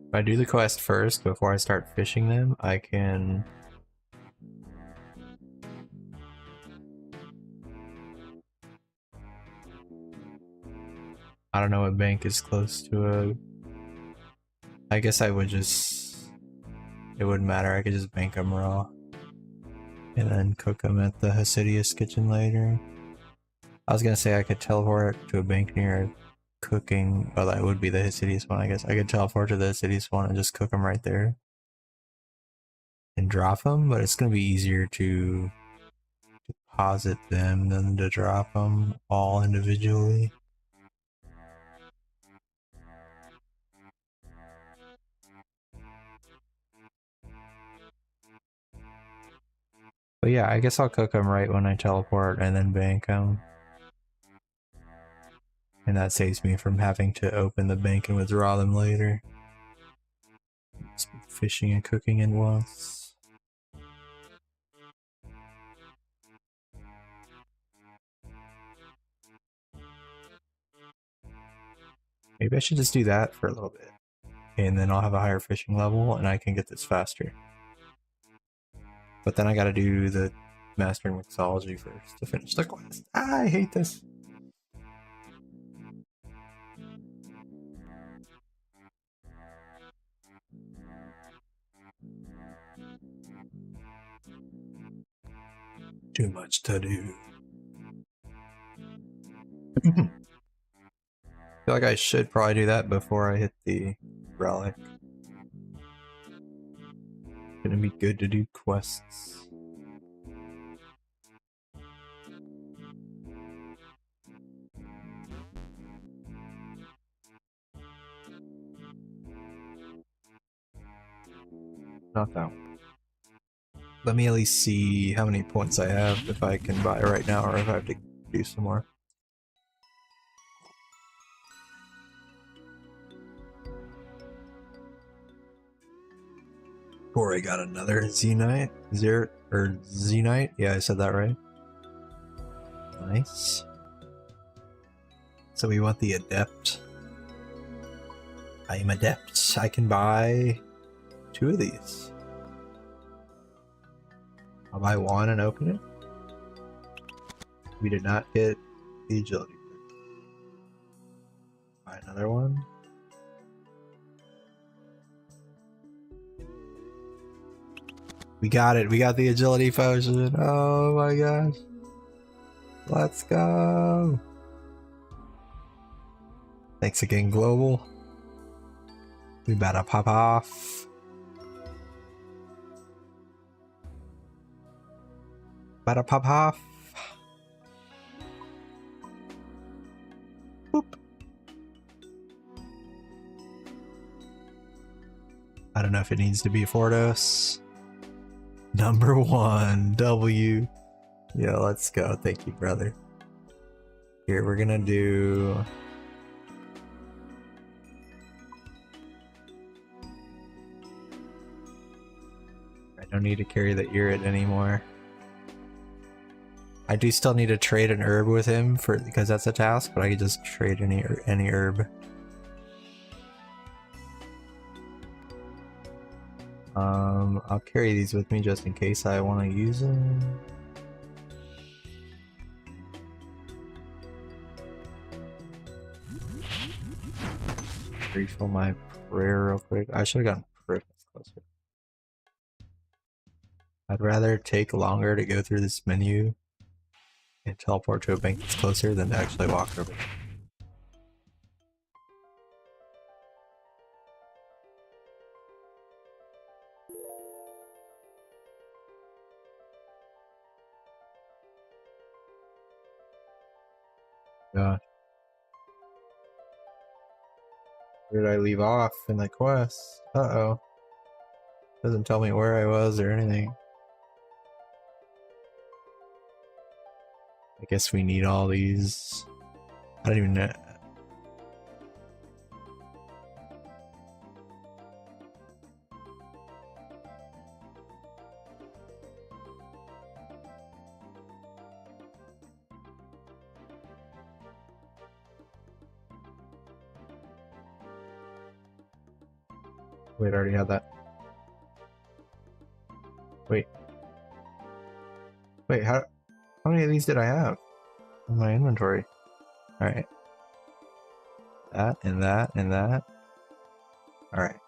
If I do the quest first before I start fishing them, I can... I don't know what bank is close to a... I guess I would just... It wouldn't matter, I could just bank them raw. And then cook them at the Hasidius kitchen later. I was gonna say I could teleport to a bank near cooking. Oh, that would be the Hisidius one, I guess. I could teleport to the Hisidius one and just cook them right there. And drop them, but it's going to be easier to deposit them than to drop them all individually. But yeah, I guess I'll cook them right when I teleport and then bank them. And that saves me from having to open the bank and withdraw them later. Just fishing and cooking at once. Maybe I should just do that for a little bit. And then I'll have a higher fishing level and I can get this faster. But then I gotta do the Mastering Mixology first to finish the quest. I hate this. Too much to do. I feel like I should probably do that before I hit the relic. Gonna be good to do quests. Not that one. Let me at least see how many points I have, if I can buy right now or if I have to do some more. Corey got another Zenite. Zenite? Yeah, I said that right. Nice. So we want the Adept. I am Adept. I can buy 2 of these. I'll buy 1 and open it. We did not get the agility. Buy another one. We got it. We got the agility potion. Oh my gosh. Let's go. Thanks again, Global. We better pop off. Better pop off. Boop. I don't know if it needs to be Fordos. Number 1, W. Yeah, let's go. Thank you, brother. Here, we're gonna do... I don't need to carry the Irid anymore. I do still need to trade an herb with him because that's a task, but I could just trade any herb. I'll carry these with me just in case I want to use them. Refill my prayer real quick. I should have gotten prayer closer. I'd rather take longer to go through this menu and teleport to a bank that's closer than to actually walk over. Gosh. Where did I leave off in the quest? Uh-oh. Doesn't tell me where I was or anything. I guess we need all these. I don't even know. Wait, I already had that. Wait. Wait, how many of these did I have in my inventory? Alright. That, and that, and that. Alright.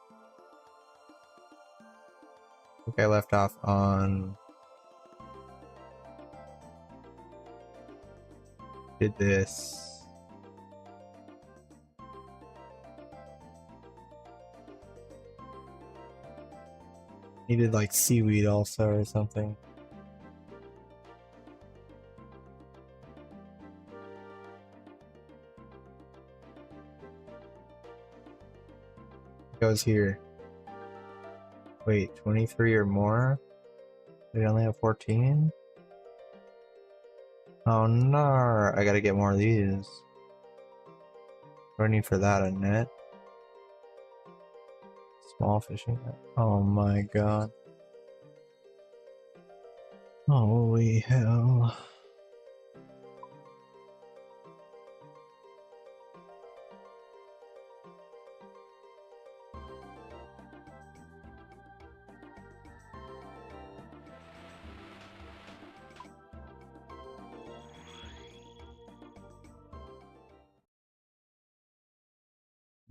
I think I left off on... Did this. Needed like seaweed also or something. It goes here. Wait, 23 or more? We only have 14? Oh no, I gotta get more of these. What do I need for that? A net? Small fishing net. Oh my god. Holy hell.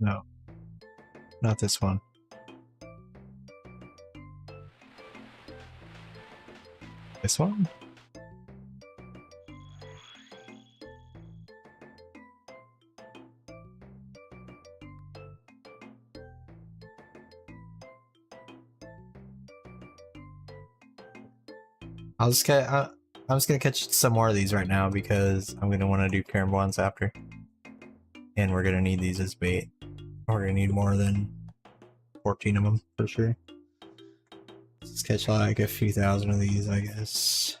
No, not this one. This one? I'm just gonna catch some more of these right now because I'm gonna want to do caramboans after, and we're gonna need these as bait. We're gonna need more than 14 of them for sure. Let's catch like a few thousand of these, I guess.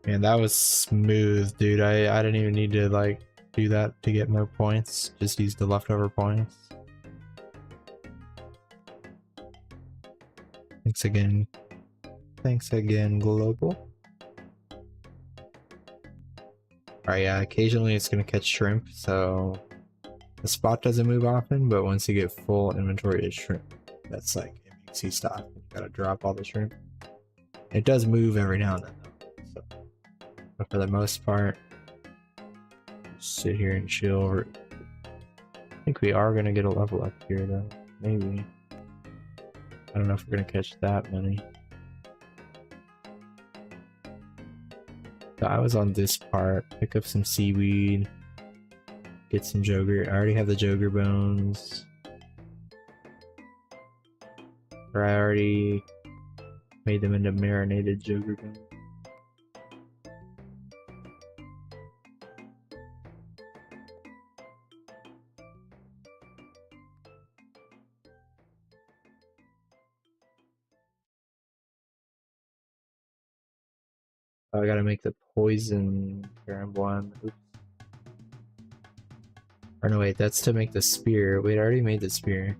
Man, that was smooth, dude. I didn't even need to like do that to get more points. Just use the leftover points. Thanks again. Thanks again, Global. Alright, yeah, occasionally it's gonna catch shrimp, so the spot doesn't move often, but once you get full inventory of shrimp, that's like, it makes you stop. You gotta drop all the shrimp. It does move every now and then, though. So, but for the most part, just sit here and chill. I think we are gonna get a level up here, though. Maybe. I don't know if we're gonna catch that many. So I was on this part, pick up some seaweed, get some joger. I already have the joger bones. Or I already made them into marinated joger bones. Oh, I gotta make the poison caramboan. Oops. Or no, wait, that's to make the spear. Wait, I already made the spear.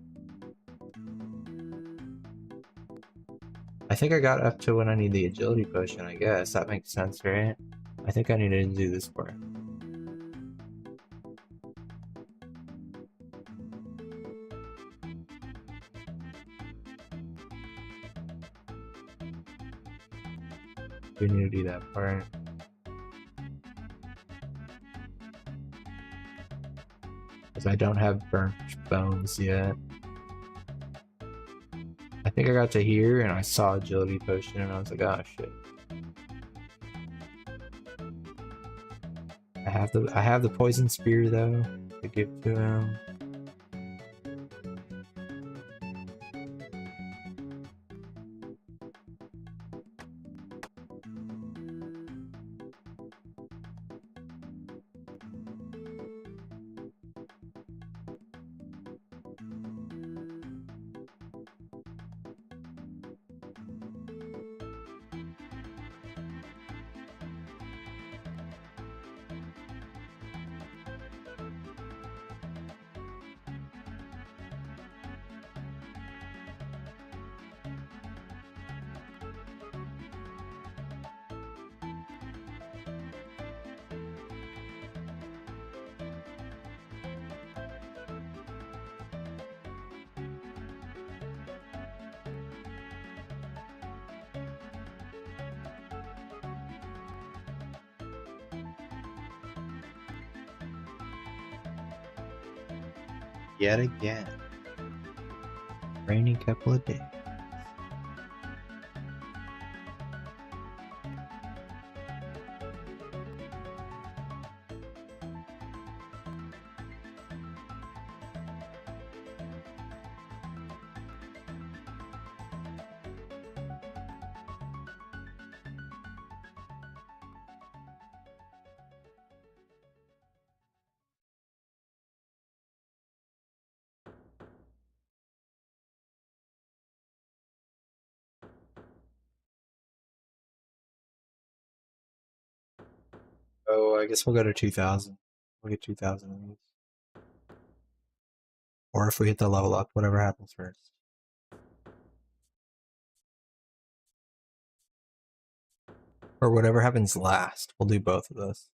I think I got up to when I need the agility potion, I guess. That makes sense, right? I think I needed to do this part. We need to do that part. Because I don't have burnt bones yet. I think I got to here and I saw agility potion and I was like, oh shit. I have the poison spear though to give to him. Yet again. Rainy couple of days. Oh, I guess we'll go to 2000. We'll get 2000 of these. Or if we hit the level up, whatever happens first. Or whatever happens last. We'll do both of those.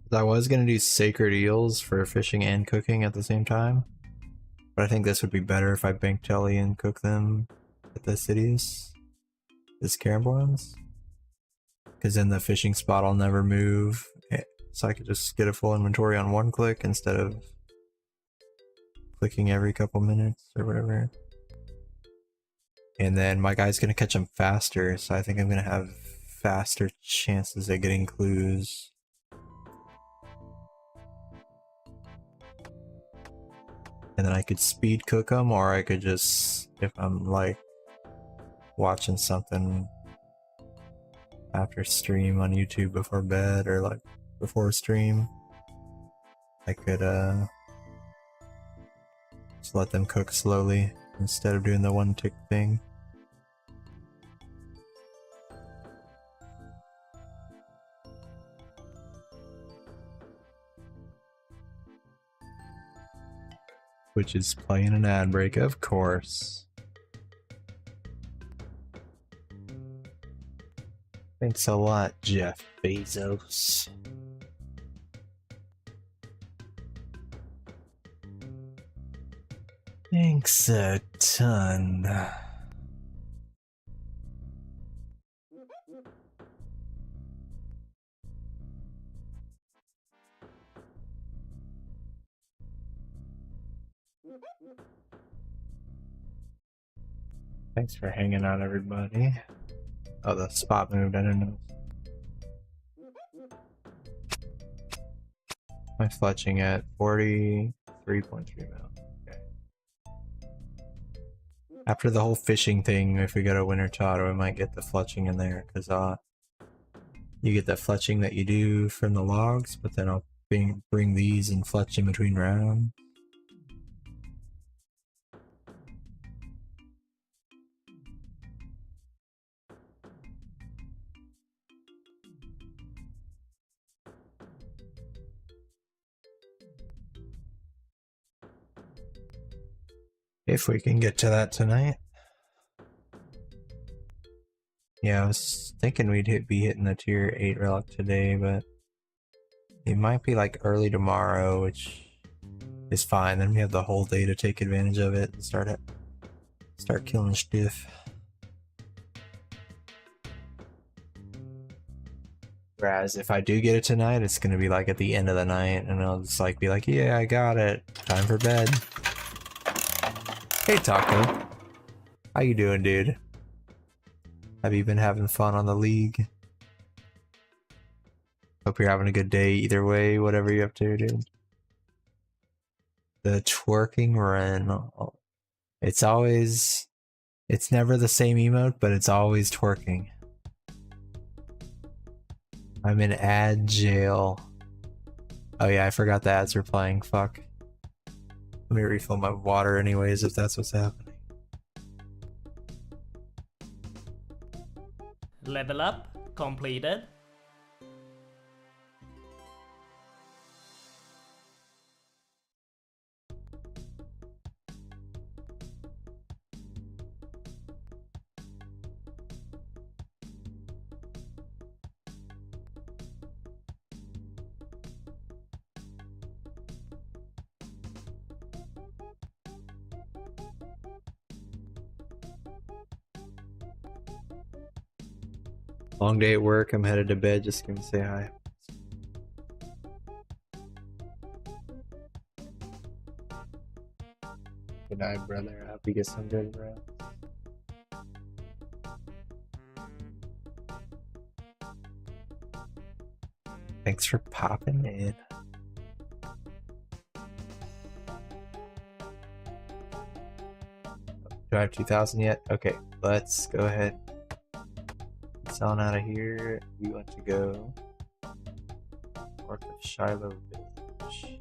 I was going to do sacred eels for fishing and cooking at the same time. But I think this would be better if I bank jelly and cook them at the cities. As caramboins. Because then the fishing spot will never move. So I could just get a full inventory on one click instead of clicking every couple minutes or whatever. And then my guy's going to catch them faster. So I think I'm going to have faster chances at getting clues. And then I could speed cook them, or I could just, if I'm like watching something after stream on YouTube before bed or like before stream, I could just let them cook slowly instead of doing the one tick thing. Which is playing an ad break, of course. Thanks a lot, Jeff Bezos. Thanks a ton. Thanks for hanging out, everybody. Oh, the spot moved, I didn't know. My fletching at 43.3 mil. Okay. After the whole fishing thing, if we go to Winter Todd, we might get the fletching in there, because you get that fletching that you do from the logs, but then I'll bring these and fletch in between rounds. If we can get to that tonight. Yeah, I was thinking we'd be hitting the tier 8 relic today, but it might be like early tomorrow, which is fine. Then we have the whole day to take advantage of it and start killing stuff. Whereas if I do get it tonight, it's gonna be like at the end of the night, and I'll just like be like, yeah, I got it. Time for bed. Hey Taco, how you doing, dude? Have you been having fun on the league? Hope you're having a good day either way, whatever you're up to, dude. The twerking run. It's never the same emote, but it's always twerking. I'm in ad jail. Oh yeah, I forgot the ads were playing, fuck. Let me refill my water anyways, if that's what's happening. Level up completed. Long day at work. I'm headed to bed. Just gonna say hi. Good night, brother. I hope you get some good rest. Thanks for popping in. Do I have 2,000 yet? Okay, let's go ahead. Selling out of here. We want to go north of Shiloh Village.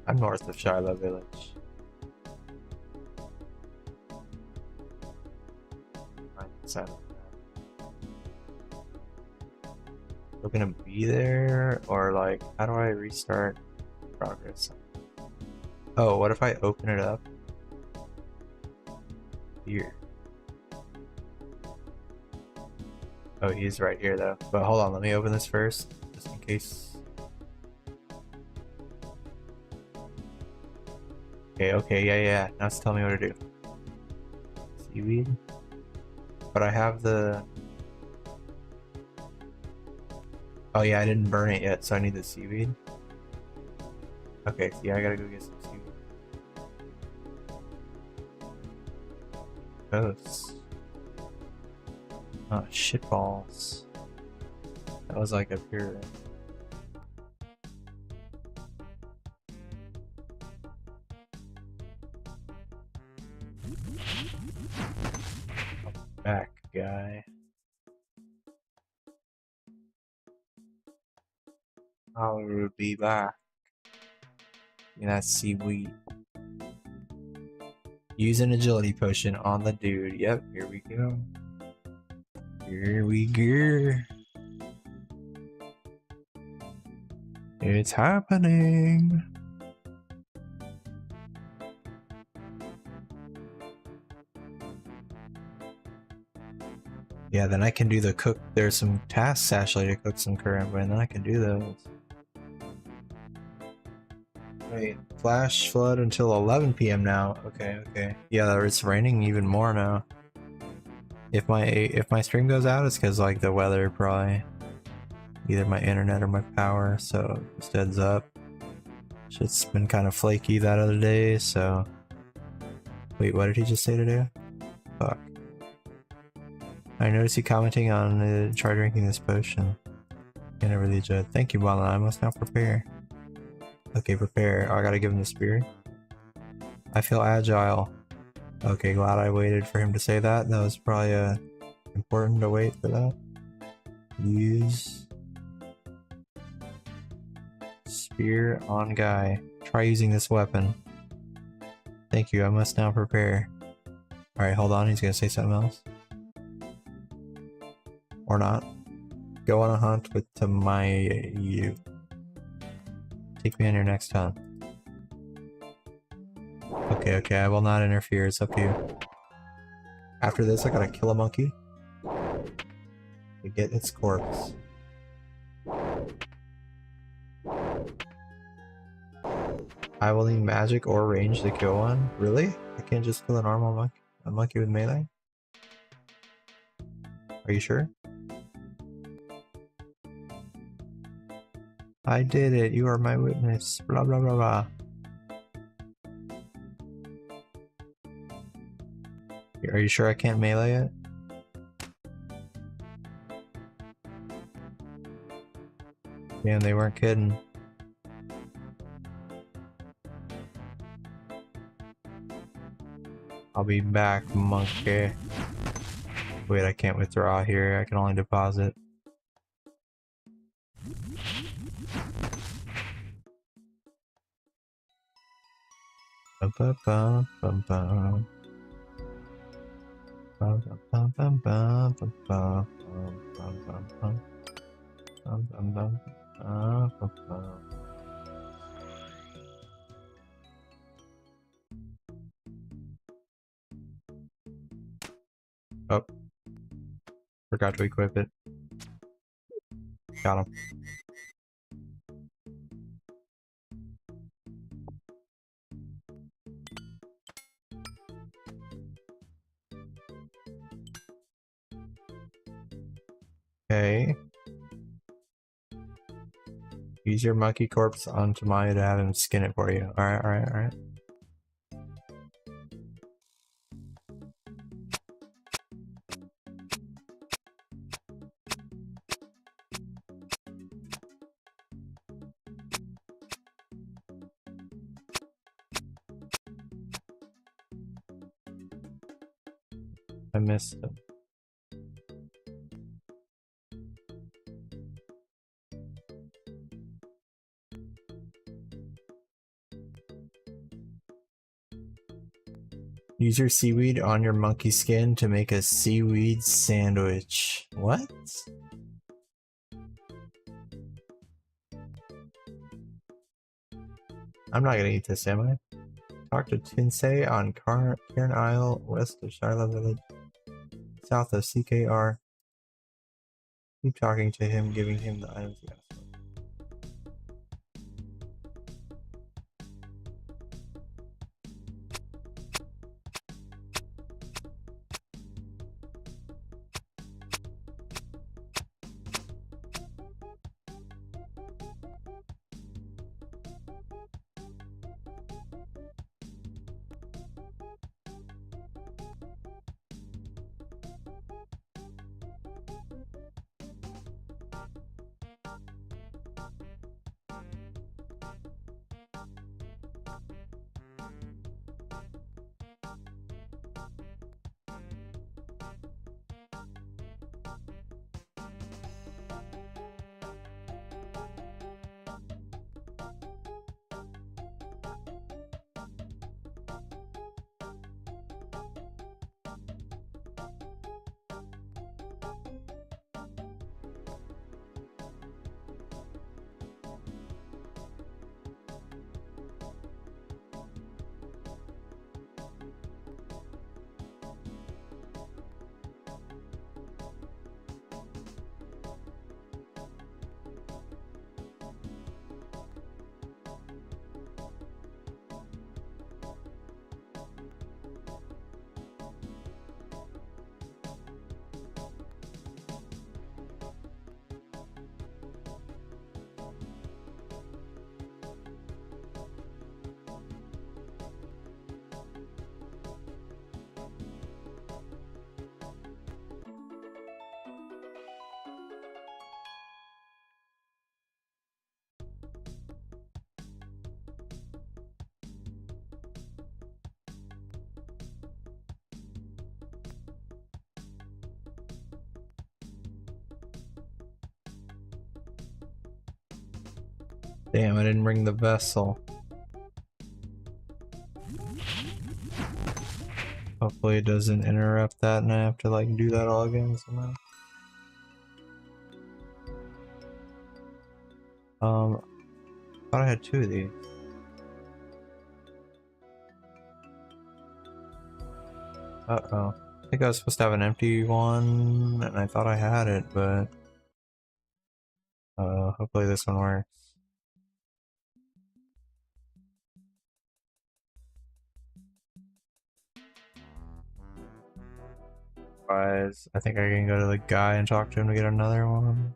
I'm north of Shiloh Village. We're gonna be there, or like, how do I restart progress? Oh, what if I open it up here? Oh, he's right here though. But hold on, let me open this first, just in case. Okay, yeah. Now it's telling me what to do. Seaweed? But I have the... Oh yeah, I didn't burn it yet, so I need the seaweed. Okay, so yeah, I gotta go get some seaweed. Ghosts. Oh, shitballs. That was like up here. Back, guy. I'll be back. And that's seaweed. Use an agility potion on the dude. Yep, here we go. Here we go. It's happening. Yeah, then I can do the cook. There's some tasks actually to cook some karamba, and then I can do those. Wait, flash flood until 11 p.m. now. Okay. Yeah, it's raining even more now. If my stream goes out, it's because like the weather probably, either my internet or my power. So just heads up. Shit's been kind of flaky that other day. So wait, what did he just say to do? Fuck. I noticed you commenting on try drinking this potion. Can't ever really judge. Thank you, Bala. I must now prepare. Okay, prepare. Oh, I gotta give him the spear. I feel agile. Okay, glad I waited for him to say that. That was probably important to wait for that. Use spear on guy. Try using this weapon. Thank you. I must now prepare. Alright, hold on. He's gonna say something else. Or not. Go on a hunt with you. Take me on your next hunt. Okay, I will not interfere. It's up to you. After this, I gotta kill a monkey to get its corpse. I will need magic or range to kill one. Really? I can't just kill a normal monkey? A monkey with melee? Are you sure? I did it. You are my witness. Blah blah blah blah. Are you sure I can't melee it? Damn, they weren't kidding. I'll be back, monkey. Wait, I can't withdraw here. I can only deposit. Bum, bum, bum, bum, bum. Bum, bum, bum, bum, bum, bum, bum, bum, bum. Bum, bum, bum, bum, bum, bum. Oh, forgot to equip it. Got him. Okay. Use your monkey corpse on Tamaya to have him skin it for you. Alright, alright, alright. I missed it. Use your seaweed on your monkey skin to make a seaweed sandwich. What? I'm not gonna eat this, am I? Talk to Tinsei on Cairn Isle, west of Shiloh Village, south of CKR. Keep talking to him, giving him the items he asked for. Damn, I didn't bring the vessel. Hopefully it doesn't interrupt that and I have to like do that all again somehow. I thought I had two of these. Uh-oh. I think I was supposed to have an empty one and I thought I had it, but hopefully this one works. Guys, I think I can go to the guy and talk to him to get another one.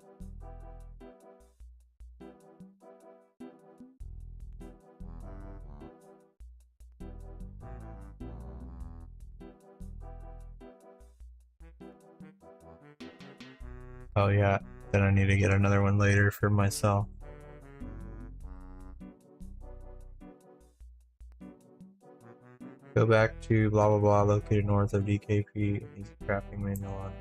Oh yeah, then I need to get another one later for myself. Go back to blah blah blah located north of DKP and use the crafting manual on.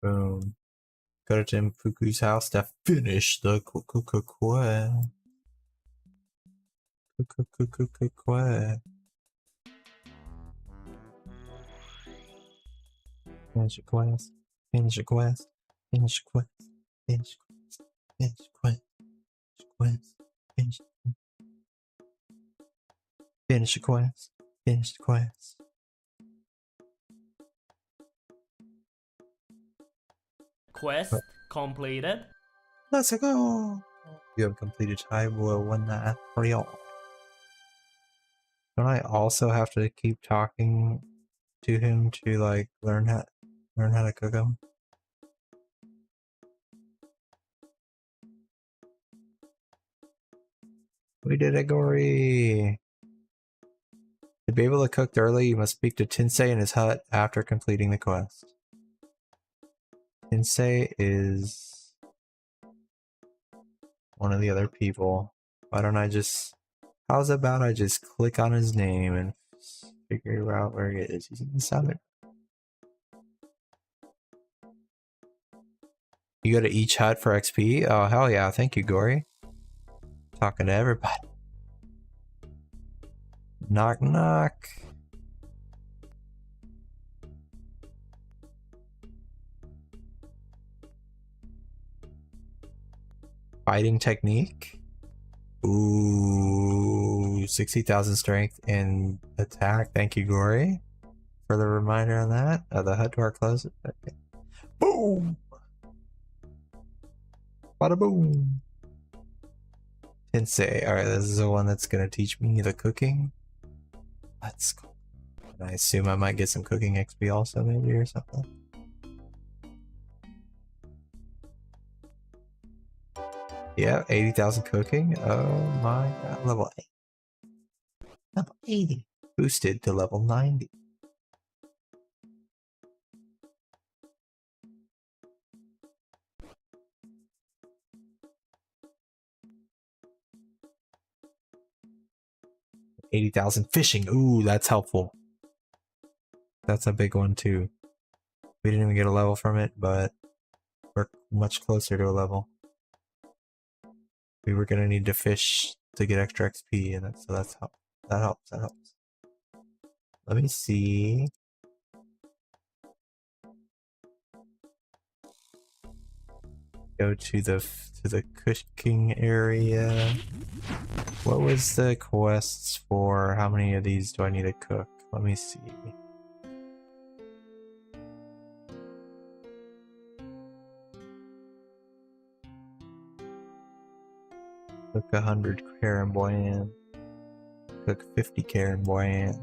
Boom. Go to Tim Fuku's house to finish the quest. Finish the quest. Finish the quest. Finish the quest. Finish the quest. Finish the quest. Finish the quest. Finished quest. Quest completed. Let's go! You have completed time, will win that real. Don't I also have to keep talking to him to like learn how to cook him? We did it, Gory! To be able to cook early, you must speak to Tensei in his hut after completing the quest. Tensei is one of the other people. Why don't I just... How's about I just click on his name and figure out where he is? He's in the southern. You go to each hut for XP? Oh, hell yeah. Thank you, Gory. Talking to everybody. Knock, knock. Fighting technique? Ooh, 60,000 strength and attack. Thank you, Gory, for the reminder on that. The hut door closes. Okay. Boom! Bada boom! Tensei. Alright, this is the one that's gonna teach me the cooking. Let's go. And I assume I might get some cooking XP also, maybe, or something. Yeah, 80,000 cooking. Oh my god. Level 8. Level 80. Boosted to level 90. $80,000 fishing. Ooh, that's helpful. That's a big one too. We didn't even get a level from it, but we're much closer to a level. We were gonna need to fish to get extra XP, and so that's help. That helps. That helps. Let me see. Go to the cooking area. What was the quests for? How many of these do I need to cook? Let me see. Cook 100 Caramboyan. Cook 50 Caramboyan.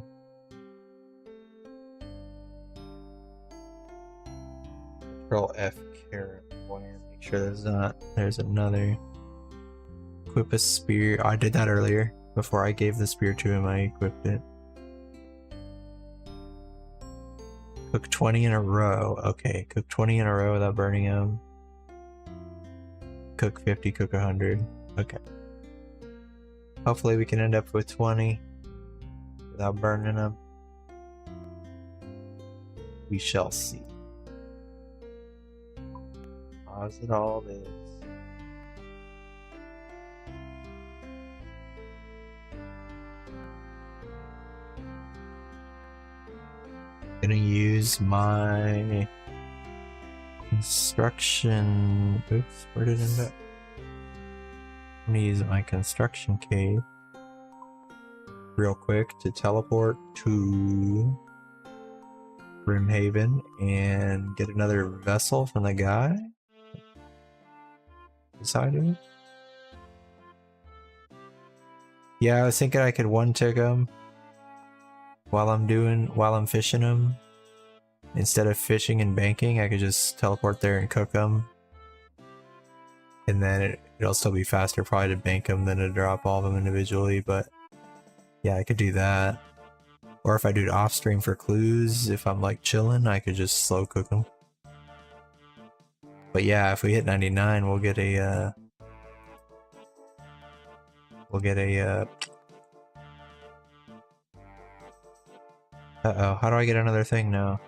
Control F Caramboyan. Make sure there's another. Equip a spear. Oh, I did that earlier. Before I gave the spear to him, I equipped it. Cook 20 in a row. Okay, cook 20 in a row without burning them. Cook 50, cook 100. Okay. Hopefully we can end up with 20 without burning them. We shall see. How's it all this? Gonna use my construction. Oops, where did it end up? I'm gonna use my construction cave real quick to teleport to Brimhaven and get another vessel from the guy. Decided. Yeah, I was thinking I could one-tick him while I'm fishing him. Instead of fishing and banking, I could just teleport there and cook them. And then it'll still be faster probably to bank them than to drop all of them individually, but yeah, I could do that. Or if I do it off stream for clues, if I'm like chilling, I could just slow cook them. But yeah, if we hit 99, we'll get a uh-oh, how do I get another thing now?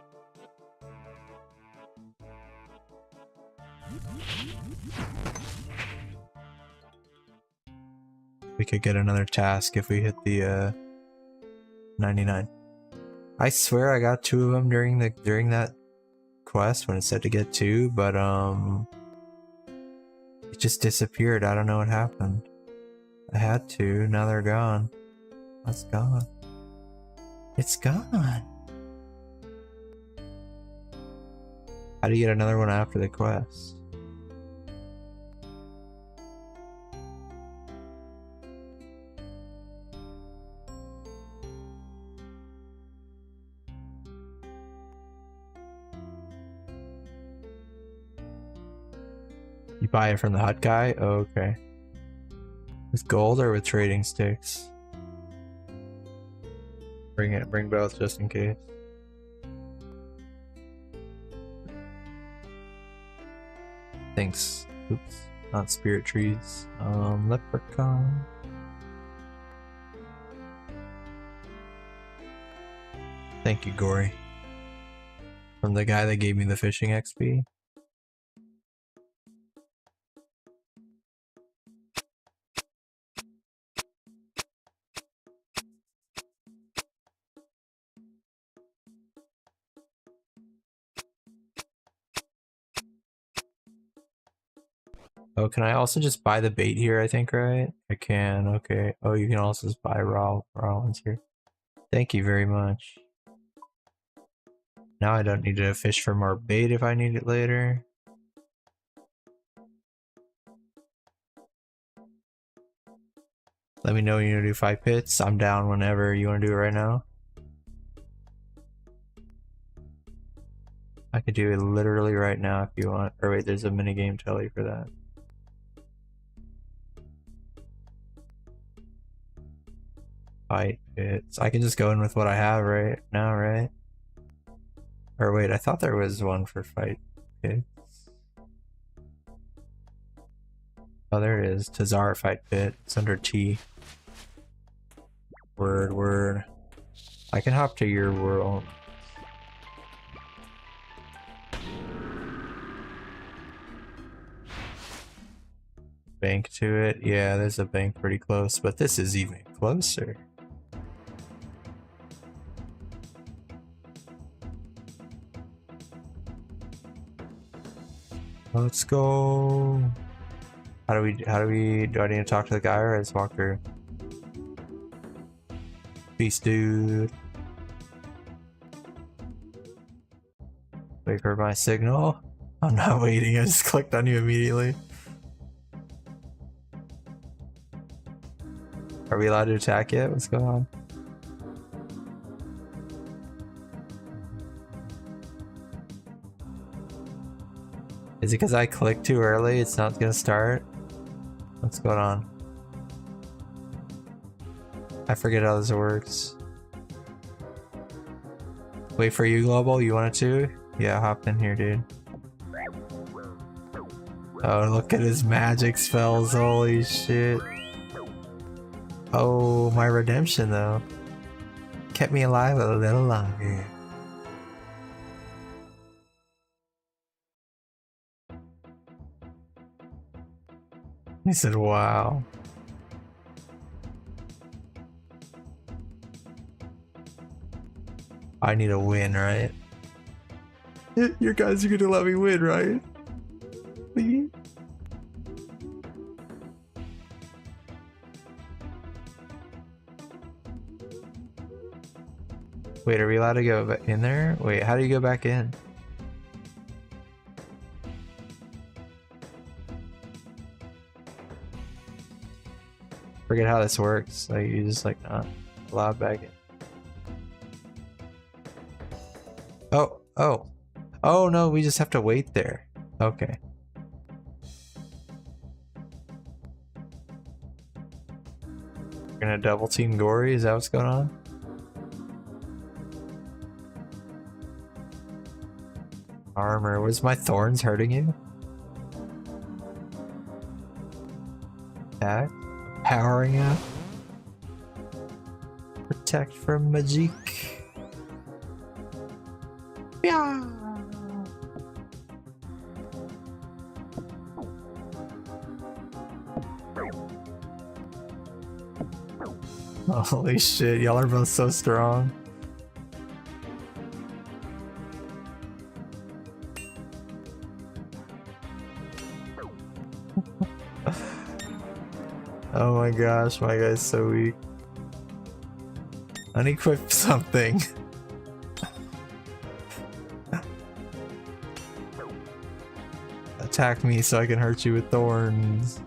We could get another task if we hit the 99. I swear I got 2 of them during that quest when it said to get 2, but it just disappeared. I don't know what happened. I had 2, now they're gone. That's gone. It's gone. How do you get another one after the quest? You buy it from the hut guy? Oh, okay. With gold or with trading sticks? Bring both just in case. Thanks. Oops. Not spirit trees. Leprechaun. Thank you, Gory. From the guy that gave me the fishing XP. Oh, can I also just buy the bait here, I think, right? I can, okay. Oh, you can also just buy raw ones here. Thank you very much. Now I don't need to fish for more bait if I need it later. Let me know when you want to do 5 pits. I'm down whenever you want to do it right now. I could do it literally right now if you want. Or wait, there's a minigame telly for that. Fight pits. I can just go in with what I have right now, right? Or wait, I thought there was one for fight pits. Oh, there it is. Tazara fight pit. It's under T. Word. I can hop to your world. Bank to it. Yeah, there's a bank pretty close, but this is even closer. Let's go. Do I need to talk to the guy or I just walk through? Peace, dude. Wait for my signal. I'm not waiting, I just clicked on you immediately. Are we allowed to attack yet? What's going on? Is it because I clicked too early? It's not gonna start? What's going on? I forget how this works. Wait for you, Global? You wanted to? Yeah, hop in here, dude. Oh, look at his magic spells. Holy shit. Oh, my redemption, though. Kept me alive a little longer. He said, wow. I need a win, right? You guys are gonna let me win, right? Please? Wait, are we allowed to go back in there? Wait, how do you go back in? Forget how this works. Like, you just like not allowed back in. Oh no, we just have to wait there. Okay. We're gonna double team Gory, is that what's going on? Armor, was my thorns hurting you? Attack? Powering up? Protect from magic. Yeah. Holy shit, y'all are both so strong. Oh my gosh, my guy's so weak. Unequip something. Attack me so I can hurt you with thorns.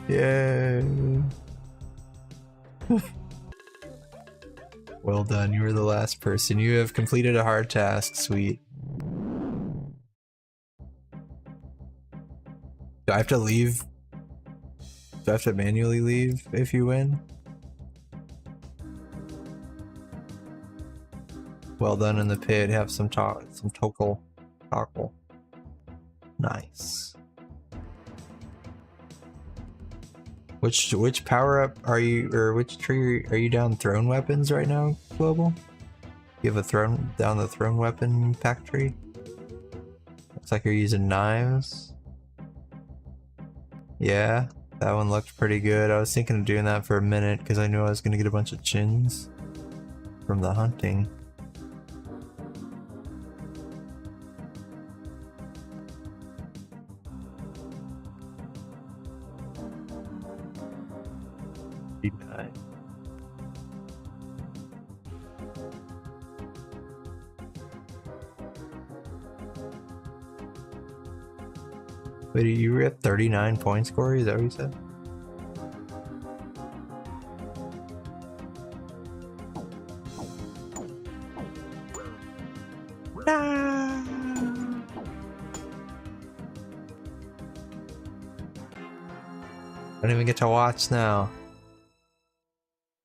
Yay. Well done, you were the last person. You have completed a hard task, sweet. Do I have to leave? Do I have to manually leave if you win? Well done in the pit. Have some tokel. Nice. Which power up are you, or which tree are you down? Thrown weapons right now, Global? You have a down the thrown weapon pack tree? Looks like you're using knives. Yeah, that one looked pretty good. I was thinking of doing that for a minute because I knew I was gonna get a bunch of chins from the hunting. Nice. Wait, you were at 39 points, Corey? Is that what you said? I don't even get to watch now.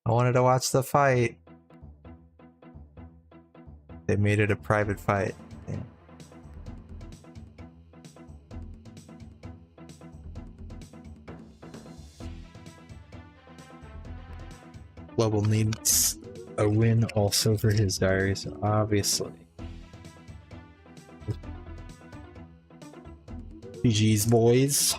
I wanted to watch the fight. They made it a private fight. Yeah. Global needs a win also for his diaries, obviously. GG's, boys.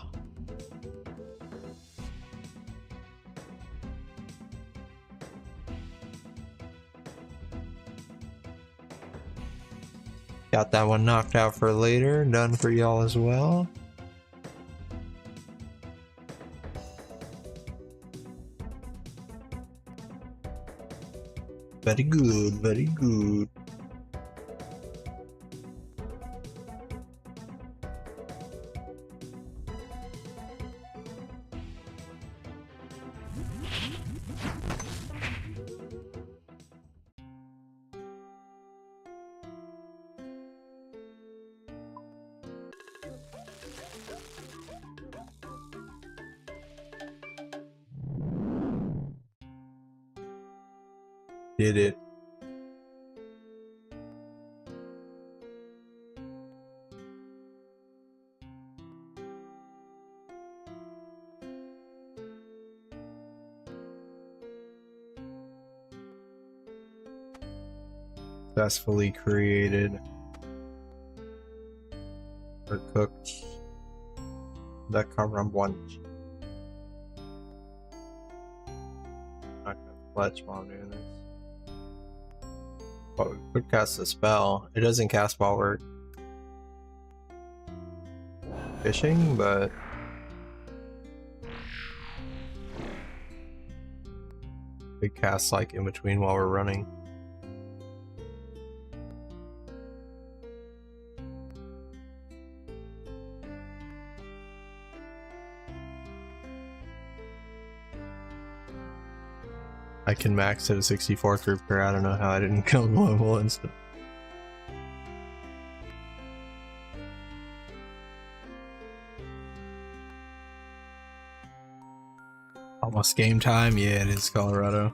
Got that one knocked out for later, done for y'all as well. Very good, very good. Did it. Successfully created or cooked the Karam one. Not gonna fletch while I'm doing this. Oh, it could cast a spell. It doesn't cast while we're fishing, but it casts like in between while we're running. I can max at a 64 trooper. I don't know how I didn't kill Global instant. Almost game time. Yeah, it is Colorado.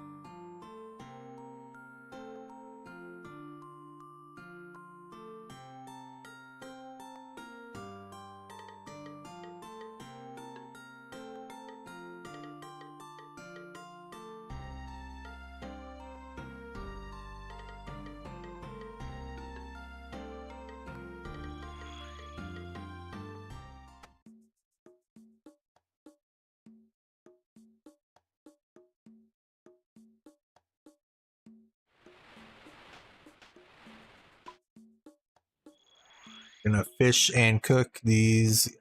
Gonna fish and cook these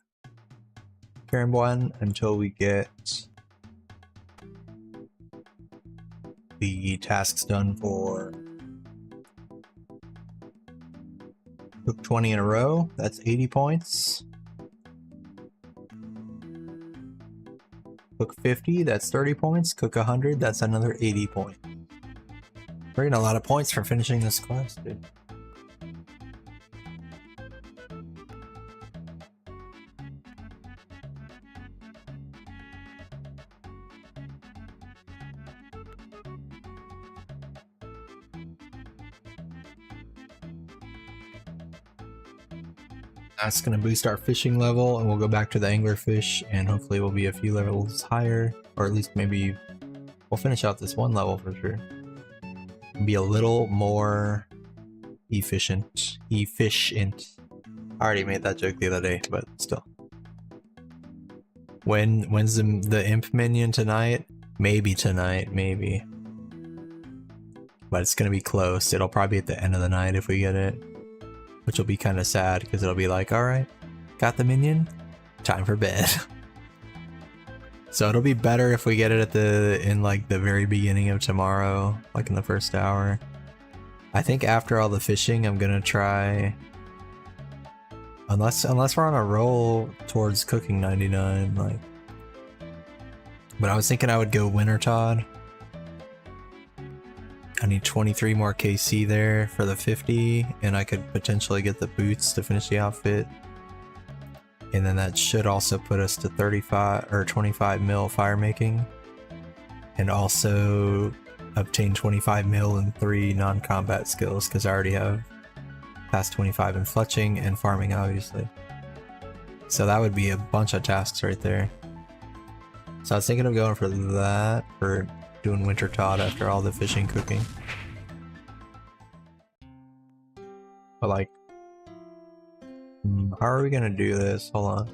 carambuan until we get the tasks done for cook 20 in a row. That's 80 points. Cook 50, that's 30 points. Cook 100, that's another 80 points. We're getting a lot of points for finishing this quest, dude. That's going to boost our fishing level, and we'll go back to the anglerfish, and hopefully we'll be a few levels higher, or at least maybe we'll finish out this one level for sure. Be a little more efficient. I already made that joke the other day, but still. When's the imp minion tonight? Maybe tonight, maybe. But it's gonna be close. It'll probably be at the end of the night if we get it. Which will be kind of sad, because it'll be like, alright, got the minion? Time for bed. So it'll be better if we get it in like the very beginning of tomorrow, like in the first hour. I think after all the fishing, I'm gonna try, unless we're on a roll towards cooking 99, like. But I was thinking I would go Winter Todd. I need 23 more KC there for the 50, and I could potentially get the boots to finish the outfit. And then that should also put us to 35 or 25 mil fire making, and also obtain 25 mil and 3 non-combat skills, because I already have past 25 in fletching and farming, obviously. So that would be a bunch of tasks right there. So I was thinking of going for that, for doing Winter Todd after all the fishing cooking. But like, how are we gonna do this? Hold on.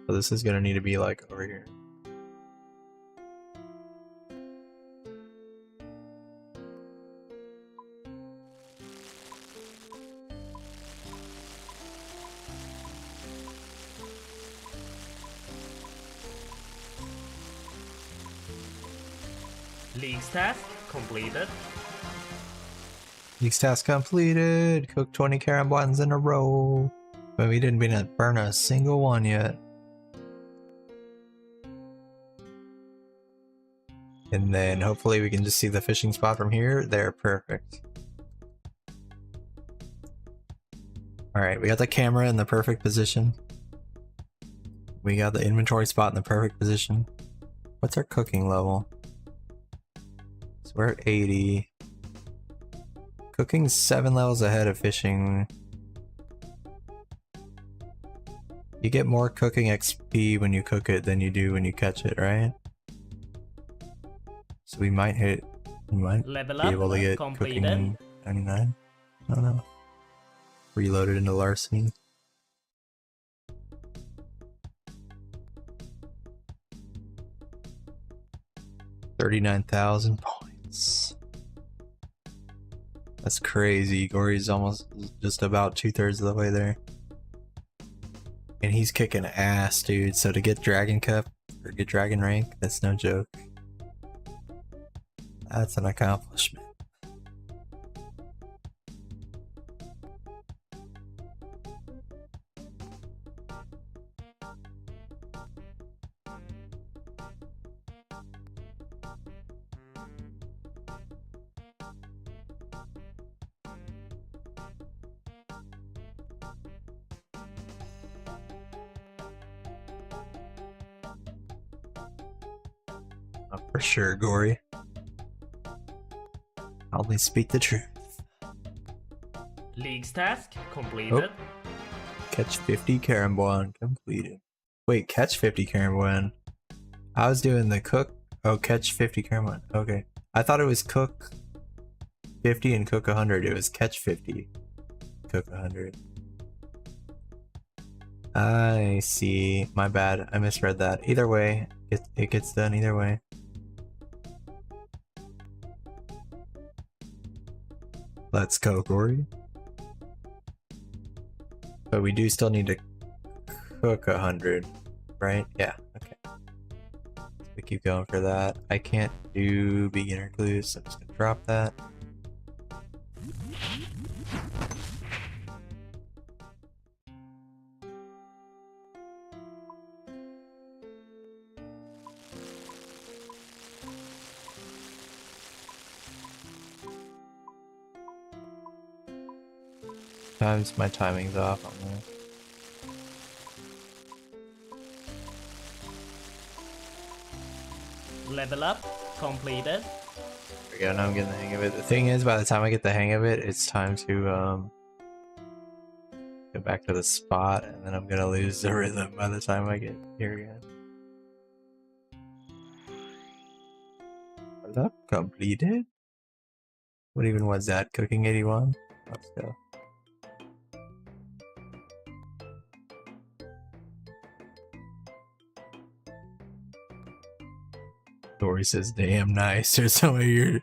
So this is gonna need to be like over here. League's task completed. Next task completed. Cook 20 carambuans in a row. But we didn't burn a single one yet. And then hopefully we can just see the fishing spot from here. There, perfect. Alright, we got the camera in the perfect position. We got the inventory spot in the perfect position. What's our cooking level? So we're at 80. Cooking's 7 levels ahead of fishing. You get more cooking XP when you cook it than you do when you catch it, right? So we might be able to get completed. cooking 99. I don't know. Reloaded into larceny. $39,000 points. That's crazy. Gory's almost just about 2/3 of the way there. And he's kicking ass, dude. So to get Dragon Cup or get Dragon Rank, that's no joke. That's an accomplishment. For sure, Gory. I only speak the truth. League's task completed. Catch 50 carambuan completed. Wait, catch 50 carambuan. I was doing the cook. Oh, catch 50 carambuan. Okay. I thought it was cook 50 and cook 100. It was catch 50, cook 100. I see. My bad. I misread that. Either way, it gets done either way. Let's go, Gory. But we do still need to cook 100, right? Yeah, okay. We keep going for that. I can't do beginner clues, so I'm just gonna drop that. Sometimes my timing's off on that. Level up completed. There we go, now I'm getting the hang of it. The thing is, by the time I get the hang of it, it's time to go back to the spot, and then I'm gonna lose the rhythm by the time I get here again. Level up completed? What even was that? Cooking 81? Let's go. Dory says, "Damn nice." There's no way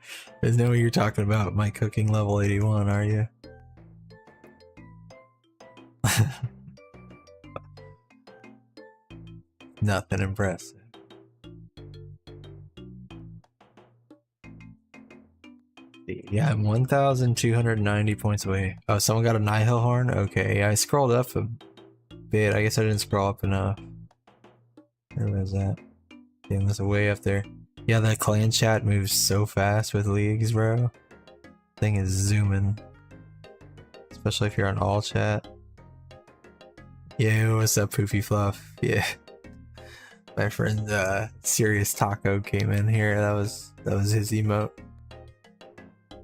you're talking about my cooking level 81, are you? Nothing impressive. Yeah, I'm 1,290 points away. Oh, someone got a Nihil horn? Okay, I scrolled up a bit. I guess I didn't scroll up enough. Where was that? Yeah, it was way up there. Yeah, that clan chat moves so fast with leagues, bro. Thing is zooming. Especially if you're on all chat. Yeah, what's up, Poofy Fluff? Yeah. My friend Serious Taco came in here. That was his emote.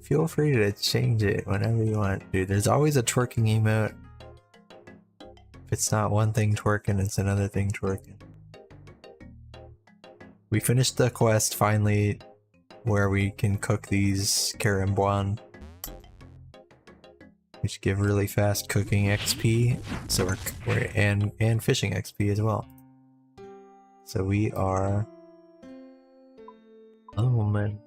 Feel free to change it whenever you want, dude. There's always a twerking emote. If it's not one thing twerking, it's another thing twerking. We finished the quest finally where we can cook these caramboin, which give really fast cooking XP. So we're and fishing XP as well. So we are. Oh man.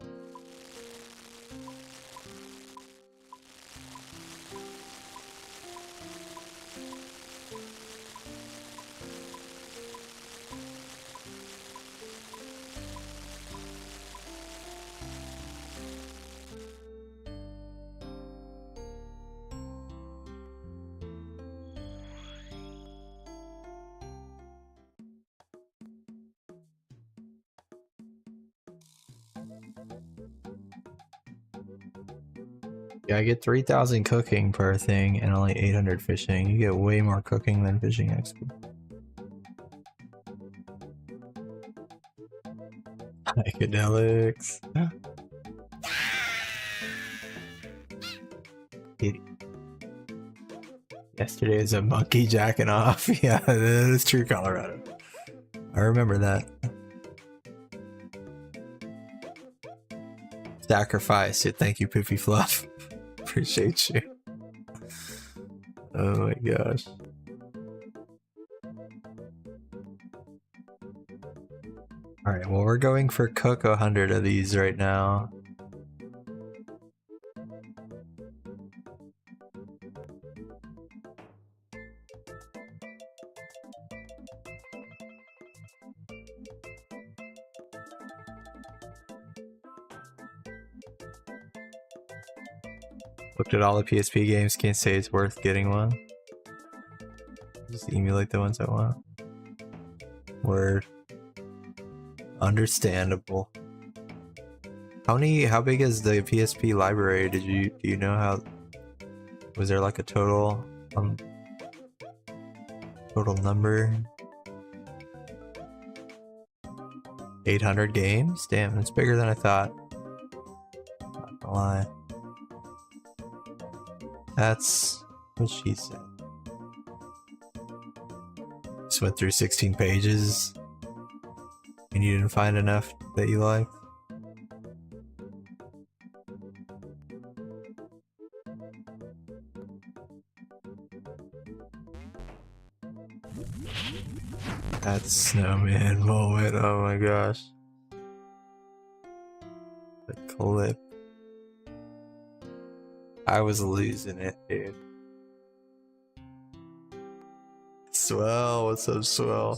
Yeah, I get 3,000 cooking per thing and only 800 fishing. You get way more cooking than fishing XP. Psychedelics. Yesterday is a monkey jacking off. Yeah, that is true, Colorado. I remember that. Sacrifice it. Thank you, Poofy Fluff. Appreciate you. Oh my gosh. Alright, well, we're going for cook 100 of these right now. Looked at all the PSP games, can't say it's worth getting one. Just emulate the ones I want. Word. Understandable. How big is the PSP library? Do you know how, was there like a total number? 800 games? Damn, it's bigger than I thought. Not gonna lie. That's what she said. Just went through 16 pages and you didn't find enough that you liked? That snowman moment, oh my gosh. The clip. I was losing it, dude. Swell, what's up, Swell?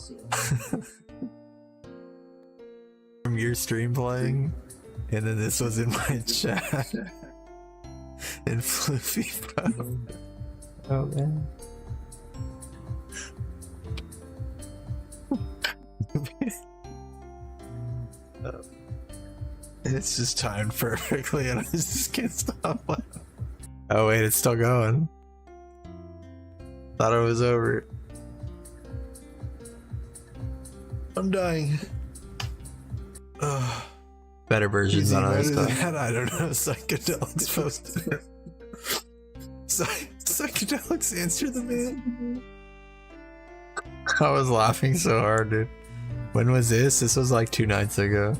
From your stream playing, and then this was in my chat. In Floofy Bro. Oh man. It's just timed perfectly and I just can't stop laughing. Oh wait, it's still going. Thought it was over. I'm dying. Better versions on other stuff. I don't know. Psychedelics posted it. Psychedelics answer the man. I was laughing so hard, dude. When was this? This was like 2 nights ago.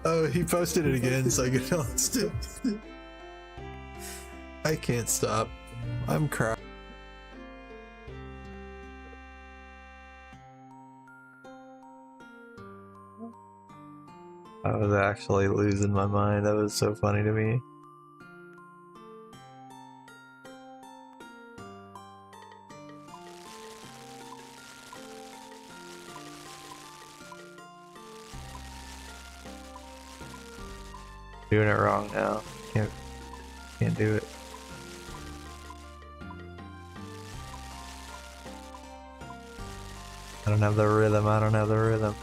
Oh, he posted it again. Psychedelics did. I can't stop. I'm crying. I was actually losing my mind. That was so funny to me. Doing it wrong now. Can't do it. I don't have the rhythm. I don't have the rhythm.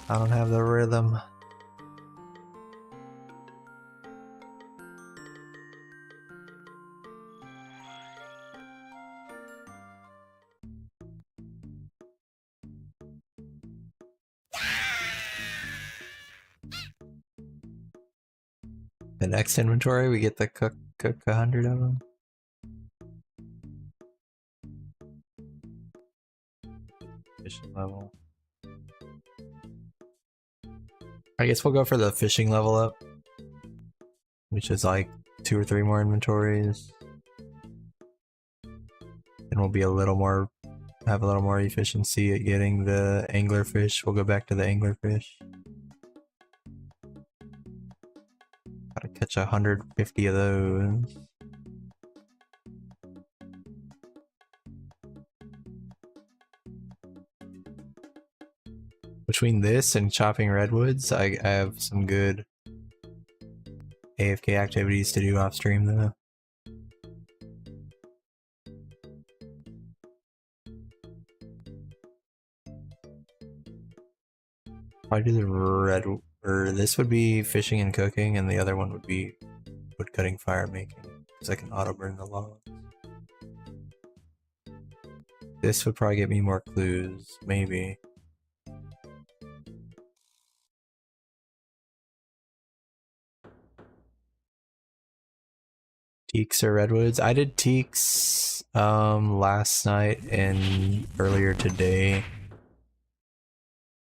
I don't have the rhythm. The next inventory, we get the cook 100 of them. Fishing level. I guess we'll go for the fishing level up, which is like 2 or 3 more inventories. And we'll be have a little more efficiency at getting the anglerfish. We'll go back to the anglerfish. Gotta catch 150 of those. Between this and chopping redwoods, I have some good AFK activities to do off stream though. Probably do the this would be fishing and cooking, and the other one would be wood cutting, fire making, because I can auto burn the logs. This would probably get me more clues, maybe. Teaks or redwoods? I did teaks last night and earlier today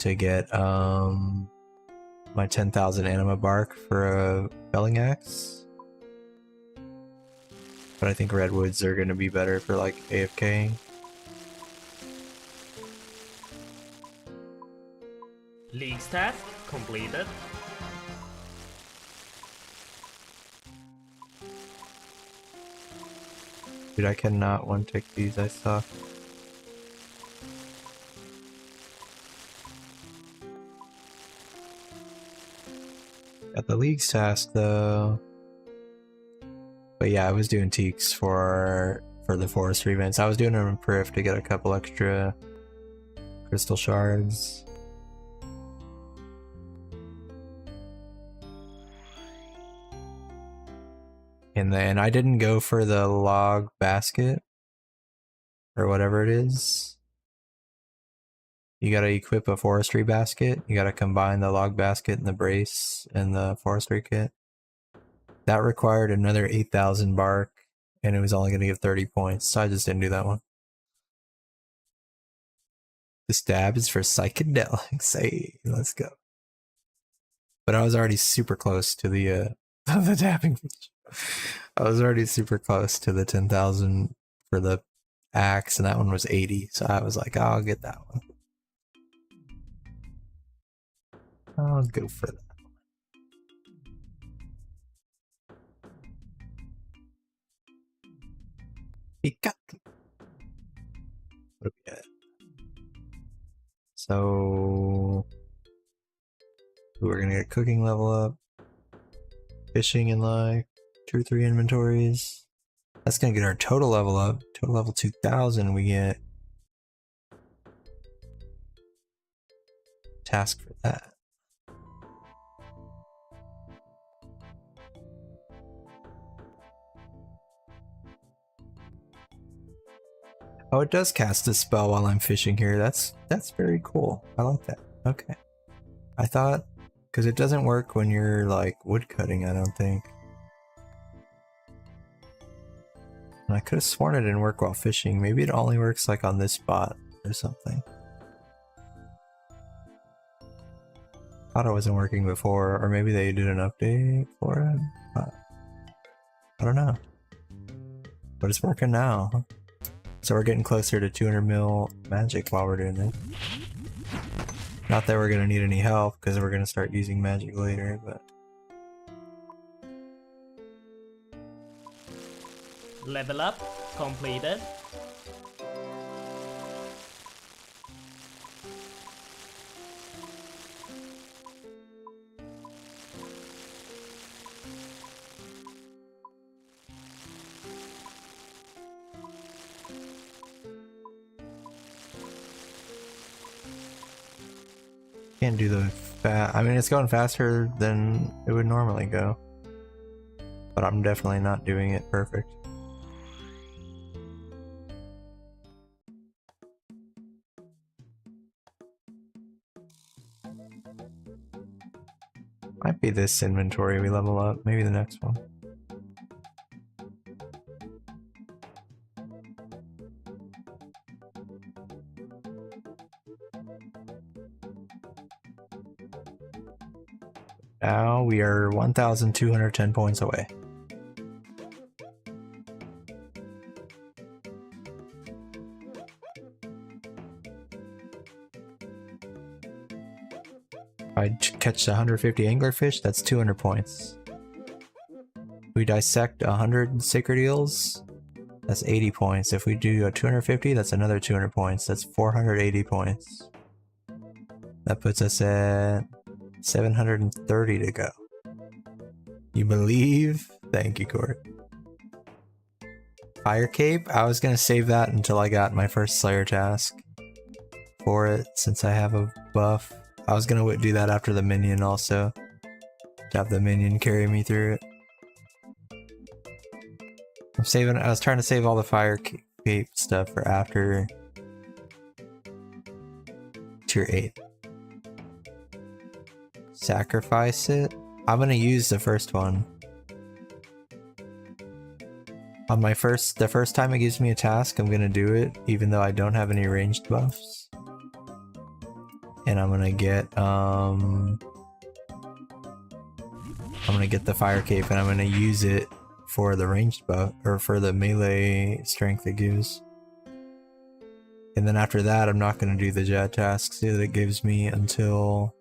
to get my 10,000 anima bark for a felling axe. But I think redwoods are gonna be better for like AFK. League's task completed. Dude, I cannot one tick these, I suck. Got the league's task though. But yeah, I was doing teaks for the forestry events. I was doing them in Perif to get a couple extra crystal shards. And then I didn't go for the log basket or whatever it is. You gotta equip a forestry basket. You gotta combine the log basket and the brace and the forestry kit. That required another 8,000 bark, and it was only gonna give 30 points, so I just didn't do that one. The stab is for psychedelics. Hey, let's go. But I was already super close to the the tapping. I was already super close to the 10,000 for the axe, and that one was 80, so I was like, I'll get that one. I'll go for that. Pika. What do we get? So we're gonna get cooking level up, fishing in like 2 or 3 inventories. That's gonna get our total level up. Total level 2000. We get task for that. Oh, it does cast a spell while I'm fishing here. That's very cool. I like that. Okay. I thought, because it doesn't work when you're like wood cutting, I don't think. And I could have sworn it didn't work while fishing. Maybe it only works like on this spot or something. Thought it wasn't working before, or maybe they did an update for it. I don't know. But it's working now. So we're getting closer to 200 mil magic while we're doing this. Not that we're gonna need any help, because we're gonna start using magic later, but... Level up completed. Can't do the I mean, it's going faster than it would normally go. But I'm definitely not doing it perfect. Might be this inventory we level up, maybe the next one. Now we are 1,210 points away. If I catch 150 anglerfish, that's 200 points. If we dissect 100 sacred eels, that's 80 points. If we do a 250, that's another 200 points. That's 480 points. That puts us at 730 to go. You believe? Thank you, Court. Fire Cape? I was gonna save that until I got my first Slayer task for it, since I have a buff. I was gonna do that after the minion also, to have the minion carry me through it. I was trying to save all the Fire Cape stuff for after tier 8. Sacrifice it? I'm gonna use the first one. On the first time it gives me a task, I'm gonna do it, even though I don't have any ranged buffs. And I'm gonna get the Fire Cape, and I'm gonna use it for the ranged buff, or for the melee strength it gives. And then after that, I'm not gonna do the jet tasks that it gives me until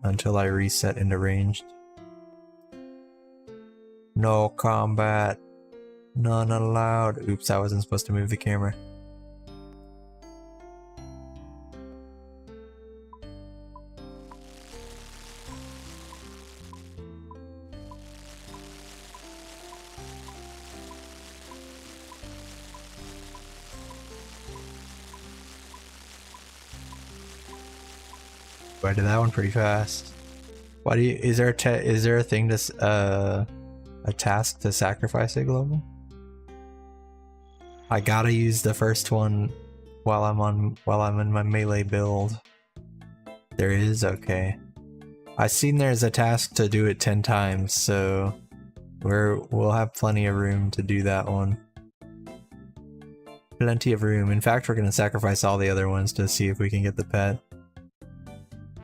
I reset into ranged. No combat. None allowed. Oops, I wasn't supposed to move the camera. I did that one pretty fast. Why do you? Is there a thing to a task to sacrifice a global? I gotta use the first one while I'm in my melee build. There is? Okay. I've seen there's a task to do it 10 times, so we'll have plenty of room to do that one. Plenty of room. In fact, we're gonna sacrifice all the other ones to see if we can get the pet.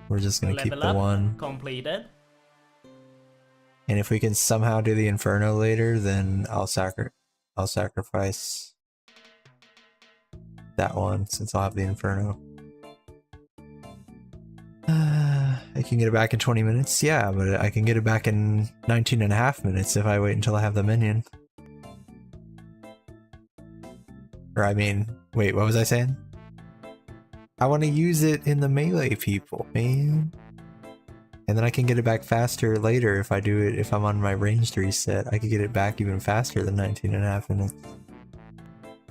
We're just gonna keep the one. Completed. And if we can somehow do the Inferno later, then I'll sacrifice that one, since I'll have the Inferno. I can get it back in 20 minutes? Yeah, but I can get it back in 19.5 minutes if I wait until I have the minion. Or I mean, wait, what was I saying? I want to use it in the melee people, man. And then I can get it back faster later if I do it, if I'm on my ranged reset. I could get it back even faster than 19.5 minutes.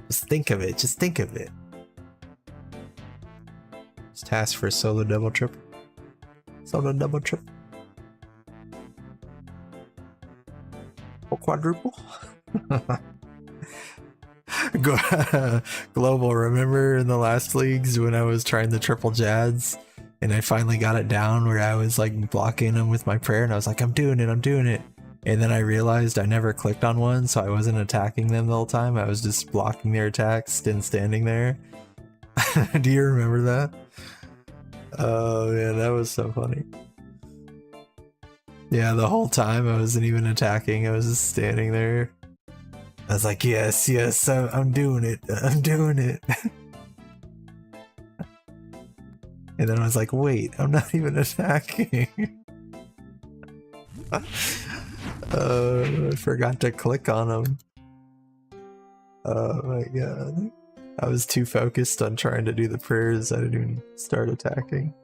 Just think of it, just think of it. Just task for solo double triple. Solo double triple. Or quadruple? Global, remember in the last leagues when I was trying the triple jads and I finally got it down where I was like blocking them with my prayer and I was like, I'm doing it, I'm doing it. And then I realized I never clicked on one, so I wasn't attacking them the whole time. I was just blocking their attacks and standing there. Do you remember that? Oh man, that was so funny. Yeah, the whole time I wasn't even attacking, I was just standing there. I was like, yes, yes, I'm doing it, I'm doing it. And then I was like, wait, I'm not even attacking. I forgot to click on them. Oh my god. I was too focused on trying to do the prayers, I didn't even start attacking.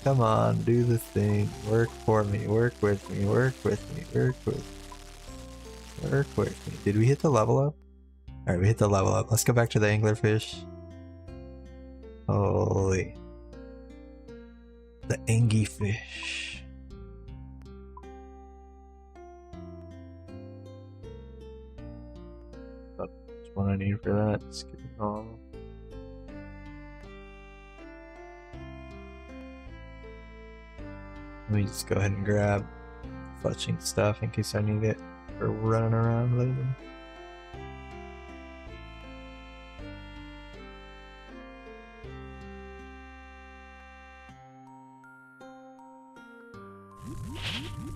Come on, do the thing. Work for me. Work with me. Work with me. Work with me. Work with me. Did we hit the level up? Alright, we hit the level up. Let's go back to the anglerfish. Holy. The angie fish. That's what I need for that. Just get it all. Let me just go ahead and grab fletching stuff in case I need it for running around later.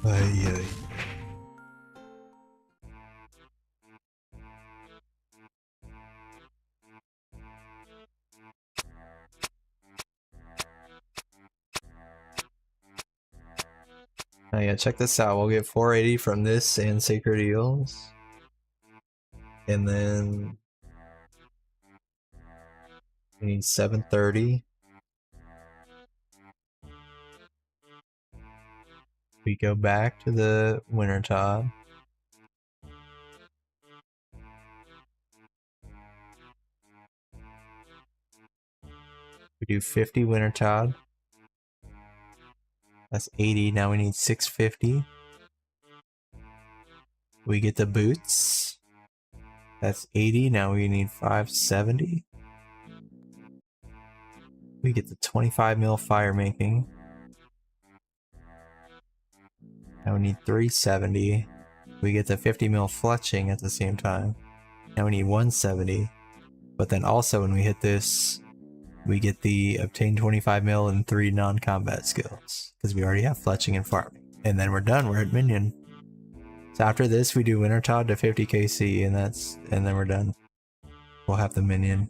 Ay, ay. Oh yeah, check this out. We'll get 480 from this and Sacred Eels. And then we need 730. We go back to the Winter Todd. We do 50 Winter Todd. That's 80. Now we need 650. We get the boots. That's 80. Now we need 570. We get the 25 mil fire making. Now we need 370. We get the 50 mil fletching at the same time. Now we need 170. But then also when we hit this, we get the obtain 25 mil and 3 non-combat skills. Because we already have fletching and farming. And then we're done, we're at minion. So after this we do Winter Todd to 50 KC and then we're done. We'll have the minion.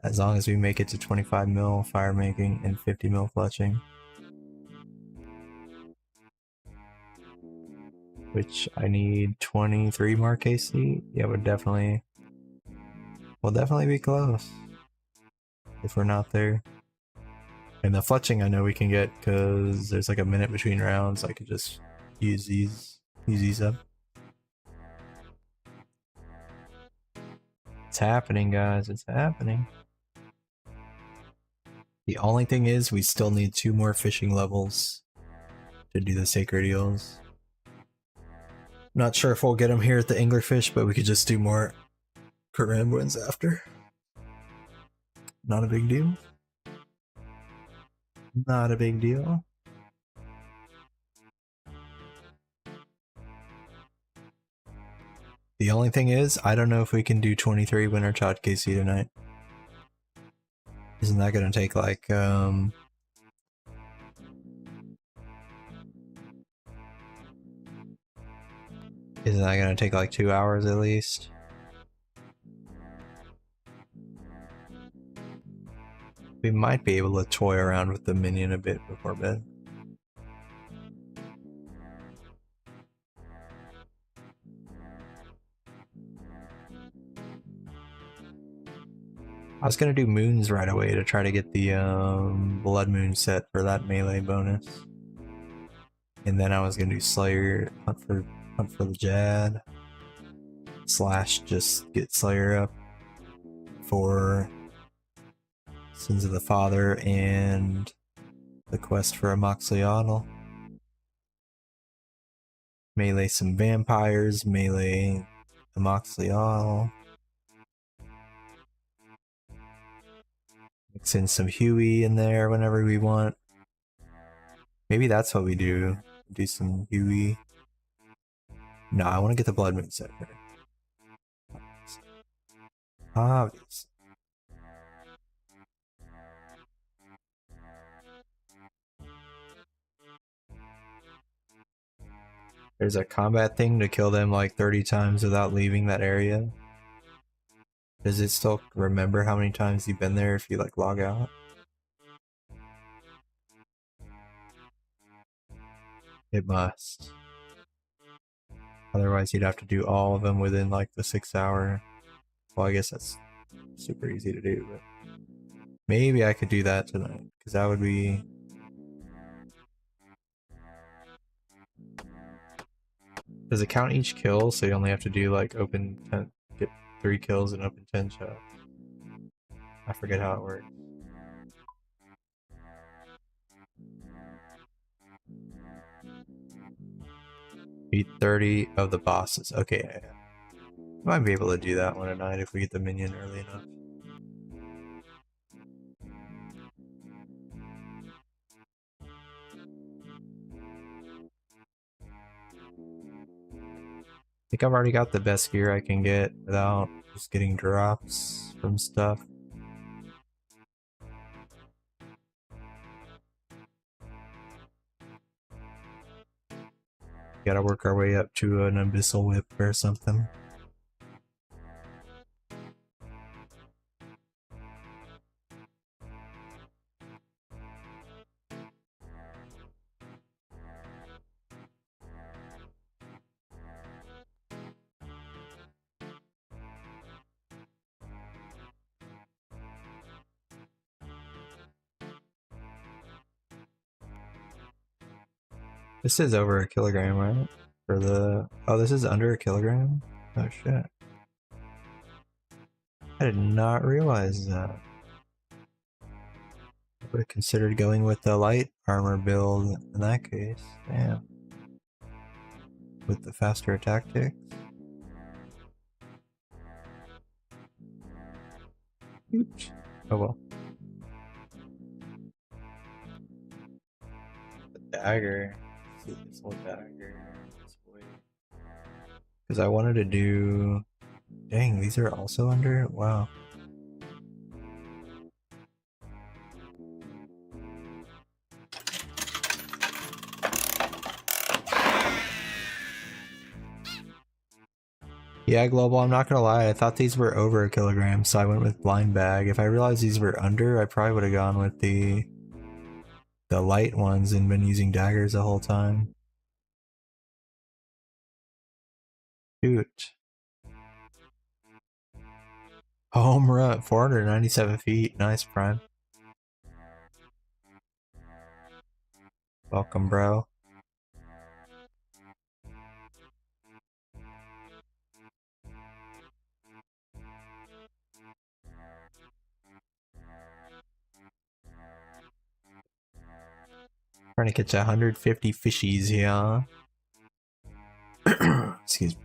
As long as we make it to 25 mil fire making and 50 mil fletching. Which I need 23 more KC. Yeah, we'll definitely be close. If we're not there. And the fletching I know we can get because there's like a minute between rounds. I could just use these up. It's happening, guys. It's happening. The only thing is we still need 2 more fishing levels to do the Sacred Eels. Not sure if we'll get them here at the Anglerfish, but we could just do more Karambwins after. Not a big deal. Not a big deal. The only thing is, I don't know if we can do 23 Winter Todd KC tonight. Isn't that gonna take like, Isn't that gonna take like 2 hours at least? We might be able to toy around with the minion a bit before bed. I was gonna do moons right away to try to get the blood moon set for that melee bonus. And then I was gonna do Slayer, hunt for the Jad. / just get Slayer up for Sins of the Father and the quest for Amoxicillin. Melee some vampires, melee Amoxicillin. Mix in some Huey in there whenever we want. Maybe that's what we do. Do some Huey. No, I want to get the Blood Moon set first. Obvious. There's a combat thing to kill them like 30 times without leaving that area. Does it still remember how many times you've been there if you like log out? It must. Otherwise you'd have to do all of them within like the 6 hour. Well, I guess that's super easy to do, but maybe I could do that tonight, because that would be... Does it count each kill, so you only have to do like open 10, get 3 kills and open 10 shots? I forget how it works. Beat 30 of the bosses. Okay, yeah. Might be able to do that one tonight if we get the minion early enough. I think I've already got the best gear I can get without just getting drops from stuff. Gotta work our way up to an abyssal whip or something. This is over a kilogram, right? For the... Oh, this is under a kilogram? Oh shit. I did not realize that. I would have considered going with the light armor build in that case. Damn. With the faster attack ticks. Oops. Oh well. The dagger. Let's see this whole dagger. Because I wanted to do... Dang, these are also under? Wow. Yeah, Global, I'm not gonna lie, I thought these were over a kilogram, so I went with blind bag. If I realized these were under, I probably would have gone with the light ones and been using daggers the whole time. Shoot. Home run, 497 feet. Nice, Prime. Welcome, bro. Trying to catch 150 fishies here. Excuse me.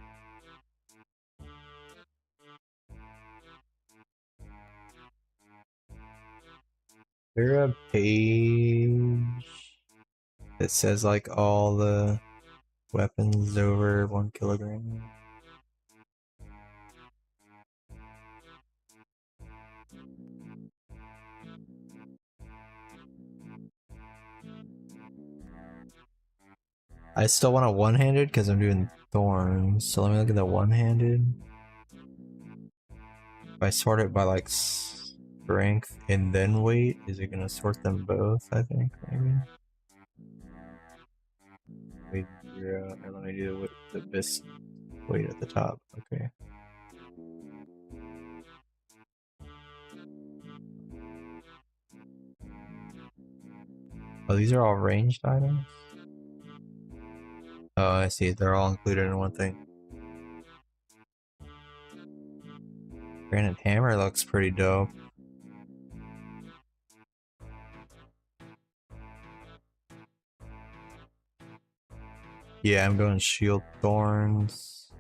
Is there a page that says like all the weapons over 1 kilogram? I still want a one-handed because I'm doing thorns. So let me look at the one-handed. If I sort it by like strength and then weight, is it gonna sort them both? I think maybe. Weight 0, and let me do the best weight at the top. Okay. Oh, these are all ranged items? Oh, I see. They're all included in one thing. Granite hammer looks pretty dope. Yeah, I'm going shield thorns.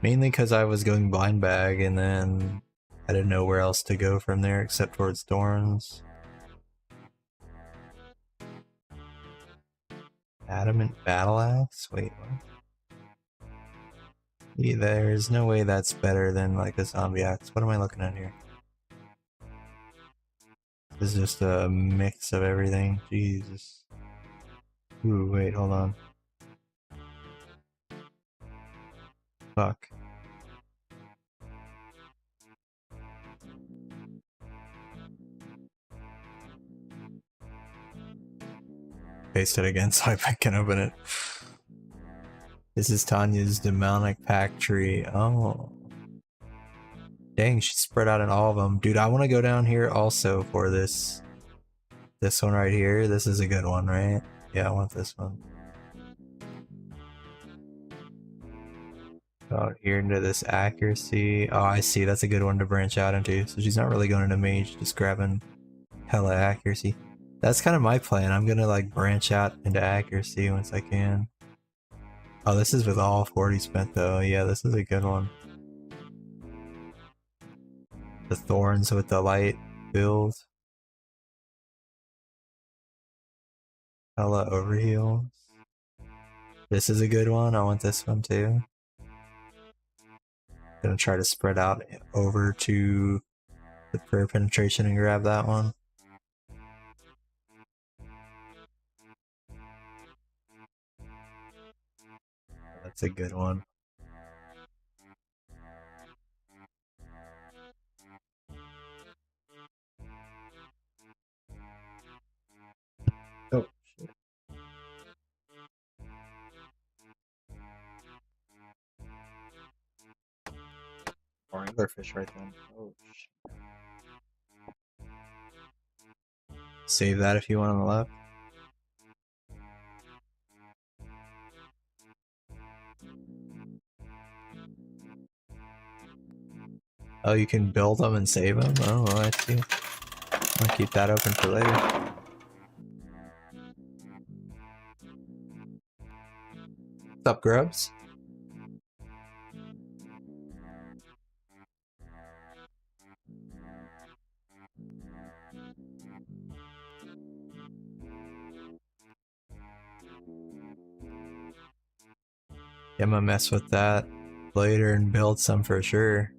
Mainly because I was going blind bag and then I didn't know where else to go from there except towards thorns. Adamant battle axe? Wait, what? Yeah, there's no way that's better than like a zombie axe. What am I looking at here? This is just a mix of everything. Jesus. Ooh, wait, hold on. Fuck. Paste it again so I can open it. This is Tanya's demonic pack tree. Oh. Dang, she spread out in all of them. Dude, I want to go down here also for this. This one right here. This is a good one, right? Yeah, I want this one. Out here into this accuracy. Oh, I see. That's a good one to branch out into. So she's not really going into mage, just grabbing hella accuracy. That's kind of my plan. I'm gonna like branch out into accuracy once I can. Oh, this is with all 40 spent though. Yeah, this is a good one. The thorns with the light build. Hella overheals. This is a good one. I want this one too. Gonna try to spread out over to the prayer penetration and grab that one. That's a good one. Oh shit. More anglerfish right then. Oh shit. Save that if you want on the left. Oh, you can build them and save them? Oh, well, I see. I'll keep that open for later. What's up, grubs? Yeah, I'm gonna mess with that later and build some for sure.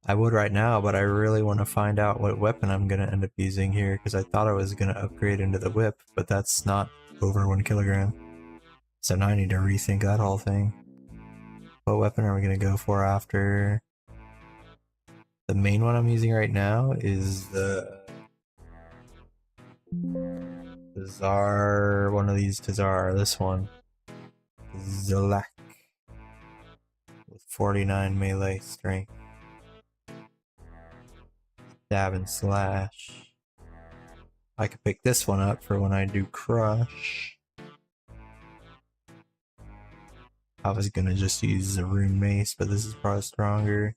I would right now, but I really want to find out what weapon I'm gonna end up using here because I thought I was gonna upgrade into the whip, but that's not over 1 kilogram. So now I need to rethink that whole thing. What weapon are we gonna go for after? The main one I'm using right now is the Tsar, one of these Tsar, this one. Zolak. With 49 melee strength. Stab and slash. I could pick this one up for when I do crush. I was gonna just use the rune mace, but this is probably stronger.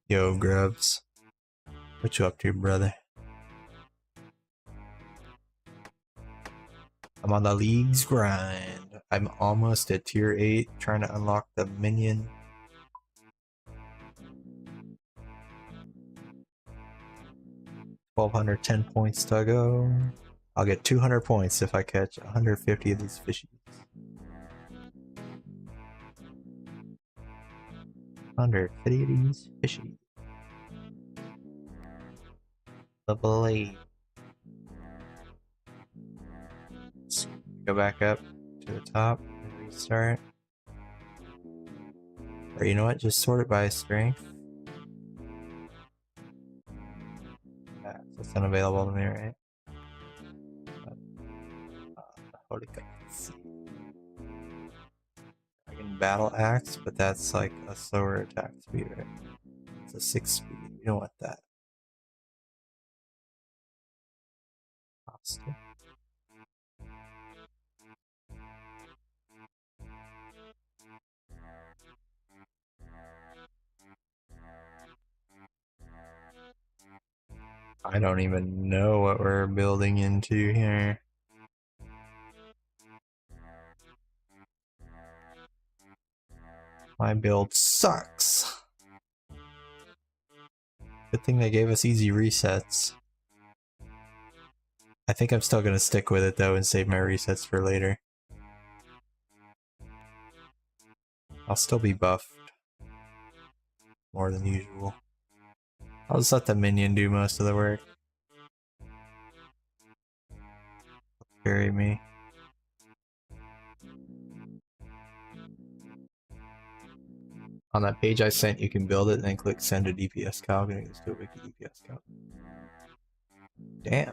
Yo, grubs. What you up to, brother? I'm on the league's grind. I'm almost at tier 8, trying to unlock the minion. $1,210 points to go. I'll get 200 points if I catch 150 of these fishies. 150 of these fishies. the blade. Let's go back up to the top and restart. Or you know what? Just sort it by strength. Yeah, so it's unavailable to me, right? Holy God. I can battle axe, but that's like a slower attack speed, right? It's a 6 speed. You don't want that. Hostile. I don't even know what we're building into here. My build sucks. Good thing they gave us easy resets. I think I'm still gonna stick with it though and save my resets for later. I'll still be buffed more than usual. I'll just let the minion do most of the work. Carry me. On that page I sent, you can build it and then click send a DPS calc and it goes to a wiki DPS calc. Damn.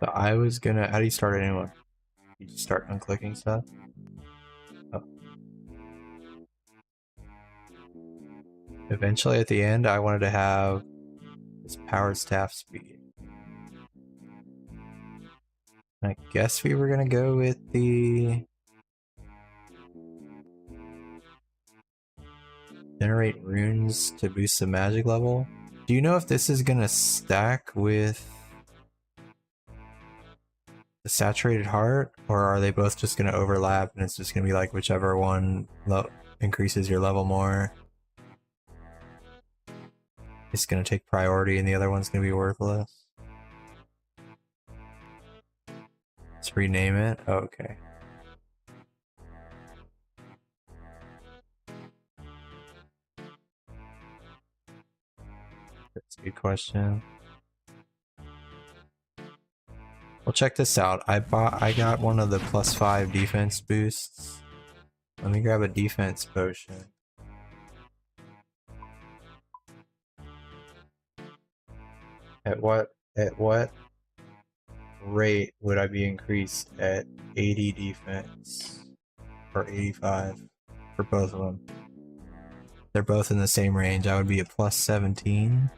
So I was gonna, how do you start a new one? You just start unclicking stuff? Oh. Eventually at the end, I wanted to have this power staff speed. I guess we were gonna go with the generate runes to boost the magic level. Do you know if this is gonna stack with the saturated heart, or are they both just gonna overlap and it's just gonna be like whichever one increases your level more? It's gonna take priority and the other one's gonna be worthless. Let's rename it. Oh, okay. That's a good question. Well, check this out. I got one of the +5 defense boosts. Let me grab a defense potion. At what rate would I be increased at 80 defense or 85 for both of them? They're both in the same range. I would be a +17.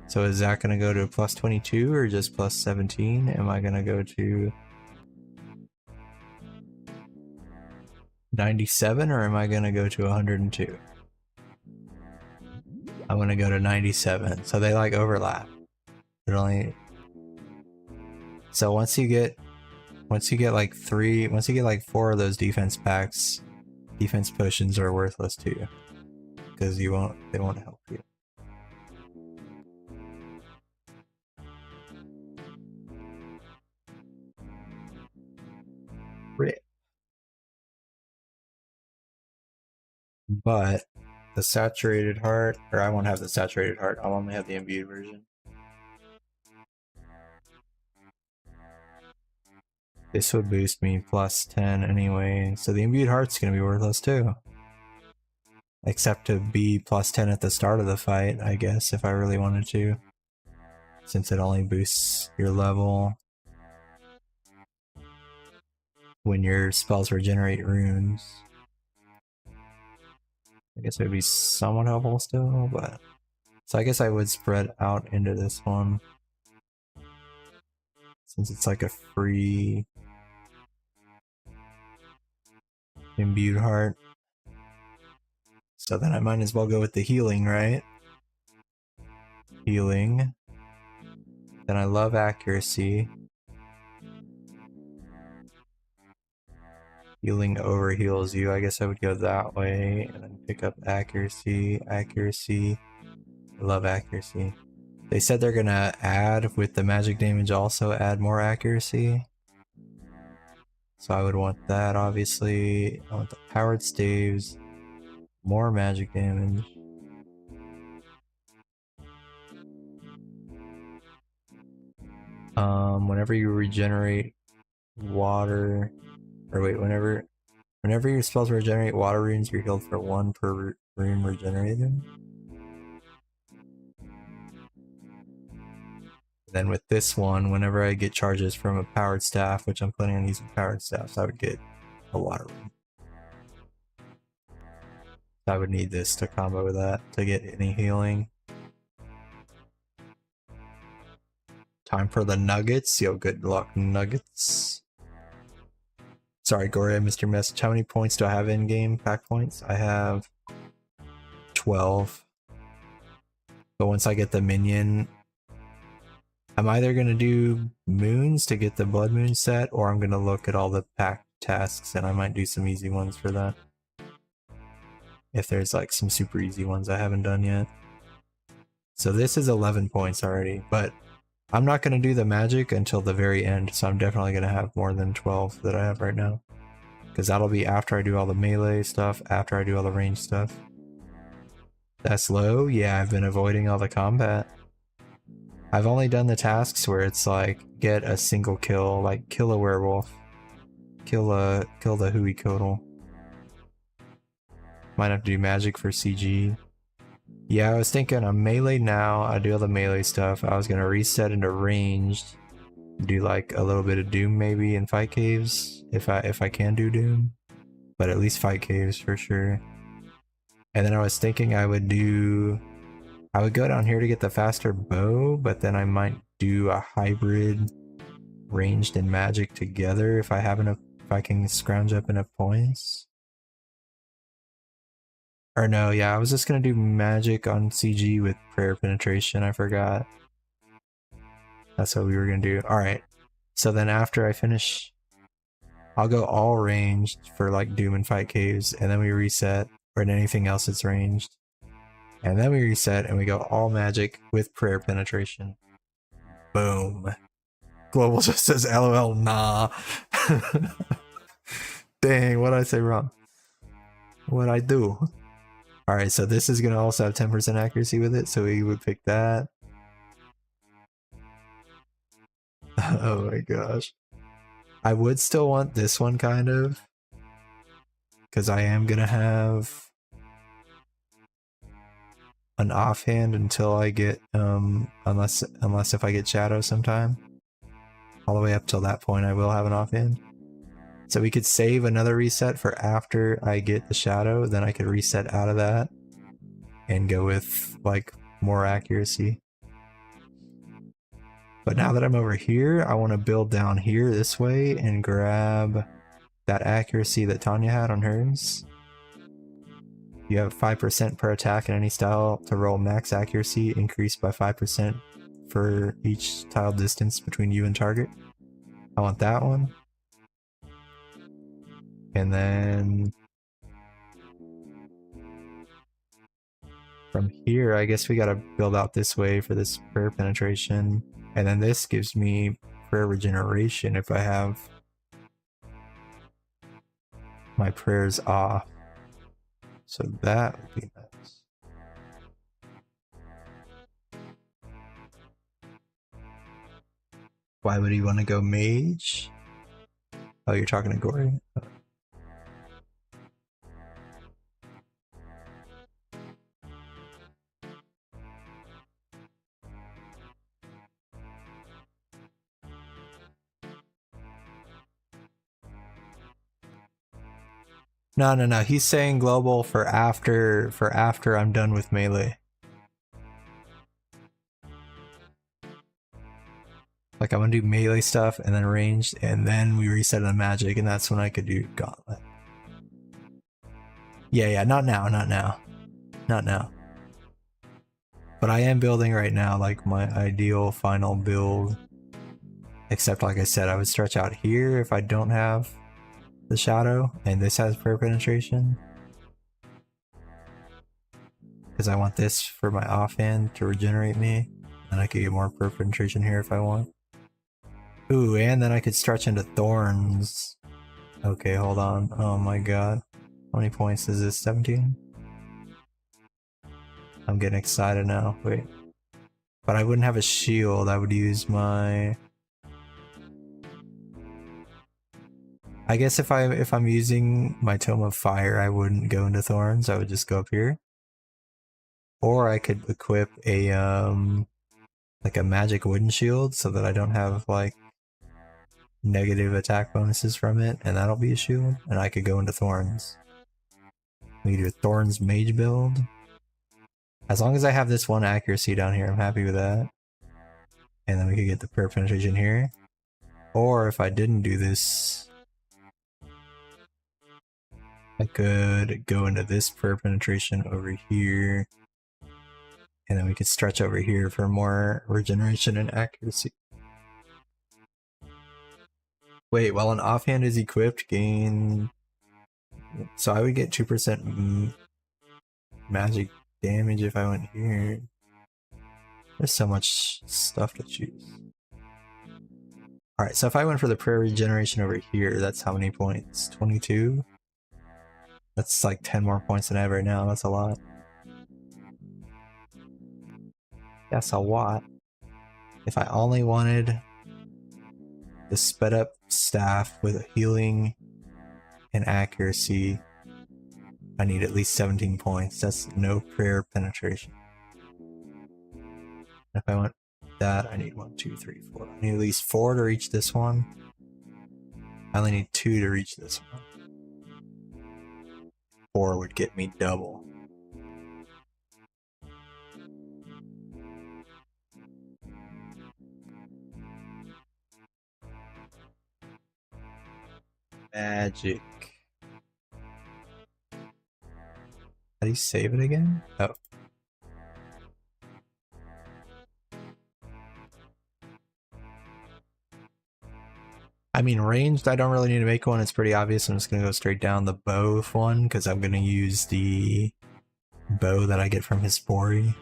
So is that going to go to a +22 or just +17? Am I going to go to 97 or am I going to go to 102? I'm going to go to 97. So they like overlap. It only... So once you get like 4 of those defense packs, defense potions are worthless to you because they won't help you. Rip. But the saturated heart, or I won't have the saturated heart, I'll only have the imbued version. This would boost me +10 anyway, so the imbued heart's gonna be worthless too. Except to be +10 at the start of the fight, I guess, if I really wanted to. Since it only boosts your level when your spells regenerate runes. I guess it would be somewhat helpful still, but... So I guess I would spread out into this one. Since it's like a free... imbued heart. So then I might as well go with the healing, right? Healing. Then I love accuracy. Healing overheals you. I guess I would go that way and then pick up accuracy. Accuracy. I love accuracy. They said they're gonna add with the magic damage also add more accuracy. So I would want that, obviously. I want the powered staves, more magic damage. Whenever you regenerate water, or wait, whenever your spells regenerate water runes, you're healed for 1 per rune regenerated. Then with this one, whenever I get charges from a powered staff, which I'm planning on using powered staffs, I would get a water rune. I would need this to combo with that to get any healing. Time for the nuggets. Yo, good luck, nuggets. Sorry, Gory, I missed your message. How many points do I have in game? Pack points? I have 12. But once I get the minion, I'm either going to do moons to get the blood moon set, or I'm going to look at all the pack tasks, and I might do some easy ones for that. If there's like some super easy ones I haven't done yet. So this is 11 points already, but I'm not going to do the magic until the very end, so I'm definitely going to have more than 12 that I have right now. Because that'll be after I do all the melee stuff, after I do all the range stuff. That's low? Yeah, I've been avoiding all the combat. I've only done the tasks where it's like, get a single kill, like kill a werewolf. Kill the Huikodal. Might have to do magic for CG. Yeah, I was thinking I'm melee now, I do all the melee stuff. I was gonna reset into ranged, do like a little bit of Doom maybe in fight caves, if I can do Doom. But at least fight caves for sure. And then I was thinking I would go down here to get the faster bow, but then I might do a hybrid ranged and magic together if I can scrounge up enough points. Or no, yeah, I was just gonna do magic on CG with prayer penetration, I forgot. That's what we were gonna do. Alright, so then after I finish, I'll go all ranged for like Doom and Fight Caves, and then we reset, or anything else that's ranged. And then we reset, and we go all magic with prayer penetration. Boom. Global just says LOL, nah. Dang, what'd I say wrong? What'd I do? Alright, so this is going to also have 10% accuracy with it, so we would pick that. Oh my gosh. I would still want this one, kind of. Because I am going to have an offhand until I get, unless if I get Shadow sometime. All the way up till that point I will have an offhand. So we could save another reset for after I get the Shadow, then I could reset out of that and go with like more accuracy. But now that I'm over here, I want to build down here this way and grab that accuracy that Tanya had on hers. You have 5% per attack in any style to roll max accuracy, increased by 5% for each tile distance between you and target. I want that one. And then from here, I guess we gotta build out this way for this prayer penetration. And then this gives me prayer regeneration if I have my prayers off. So that would be nice. Why would he want to go mage? Oh, you're talking to Gory? No. He's saying global for after I'm done with melee. Like I'm gonna do melee stuff and then ranged, and then we reset the magic, and that's when I could do gauntlet. Yeah, not now. But I am building right now, like my ideal final build. Except like I said, I would stretch out here if I don't have the Shadow, and this has prayer penetration. Because I want this for my offhand to regenerate me, and I could get more prayer penetration here if I want. Ooh, and then I could stretch into thorns. Okay, hold on. Oh my god. How many points is this? 17? I'm getting excited now. Wait. But I wouldn't have a shield. I would use my... I guess if I'm using my Tome of Fire, I wouldn't go into Thorns. I would just go up here. Or I could equip a like a magic wooden shield so that I don't have like negative attack bonuses from it, and that'll be a shield. And I could go into Thorns. We could do a Thorns mage build. As long as I have this one accuracy down here, I'm happy with that. And then we could get the prayer penetration here. Or if I didn't do this, I could go into this prayer penetration over here. And then we could stretch over here for more regeneration and accuracy. Wait, while an offhand is equipped, gain... So I would get 2% magic damage if I went here. There's so much stuff to choose. Alright, so if I went for the prayer regeneration over here, that's how many points? 22? That's like 10 more points than I have right now, that's a lot. That's a lot. If I only wanted the sped up staff with healing and accuracy, I need at least 17 points. That's no prayer penetration. If I want that, I need 1, 2, 3, 4. I need at least 4 to reach this one. I only need 2 to reach this one. 4 would get me double. Magic. How do you save it again? Oh. I mean, ranged, I don't really need to make one. It's pretty obvious. I'm just going to go straight down the bow one because I'm going to use the bow that I get from Hispori.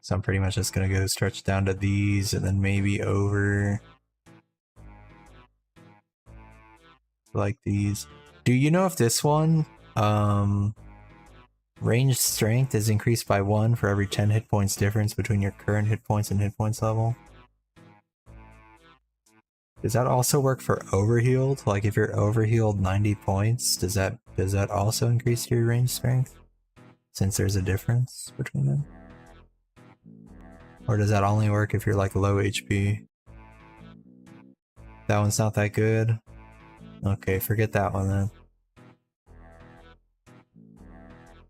So I'm pretty much just going to go stretch down to these and then maybe over like these. Do you know if this one, ranged strength is increased by 1 for every 10 hit points difference between your current hit points and hit points level? Does that also work for overhealed? Like if you're overhealed 90 points, does that also increase your range strength? Since there's a difference between them? Or does that only work if you're like low HP? That one's not that good? Okay, forget that one then.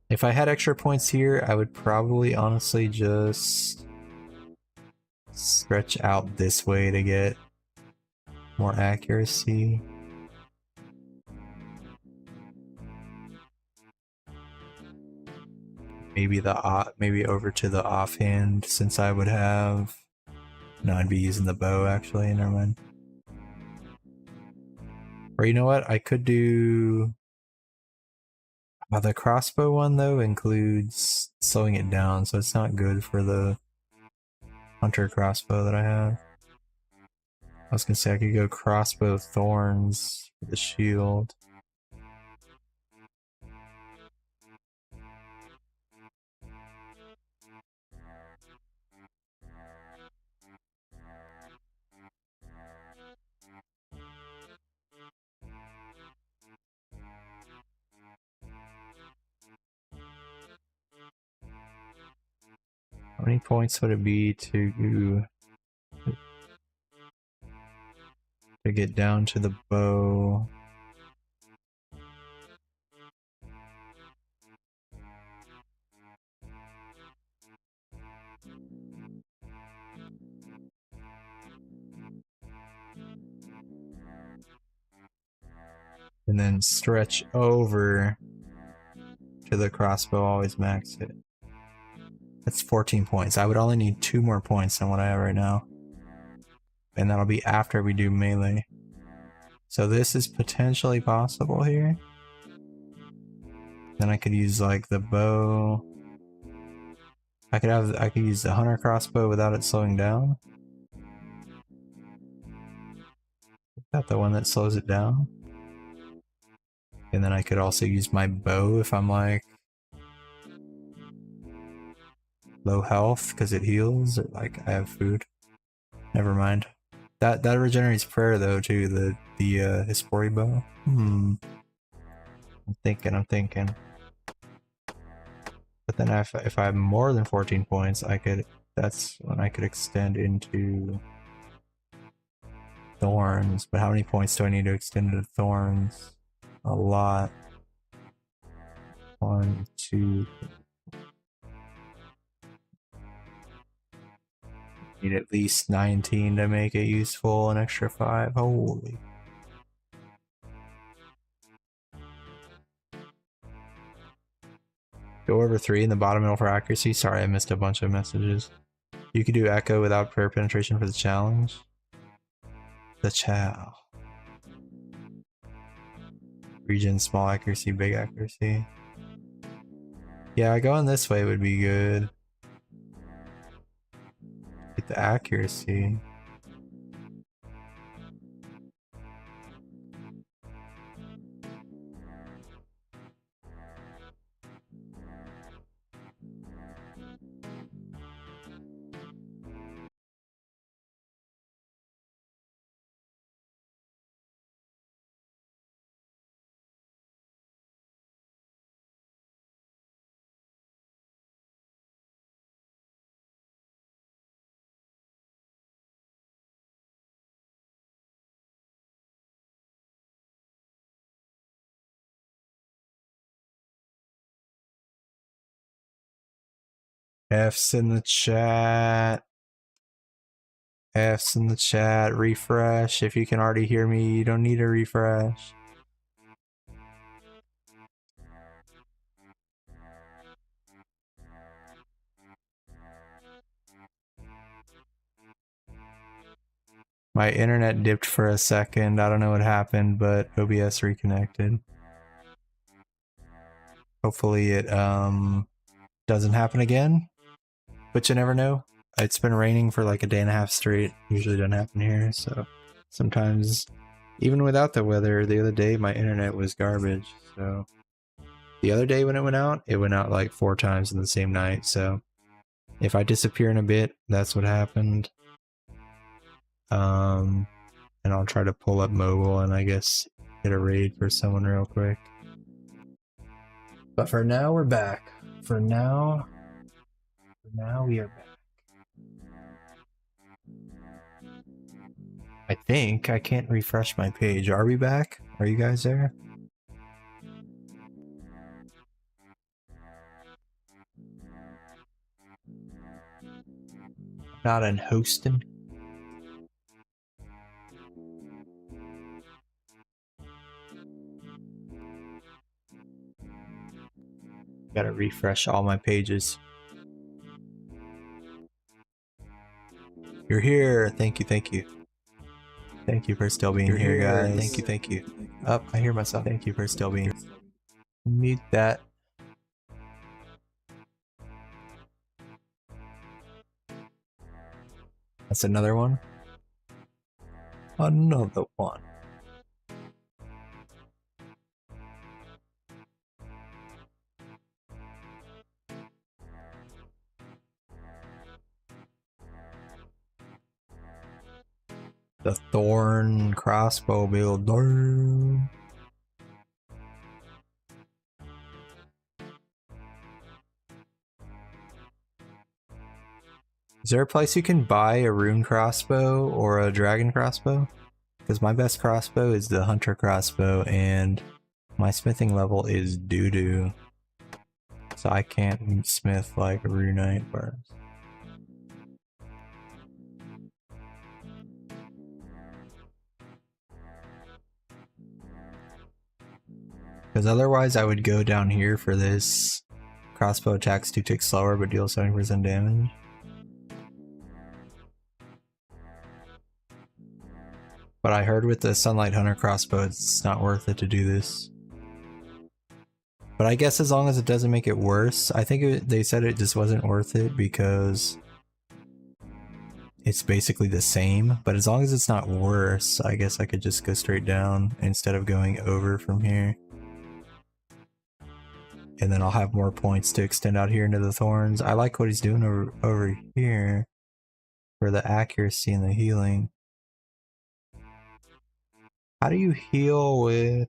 If I had extra points here, I would probably honestly just stretch out this way to get more accuracy. Maybe over to the offhand since I would have... No, I'd be using the bow actually, never mind. Or you know what, I could do... the crossbow one though includes slowing it down, so it's not good for the hunter crossbow that I have. I was gonna say I could go crossbow thorns for the shield. How many points would it be to get down to the bow? And then stretch over to the crossbow, always max it. That's 14 points. I would only need 2 more points than what I have right now. And that'll be after we do melee. So this is potentially possible here. Then I could use like the bow. I could use the hunter crossbow without it slowing down. Got the one that slows it down. And then I could also use my bow if I'm like low health because it heals, or like I have food. Never mind. That regenerates prayer though too, the Hispori bow. I'm thinking. But then if I have more than 14 points, that's when I could extend into Thorns. But how many points do I need to extend into Thorns? A lot. 1, 2. Need at least 19 to make it useful, an extra 5. Holy. Go over 3 in the bottom middle for accuracy. Sorry, I missed a bunch of messages. You could do echo without prayer penetration for the challenge. The chow. Region, small accuracy, big accuracy. Yeah, going this way would be good. Get the accuracy. F's in the chat. F's in the chat. Refresh. If you can already hear me, you don't need a refresh. My internet dipped for a second. I don't know what happened, but OBS reconnected. Hopefully it doesn't happen again, but you never know. It's been raining for like a day and a half straight. Usually doesn't happen here, so sometimes even without the weather, the other day my internet was garbage. So the other day when it went out like 4 times in the same night. So if I disappear in a bit, that's what happened. And I'll try to pull up mobile and I guess get a raid for someone real quick. But for now, we're back. For now we are back. I think I can't refresh my page. Are we back? Are you guys there? Not in hosting. Gotta refresh all my pages. You're here. Thank you, thank you. Thank you for still being here, guys. Thank you, thank you. Up, I hear myself. Thank you for still being here. Mute that. That's another one. Another one. The Thorn crossbow builder. Is there a place you can buy a rune crossbow or a dragon crossbow? Because my best crossbow is the hunter crossbow and my smithing level is doo-doo. So I can't smith like runite bars. Because otherwise I would go down here for this. Crossbow attacks 2 ticks slower but deals 70% damage. But I heard with the Sunlight Hunter crossbow it's not worth it to do this. But I guess as long as it doesn't make it worse. I think they said it just wasn't worth it because it's basically the same, but as long as it's not worse, I guess I could just go straight down instead of going over from here. And then I'll have more points to extend out here into the thorns. I like what he's doing over here for the accuracy and the healing. How do you heal with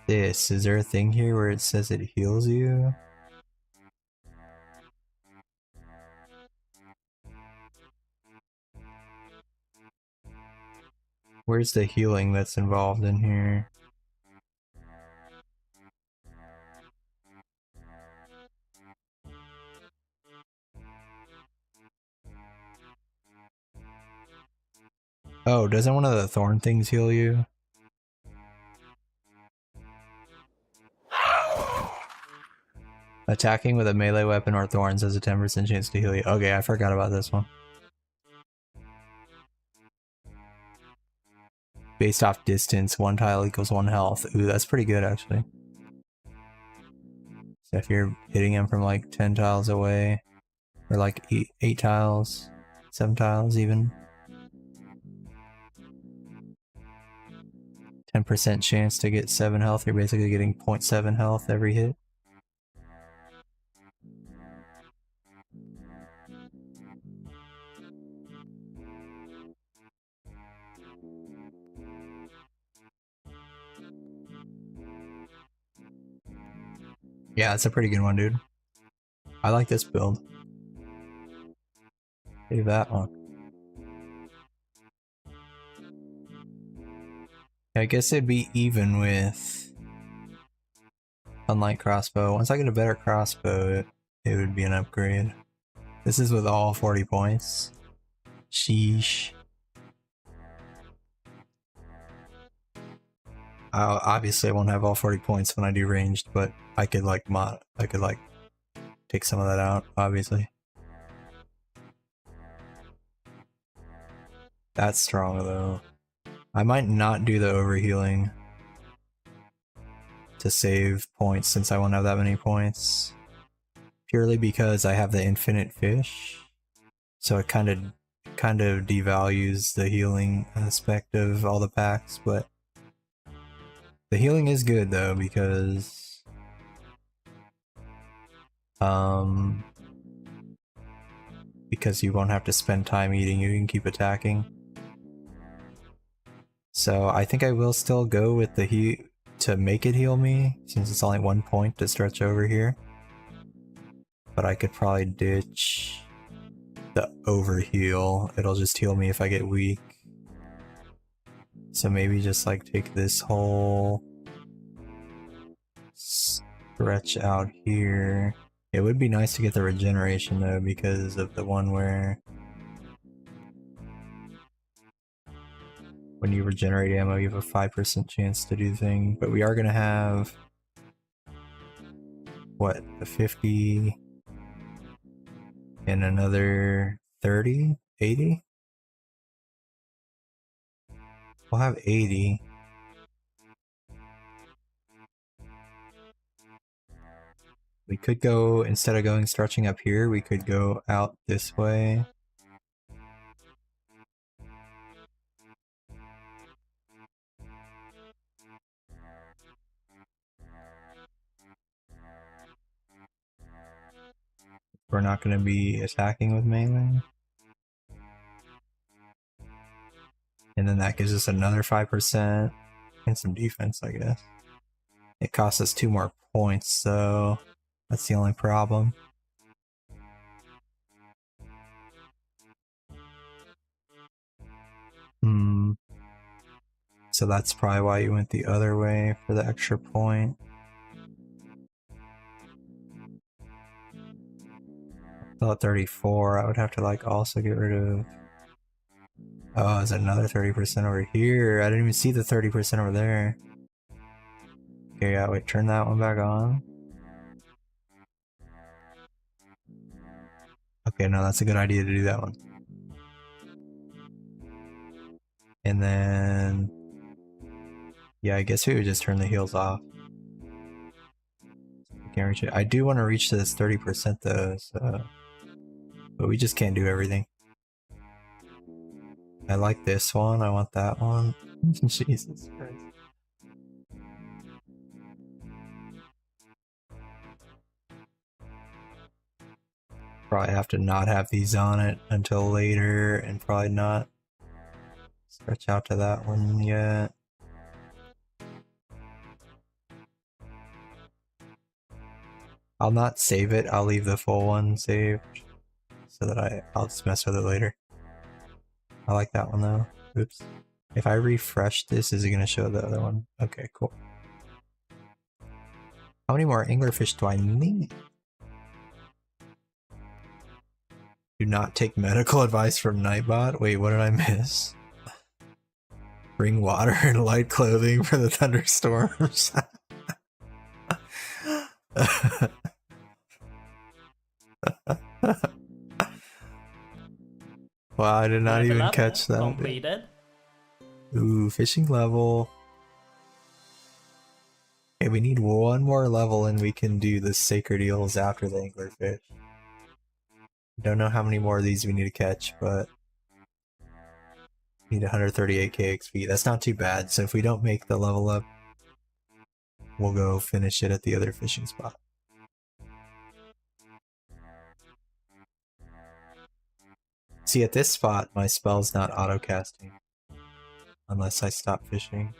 this? Is there a thing here where it says it heals you? Where's the healing that's involved in here? Oh, doesn't one of the thorn things heal you? Attacking with a melee weapon or thorns has a 10% chance to heal you. Okay, I forgot about this one. Based off distance, 1 tile equals 1 health. Ooh, that's pretty good actually. So if you're hitting him from like 10 tiles away, or like 8 tiles, 7 tiles even. 10% chance to get 7 health, you're basically getting 0.7 health every hit. Yeah, it's a pretty good one, dude. I like this build. Save that one. I guess it'd be even with Unlight Crossbow. Once I get a better crossbow, it would be an upgrade. This is with all 40 points. Sheesh. Obviously I won't have all 40 points when I do ranged, but I could like take some of that out, obviously. That's strong though. I might not do the overhealing to save points since I won't have that many points. Purely because I have the infinite fish. So it kind of devalues the healing aspect of all the packs, but the healing is good though because you won't have to spend time eating, you can keep attacking. So I think I will still go with the heal to make it heal me, since it's only 1 point to stretch over here. But I could probably ditch the overheal, it'll just heal me if I get weak. So maybe just like take this whole stretch out here. It would be nice to get the regeneration though, because of the one where when you regenerate ammo you have a 5% chance to do the thing, but we are gonna have what, the 50 and another 30? 80? We'll have 80. We could go, instead of going stretching up here, we could go out this way. We're not going to be attacking with melee. And then that gives us another 5% and some defense, I guess. It costs us 2 more points, so that's the only problem. So that's probably why you went the other way for the extra point. Still at 34, I would have to like also get rid of... Oh, is another 30% over here? I didn't even see the 30% over there. Okay, yeah, wait, turn that one back on. Okay, no, that's a good idea to do that one. And then... yeah, I guess we would just turn the heals off. I can't reach it. I do want to reach this 30% though, so... but we just can't do everything. I like this one. I want that one. Jesus Christ. Probably have to not have these on it until later, and probably not stretch out to that one yet. I'll not save it. I'll leave the full one saved so that I'll just mess with it later. I like that one though. Oops. If I refresh this, is it going to show the other one? Okay, cool. How many more anglerfish do I need? Do not take medical advice from Nightbot. Wait, what did I miss? Bring water and light clothing for the thunderstorms. Wow, I did not Level even up catch that. completed. Ooh, fishing level. Okay, we need one more level and we can do the sacred eels after the anglerfish. Don't know how many more of these we need to catch, but we need 138k XP. That's not too bad, so if we don't make the level up, we'll go finish it at the other fishing spot. See, at this spot, my spell's not auto-casting. Unless I stop fishing.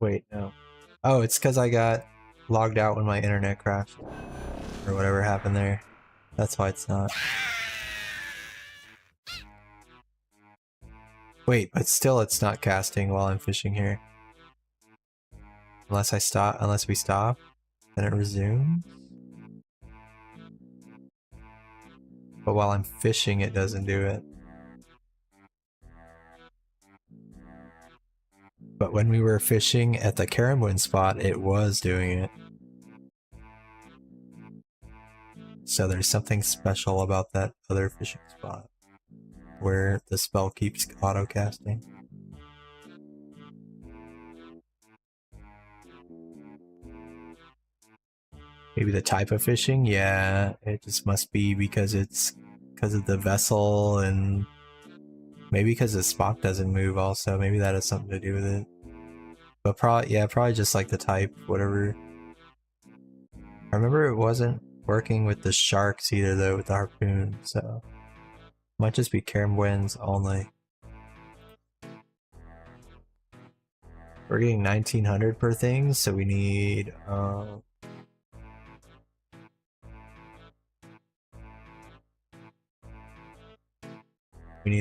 Wait, no. Oh, it's because I got logged out when my internet crashed. Or whatever happened there. That's why it's not. Wait, but still it's not casting while I'm fishing here. Unless we stop, then it resumes. But while I'm fishing, it doesn't do it. But when we were fishing at the Caribou spot, it was doing it. So there's something special about that other fishing spot where the spell keeps auto-casting. Maybe the type of fishing? Yeah, it just must be because of the vessel, and maybe because the spot doesn't move also. Maybe that has something to do with it. But probably just like the type, whatever. I remember it wasn't working with the sharks either though, with the harpoon, so might just be Carambuens only. We're getting 1900 per thing, so we need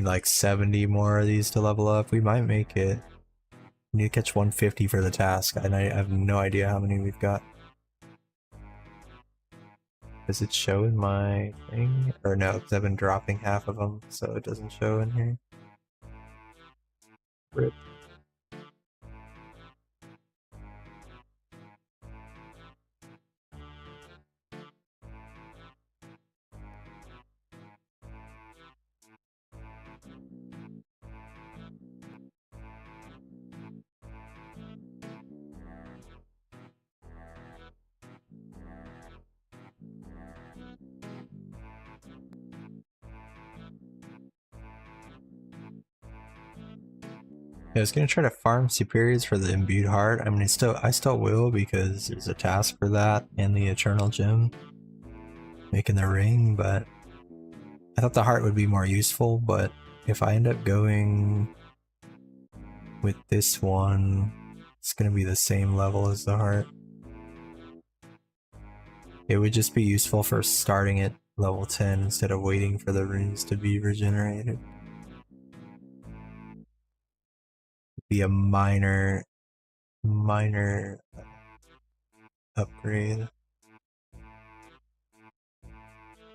like 70 more of these to level up. We might make it. We need to catch 150 for the task, and I have no idea how many we've got. Does it show in my thing? Or no, because I've been dropping half of them, so it doesn't show in here. Rip. I was gonna try to farm superiors for the imbued heart. I mean, I still will, because there's a task for that and the eternal gem, making the ring. But I thought the heart would be more useful. But if I end up going with this one, it's gonna be the same level as the heart. It would just be useful for starting at level 10 instead of waiting for the runes to be regenerated. Be a minor upgrade.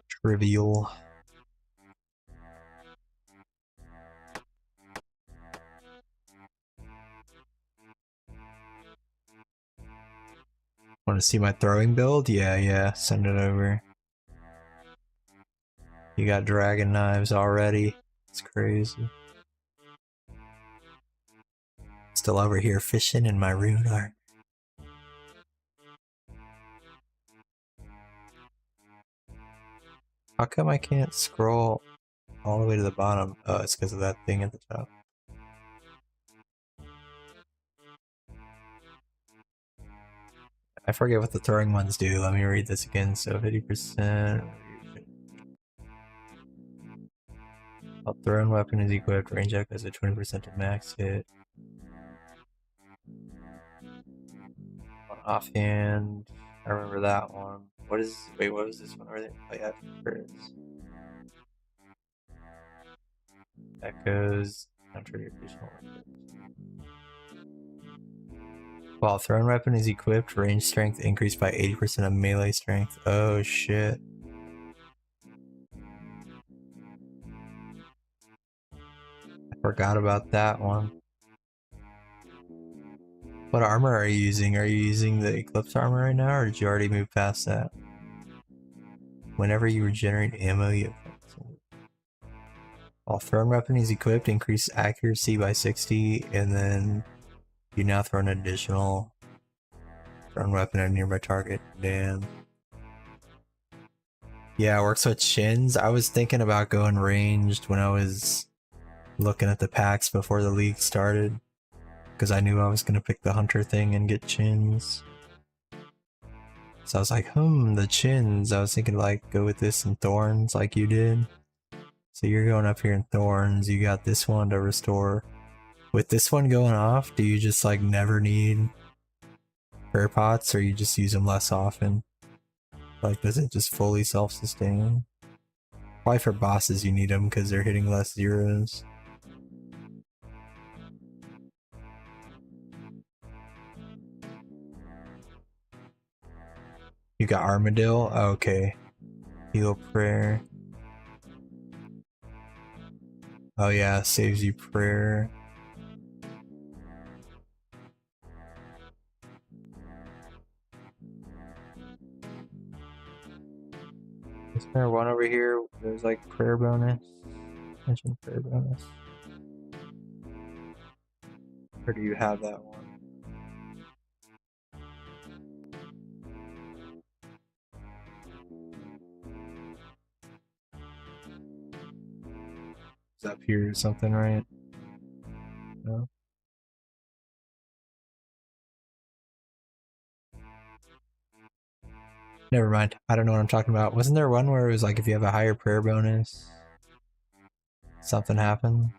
Trivial. Want to see my throwing build? Yeah, send it over. You got dragon knives already. It's crazy. Still over here fishing in my rune art. How come I can't scroll? all the way to the bottom. Oh, it's because of that thing at the top. I forget what the throwing ones do. Let me read this again. So 50%. While thrown weapon is equipped, range up has a 20% to max hit. On offhand, I remember that one. What is? Wait, what was this one? Where they play at first? Echoes. Additional. While thrown weapon is equipped, range strength increased by 80% of melee strength. Oh shit. I forgot about that one. What armor are you using? Are you using the Eclipse armor right now, or did you already move past that? Whenever you regenerate ammo, you... While thrown weapon is equipped, increase accuracy by 60, and then you now throw an additional thrown weapon at a nearby target. Damn. Yeah, it works with chins. I was thinking about going ranged when I was looking at the packs before the league started, because I knew I was going to pick the hunter thing and get chins. So I was like, the chins. I was thinking like go with this and thorns like you did. So you're going up here in thorns, you got this one to restore. With this one going off, do you just like never need prayer pots, or you just use them less often? Like, does it just fully self-sustain? Probably for bosses you need them because they're hitting less zeros. You got Armadillo? Oh, okay. Heal prayer. Oh yeah, saves you prayer. Isn't there one over here? There's like prayer bonus. Mention prayer bonus. Or do you have that one? It's up here or something, right? No? Never mind. I don't know what I'm talking about. Wasn't there one where it was like if you have a higher prayer bonus, something happens?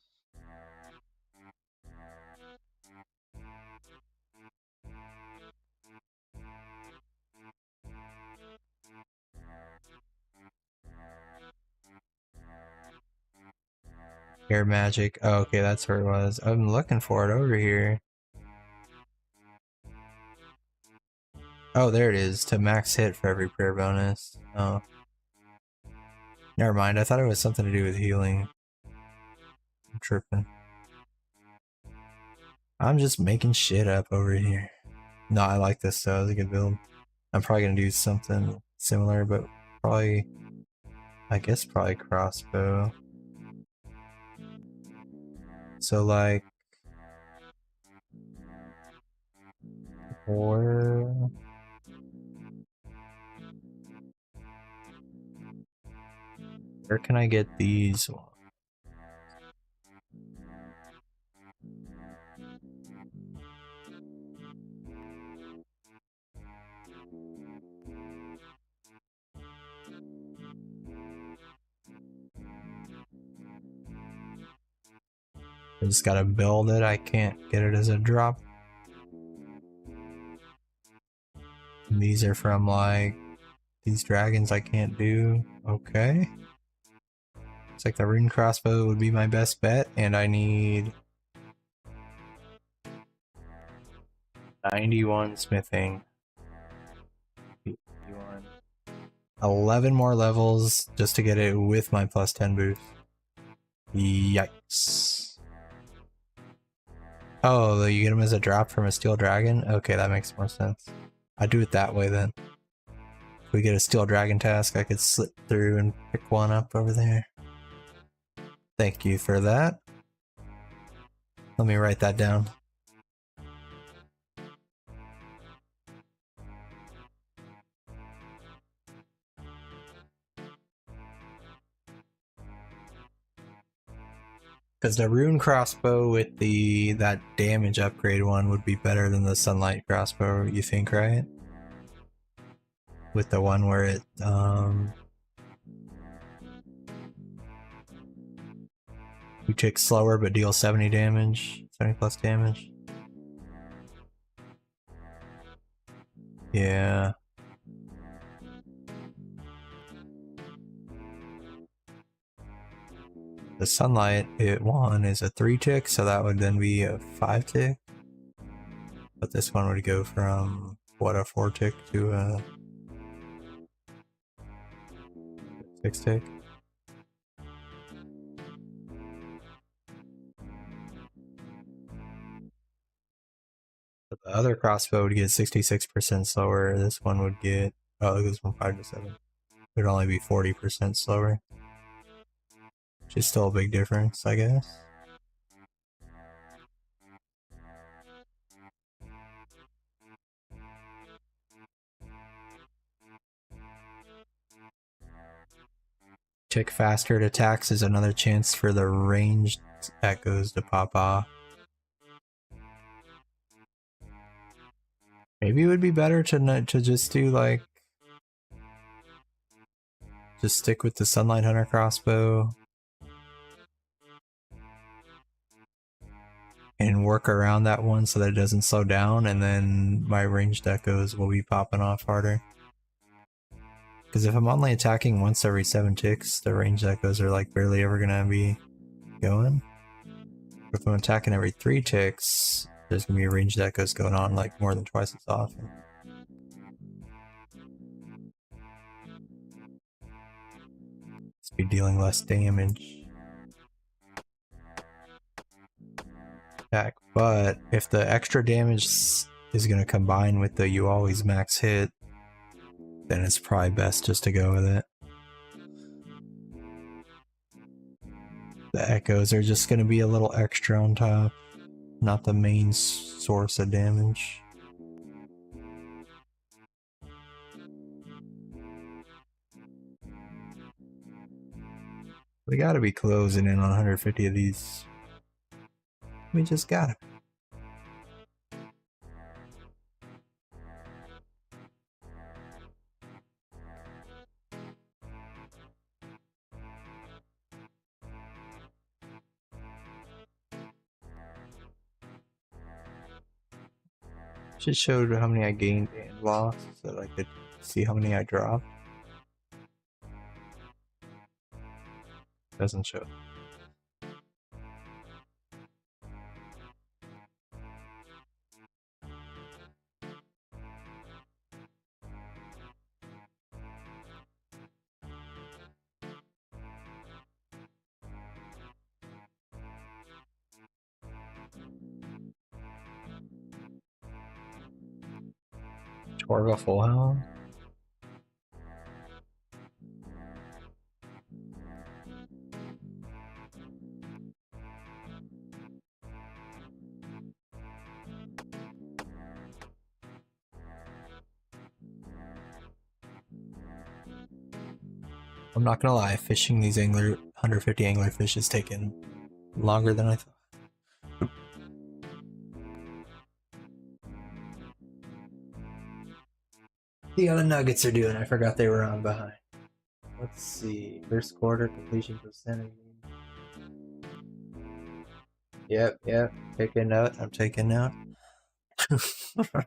Air magic. Oh, okay, that's where it was. I'm looking for it over here. Oh, there it is. To max hit for every prayer bonus. Oh. Never mind. I thought it was something to do with healing. I'm tripping. I'm just making shit up over here. No, I like this though. It's a good build. I'm probably gonna do something similar, but probably... I guess probably crossbow. So like... Where can I get these ones? I just gotta build it. I can't get it as a drop. And these are from like these dragons I can't do. Okay. It's like the rune crossbow would be my best bet, and I need 91 smithing. 51. 11 more levels just to get it with my plus 10 boost. Yikes. Oh, you get them as a drop from a steel dragon? Okay, that makes more sense. I'd do it that way then. If we get a steel dragon task, I could slip through and pick one up over there. Thank you for that. Let me write that down. Because the rune crossbow with that damage upgrade one would be better than the sunlight crossbow, you think, right? With the one where it you tick slower but deal 70 damage, 70 plus damage. Yeah. The sunlight one is a 3 tick, so that would then be a 5 tick. But this one would go from what, a 4 tick to a 6 tick. But the other crossbow would get 66% slower. This one would get, oh, it goes from 5 to 7. It would only be 40% slower. Which is still a big difference, I guess. Tick faster at attacks is another chance for the ranged echoes to pop off. Maybe it would be better to just do like, just stick with the Sunlight Hunter crossbow and work around that one so that it doesn't slow down, and then my ranged echoes will be popping off harder. Because if I'm only attacking once every 7 ticks, the ranged echoes are like barely ever gonna be going. But if I'm attacking every 3 ticks, there's gonna be ranged echoes going on like more than twice as often. Let's be dealing less damage. Attack. But if the extra damage is gonna combine with the you always max hit, then it's probably best just to go with it. The echoes are just gonna be a little extra on top, not the main source of damage. We gotta be closing in on 150 of these. We just gotta. Just showed how many I gained and lost, so I could see how many I dropped. Doesn't show. Torga full health. I'm not gonna lie, fishing these 150 anglerfish is taking longer than I thought. The other nuggets are doing, I forgot they were on behind. Let's see, first quarter completion percentage. Yep, taking note, I'm taking note. Where are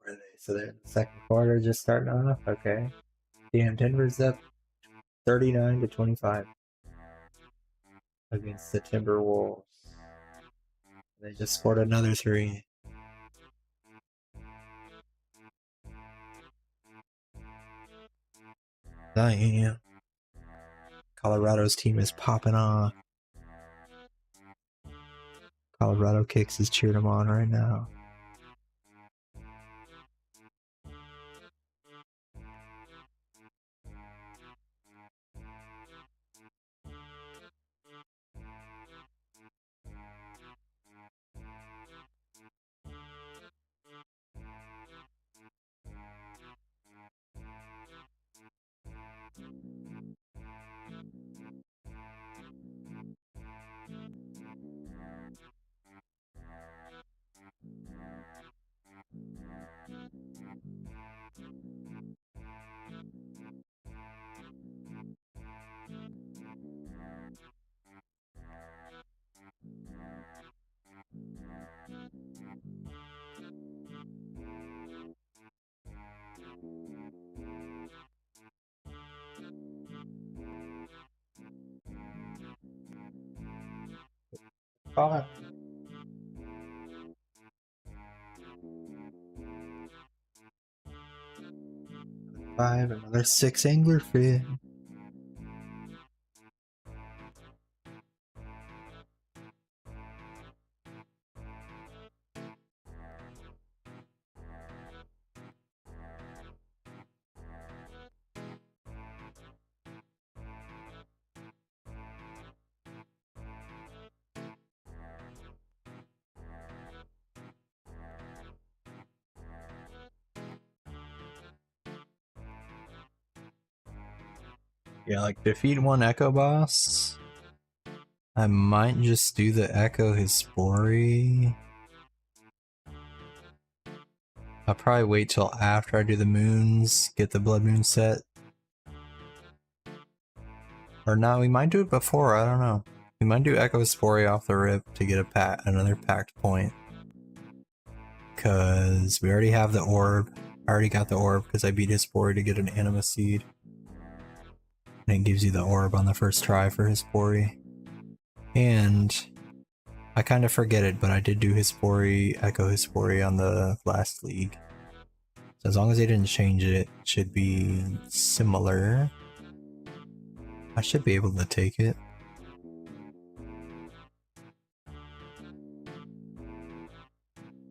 they? So they're in the second quarter, just starting off, okay. Damn, Denver's up 39 to 25 against the Timberwolves. They just scored another 3. Damn. Colorado's team is popping off. Colorado Kicks is cheering them on right now. Five. Another 6 anglerfish. Yeah, like defeat one echo boss. I might just do the echo hispori. I'll probably wait till after I do the moons, get the blood moon set. Or no, we might do it before, I don't know. We might do echo hispori off the rip to get another packed point. Cause we already have the orb. I already got the orb because I beat hispori to get an anima seed. And it gives you the orb on the first try for hispori. And I kind of forget it, but I did do hispori, echo hispori on the last league. So as long as they didn't change it, it should be similar. I should be able to take it.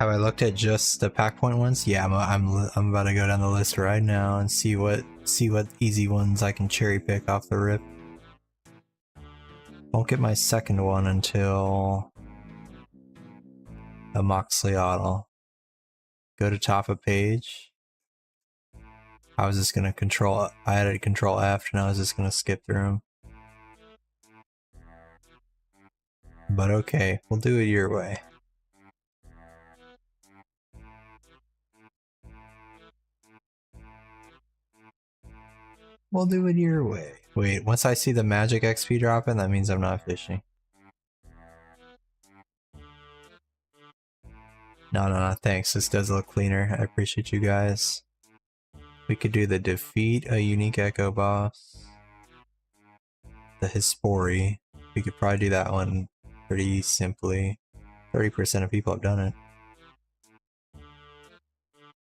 Have I looked at just the pack point ones? Yeah, I'm about to go down the list right now and see what easy ones I can cherry pick off the rip. Won't get my second one until a Moxleyotl. Go to top of page. I was just gonna I had to control F and I was just gonna skip through them. But okay, we'll do it your way. We'll do it your way. Wait, once I see the magic XP dropping, that means I'm not fishing. No, thanks. This does look cleaner. I appreciate you guys. We could do the defeat a unique echo boss. The hispori. We could probably do that one pretty simply. 30% of people have done it.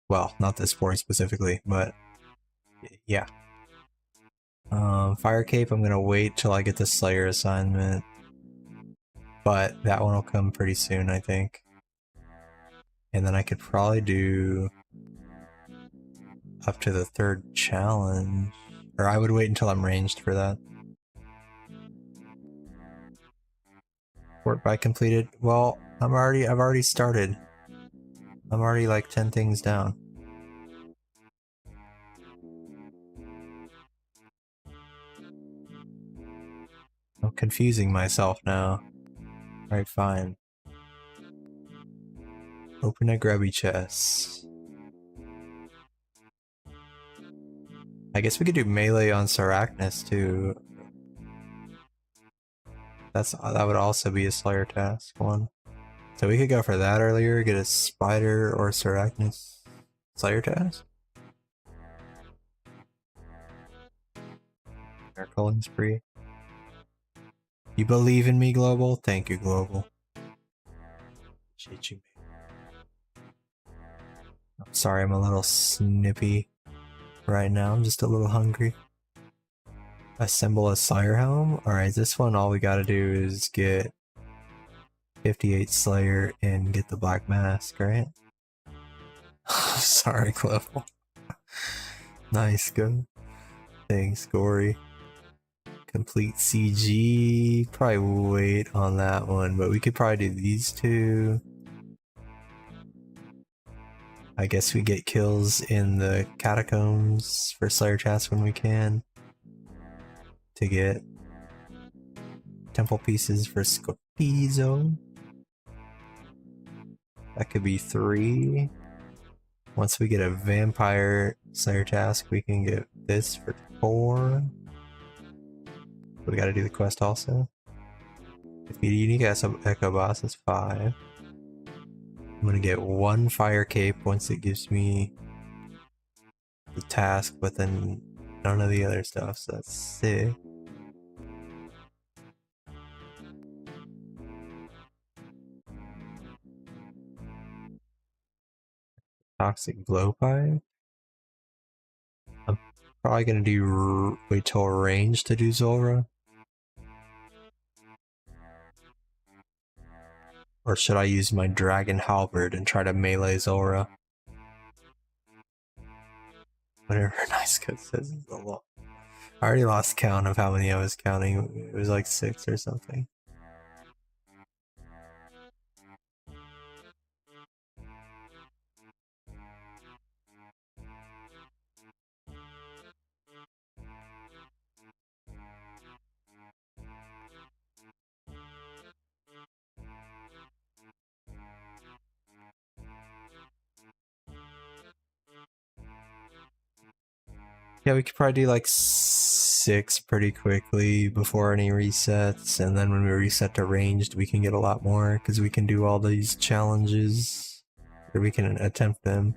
Well, not the hispori specifically, but yeah. Fire Cape, I'm gonna wait till I get the Slayer assignment. But that one will come pretty soon, I think. And then I could probably do up to the third challenge. Or I would wait until I'm ranged for that. Work by completed. Well, I've already started. I'm already like 10 things down. I'm confusing myself now. Alright, fine. Open a grubby chest. I guess we could do melee on Sarachnis too. That would also be a Slayer task one. So we could go for that earlier, get a Spider or Sarachnis Slayer task. Our calling spree. You believe in me, Global? Thank you, Global. Appreciate you. I'm sorry, I'm a little snippy right now. I'm just a little hungry. Assemble a Slayer Helm? Alright, this one all we gotta do is get 58 Slayer and get the Black Mask, right? Sorry, Global. Nice, go. Thanks, Gory. Complete CG. Probably wait on that one, but we could probably do these two. I guess we get kills in the catacombs for Slayer tasks when we can. To get temple pieces for Scorpizo. That could be 3. Once we get a vampire slayer task, we can get this for 4. We gotta do the quest also. Defeat a unique echo boss is 5. I'm gonna get 1 fire cape once it gives me the task, but then none of the other stuff, so that's 6. Toxic blowpipe. I'm probably gonna do wait till range to do Zora. Or should I use my dragon halberd and try to melee Zora? Whatever Nice Cook says is a lot. I already lost count of how many I was counting. It was like 6 or something. Yeah, we could probably do like 6 pretty quickly before any resets, and then when we reset to ranged, we can get a lot more because we can do all these challenges, or we can attempt them.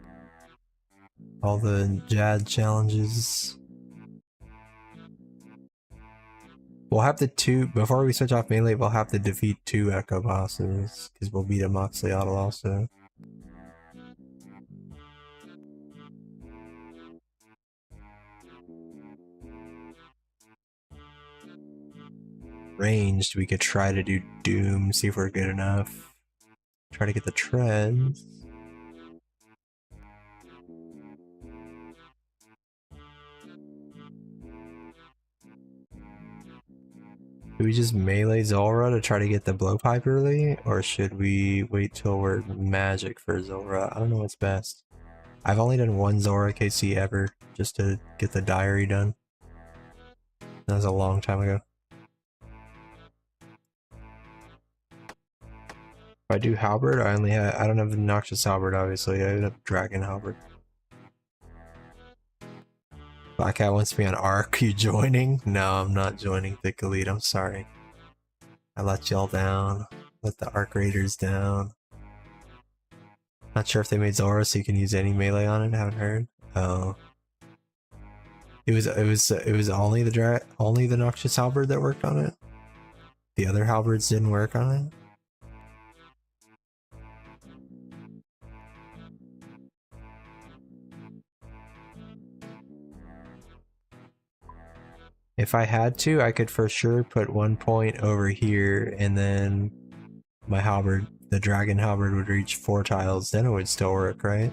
All the Jad challenges. We'll have the 2 before we switch off melee. We'll have to defeat 2 echo bosses because we'll beat a Moxley also. Ranged, we could try to do Doom, see if we're good enough. Try to get the treads. Do we just melee Zora to try to get the blowpipe early? Or should we wait till we're magic for Zora? I don't know what's best. I've only done 1 Zora KC ever, just to get the diary done. That was a long time ago. If I do halberd, I don't have the noxious halberd obviously, I have dragon halberd. Black Cat wants me on Arc, you joining? No, I'm not joining Thick Elite, I'm sorry. I let y'all down. Let the Arc Raiders down. Not sure if they made Zora so you can use any melee on it, haven't heard. Oh. It was only the Noxious Halberd that worked on it? The other halberds didn't work on it? If I had to, I could for sure put 1 point over here, and then my halberd, the dragon halberd, would reach 4 tiles, then it would still work, right?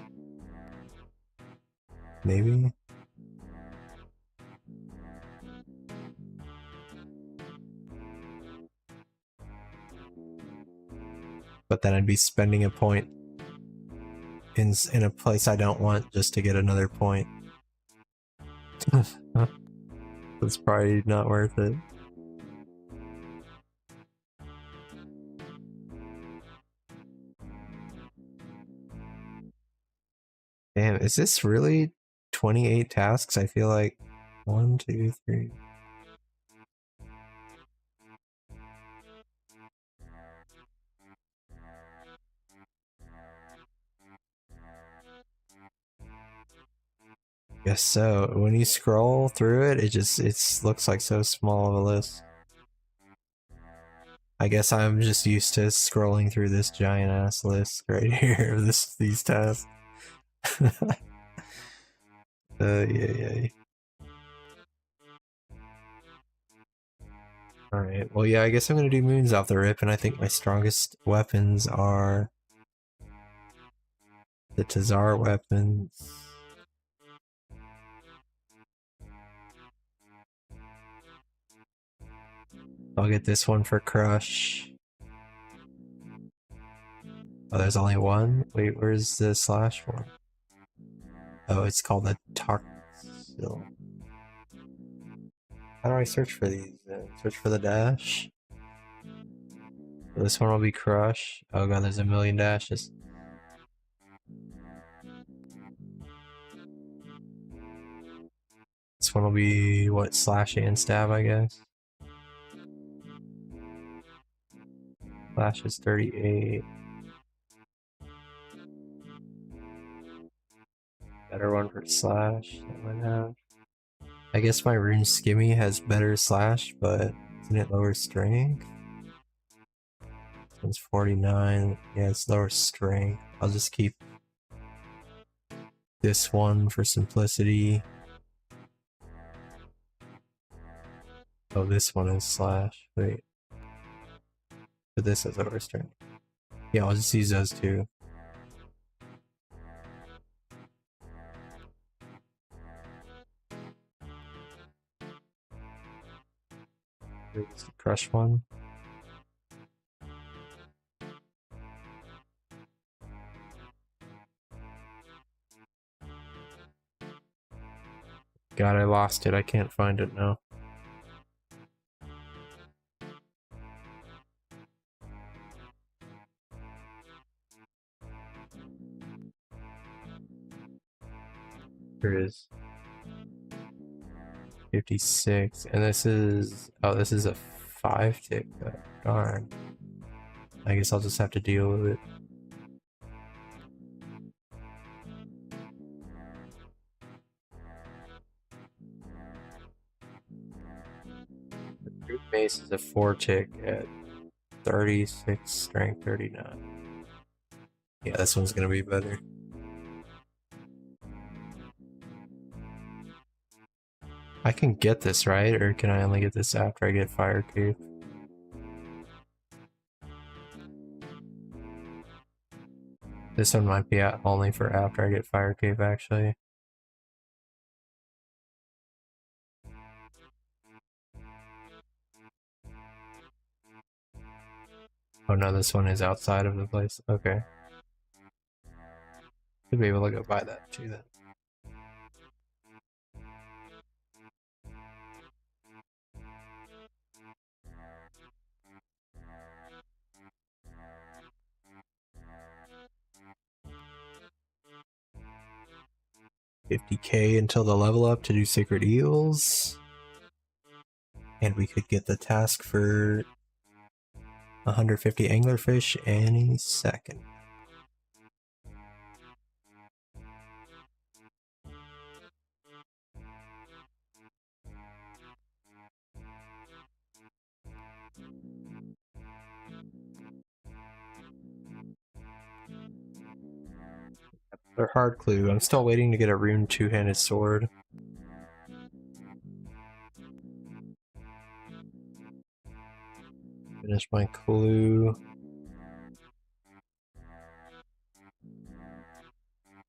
Maybe? But then I'd be spending a point in a place I don't want just to get another point. That's probably not worth it. Damn, is this really 28 tasks? I feel like 1, 2, 3. Guess so. When you scroll through it, it looks like so small of a list. I guess I'm just used to scrolling through this giant ass list right here of these tasks. Yeah. Alright, well yeah, I guess I'm gonna do moons off the rip, and I think my strongest weapons are the Tazar weapons. I'll get this one for Crush. Oh, there's only one? Wait, where's the slash one? Oh, it's called the Tarsil. How do I search for these? Search for the dash? This one will be Crush. Oh god, there's a million dashes. this one will be what, slash and stab, I guess. Slash is 38. Better one for slash that might have. I guess my rune skimmy has better slash, but isn't it lower strength? This one's 49. Yeah, it's lower strength. I'll just keep this one for simplicity. Oh, this one is slash. Wait. But this has lower strength. Yeah, I'll just use those two. Here's the crush one. God, I lost it. I can't find it now. Here it is. 56. And this is... Oh, this is a 5 tick. Darn. I guess I'll just have to deal with it. The brute mace is a 4 tick at 36, strength 39. Yeah, this one's gonna be better. I can get this, right? Or can I only get this after I get Fire Cave? This one might be only for after I get Fire Cave, actually. Oh no, this one is outside of the place. Okay. Should be able to go buy that too then. $50K until the level up to do Sacred Eels. And we could get the task for 150 anglerfish any second. They're hard clue. I'm still waiting to get a rune two-handed sword. Finish my clue.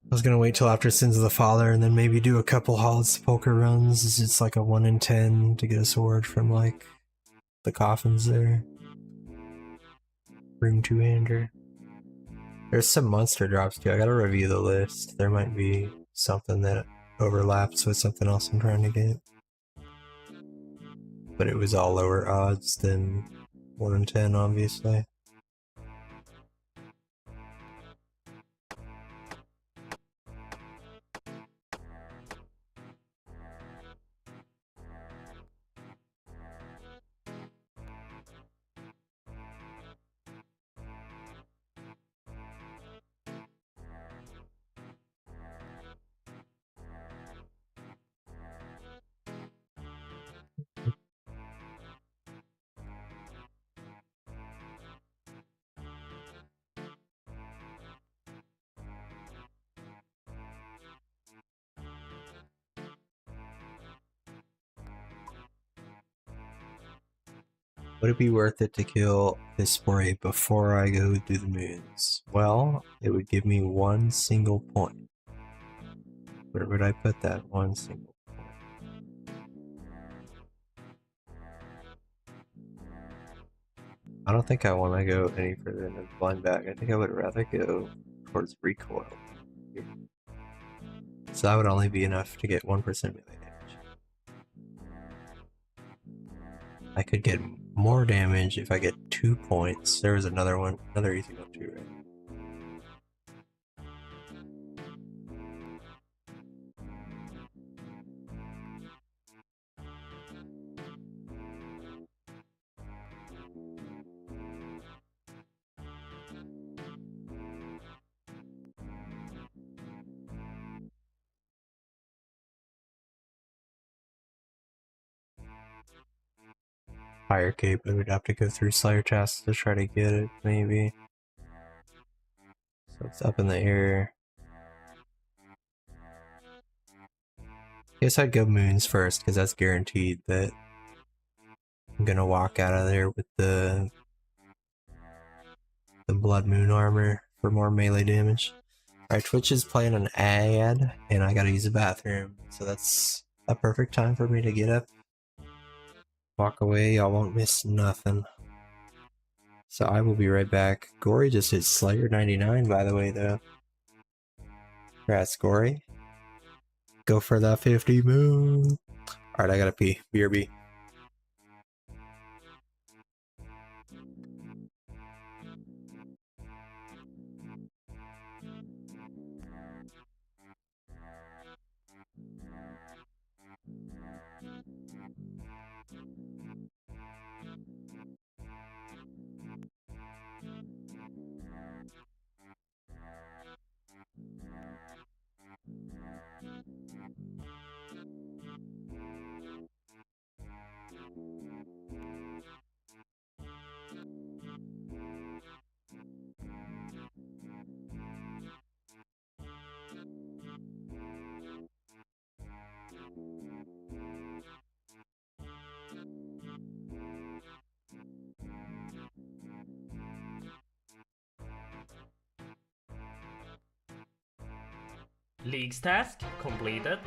I was gonna wait till after Sins of the Father and then maybe do a couple Hallowed Sepulchre runs. It's just like a 1 in 10 to get a sword from like the coffins there. Rune two-hander. There's some monster drops too. I gotta review the list. There might be something that overlaps with something else I'm trying to get. But it was all lower odds than 1 in 10, obviously. Would it be worth it to kill this spray before I go through the moons? Well, it would give me 1 single point. Where would I put that 1 single point? I don't think I want to go any further than blind bag. I think I would rather go towards recoil. So that would only be enough to get 1% melee damage. I could get more damage if I get 2 points. There was another one, another easy one too, right? Fire cape, but we'd have to go through Slayer tasks to try to get it, maybe. So it's up in the air. Guess I'd go moons first, because that's guaranteed that I'm gonna walk out of there with the blood moon armor for more melee damage. Alright, Twitch is playing an ad, and I gotta use the bathroom, so that's a perfect time for me to get up, walk away, y'all won't miss nothing. So I will be right back. Gory just hit Slayer 99, by the way, though. Congrats, Gory. Go for that 50 moon. Alright, I gotta pee. BRB. Leagues task completed.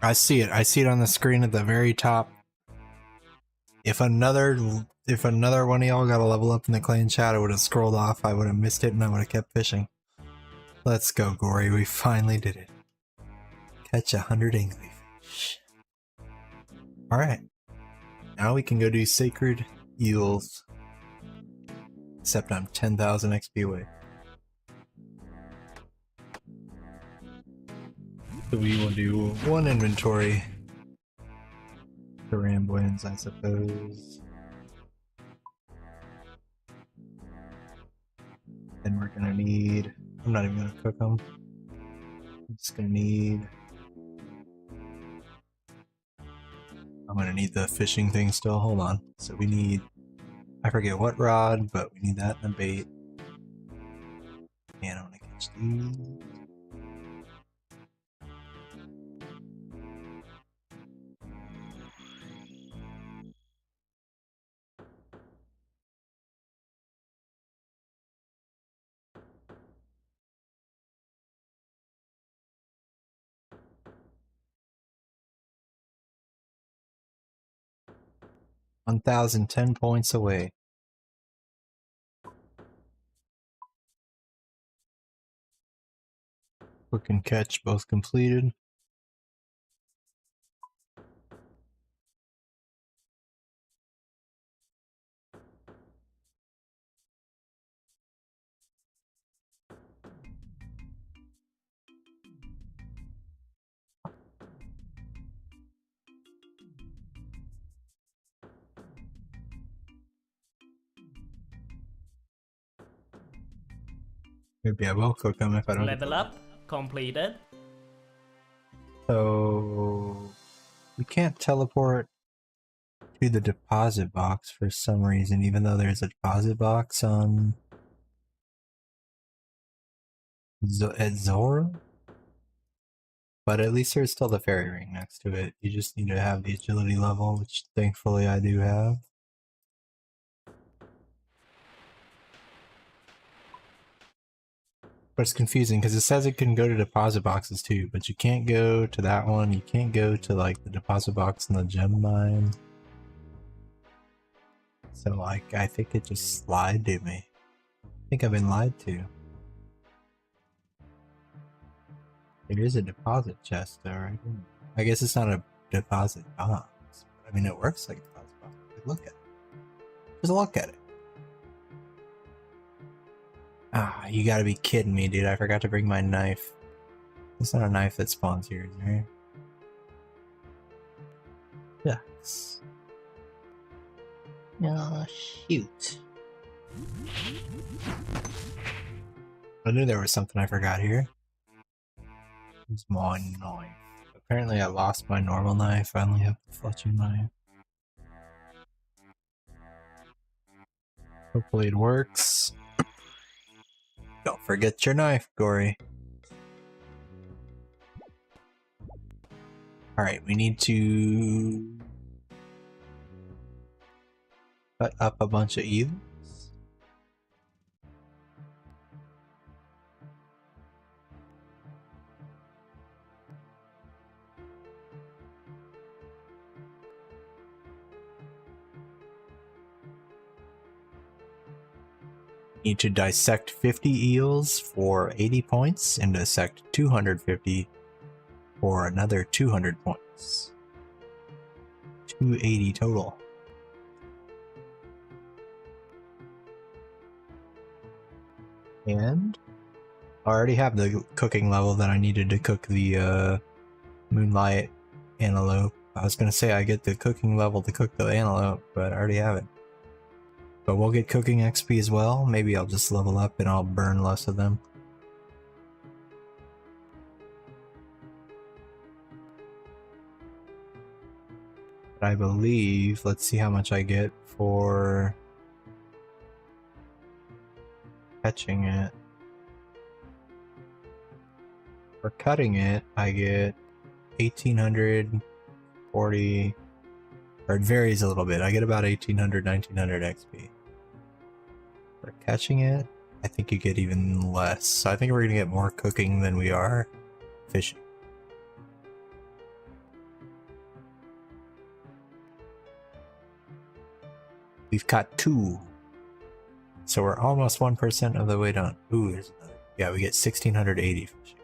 I see it. I see it on the screen at the very top. If another one of y'all got a level up in the clan chat, I would have scrolled off, I would have missed it, and I would have kept fishing. Let's go, Gory. We finally did it. Catch 100 anglerfish. Alright. Now we can go do Sacred Eels. Except I'm 10,000 XP away. So we will do one inventory. The Ramblins, I suppose. Then we're gonna need... I'm not even gonna cook them. I'm just gonna need... I'm gonna need the fishing thing still. Hold on. So we need... I forget what rod, but we need that and a bait. And I'm gonna catch these. 1,010 points away. Hook and catch both completed. Maybe I will cook them if I don't. Level up completed. So we can't teleport to the deposit box for some reason, even though there's a deposit box on at Zora. But at least there's still the fairy ring next to it. You just need to have the agility level, which thankfully I do have. But it's confusing because it says it can go to deposit boxes too, but you can't go to that one. You can't go to like the deposit box in the gem mine. So like, I think it just lied to me. I think I've been lied to. There is a deposit chest though, right? I guess it's not a deposit box. I mean, it works like a deposit box. Look at it. Just look at it. Ah, you gotta be kidding me, dude. I forgot to bring my knife. It's not a knife that spawns here, is there? Yes. Oh, shoot. I knew there was something I forgot here. It's my knife. Apparently I lost my normal knife. I only have the fletching knife. Hopefully it works. Don't forget your knife, Gory. Alright, we need to cut up a bunch of eels. Need to dissect 50 eels for 80 points and dissect 250 for another 200 points. 280 total. And I already have the cooking level that I needed to cook the moonlight antelope. I was gonna say I get the cooking level to cook the antelope, but I already have it. But we'll get cooking XP as well. Maybe I'll just level up and I'll burn less of them. But I believe, let's see how much I get for catching it. For cutting it, I get 1840, or it varies a little bit. I get about 1800, 1900 XP. For catching it, I think you get even less. So I think we're gonna get more cooking than we are fishing. We've caught 2. So we're almost 1% of the way done. Ooh, there's another. Yeah, we get 1680 fishing.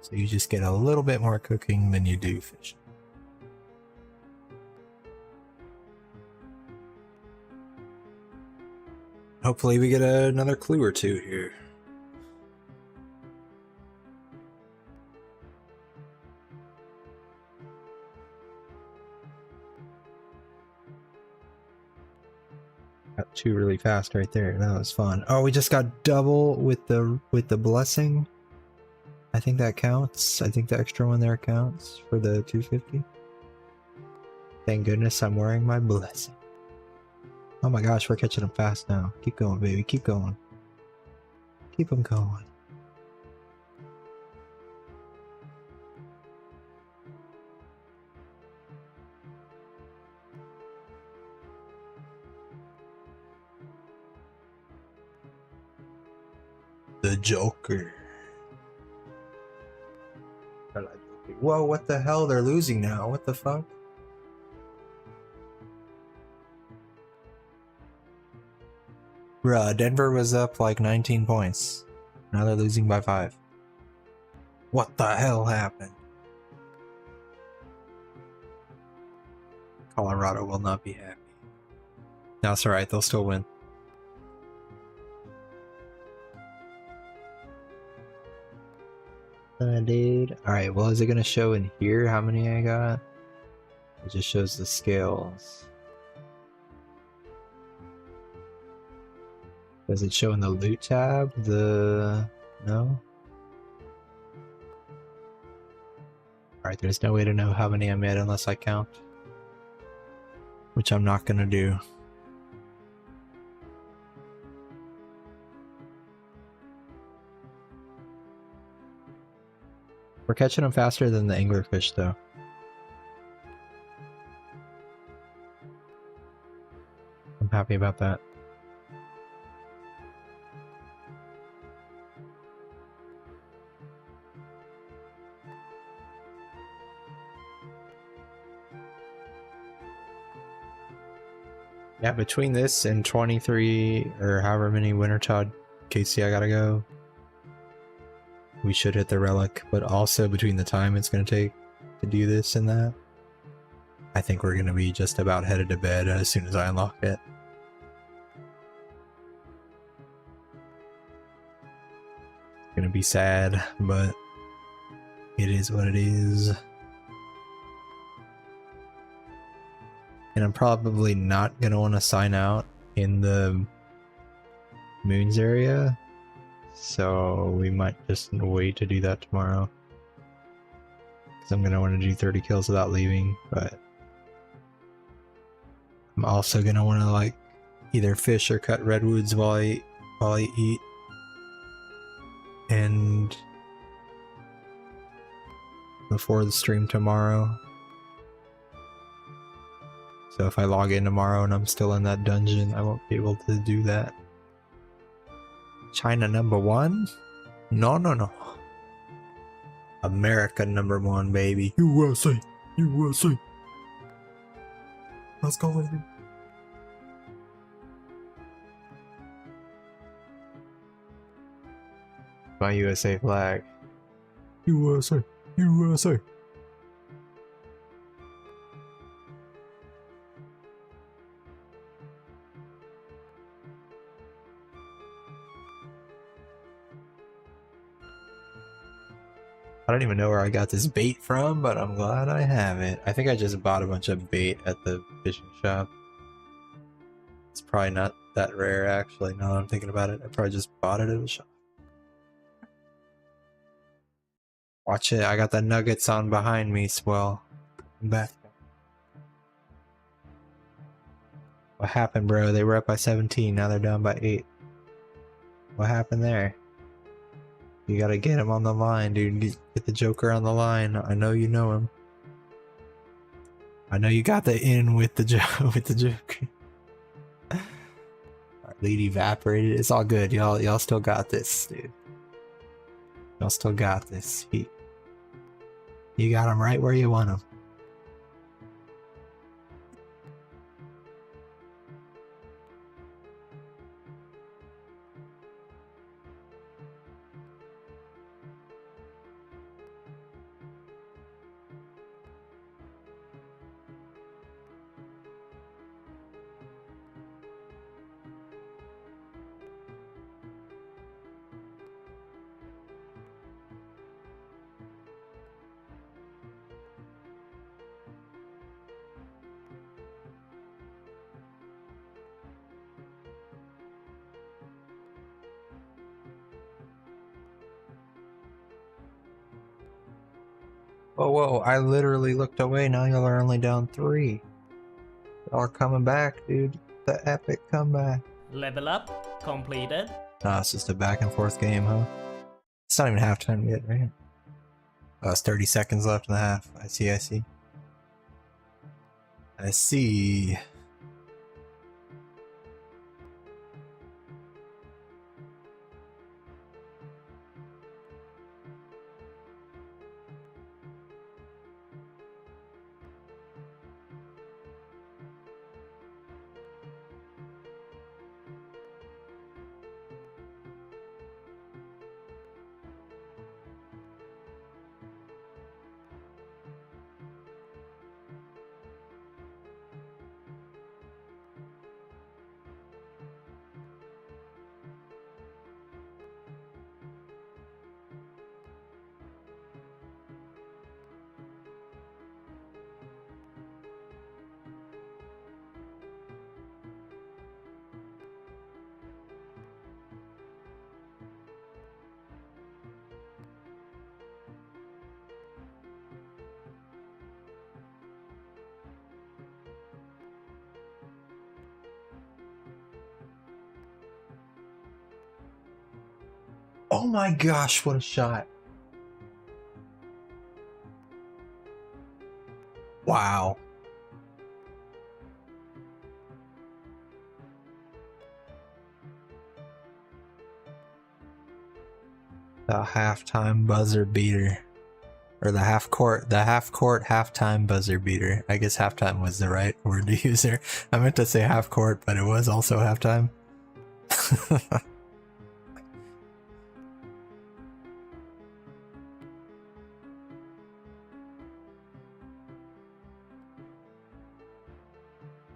So you just get a little bit more cooking than you do fishing. Hopefully we get another clue or two here. Got 2 really fast right there. That was fun. Oh, we just got double with the blessing. I think that counts. I think the extra one there counts for the 250. Thank goodness I'm wearing my blessing. Oh my gosh, we're catching them fast now. Keep going, baby. Keep going. Keep them going. The Joker. Whoa, what the hell? They're losing now. What the fuck? Bruh, Denver was up like 19 points. Now they're losing by 5. What the hell happened? Colorado will not be happy. No, it's alright, they'll still win. Dude. Alright, well, is it gonna show in here how many I got? It just shows the scales. Does it show in the loot tab? No? Alright, there's no way to know how many I made unless I count. Which I'm not gonna do. We're catching them faster than the anglerfish, though. I'm happy about that. Yeah, between this and 23 or however many Wintertod KC I gotta go, we should hit the relic, but also between the time it's gonna take to do this and that, I think we're gonna be just about headed to bed as soon as I unlock it. It's gonna be sad, but it is what it is. And I'm probably not gonna want to sign out in the moons area, so we might just wait to do that tomorrow. Because I'm gonna want to do 30 kills without leaving, but I'm also gonna want to like either fish or cut redwoods while I eat. And before the stream tomorrow. So if I log in tomorrow and I'm still in that dungeon, I won't be able to do that. China #1? No. America #1, baby. USA! USA! Let's go, baby. My USA flag. USA! USA! I don't even know where I got this bait from, but I'm glad I have it. I think I just bought a bunch of bait at the fishing shop. It's probably not that rare, actually, now that I'm thinking about it. I probably just bought it at the shop. Watch it, I got the nuggets on behind me, Swell. I'm back. What happened, bro? They were up by 17, now they're down by 8. What happened there? You gotta get him on the line, dude. Get the Joker on the line. I know you know him. I know you got the in with the Joker. Our lead evaporated. It's all good. Y'all still got this, dude. Y'all still got this. You got him right where you want him. Whoa, I literally looked away, now y'all are only down 3. Y'all are coming back, dude. The epic comeback. Level up completed. Nah, it's just a back and forth game, huh? It's not even halftime yet, right? Oh, it's 30 seconds left in the half. I see. I see. Oh my gosh, what a shot. Wow. The halftime buzzer beater. Or the half court halftime buzzer beater. I guess halftime was the right word to use there. I meant to say half court, but it was also halftime.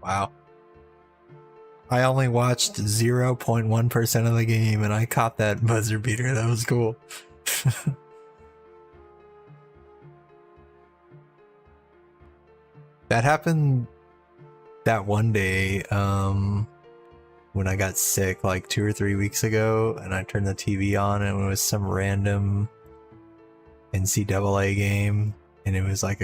Wow. I only watched 0.1% of the game and I caught that buzzer beater. That was cool. That happened that one day when I got sick like 2 or 3 weeks ago, and I turned the TV on and it was some random NCAA game, and it was like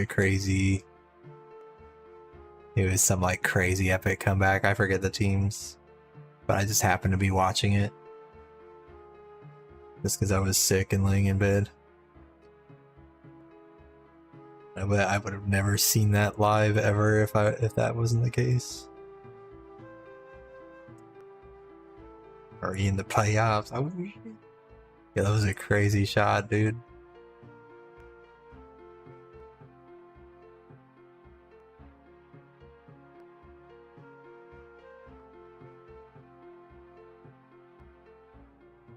it was some like crazy epic comeback. I forget the teams, but I just happened to be watching it just because I was sick and laying in bed. I would have never seen that live ever if that wasn't the case. Or in the playoffs. Yeah, that was a crazy shot, dude.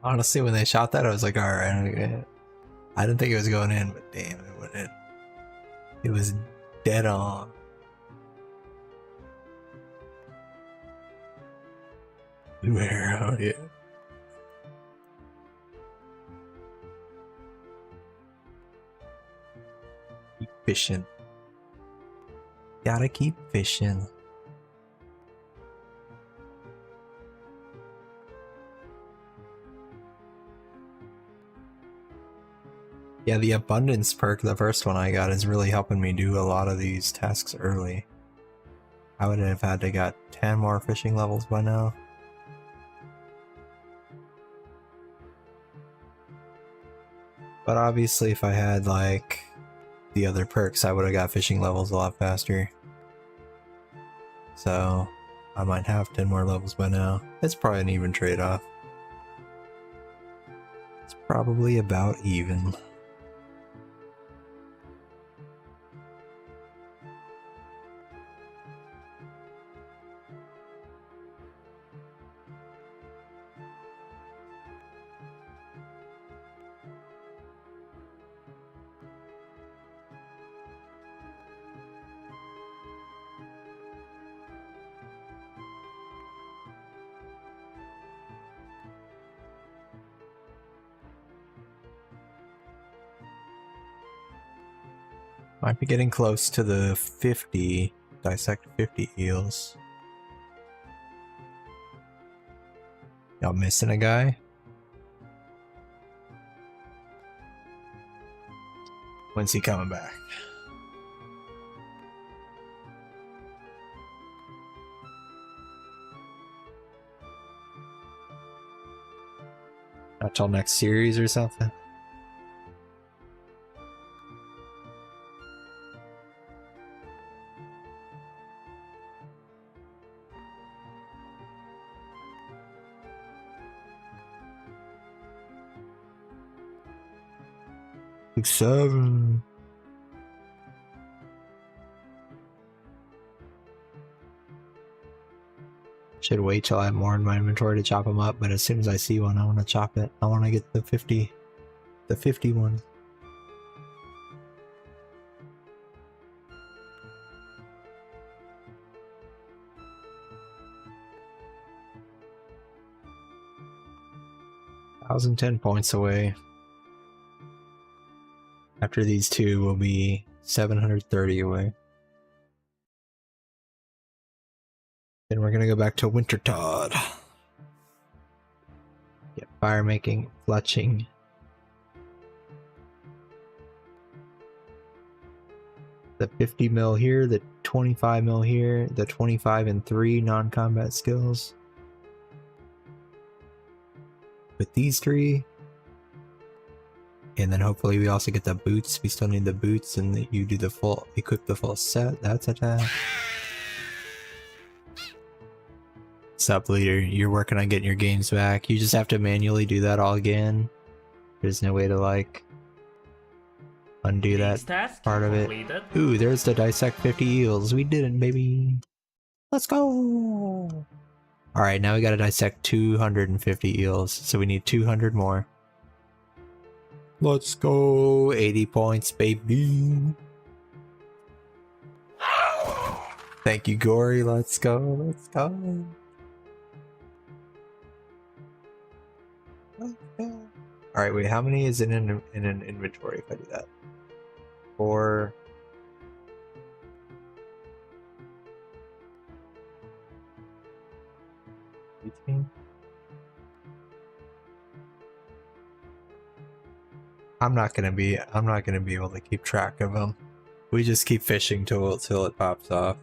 Honestly, when they shot that, I was like, alright. I didn't think it was going in, but damn, it went in. It was dead on. Blue arrow, yeah. Keep fishing. Gotta keep fishing. Yeah, the abundance perk, the first one I got, is really helping me do a lot of these tasks early. I would have had to got 10 more fishing levels by now. But obviously if I had like the other perks, I would have got fishing levels a lot faster. So I might have 10 more levels by now. It's probably an even trade-off. It's probably about even. Might be getting close to the 50, dissect 50 eels. Y'all missing a guy? When's he coming back? Not till next series or something? Seven. Should wait till I have more in my inventory to chop them up, but as soon as I see one, I want to chop it. I want to get the 50 one. $1,010 points away. After these two, will be 730 away. Then we're gonna go back to Wintertod. Get fire making, fletching. The 50 mil here, the 25 mil here, the 25 and 3 non-combat skills. With these three, And then hopefully we also get the boots. We still need the boots, and that you do the full, equip the full set. That's a task. Sup, leader? You're working on getting your games back. You just have to manually do that all again. There's no way to like undo that Next task part of it. completed. Ooh, there's the dissect 50 eels. We did it, baby. Let's go. All right, now we gotta dissect 250 eels. So we need 200 more. Let's go. 80 points, baby. Thank you, Gory. Let's go. Let's go. All right, wait. How many is in an inventory if I do that? 4. I'm not gonna be able to keep track of them. We just keep fishing till it pops off.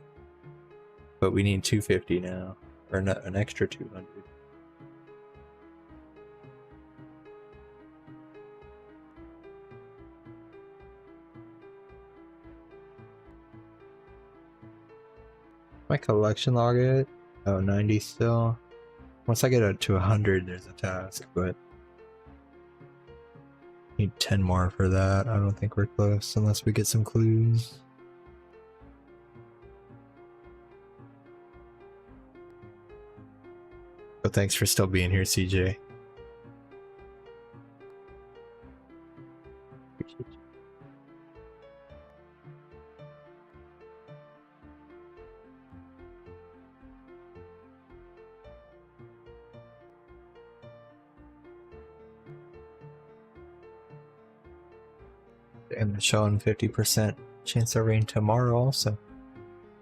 But we need 250 now, or an extra 200. My collection log it? Oh, 90 still. Once I get up to 100, there's a task, but need 10 more for that. I don't think we're close unless we get some clues. But thanks for still being here, CJ. Appreciate you. And they're showing 50% chance of rain tomorrow also.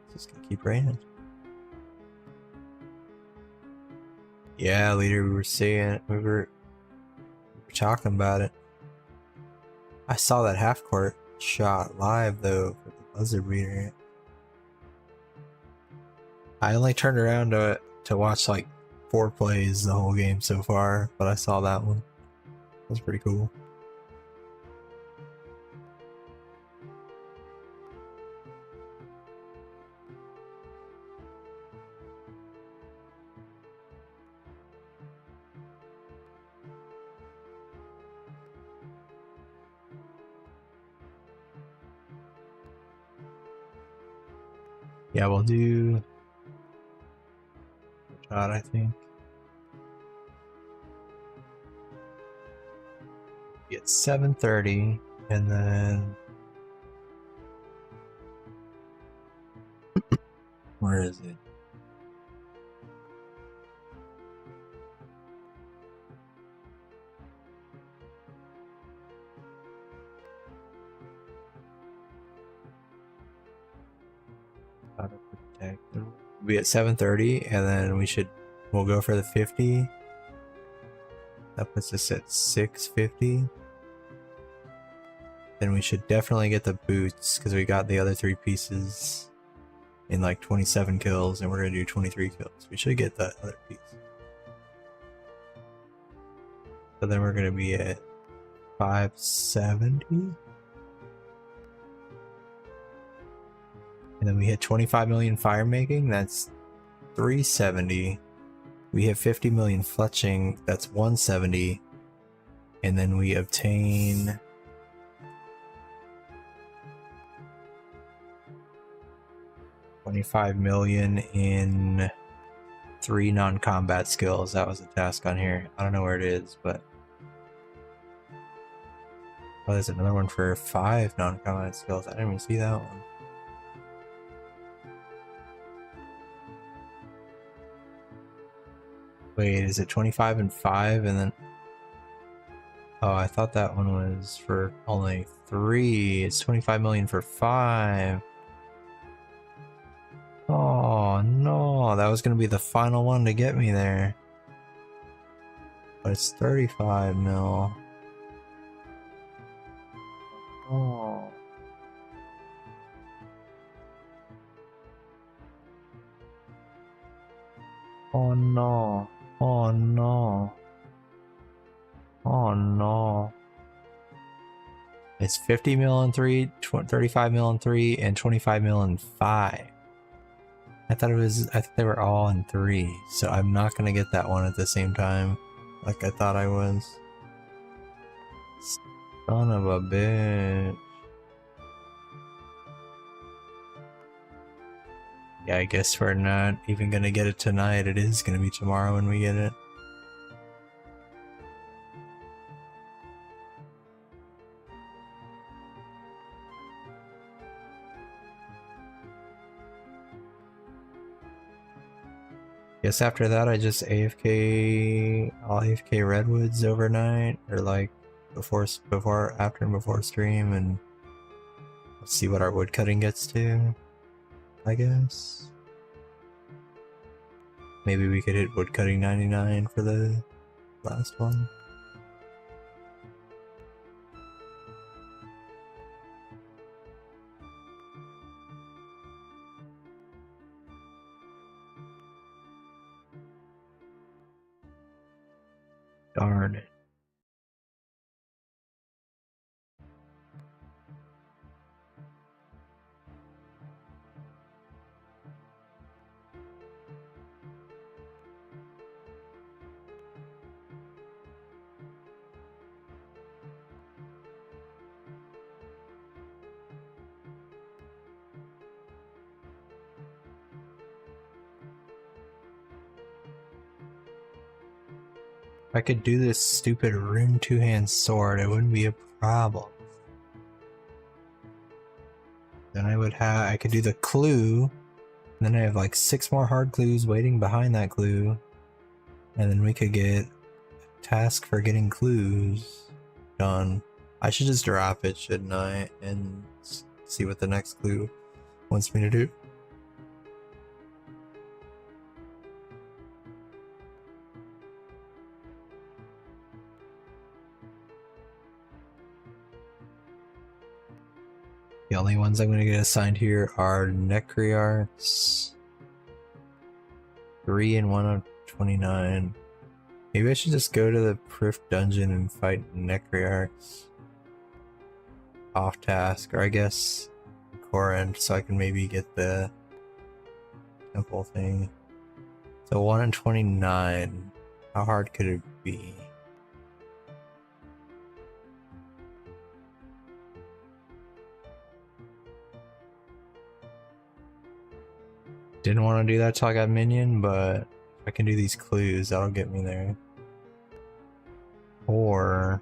It's just gonna keep raining. Yeah, leader, we were seeing it. We were talking about it. I saw that half court shot live though for the buzzer beater. I only turned around to watch like 4 plays the whole game so far, but I saw that one. That was pretty cool. Yeah, we'll do shot, I think. It's 7:30, and then where is it? We'll be at 7:30, and then we'll go for the 50. That puts us at 650. Then we should definitely get the boots because we got the other 3 pieces in like 27 kills, and we're gonna do 23 kills. We should get that other piece. So then we're gonna be at 570. And then we hit 25 million fire making, that's 370. We hit 50 million fletching, that's 170. And then we obtain $25 million in 3 non-combat skills. That was a task on here. I don't know where it is, but oh, there's another one for 5 non-combat skills. I didn't even see that one. Wait, is it 25 and 5 and then... Oh, I thought that one was for only 3. It's 25 million for 5. Oh no, that was gonna be the final one to get me there. But it's 35 mil. Oh. Oh no. Oh no. Oh no. It's 50 mil in 3, 35 mil in 3, and 25 mil in 5. I thought they were all in 3, so I'm not gonna get that one at the same time like I thought I was. Son of a bitch. Yeah, I guess we're not even gonna get it tonight. It is gonna be tomorrow when we get it. Guess after that I just AFK, I'll AFK Redwoods overnight, or like after and before stream, and let's see what our woodcutting gets to, I guess. Maybe we could hit woodcutting 99 for the last one. Darn it. If I could do this stupid rune two-hand sword, it wouldn't be a problem. Then I could do the clue, and then I have like 6 more hard clues waiting behind that clue, and then we could get a task for getting clues done. I should just drop it, shouldn't I, and see what the next clue wants me to do. The only ones I'm going to get assigned here are Necryarchs. 3 and 1 of 29. Maybe I should just go to the Prif dungeon and fight Necryarchs. Off task, or I guess core end, so I can maybe get the temple thing. So 1 in 29. How hard could it be? Didn't want to do that till I got minion, but if I can do these clues, that'll get me there. Or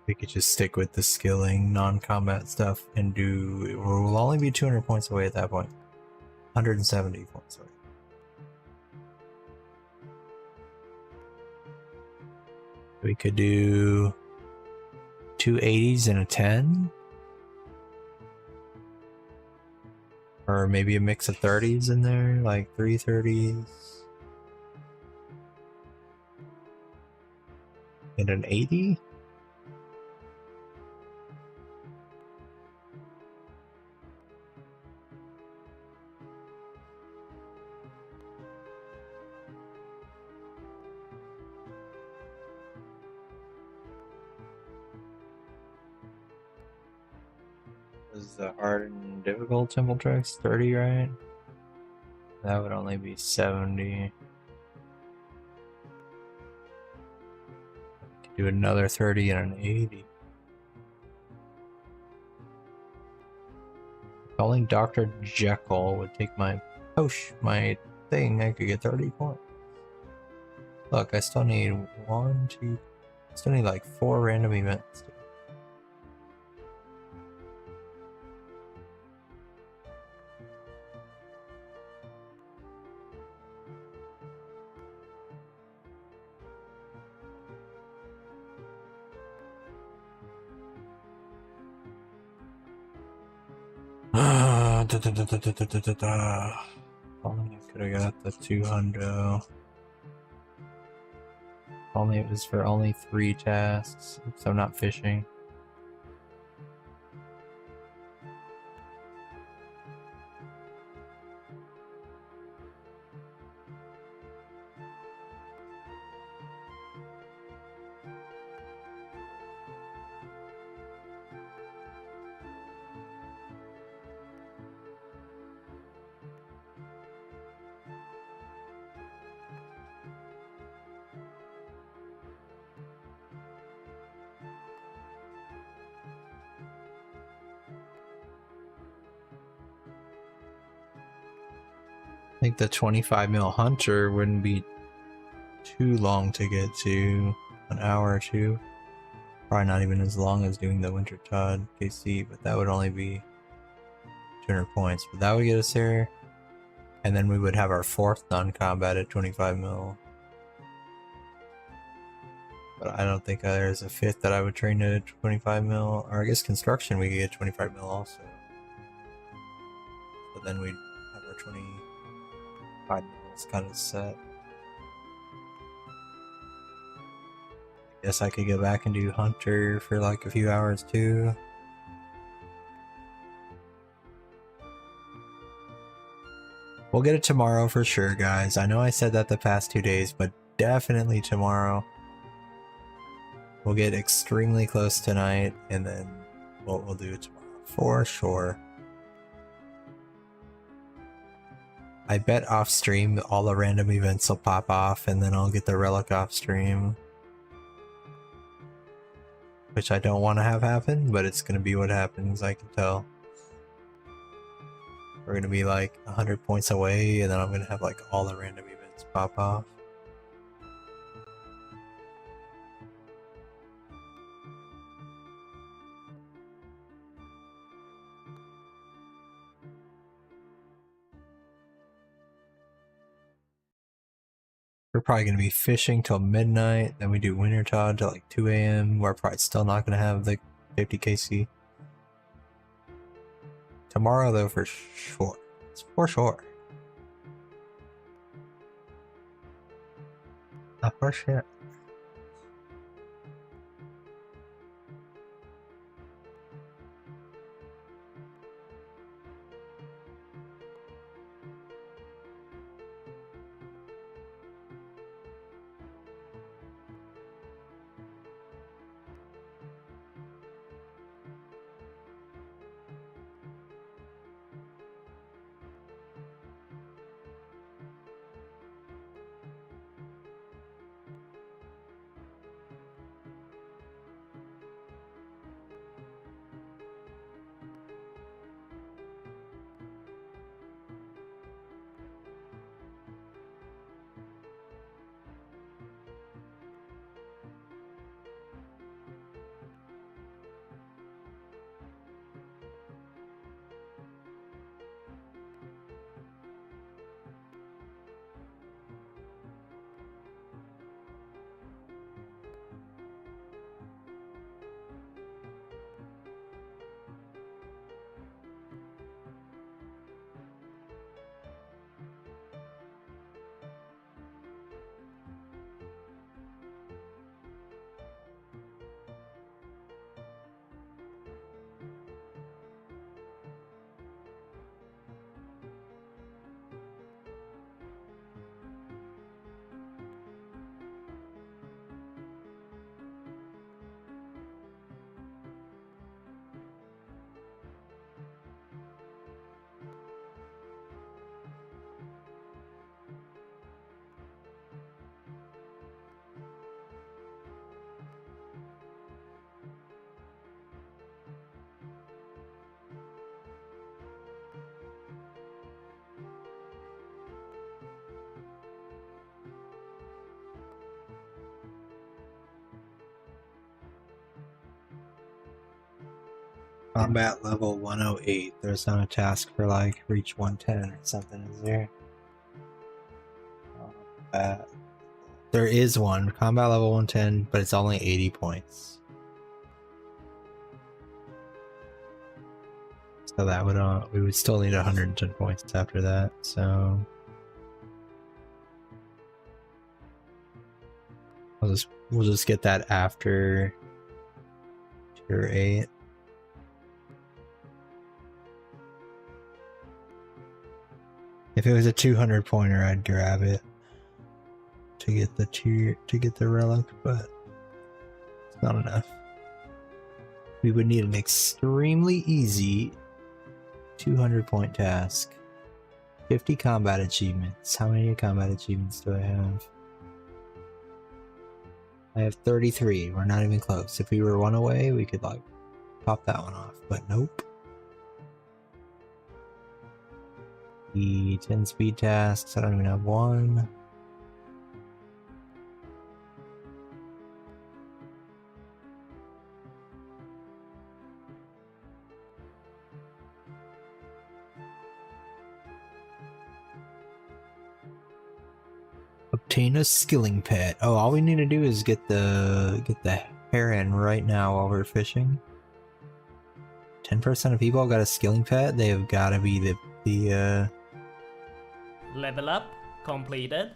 we could just stick with the skilling, non-combat stuff, and we'll only be 200 points away at that point. 170 points away. We could do 2 80s and a 10. Or maybe a mix of 30s in there, like 3 30s. And an 80? Is the hard and difficult temple tracks 30, right? That would only be 70. Could do another 30 and an 80. Calling Dr. Jekyll would take my my thing, I could get 30 points. Look, I still need still need like 4 random events. Only I could have got the 200. Only it was for only 3 tasks, so I'm not fishing. think the 25 mil hunter wouldn't be too long to get to, an hour or two. Probably not even as long as doing the Winter Todd KC, but that would only be 200 points. But that would get us there. And then we would have our fourth non-combat at 25 mil. But I don't think there's a fifth that I would train to 25 mil. Or I guess construction we could get 25 mil also. But then we'd have our 25 mils kind of set. Guess I could go back and do Hunter for like a few hours too. We'll get it tomorrow for sure, guys. I know I said that the past 2 days, but definitely tomorrow. We'll get extremely close tonight, and then we'll do it tomorrow for sure. I bet off stream all the random events will pop off, and then I'll get the relic off stream. Which I don't want to have happen, but it's going to be what happens, I can tell. We're going to be like 100 points away, and then I'm going to have like all the random events pop off. We're probably going to be fishing till midnight, then we do Winter Todd till like 2 AM. We're probably still not going to have the 50 KC. Tomorrow though, for sure. It's for sure. For sure. Combat level 108. There's not a task for like reach 110 or something, is there? There is one. Combat level 110, but it's only 80 points. So that would we would still need 110 points after that, so we'll just get that after tier 8. If it was a 200 pointer, I'd grab it to get the relic, but it's not enough. We would need an extremely easy 200 point task. 50 combat achievements. How many combat achievements do I have? I have 33. We're not even close. If we were one away, we could like pop that one off, but nope. The 10 speed tasks, I don't even have one. Obtain a skilling pet. Oh, all we need to do is get the heron right now while we're fishing. 10% of people got a skilling pet. They have got to be the Level up completed.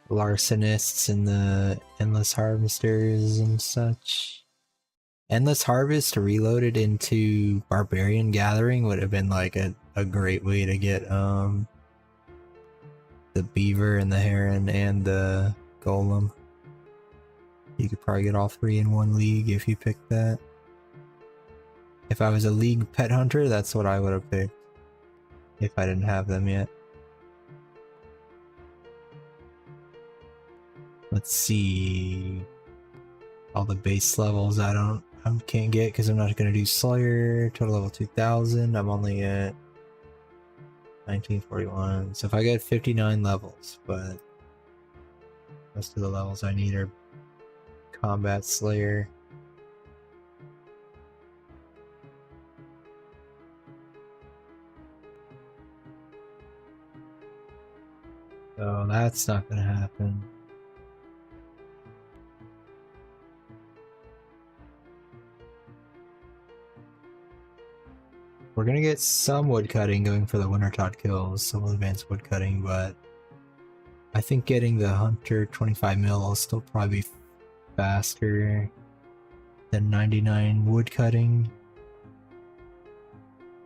larcenists and the endless harvesters and such. Endless harvest reloaded into barbarian gathering would have been like a great way to get the beaver and the heron and the golem. You could probably get all three in one league if you picked that. If I was a league pet hunter, that's what I would have picked. If I didn't have them yet. Let's see. All the base levels I can't get because I'm not gonna do Slayer. Total level 2000. I'm only at 1941. So if I get 59 levels, but most of the levels I need are Combat Slayer. So that's not gonna happen. We're gonna get some woodcutting going for the Wintertod kills, some advanced woodcutting, but I think getting the Hunter 25 mil will still probably be faster than 99 woodcutting.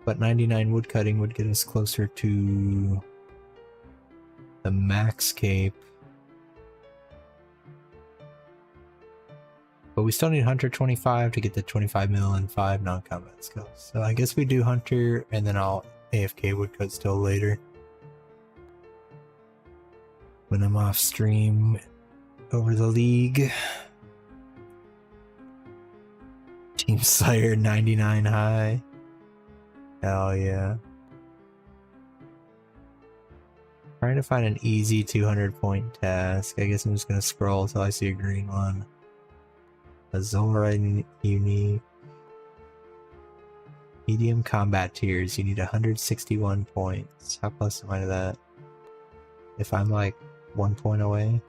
But 99 woodcutting would get us closer to the max cape. But we still need Hunter 25 to get the 25 mil and 5 non-combat skills. So I guess we do Hunter and then I'll AFK woodcut still later. When I'm off stream over the league. Team Slayer 99 high. Hell yeah. Trying to find an easy 200 point task. I guess I'm just gonna scroll until I see a green one. Azora unique. Medium combat tiers. You need 161 points. How close am I to that? If I'm like 1 point away?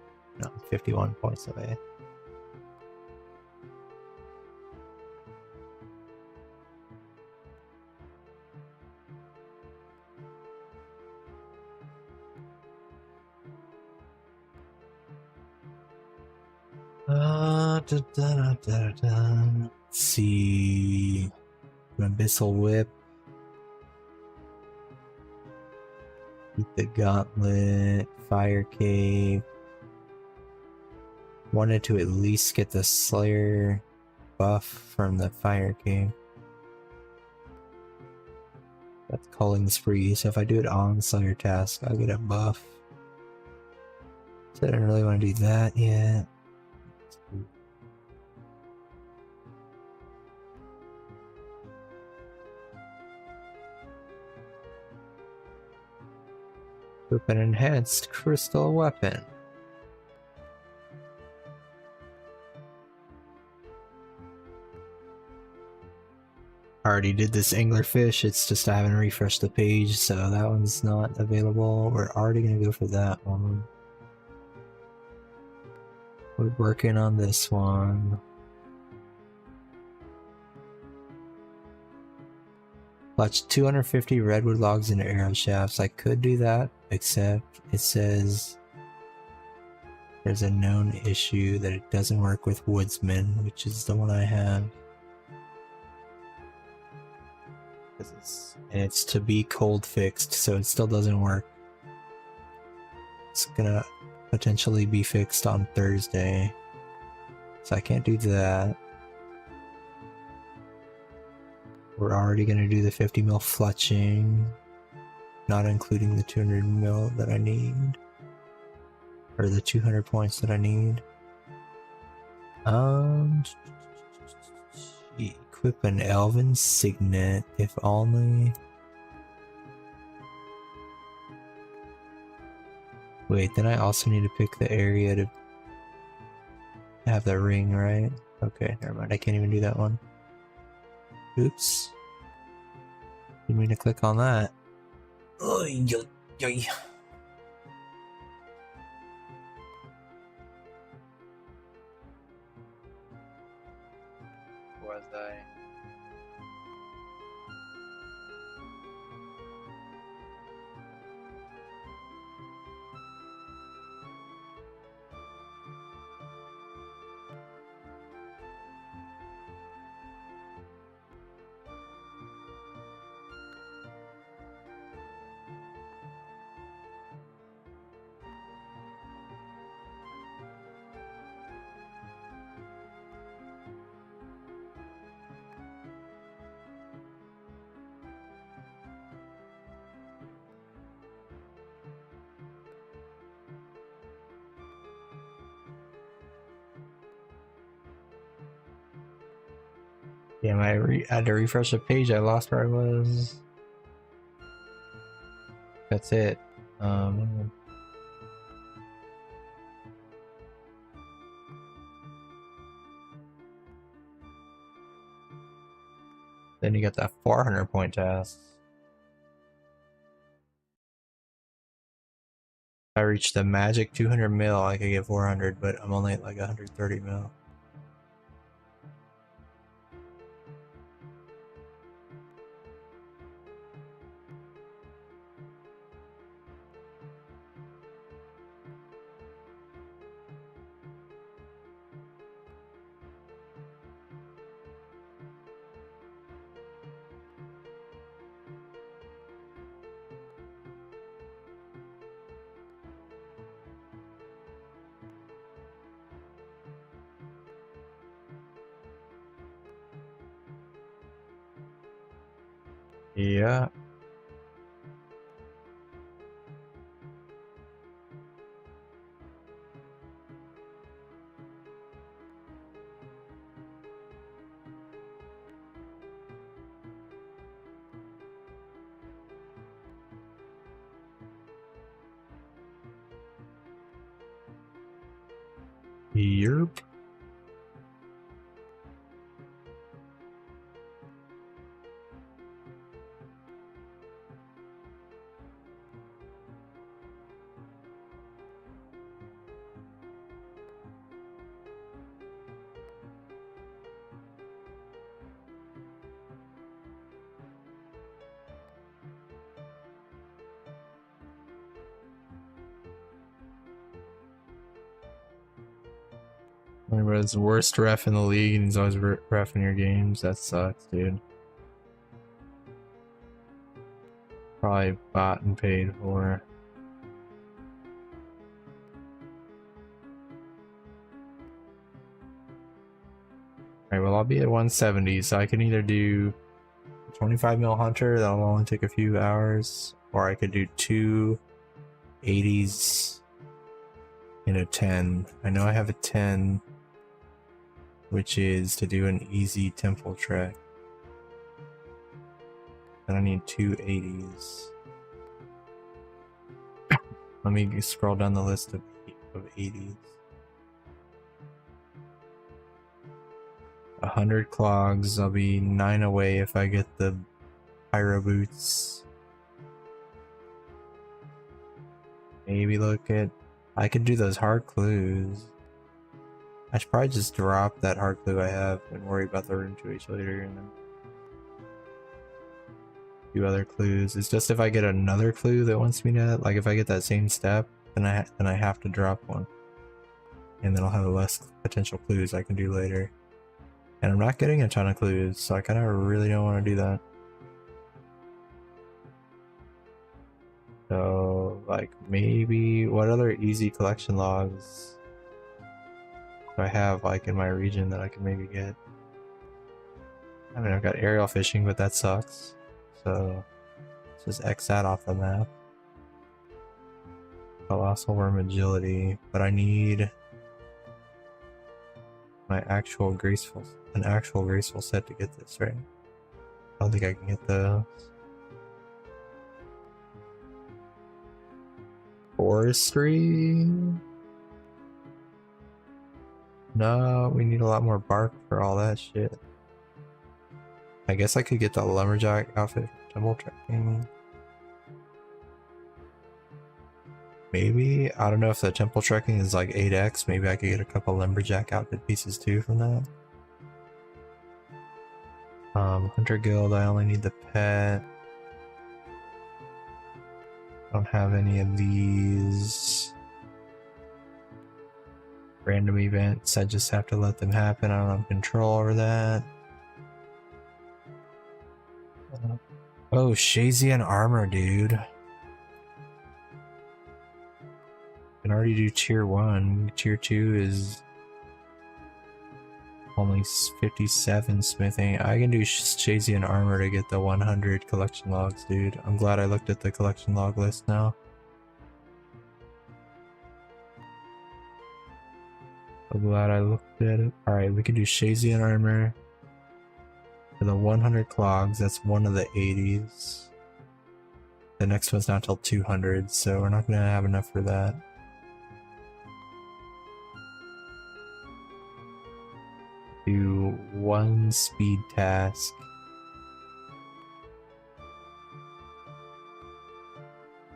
No, 51 points away. Let's see. Abyssal Whip. Beat the Gauntlet. Fire Cape. Wanted to at least get the Slayer buff from the Fire Cape. That's Calling Spree, so if I do it on Slayer task, I'll get a buff. So I don't really want to do that yet. Equip an enhanced crystal weapon. I already did this anglerfish, it's just I haven't refreshed the page, so that one's not available. We're already gonna go for that one. We're working on this one. Clutch 250 redwood logs into arrow shafts. I could do that, except it says there's a known issue that it doesn't work with woodsman, which is the one I have. And it's to be cold fixed, so it still doesn't work. It's gonna potentially be fixed on Thursday, so I can't do that. We're already gonna do the 50 mil fletching, not including the 200 mil that I need, or the 200 points that I need. Equip an elven signet, if only. Wait, then I also need to pick the area to have the ring, right? Okay, never mind. I can't even do that one. Oops. Didn't mean to click on that. Oy, oy, oy. Was I? Damn, I had to refresh the page. I lost where I was. That's it. Then you got that 400 point task. If I reach the magic 200 mil, I could get 400, but I'm only at like 130 mil. Yeah. Yerp. Everybody's the worst ref in the league and he's always ref in your games. That sucks, dude. Probably bought and paid for. Alright, well I'll be at 170, so I can either do 25 mil hunter, that'll only take a few hours, or I could do two 80s in a 10. I know I have a 10, which is to do an easy temple trek. And I need two 80s. Let me scroll down the list of 80s. 100 clogs, I'll be 9 away if I get the pyro boots. Maybe look at... I could do those hard clues. I should probably just drop that hard clue I have and worry about the rune 2H later and then do other clues. It's just if I get another clue that wants me to, like if I get that same step, then I have to drop one. And then I'll have less potential clues I can do later. And I'm not getting a ton of clues, so I kind of really don't want to do that. So, like, maybe... What other easy collection logs do I have, like, in my region that I can maybe get? I mean, I've got aerial fishing, but that sucks. So, let's just X that off the map. Colossal worm agility, but I need... my actual graceful... an actual graceful set to get this, right? I don't think I can get those. Forestry? No, we need a lot more bark for all that shit. I guess I could get the lumberjack outfit from temple trekking. Maybe? I don't know if the temple trekking is like 8x. Maybe I could get a couple lumberjack outfit pieces too from that. Hunter Guild, I only need the pet. Don't have any of these. Random events, I just have to let them happen. I don't have control over that. Oh, Shazian armor, dude. Can already do tier 1. Tier 2 is only 57 smithing. I can do Shazian armor to get the 100 collection logs, dude. I'm glad I looked at the collection log list now. I'm glad I looked at it. Alright, we can do Shazian armor for the 100 clogs. That's one of the 80s. The next one's not till 200, so we're not going to have enough for that. Do one speed task.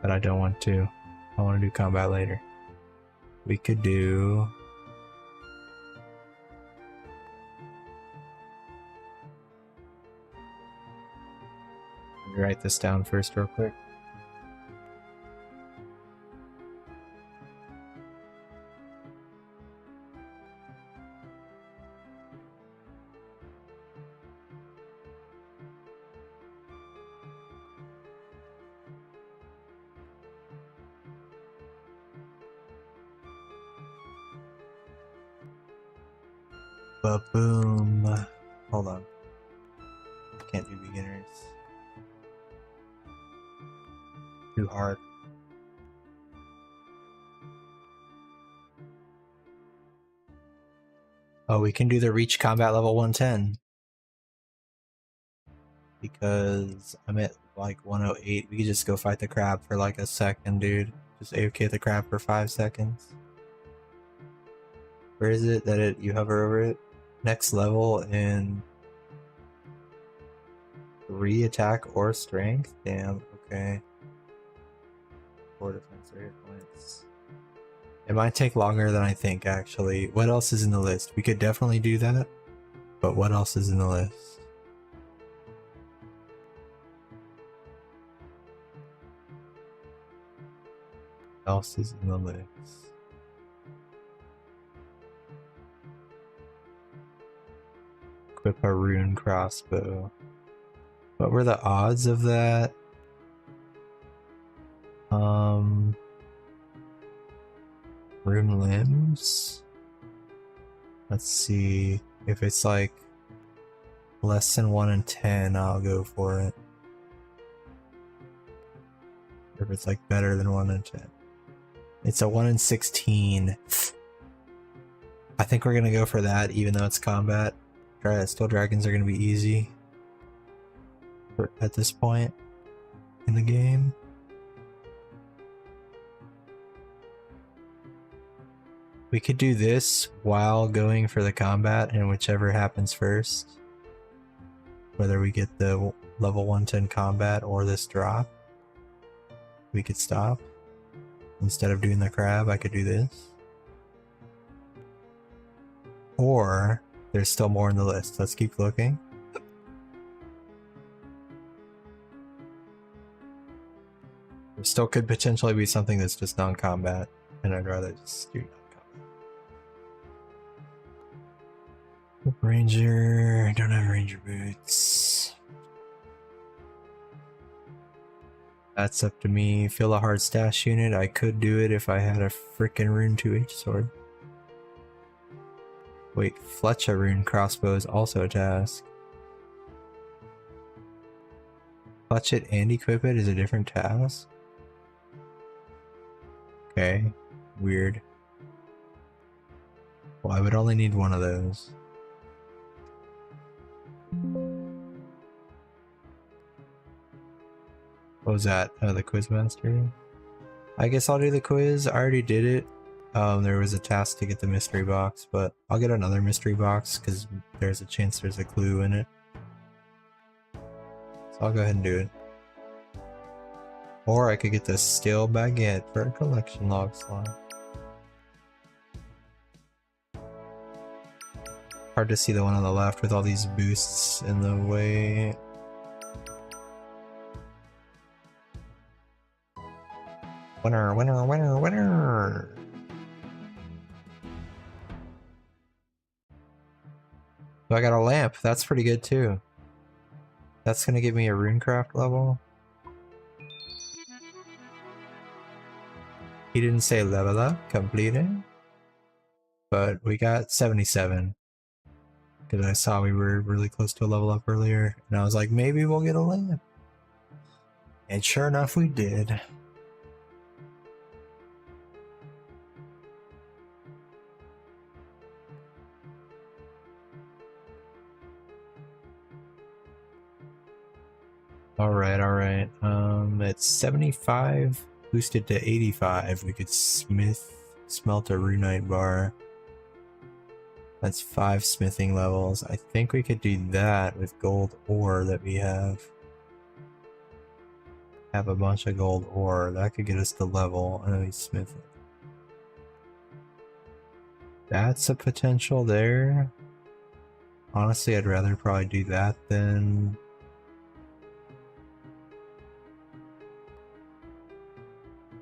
But I don't want to. I want to do combat later. We could do... Let me write this down first real quick. Ba-boom. Hold on. Can't do beginners. Too hard. Oh, we can do the reach combat level 110. Because I'm at like 108. We could just go fight the crab for like a second, dude. Just AFK the crab for 5 seconds. Where is it that you hover over it? Next level in 3 attack or strength? Damn, okay. 4 defense or hit points. It might take longer than I think, actually. What else is in the list? We could definitely do that. But what else is in the list? What else is in the list? Equip a rune crossbow. What were the odds of that? Rune limbs? Let's see. If it's like less than 1 in 10, I'll go for it. If it's like better than 1 in 10. It's a 1 in 16. I think we're gonna go for that, even though it's combat. Still dragons are gonna be easy at this point in the game. We could do this while going for the combat, and whichever happens first, whether we get the level 110 combat or this drop, we could stop. Instead of doing the crab, I could do this. Or there's still more in the list. Let's keep looking. There still could potentially be something that's just non-combat, and I'd rather just do non-combat. Ranger, I don't have ranger boots. That's up to me. Fill a hard stash unit. I could do it if I had a frickin' rune 2H sword. Wait, fletch a rune crossbow is also a task. Fletch it and equip it is a different task? Okay, weird. Well, I would only need one of those. What was that? Oh, the Quizmaster? I guess I'll do the quiz. I already did it. There was a task to get the mystery box, but I'll get another mystery box because there's a chance there's a clue in it. So I'll go ahead and do it. Or I could get the stale baguette for a collection log slot. Hard to see the one on the left with all these boosts in the way. Winner, winner, winner, winner! So I got a lamp. That's pretty good too. That's gonna give me a runecraft level. He didn't say level up, completed. But we got 77. Because I saw we were really close to a level up earlier. And I was like, maybe we'll get a lamp. And sure enough, we did. Alright, alright. It's 75 boosted to 85. We could smelt a runite bar. That's 5 smithing levels. I think we could do that with gold ore that we have. Have a bunch of gold ore. That could get us the level. I know he's smithing. That's a potential there. Honestly, I'd rather probably do that than...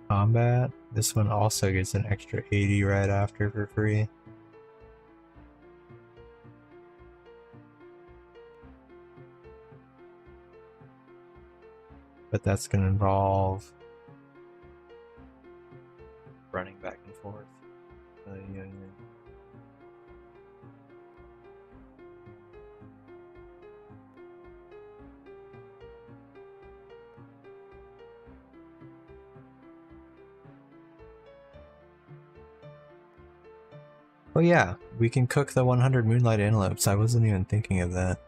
combat. This one also gets an extra 80 right after for free. But that's going to involve running back and forth. Yeah. Oh yeah, we can cook the 100 moonlight antelopes. I wasn't even thinking of that.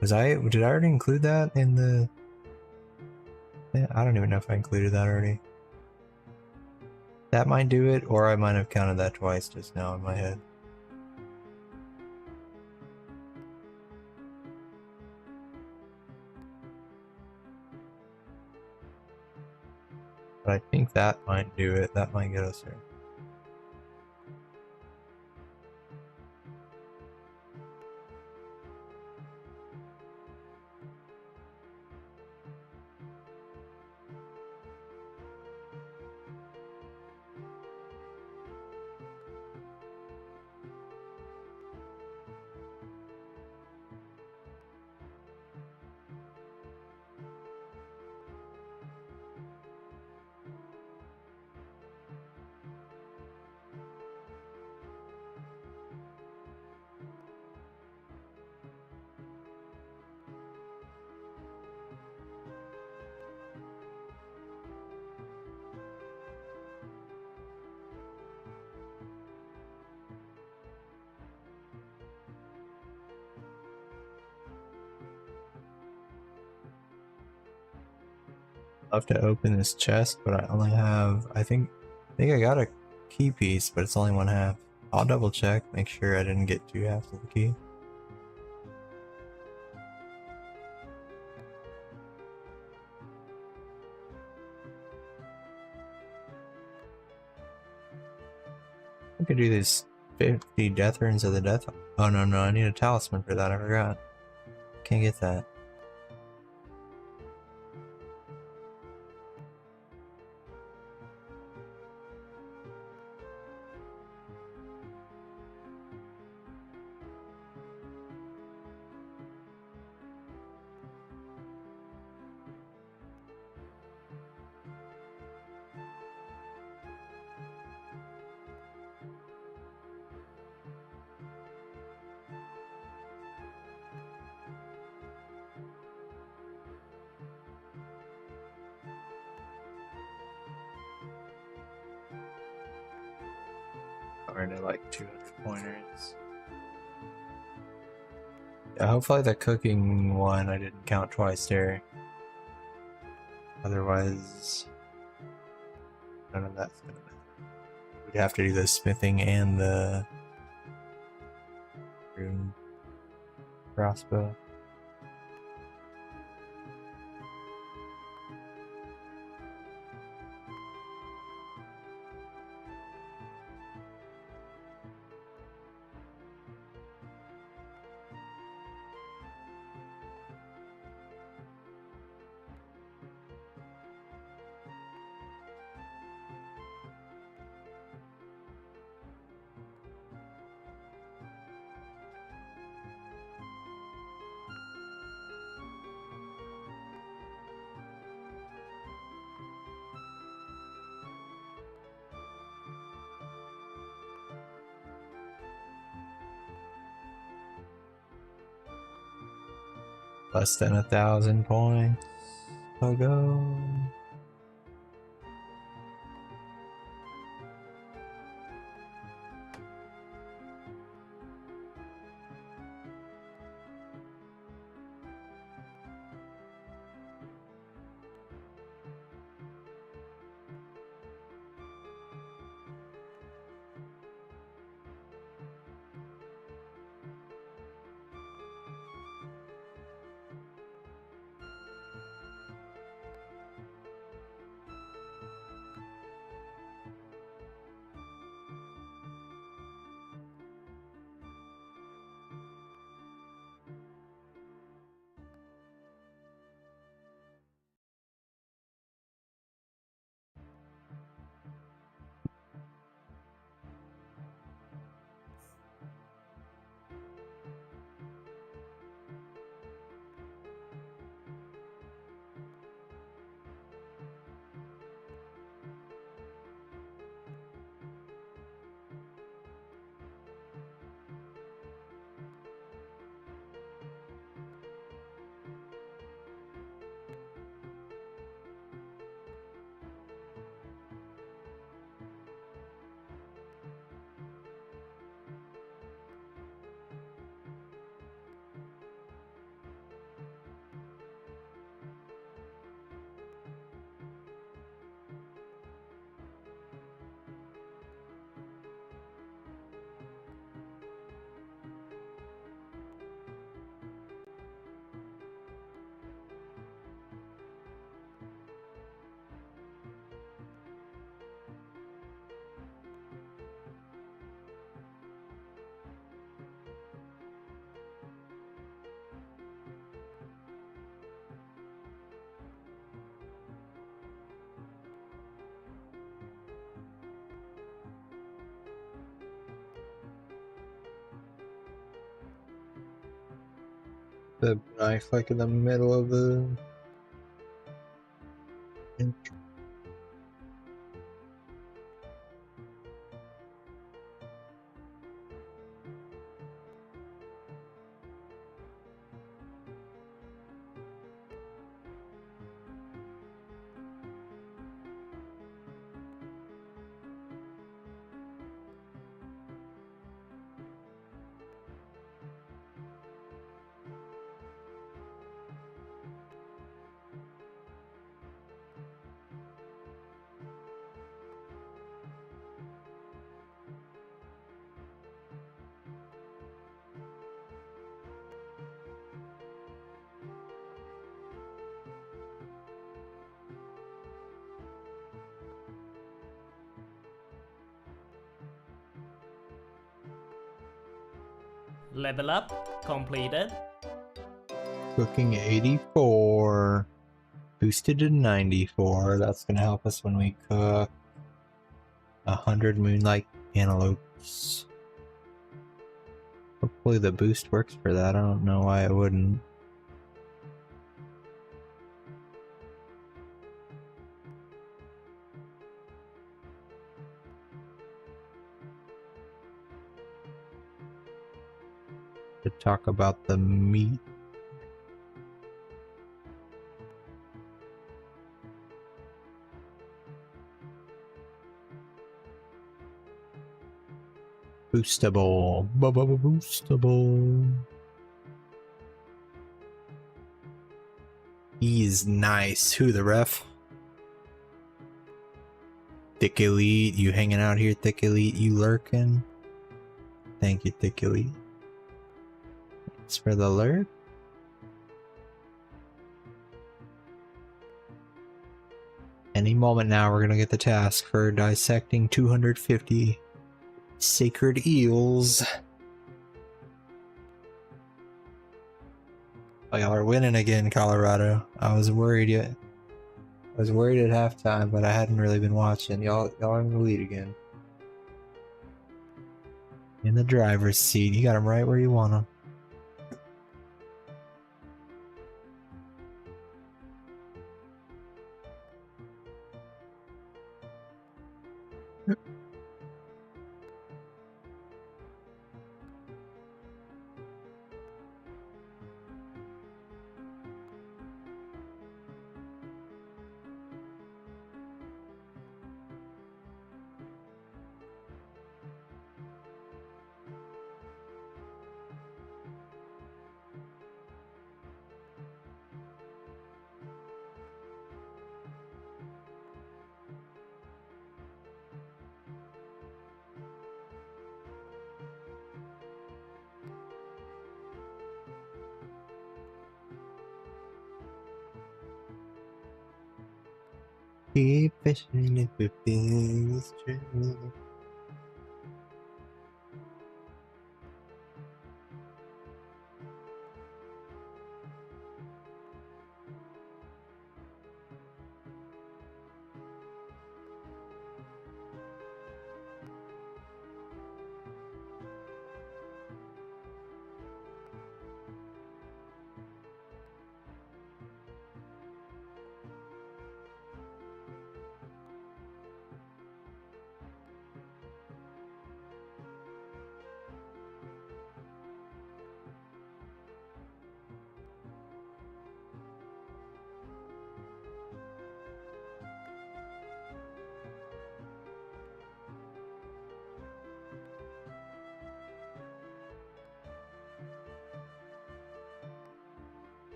Did I already include that in the... Yeah, I don't even know if I included that already. That might do it, or I might have counted that twice just now in my head. But I think that might do it. That might get us there. Love to open this chest, but I only have, I think I got a key piece, but it's only 1/2. I'll double check, make sure I didn't get 2/2 of the key. I could do these 50 death runes of the death. Oh no, I need a talisman for that, I forgot. Can't get that. Already like 200 pointers. Yeah, hopefully the cooking one I didn't count twice there. Otherwise, none of that's gonna matter. We'd have to do the smithing and the rune crossbow. Less than 1,000 points. I'll go. The knife like in the middle of the Level up completed. cooking 84. Boosted to 94. That's gonna help us when we cook 100 moonlight antelopes. Hopefully the boost works for that. I don't know why it wouldn't. To talk about the meat. Boostable. Boostable. He's nice. Who, the ref? Thick Elite, you hanging out here, Thick Elite, you lurking? Thank you, Thick Elite. Thanks for the lurk. Any moment now, we're gonna get the task for dissecting 250 sacred eels. Oh, y'all are winning again, Colorado. I was worried yet. I was worried at halftime, but I hadn't really been watching. Y'all are in the lead again. In the driver's seat. You got them right where you want them. Keep fishing if it feels true.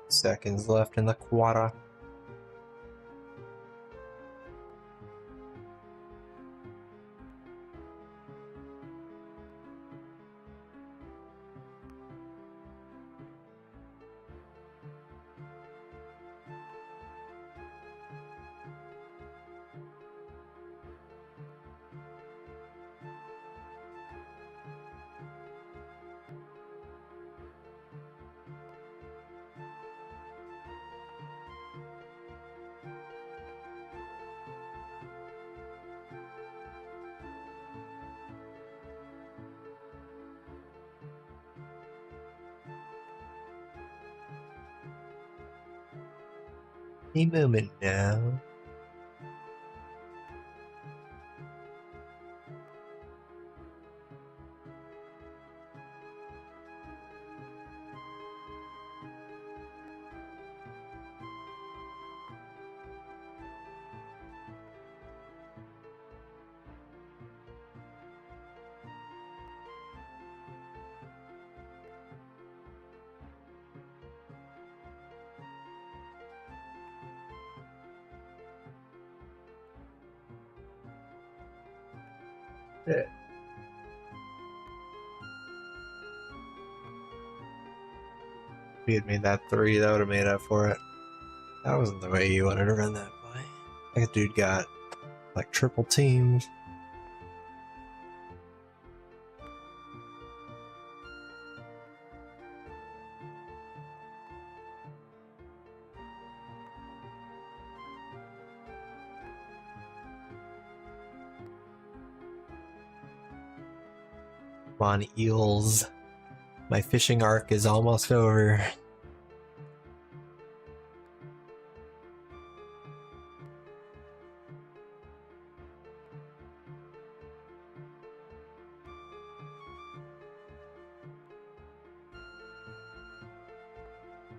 Seconds left in the quarter. A moment now. Yeah. If he had made that 3, that would have made up for it. That wasn't the way you wanted to run that play. That dude got like triple teams. Come on, eels. My fishing arc is almost over.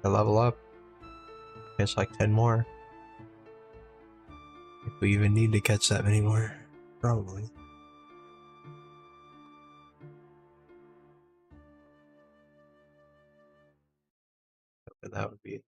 I level up. Catch like 10 more. If we even need to catch that many more. Probably. And that would be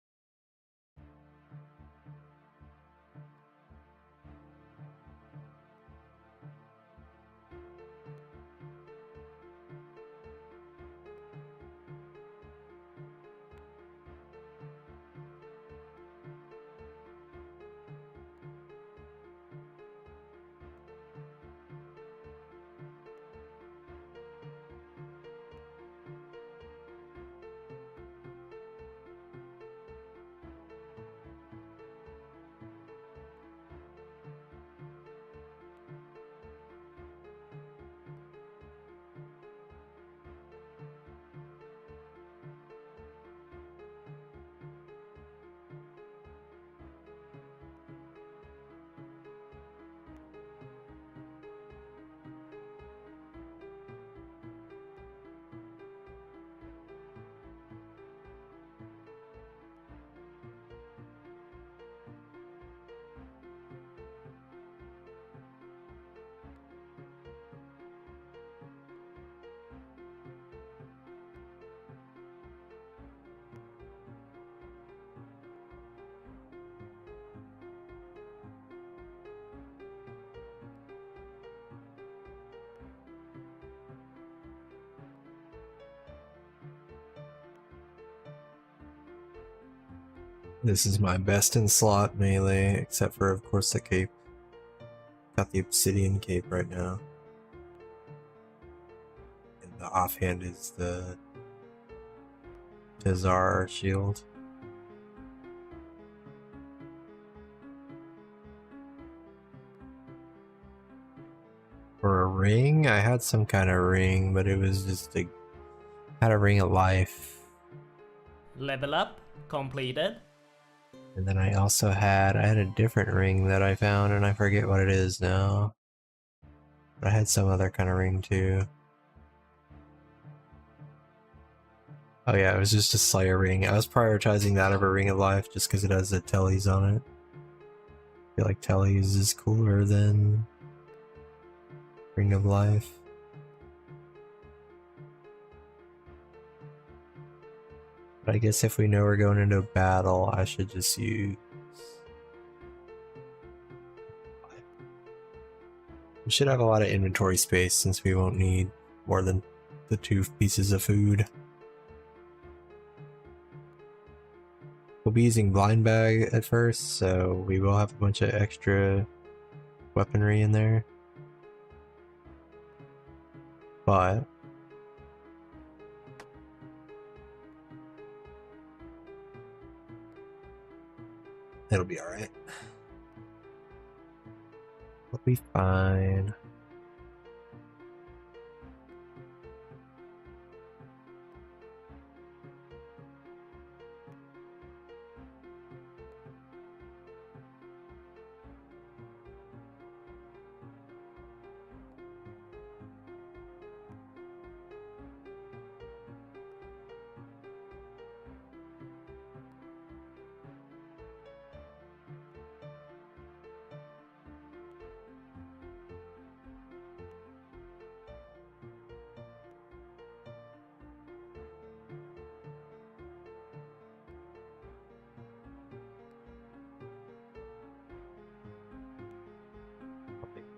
This is my best in slot melee, except for, of course, the cape. Got the obsidian cape right now. And the offhand is the Tazar shield. For a ring, I had some kind of ring, but it was just a... had a ring of life. Level up completed. And then I also had a different ring that I found, and I forget what it is now. But I had some other kind of ring too. Oh yeah, it was just a Slayer ring. I was prioritizing that over Ring of Life just because it has the tellies on it. I feel like tellies is cooler than Ring of Life. But I guess if we know we're going into a battle, I should just use... We should have a lot of inventory space since we won't need more than the 2 pieces of food. We'll be using blind bag at first, so we will have a bunch of extra weaponry in there. But it'll be alright. We'll be fine.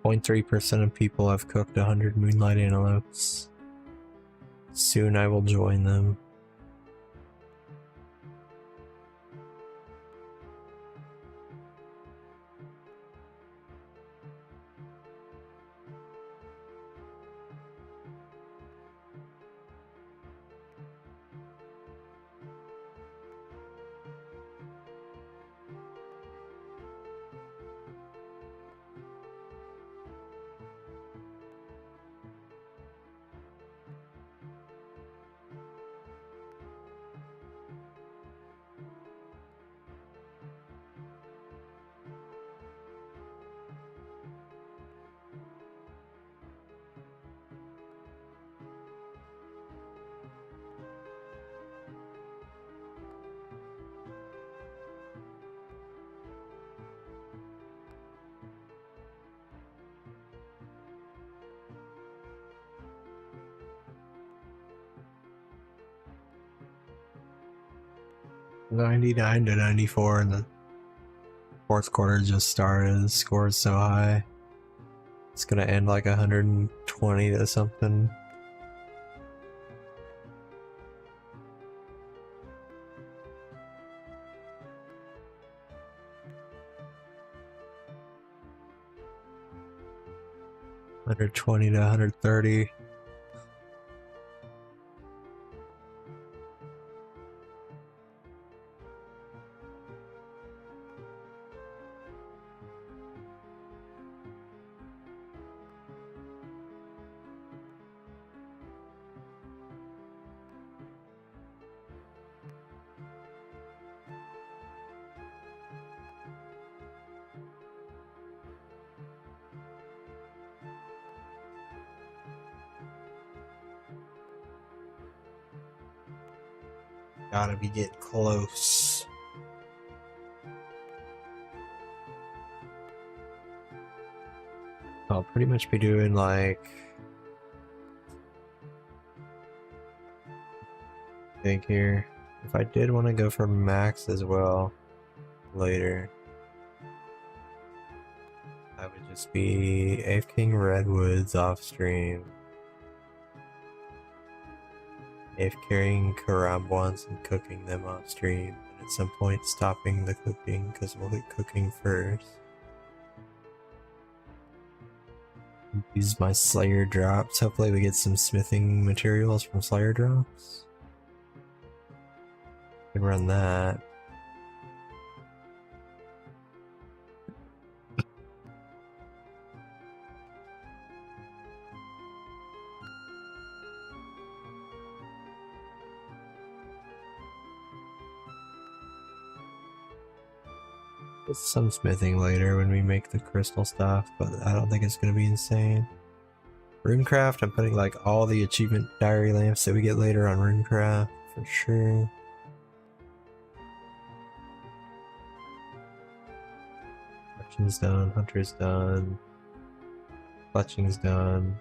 Only 0.3% of people have cooked 100 moonlight antelopes. Soon I will join them. 99 to 94 and the fourth quarter just started. The score is so high. It's gonna end like 120 to something. $120 to 130. Gotta be getting close. I'll pretty much be doing like, I think here, if I did want to go for max as well later, I would just be AFKing Redwoods off stream. AFKing Karambwans and cooking them off stream, and at some point stopping the cooking because we'll get cooking first. Use my Slayer drops. Hopefully we get some smithing materials from Slayer drops. Could run that. Get some smithing later when we make the crystal stuff, but I don't think it's gonna be insane. Runecraft, I'm putting like all the achievement diary lamps that we get later on Runecraft for sure. Clutching's done, Hunter's done, Clutching's done.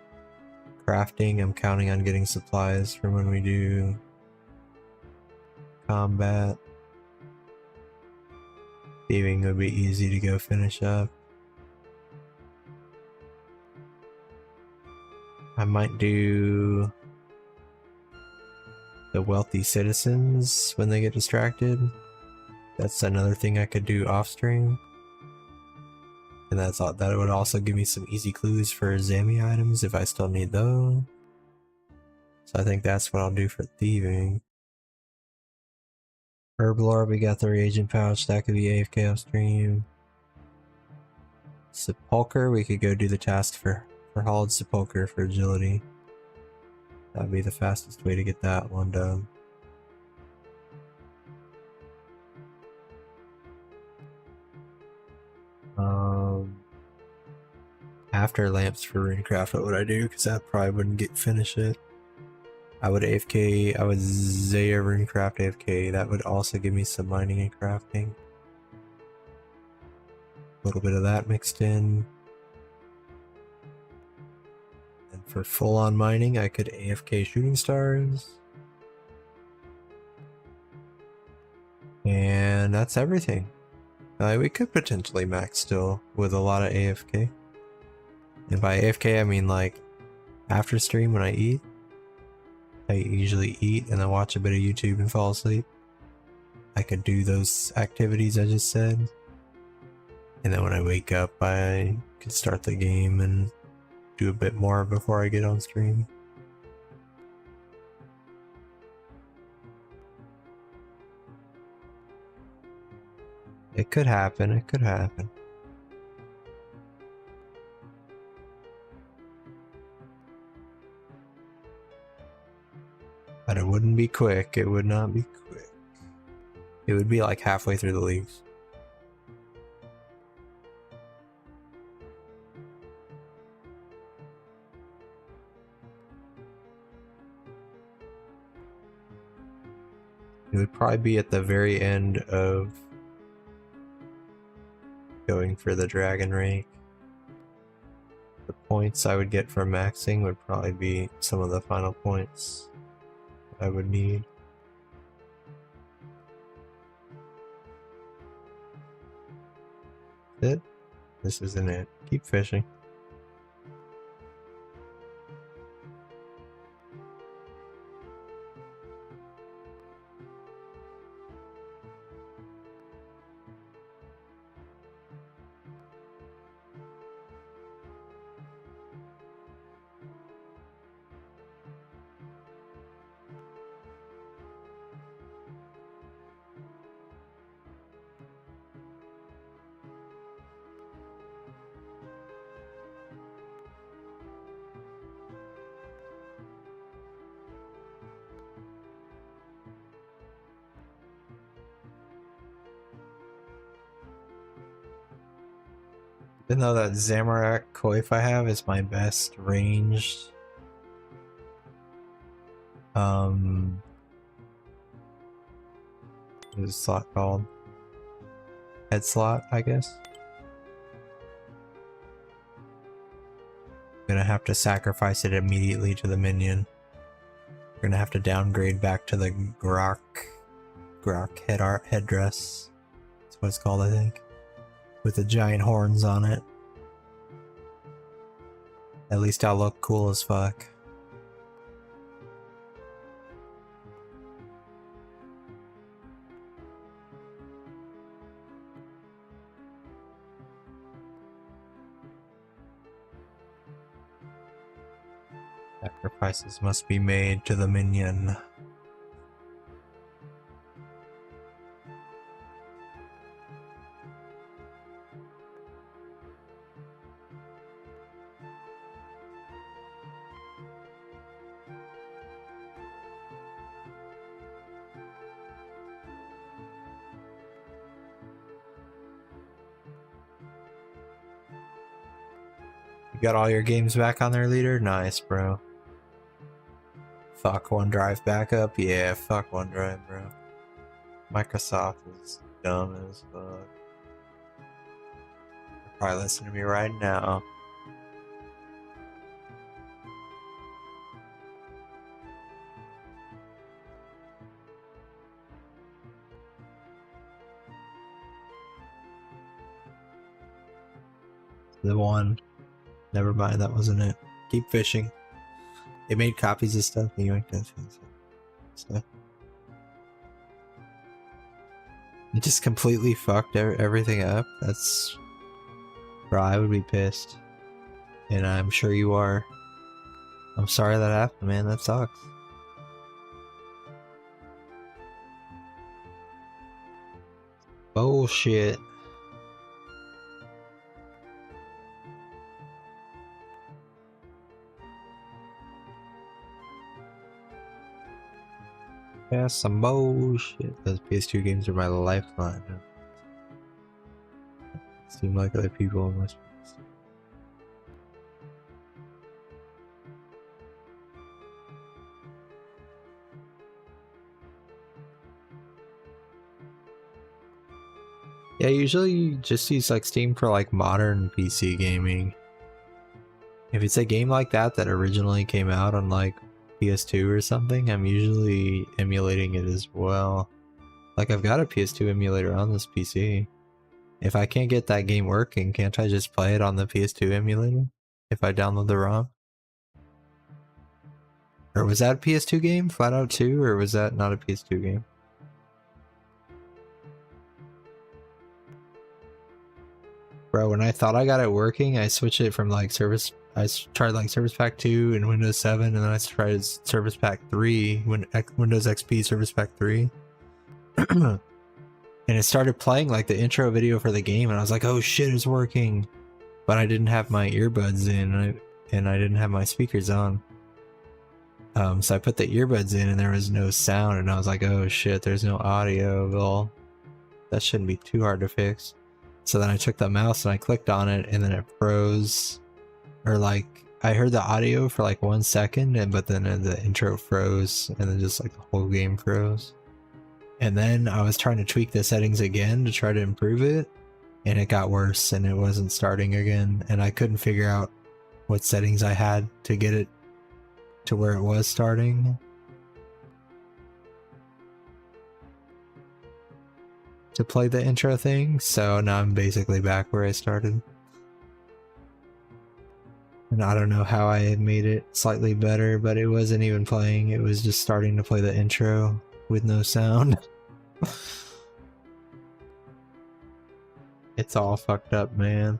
Crafting, I'm counting on getting supplies from when we do combat. Thieving would be easy to go finish up. I might do the wealthy citizens when they get distracted. That's another thing I could do off stream. And that would also give me some easy clues for Zami items if I still need those. So I think that's what I'll do for thieving. Herblore, we got the reagent pouch, that could be AFK off stream. Sepulcher, we could go do the task for Hauled Sepulcher for agility. That'd be the fastest way to get that one done. After lamps for Runecraft, what would I do? Because that probably wouldn't finish it. I would AFK, I would Zaya Runecraft AFK. That would also give me some mining and crafting. A little bit of that mixed in. And for full on mining, I could AFK Shooting Stars. And that's everything. We could potentially max still with a lot of AFK. And by AFK, I mean like after stream when I eat. I usually eat and then watch a bit of YouTube and fall asleep. I could do those activities I just said. And then when I wake up, I could start the game and do a bit more before I get on stream. It could happen, it could happen. But it wouldn't be quick, it would not be quick. It would be like halfway through the leagues. It would probably be at the very end of going for the dragon rank. The points I would get from maxing would probably be some of the final points I would need. It? This isn't it. Keep fishing. Even though that Zamorak Coif I have is my best ranged, what is this slot called? Head slot, I guess. I'm gonna have to sacrifice it immediately to the minion. We're gonna have to downgrade back to the Grok headdress. That's what it's called, I think. With the giant horns on it. At least I'll look cool as fuck. Sacrifices must be made to the minion. You got all your games back on their leader? Nice, bro. Fuck OneDrive backup? Yeah, fuck OneDrive, bro. Microsoft is dumb as fuck. They're probably listening to me right now. The one. Never mind, that wasn't it. Keep fishing. It made copies of stuff and you ain't gonna fix it. So. It just completely fucked everything up. That's... Bro, I would be pissed. And I'm sure you are. I'm sorry that happened, man. That sucks. Bullshit. Yeah, some bullshit. Those PS2 games are my lifeline. Seem like other people must. Yeah, usually you just use like Steam for like modern PC gaming. If it's a game like that that originally came out on like PS2 or something, I'm usually emulating it as well. Like I've got a PS2 emulator on this PC. If I can't get that game working, can't I just play it on the PS2 emulator? If I download the ROM? Or was that a PS2 game? Flat Out 2? Or was that not a PS2 game? Bro, when I thought I got it working, I switched it from like I tried like Service Pack 2 and Windows 7, and then I tried Service Pack 3, Windows XP Service Pack 3. And it started playing like the intro video for the game, and I was like, oh shit, it's working. But I didn't have my earbuds in, and I didn't have my speakers on. So I put the earbuds in and there was no sound, and I was like, oh shit, there's no audio. Well, that shouldn't be too hard to fix. So then I took the mouse and I clicked on it, and then it froze. Or like, I heard the audio for like 1 second, but then the intro froze, and then just like the whole game froze. And then I was trying to tweak the settings again to try to improve it, and it got worse, and it wasn't starting again, and I couldn't figure out what settings I had to get it to where it was starting. to play the intro thing, so now I'm basically back where I started. And I don't know how I had made it slightly better, but it wasn't even playing, it was just starting to play the intro with no sound. It's all fucked up, man.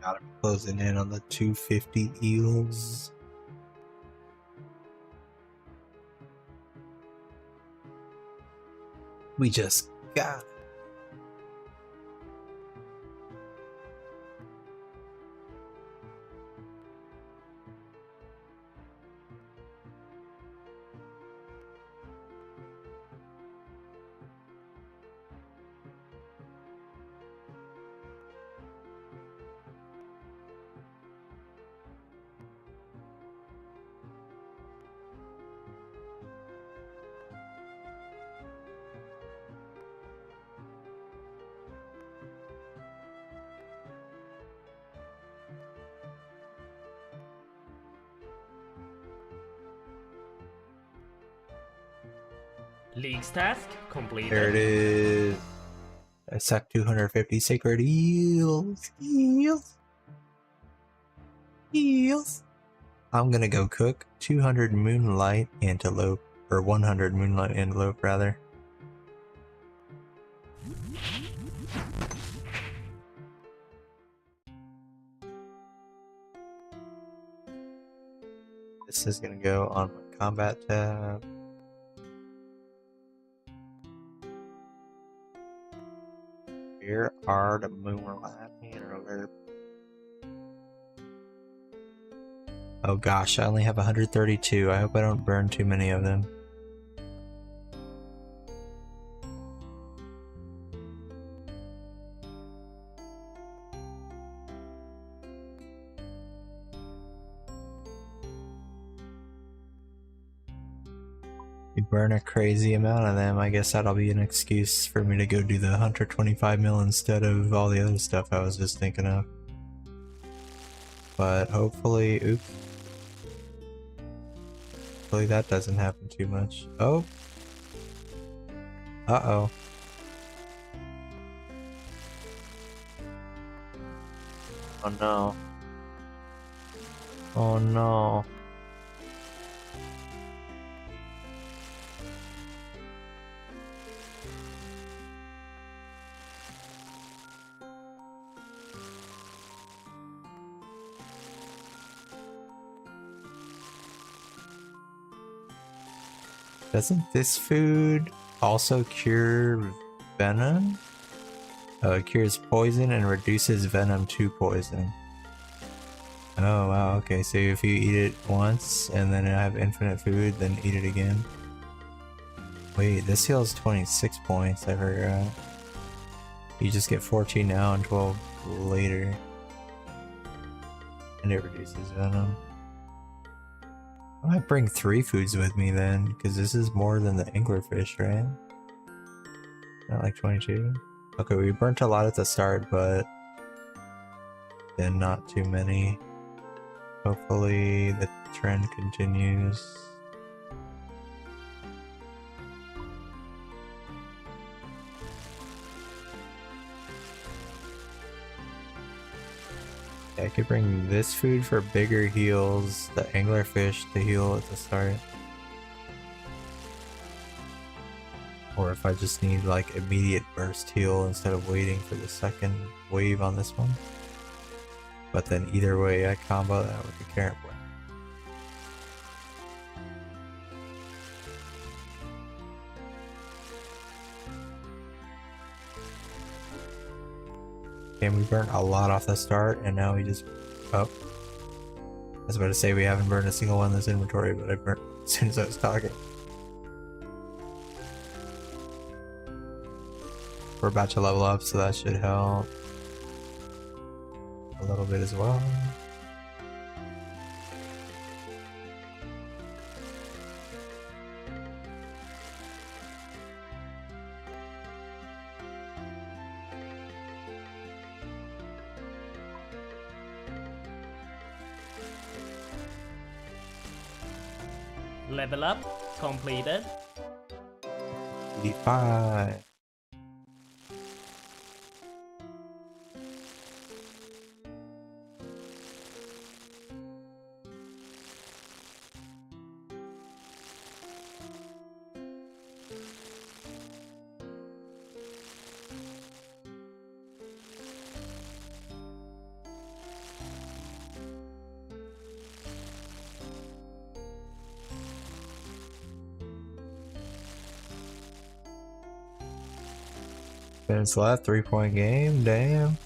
Gotta be closing in on the 250 eels. We just got it. League's task completed. There it is. I suck 250 sacred eels. Eels. Eels. I'm gonna go cook 200 moonlight antelope, or 100 moonlight antelope rather. This is gonna go on my combat tab. Here are the moonlight antelope. Oh gosh, I only have 132. I hope I don't burn too many of them. You burn a crazy amount of them, I guess that'll be an excuse for me to go do the 125 mil instead of all the other stuff I was just thinking of. But hopefully, oops. Hopefully that doesn't happen too much. Oh. Uh-oh. Oh no. Oh no. Doesn't this food also cure venom? Oh, it cures poison and reduces venom to poison. Oh wow, okay, so if you eat it once and then have infinite food, then eat it again. Wait, this heals 26 points, I forgot. You just get 14 now and 12 later. And it reduces venom. I might bring 3 foods with me then, because this is more than the anglerfish, right? Not like 22? Okay, we burnt a lot at the start, but then not too many. Hopefully the trend continues. I could bring this food for bigger heals, the anglerfish to heal at the start. or if I just need like immediate burst heal instead of waiting for the second wave on this one. But then either way, I combo that with the carrot blend. And we burnt a lot off the start, and now we just... Oh. I was about to say we haven't burned a single one in this inventory, but I burnt as soon as I was talking. We're about to level up, so that should help a little bit as well. Level up completed. 85. Minutes left, 3-point game, damn.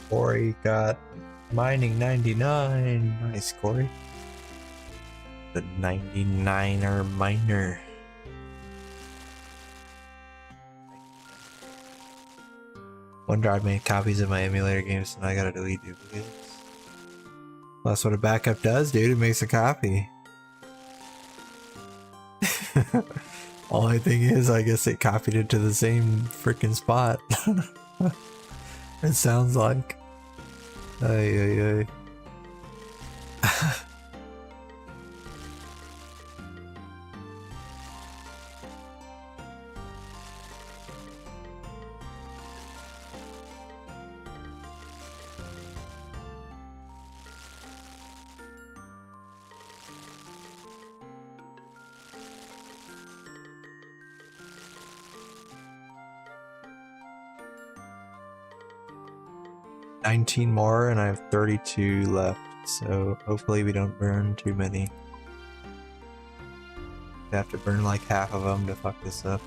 Corey got mining 99. Nice, Corey. The 99er miner. Wonder I made copies of my emulator games and I gotta delete duplicates. Well, that's what a backup does, dude. It makes a copy. Only thing is, I guess it copied it to the same freaking spot. It sounds like. Ay, ay, ay. $19 more and I have 32 left, so hopefully we don't burn too many. I have to burn like half of them to fuck this up.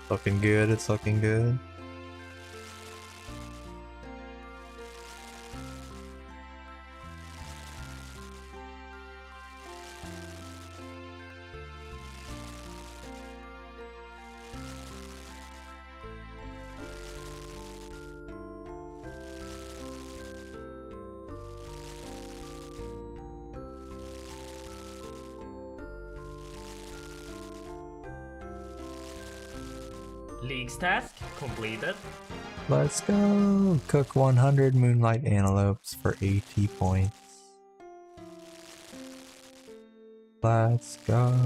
Looking good, it's looking good. League's task completed. Let's go! Cook 100 moonlight antelopes for 80 points. Let's go!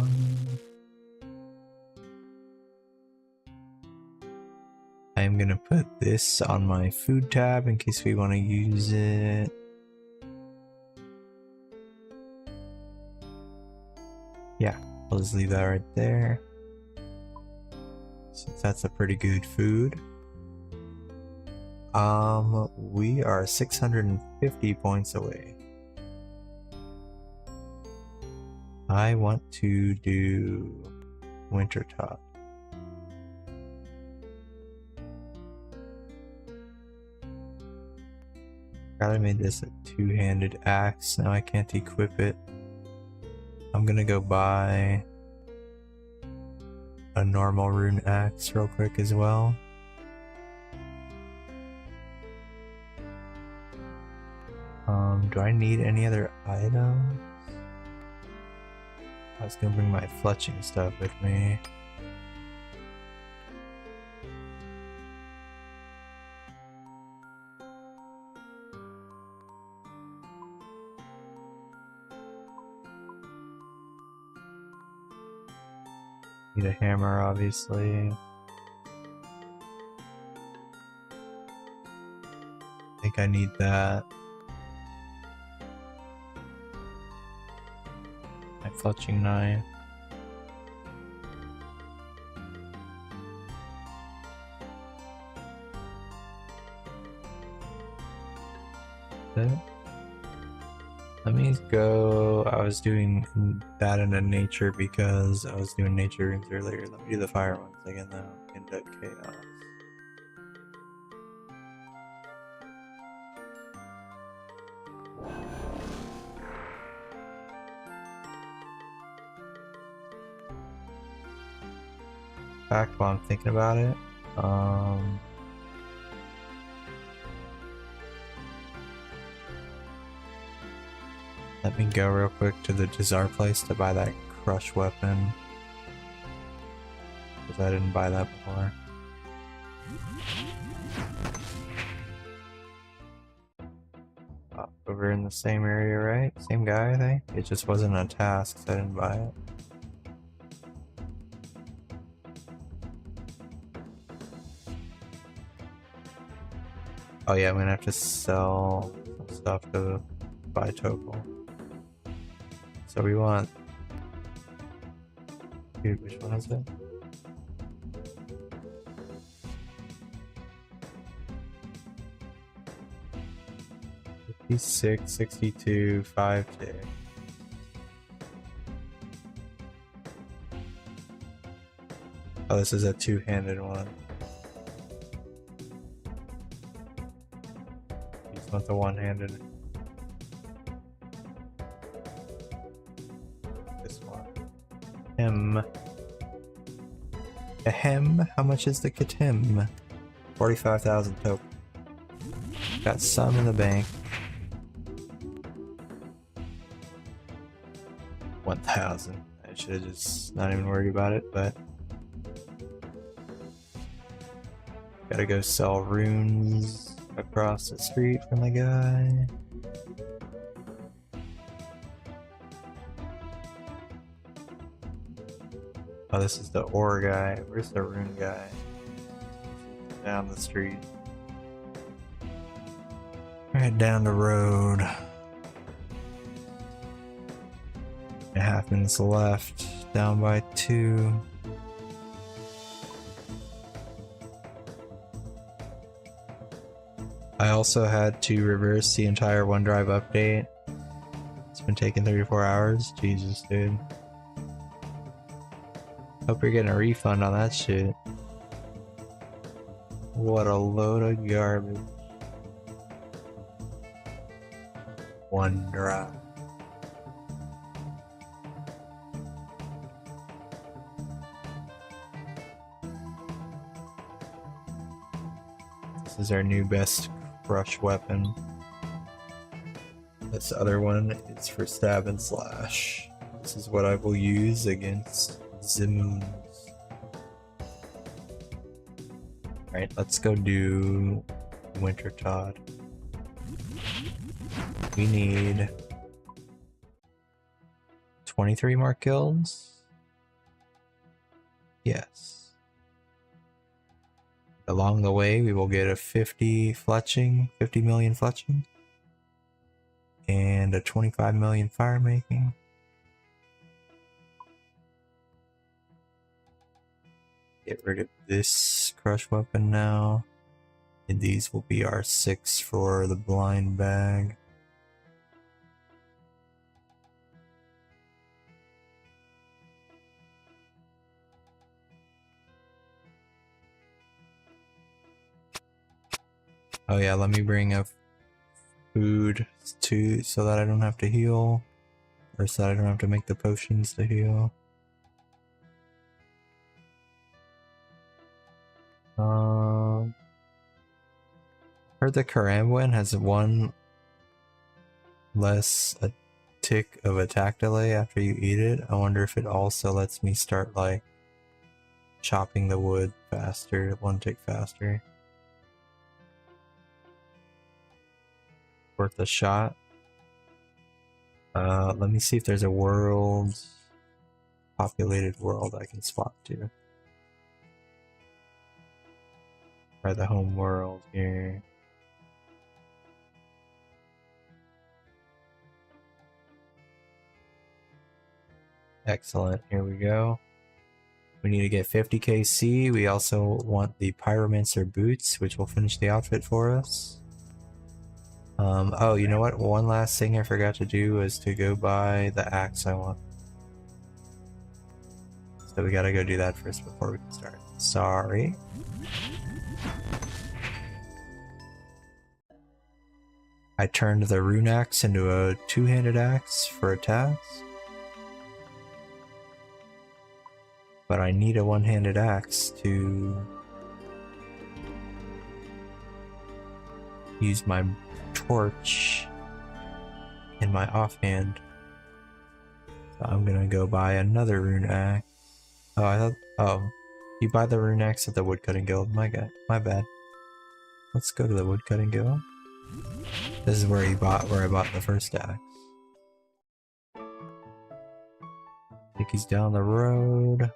I'm gonna put this on my food tab in case we want to use it. Yeah, I'll just leave that right there. Since that's a pretty good food. We are 650 points away. I want to do winter top. I made this a two-handed axe. Now I can't equip it. I'm gonna go buy a normal rune axe real quick as well. Do I need any other items? I was gonna bring my fletching stuff with me. Need a hammer, obviously. I think I need that. My fletching knife. That. Let me go. I was doing that in a nature because I was doing nature rooms earlier. Let me do the fire ones again though. Into chaos. In fact, while I'm thinking about it, let me go real quick to the Jazar place to buy that crush weapon. Because I didn't buy that before. Over in the same area, right? Same guy, I think? It just wasn't a task, so I didn't buy it. Oh yeah, I'm gonna have to sell some stuff to buy Topol. So we want... Dude, which one is it? 56, 62, 5K. Oh, this is a two-handed one. It's not the one-handed. This one. Ahem. How much is the Katim? 45,000 token. Got some in the bank. 1,000. I should have just not even worried about it, but gotta go sell runes across the street from the guy. Oh, this is the ore guy. Where's the rune guy? Down the street. Right down the road. 2.5 minutes left. Down by 2. I also had to reverse the entire OneDrive update. It's been taking 34 hours. Jesus, dude. Hope you're getting a refund on that shit. What a load of garbage. OneDrive. This is our new best crush weapon. This other one is for stab and slash. This is what I will use against Zimoons. Alright, let's go do Winter Todd. We need 23 more kills. Yes. Along the way, we will get a 50 million fletching, and a 25 million fire making. Get rid of this crush weapon now. And these will be our 6 for the blind bag. Oh yeah, let me bring up food too so that I don't have to heal. Or so that I don't have to make the potions to heal. Heard the Karambwan has one less a tick of attack delay after you eat it. I wonder if it also lets me start like chopping the wood faster, 1 tick faster. Worth a shot. Let me see if there's a world, populated world I can swap to. Try the home world here. Excellent, here we go. We need to get 50k C. We also want the Pyromancer boots, which will finish the outfit for us. Oh, you know what? One last thing I forgot to do is to go buy the axe I want. So we gotta go do that first before we can start. Sorry. I turned the rune axe into a two-handed axe for attacks. But I need a one-handed axe to use my torch in my offhand. So I'm gonna go buy another rune axe. Oh, I thought, oh, you buy the rune axe at the woodcutting guild. My bad. Let's go to the woodcutting guild. This is where I bought the first axe. I think he's down the road.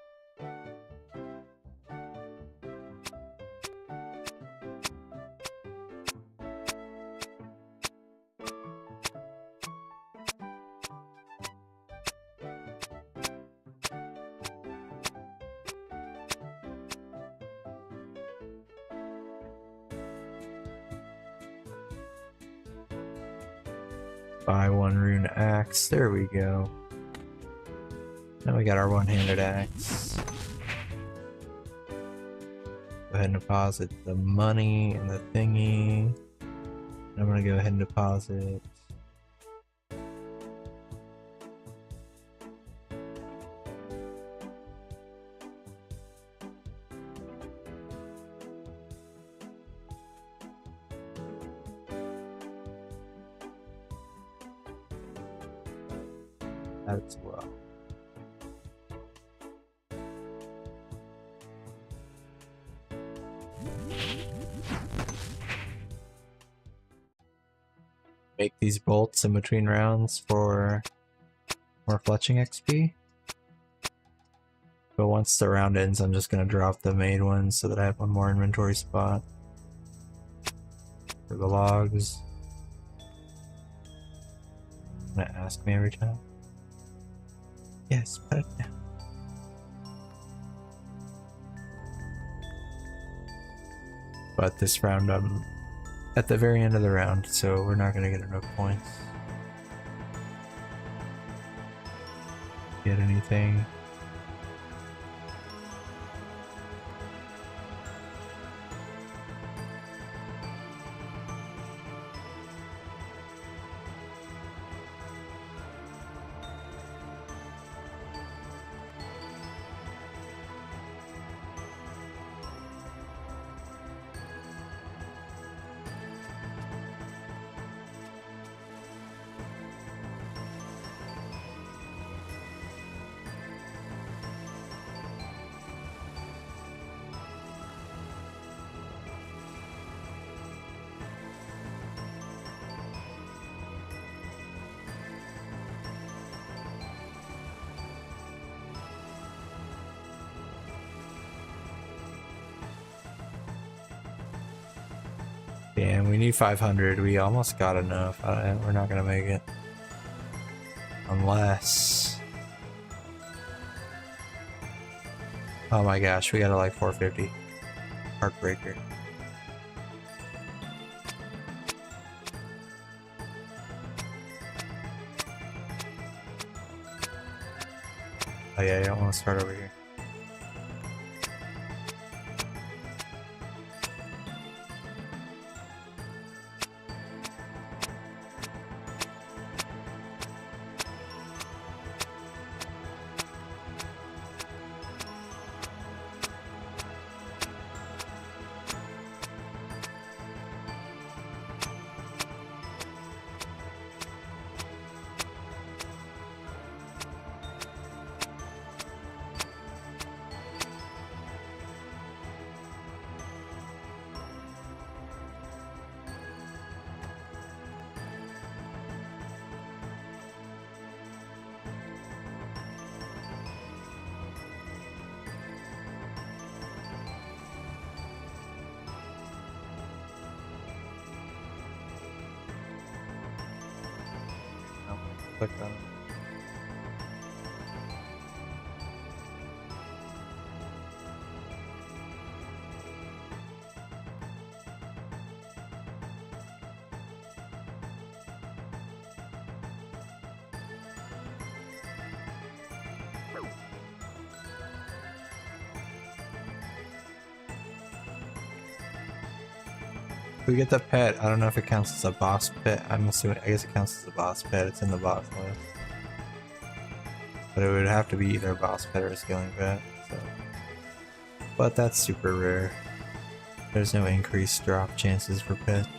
Buy one rune axe. There we go. Now we got our one-handed axe. Go ahead and deposit the money and the thingy. I'm gonna go ahead and deposit. As well. Make these bolts in between rounds for more fletching XP. But once the round ends, I'm just gonna drop the made ones so that I have one more inventory spot for the logs. Gonna ask me every time. Yes, put it down. But this round I'm at the very end of the round, so we're not gonna get enough points. Get anything? Damn, we need 500. We almost got enough. We're not gonna make it. Unless... Oh my gosh, we got to like 450. Heartbreaker. Oh yeah, I don't want to start over here. Click on it. We get the pet. I don't know if it counts as a boss pet. I'm assuming. I guess it counts as a boss pet. It's in the boss list. But it would have to be either a boss pet or a scaling pet. So. But that's super rare. There's no increased drop chances for pets.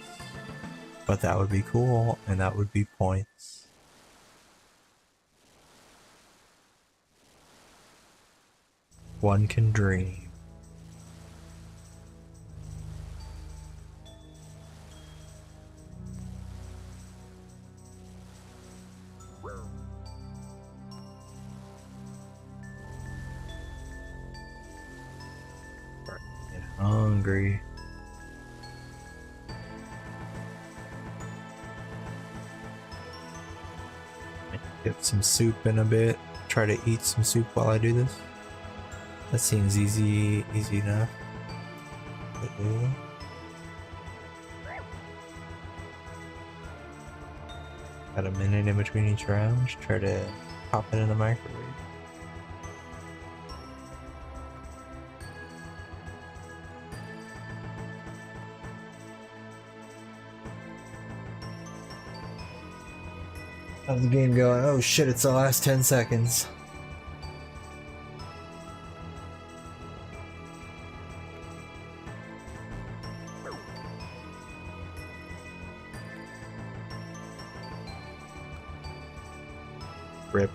But that would be cool, and that would be points. One can dream. Hungry. Get some soup in a bit. Try to eat some soup while I do this. That seems easy enough to do. Got a minute in between each round. Try to pop it in the microwave. How's the game going? Oh shit, it's the last 10 seconds. Rip.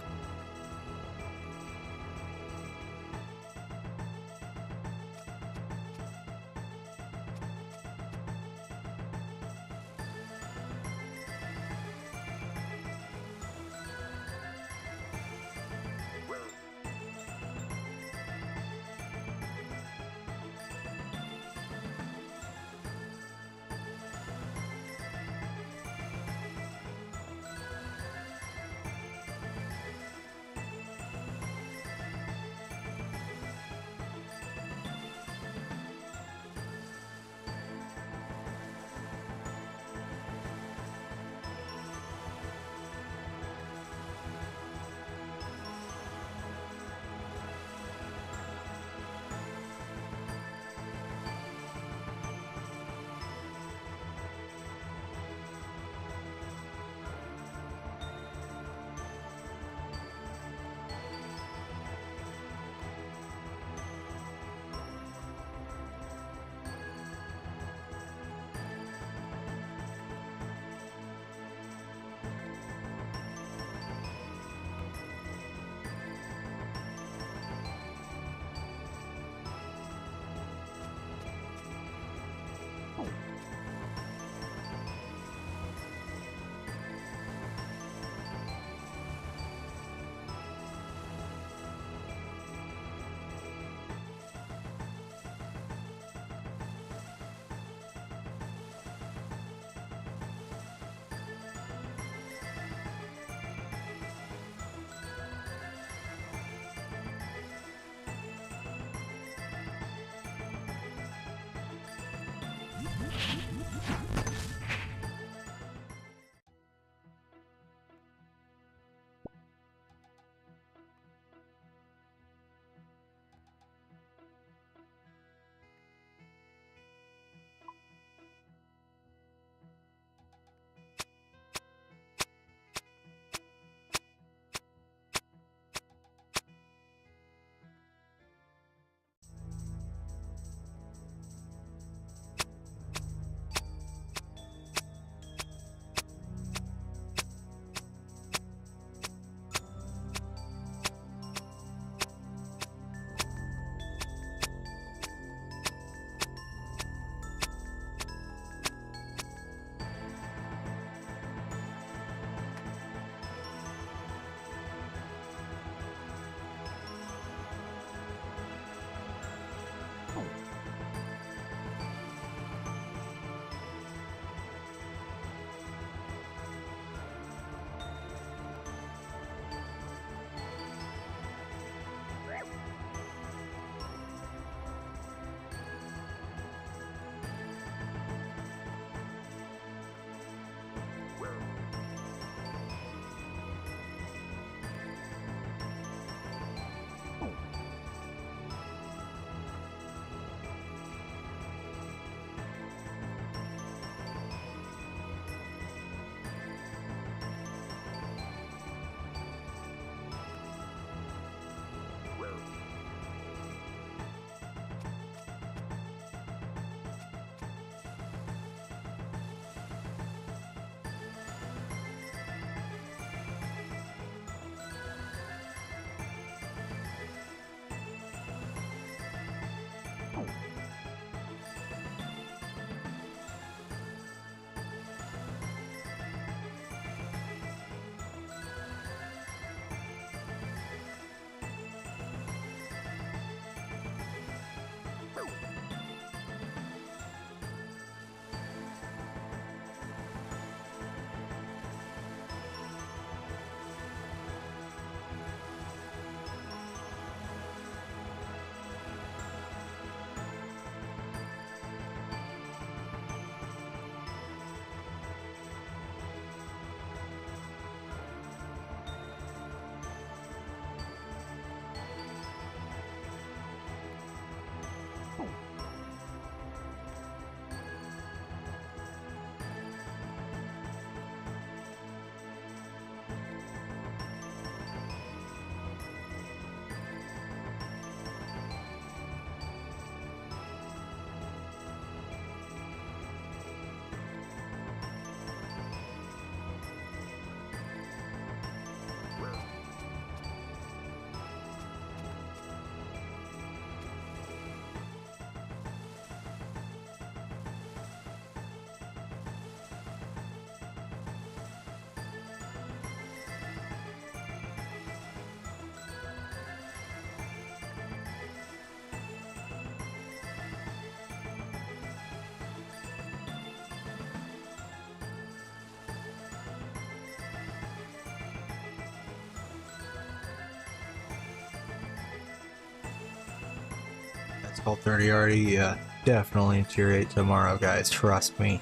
It's called 30 already. Yeah, definitely tier 8 tomorrow, guys. Trust me.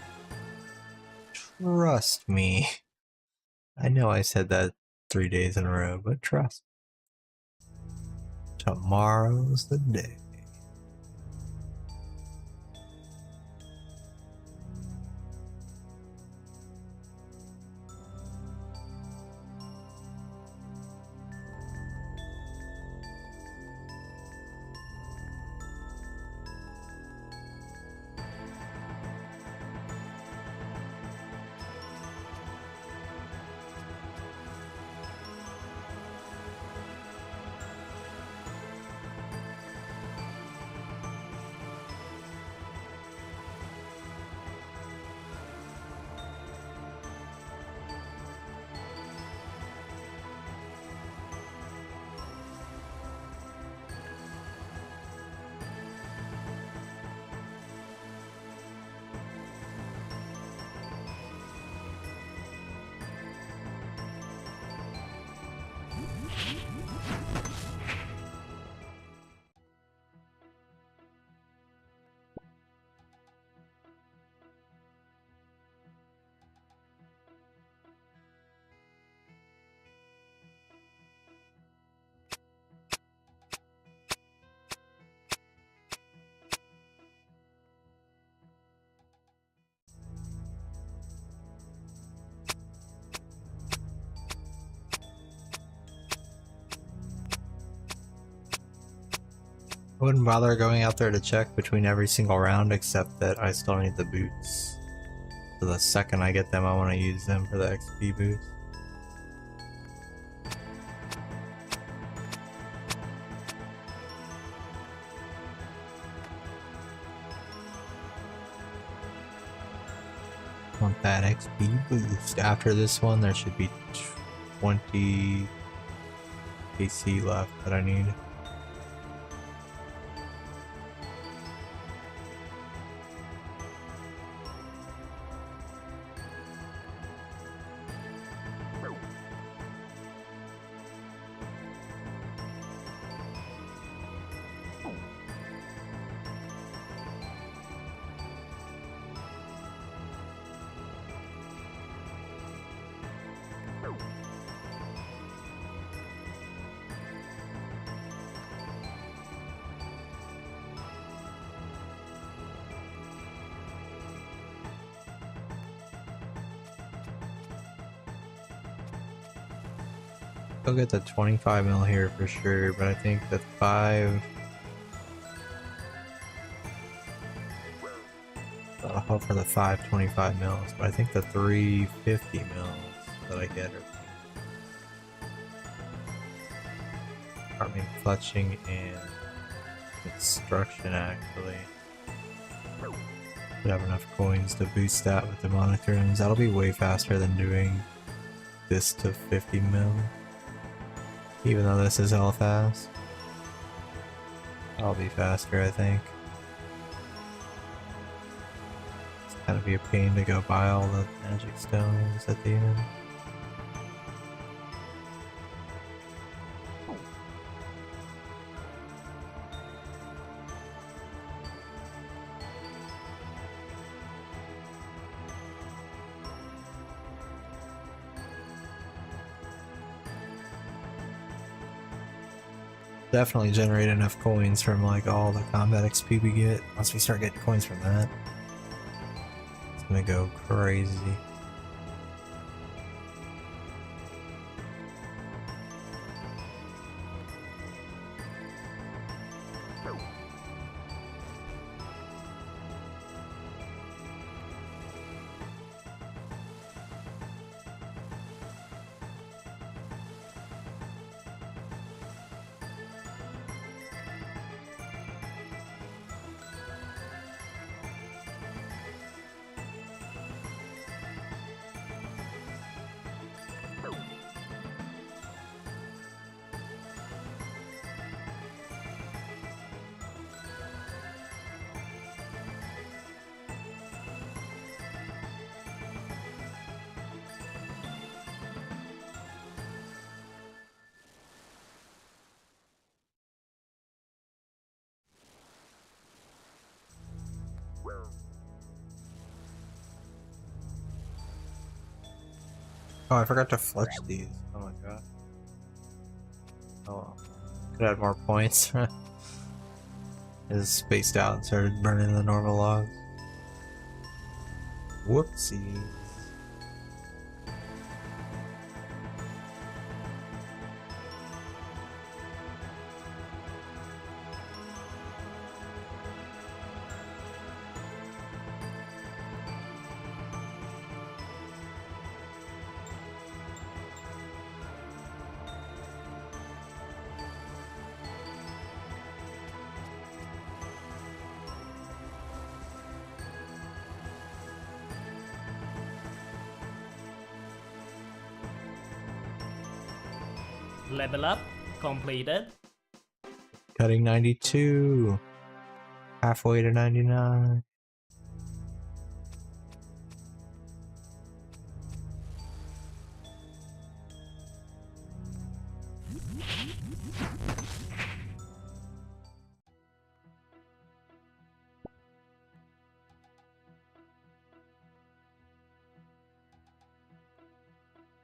Trust me. I know I said that 3 days in a row, but trust. Tomorrow's the day. I wouldn't bother going out there to check between every single round, except that I still need the boots. So the second I get them, I want to use them for the XP boost. Want that XP boost. After this one, there should be 20 AC left that I need. I'll get the 25 mil here for sure, but I think the 5... I'll hope for the 525 mils, but I think the 350 mils that I get are clutching and construction actually. Should have enough coins to boost that with the monochrons. That'll be way faster than doing this to 50 mil. Even though this is hella fast. I'll be faster, I think. It's gonna be a pain to go buy all the magic stones at the end. Definitely generate enough coins from like all the combat XP we get. Once we start getting coins from that, it's gonna go crazy. Oh, I forgot to fletch these. Oh my god. Oh well. Could add more points. Just spaced out and started burning the normal logs. Whoopsies. Level up completed. Cutting 92. Halfway to 99.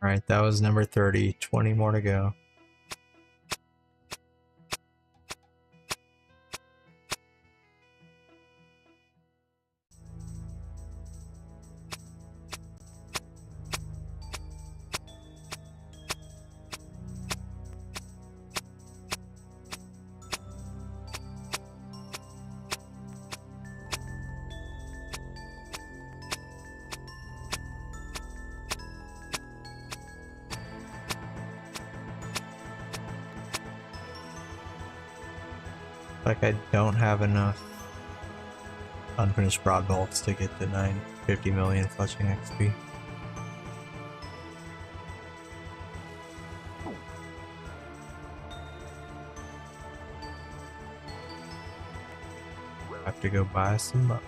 Alright, that was number 30. 20 more to go. Like I don't have enough unfinished broad bolts to get the 950 million fletching XP. Have to go buy some up.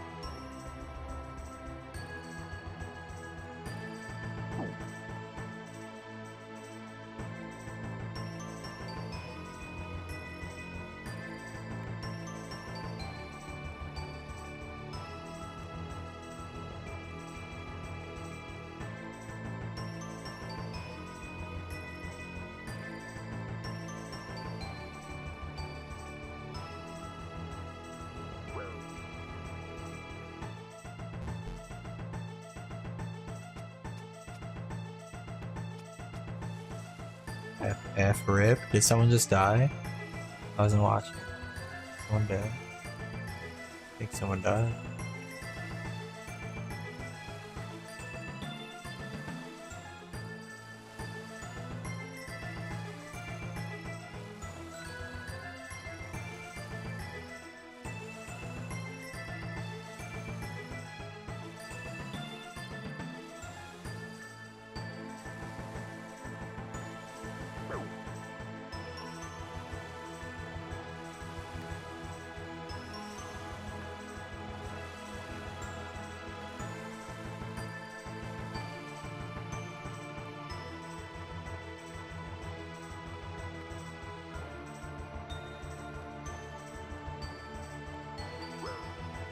F rip. Did someone just die? I wasn't watching. Someone dead. I think someone died.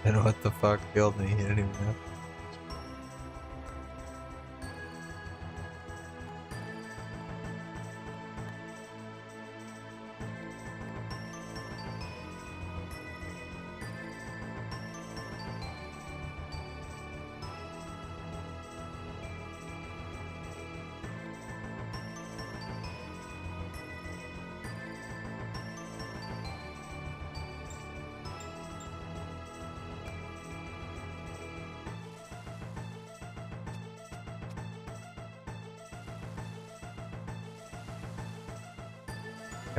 I don't know what the fuck killed me. I didn't even know.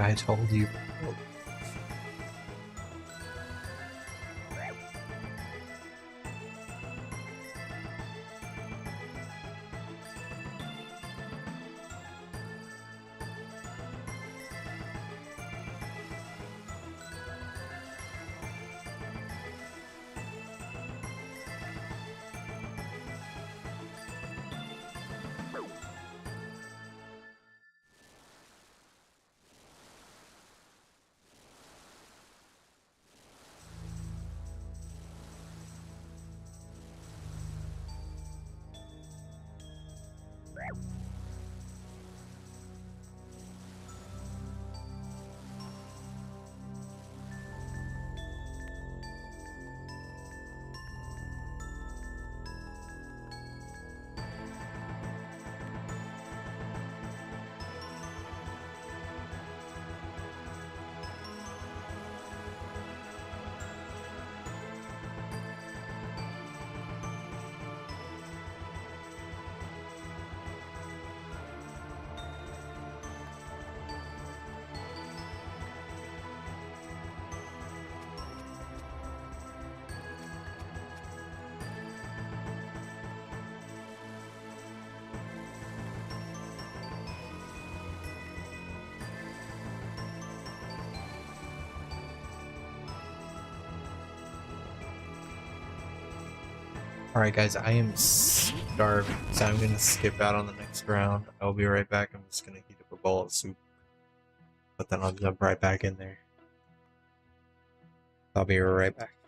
I told you. Alright guys, I am starving, so I'm gonna skip out on the next round. I'll be right back. I'm just gonna heat up a bowl of soup. But then I'll jump right back in there. I'll be right back.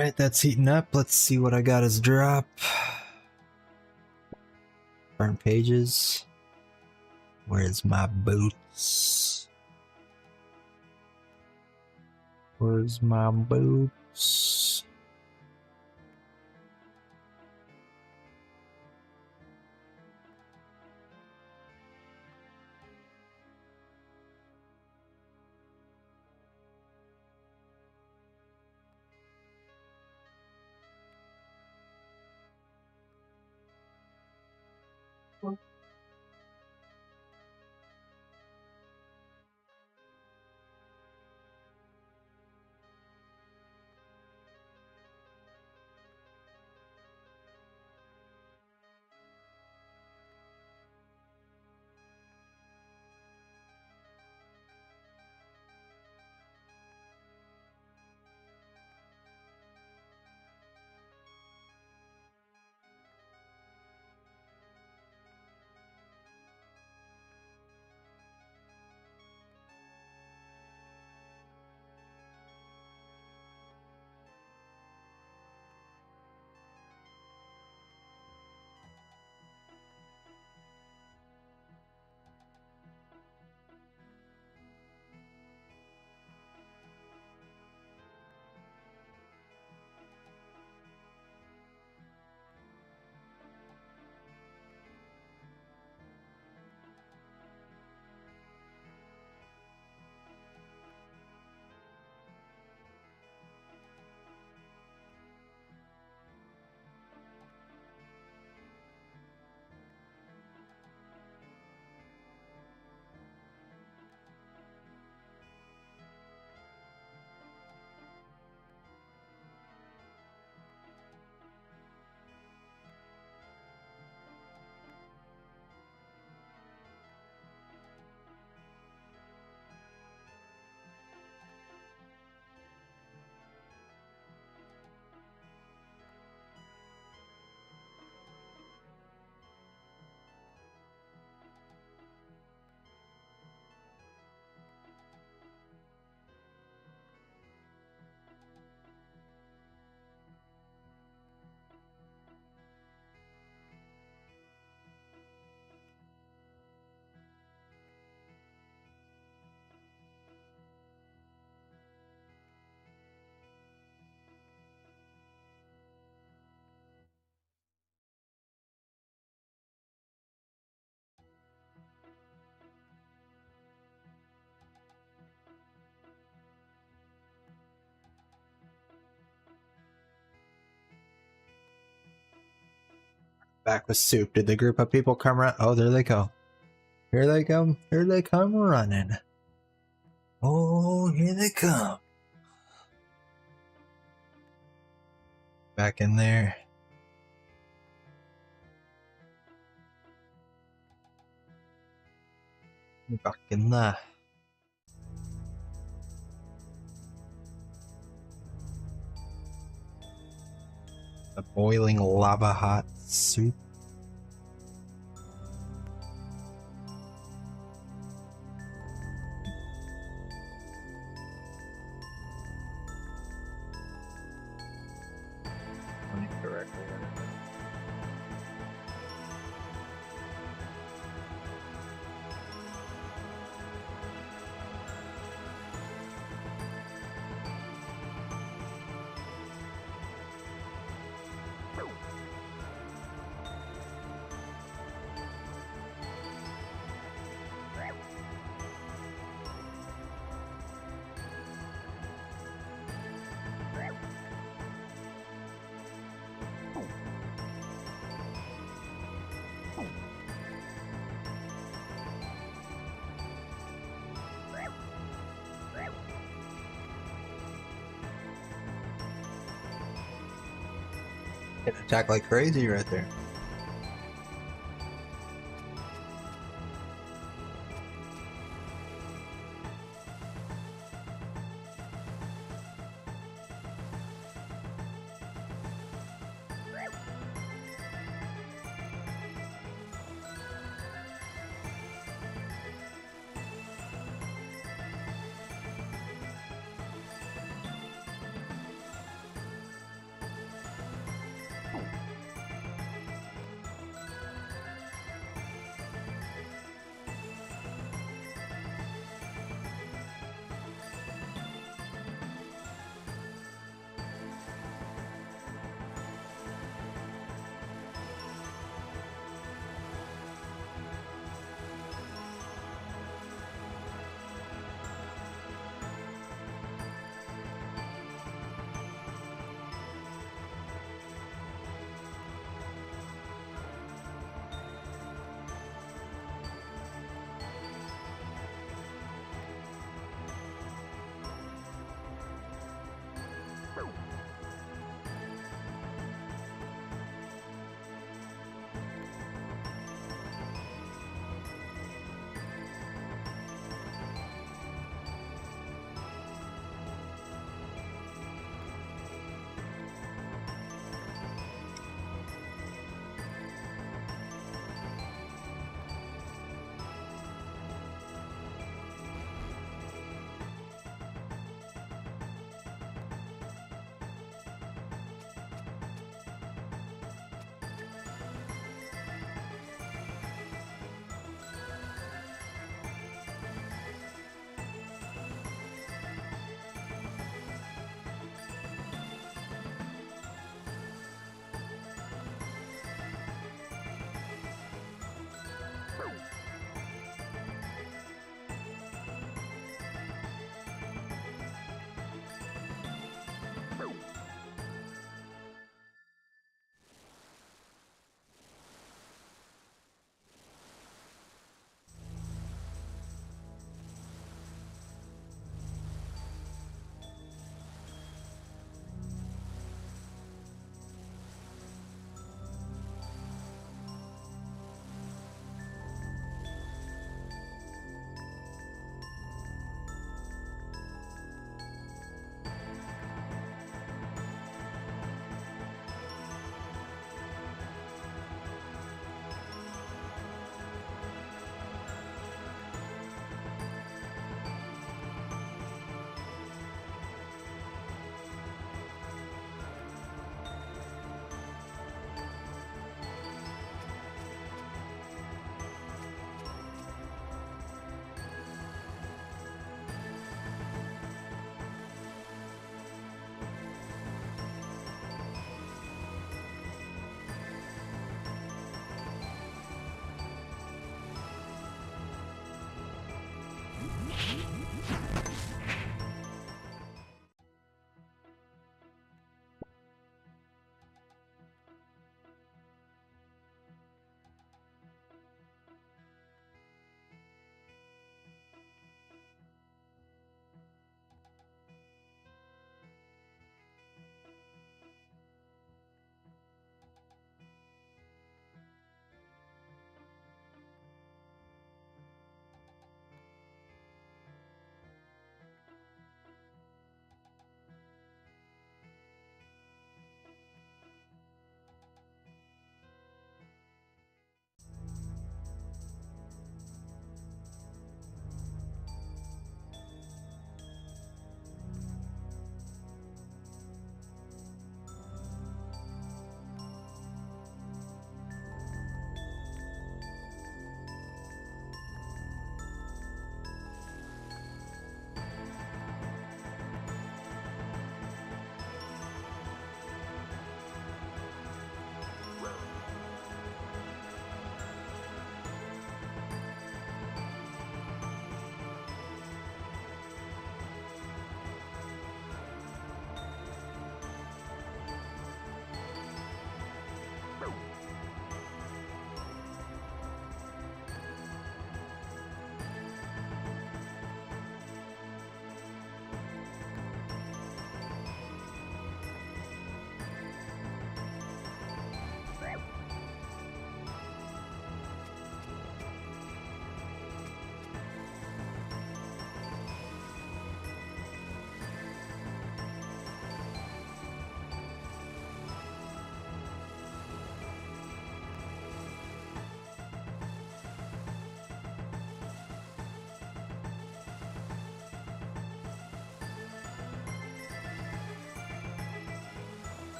Alright, that's heating up. Let's see what I got as drop. Front pages. Where's my boots? Where's my boots? back with soup. Did the group of people come around? Oh, there they go. Here they come. Here they come running. Oh, here they come. Back in there. Back in there. The boiling lava hot soup. Correctly. It attack like crazy right there.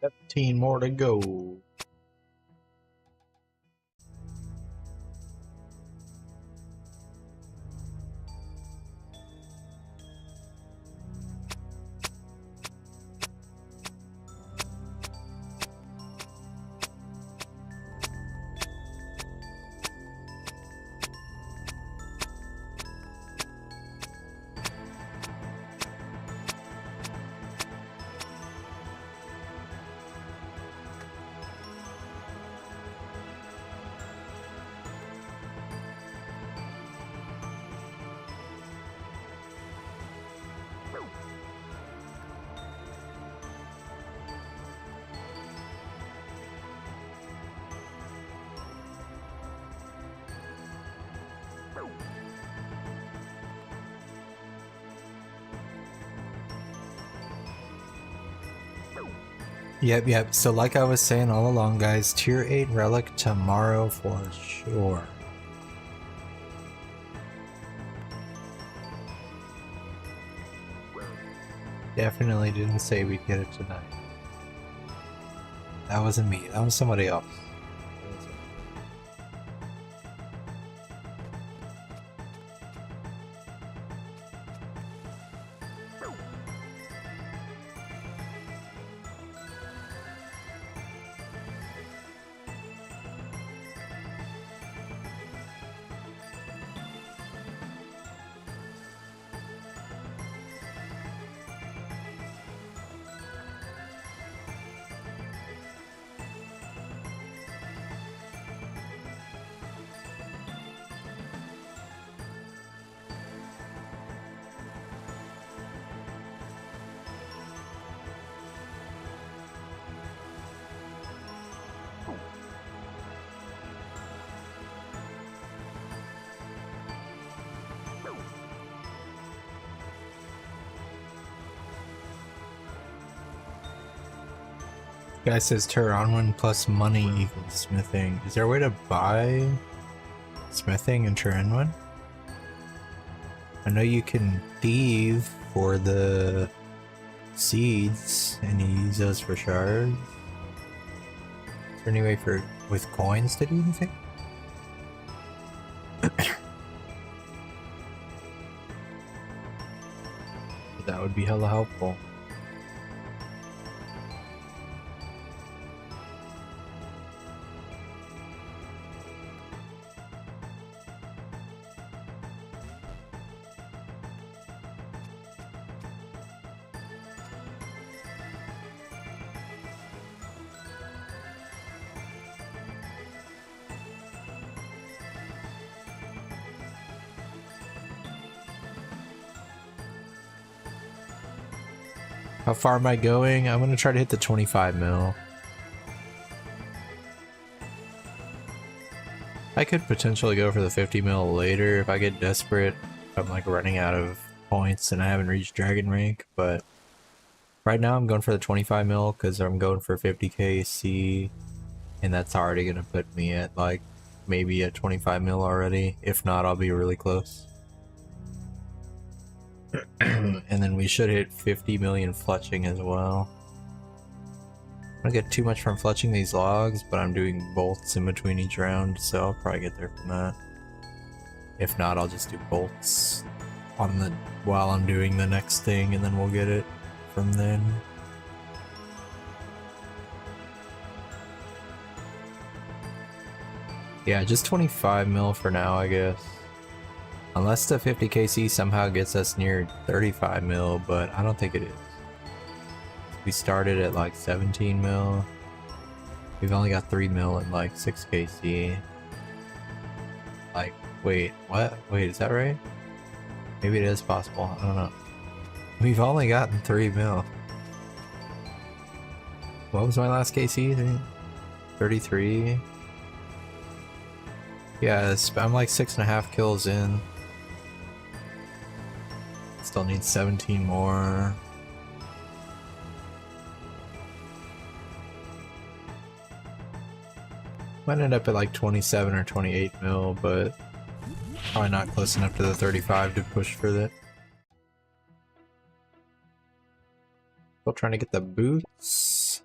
17 more to go. Yep. So like I was saying all along, guys, tier 8 relic tomorrow for sure. Definitely didn't say we'd get it tonight. That wasn't me. That was somebody else. Guy says Turon 1 plus money equals smithing. Is there a way to buy smithing in Turon 1? I know you can thieve for the seeds and you use those for shards. Is there any way for with coins to do anything? That would be hella helpful. How far am I going? I'm gonna try to hit the 25 mil. I could potentially go for the 50 mil later if I get desperate. I'm like running out of points and I haven't reached dragon rank, but right now I'm going for the 25 mil because I'm going for 50k C, and that's already gonna put me at like maybe a 25 mil already. If not, I'll be really close. And then we should hit 50 million fletching as well. I don't get too much from fletching these logs, but I'm doing bolts in between each round, so I'll probably get there from that. If not, I'll just do bolts on the while I'm doing the next thing, and then we'll get it from then. Yeah, just 25 mil for now, I guess. Unless the 50k C somehow gets us near 35 mil, but I don't think it is. We started at like 17 mil. We've only got 3 mil and like 6k C. Like, wait, what? Wait, is that right? Maybe it is possible. I don't know. We've only gotten 3 mil. What was my last KC? 33? Yeah, I'm like 6.5 kills in. Still need 17 more. Might end up at like 27 or 28 mil, but probably not close enough to the 35 to push for that. Still trying to get the boots.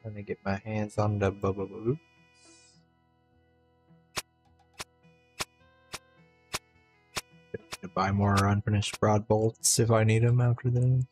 Let me get my hands on the boo. To buy more unfinished broad bolts if I need them after this.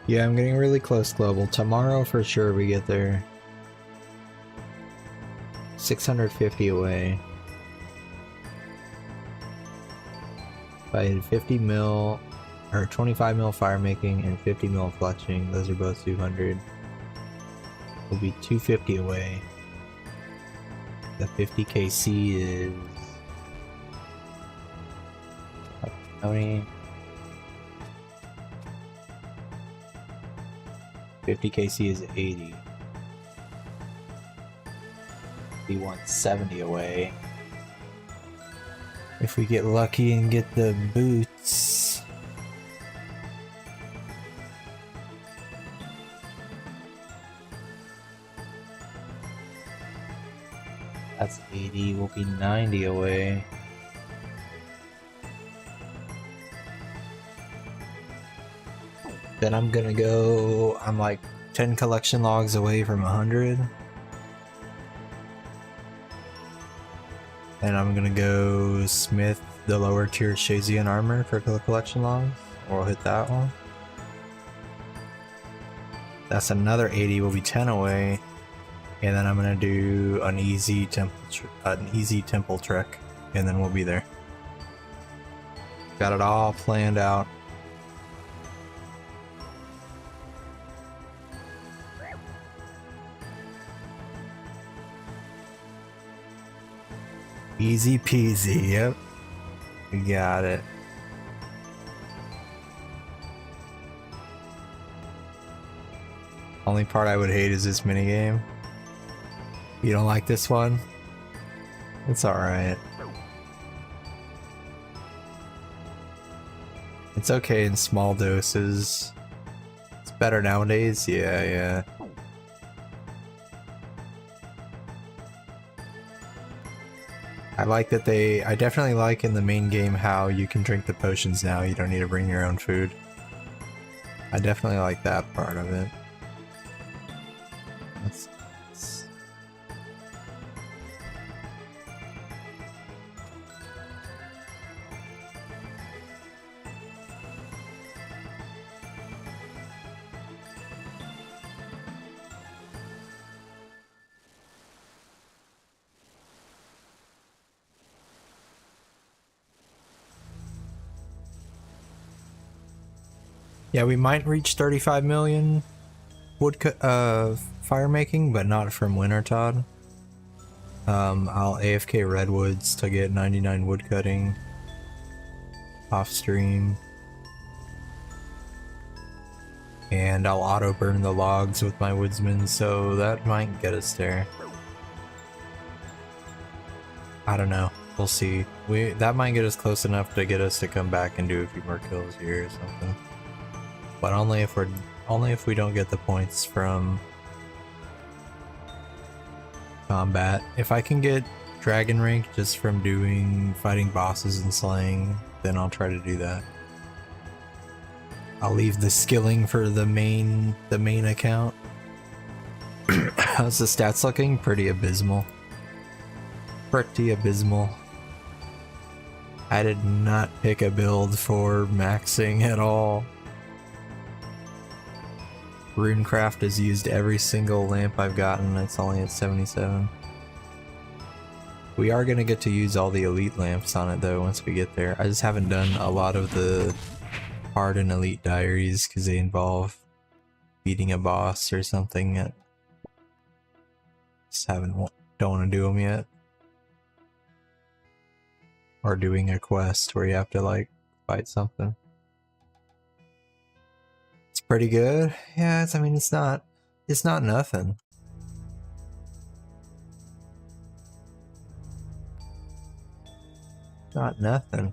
Yeah, I'm getting really close, Global. Tomorrow for sure we get there. 650 away. If I had 50 mil, or 25 mil fire making and 50 mil fletching, those are both 200. We'll be 250 away. The 50 KC is... how many? 50 KC is 80. We want 70 away. If we get lucky and get the boots. That's 80, we'll be 90 away. Then I'm gonna go, I'm like 10 collection logs away from 100. And I'm gonna go smith the lower tier Shazian armor for collection logs. We'll hit that one. That's another 80, we'll be 10 away. And then I'm gonna do an easy temple trek, and then we'll be there. Got it all planned out. Easy peasy, yep. We got it. Only part I would hate is this minigame. You don't like this one? It's alright. It's okay in small doses. It's better nowadays, yeah. I like that I definitely like in the main game how you can drink the potions now, you don't need to bring your own food. I definitely like that part of it. Yeah, we might reach 35 million fire making, but not from Wintertodd. I'll AFK redwoods to get 99 wood cutting off stream. And I'll auto burn the logs with my woodsman, so that might get us there. I don't know. We'll see. That might get us close enough to get us to come back and do a few more kills here or something. But only if we don't get the points from combat. If I can get dragon rank just from fighting bosses and slaying, then I'll try to do that. I'll leave the skilling for the main account. How's the stats looking? Pretty abysmal. Pretty abysmal. I did not pick a build for maxing at all. Runecraft has used every single lamp I've gotten, it's only at 77. We are going to get to use all the elite lamps on it though once we get there. I just haven't done a lot of the hard and elite diaries because they involve beating a boss or something. Just don't want to do them yet. Or doing a quest where you have to like fight something. It's pretty good. Yeah, I mean it's not nothing. Not nothing.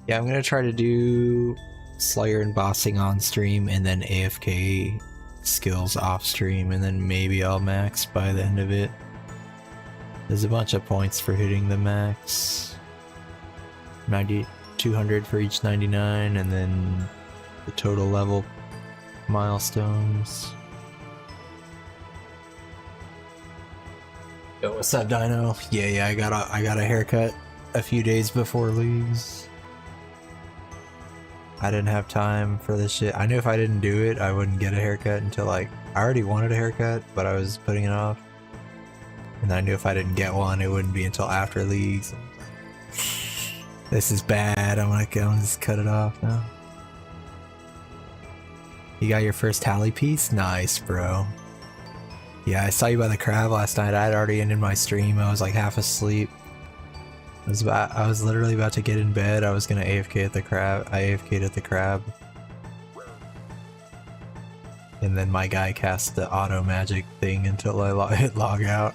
Yeah, I'm gonna try to do Slayer and bossing on stream and then AFK skills off stream, and then maybe I'll max by the end of it. There's a bunch of points for hitting the max. 200 for each 99, and then the total level milestones. Yo, what's up, Dino? Yeah, I got a haircut a few days before leagues. I didn't have time for this shit. I knew if I didn't do it, I wouldn't get a haircut until like, I already wanted a haircut, but I was putting it off. And I knew if I didn't get one, it wouldn't be until after leagues. This is bad. I'm gonna just cut it off now. You got your first tally piece? Nice, bro. Yeah, I saw you by the crab last night. I had already ended my stream. I was like half asleep. I was literally about to get in bed. I was gonna AFK at the crab. I AFK'd at the crab. And then my guy cast the auto magic thing until I hit log out.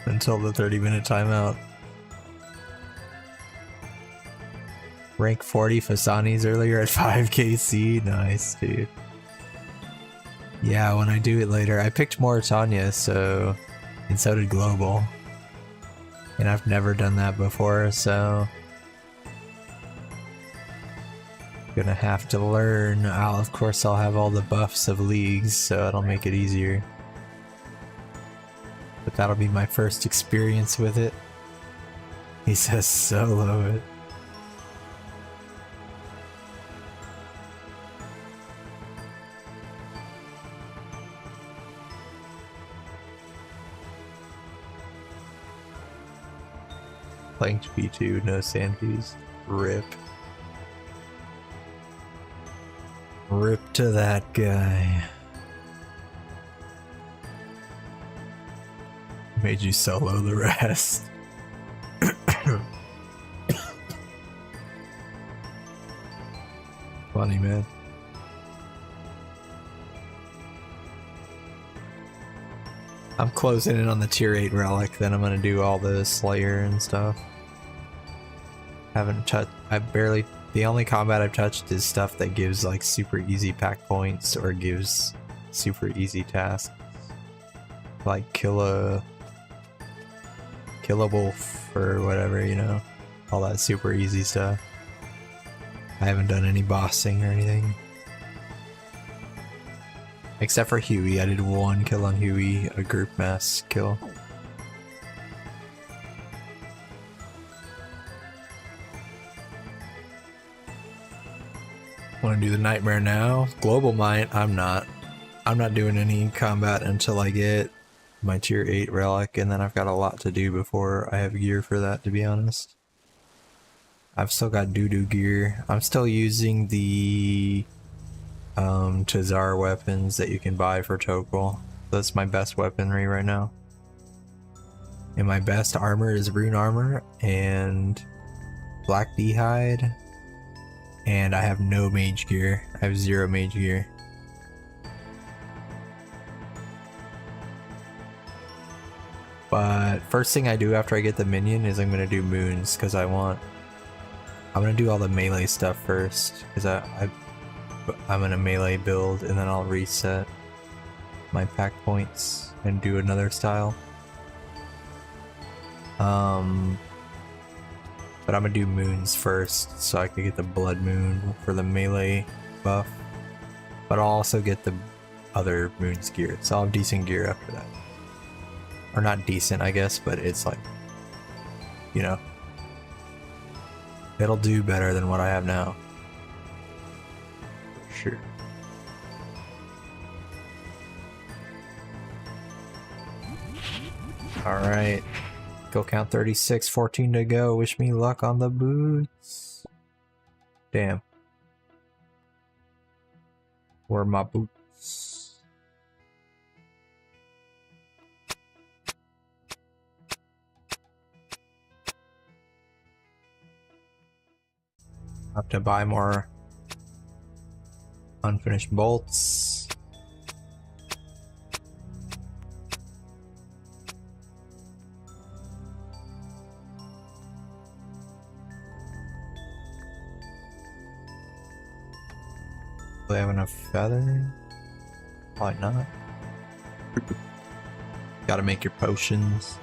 Until the 30-minute timeout. Rank 40 Fasani's earlier at 5kc. Nice, dude. Yeah, when I do it later. I picked Mauritania, so... And so did Global. And I've never done that before, so... Gonna have to learn. Of course I'll have all the buffs of leagues, so it'll make it easier. But that'll be my first experience with it. He says solo it. Planked P2, no sandpies. RIP. RIP to that guy. Made you solo the rest. Funny, man. I'm closing in on the tier 8 relic, then I'm gonna do all the Slayer and stuff. Haven't touched, the only combat I've touched is stuff that gives like super easy pack points or gives super easy tasks. Like kill a wolf or whatever, you know, all that super easy stuff. I haven't done any bossing or anything. Except for Huey, I did one kill on Huey, a group mass kill. Want to do the nightmare now? Global might. I'm not doing any combat until I get my tier 8 relic, and then I've got a lot to do before I have gear for that, to be honest. I've still got doo-doo gear. I'm still using the Tazar weapons that you can buy for Tokal. That's my best weaponry right now. And my best armor is rune armor and black d'hide. And I have no mage gear. I have 0 mage gear. But first thing I do after I get the minion is I'm gonna do moons, because I'm gonna do all the melee stuff first, because I'm in a melee build, and then I'll reset my pack points and do another style. But I'm gonna do moons first, so I can get the blood moon for the melee buff. But I'll also get the other moons gear, so I'll have decent gear after that. Or not decent, I guess, but it's like, you know, it'll do better than what I have now. For sure. Alright. Go count 36, 14 to go. Wish me luck on the boots. Damn. Where are my boots? Have to buy more unfinished bolts. Do they have enough feather? Probably not. Gotta make your potions.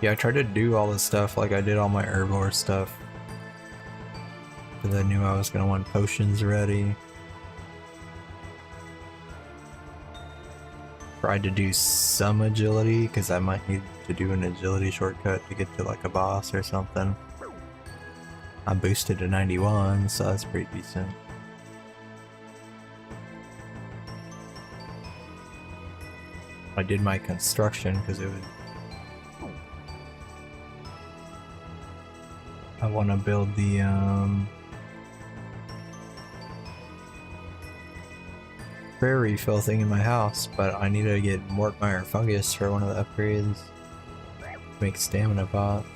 Yeah, I tried to do all this stuff, like I did all my herbivore stuff. Because I knew I was gonna want potions ready. Tried to do some agility, because I might need to do an agility shortcut to get to like a boss or something. I'm boosted to 91, so that's pretty decent. I did my construction because it was... I want to build the prairie fill thing in my house, but I need to get Mortmire fungus for one of the upgrades. Make stamina pots.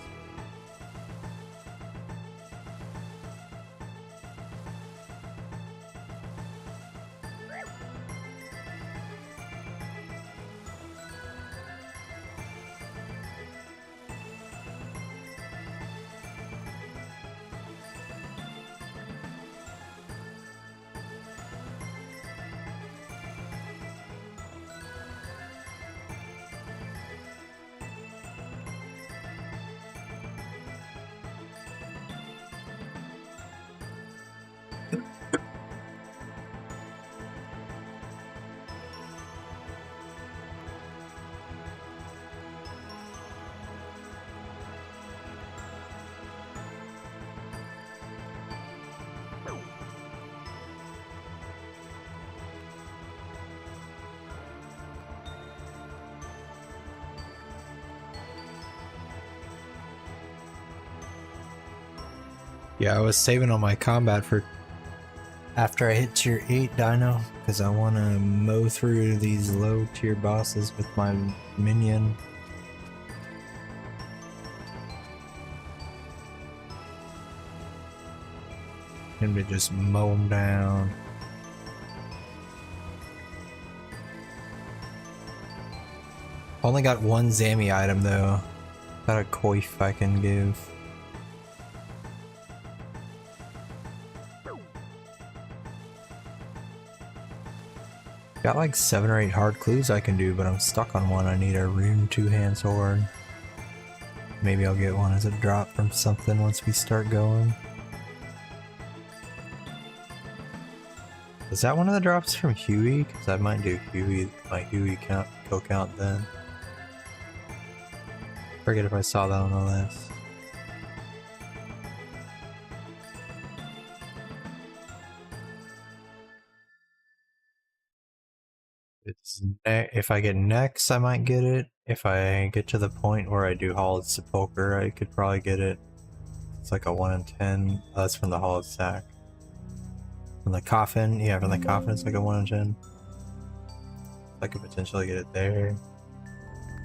Yeah, I was saving all my combat for after I hit tier 8 dino, because I want to mow through these low tier bosses with my minion. Him to just mow them down. Only got one Zammy item though. Got a coif I can give. Got like 7 or 8 hard clues I can do, but I'm stuck on one. I need a rune 2-hand sword. Maybe I'll get one as a drop from something once we start going. Is that one of the drops from Huey? Because I might do Huey, my Huey kill count then. Forget if I saw that on the list. If I get next, I might get it. If I get to the point where I do Hollowed Sepulcher, I could probably get it. It's like a 1 in 10. Oh, that's from the Hollowed Sack. From the Coffin, yeah, from the Coffin it's like a 1 in 10. I could potentially get it there.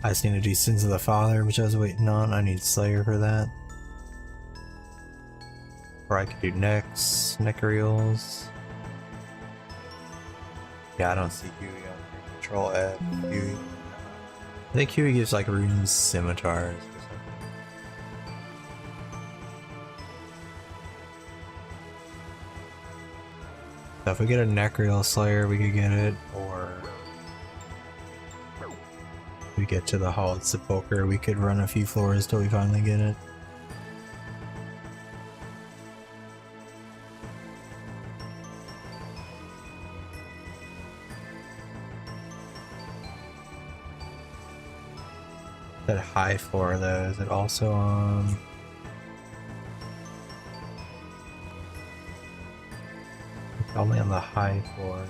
I just need to do Sins of the Father, which I was waiting on. I need Slayer for that. Or I could do next, Necarials. Yeah, I don't see Huey on here. Control F, Huey. I think Huey gives like runes scimitars or something. So if we get a Necarial Slayer, we could get it, or if we get to the Hollowed Sepulcher, we could run a few floors till we finally get it. That high floor though, is it also on? It's only on the high floor.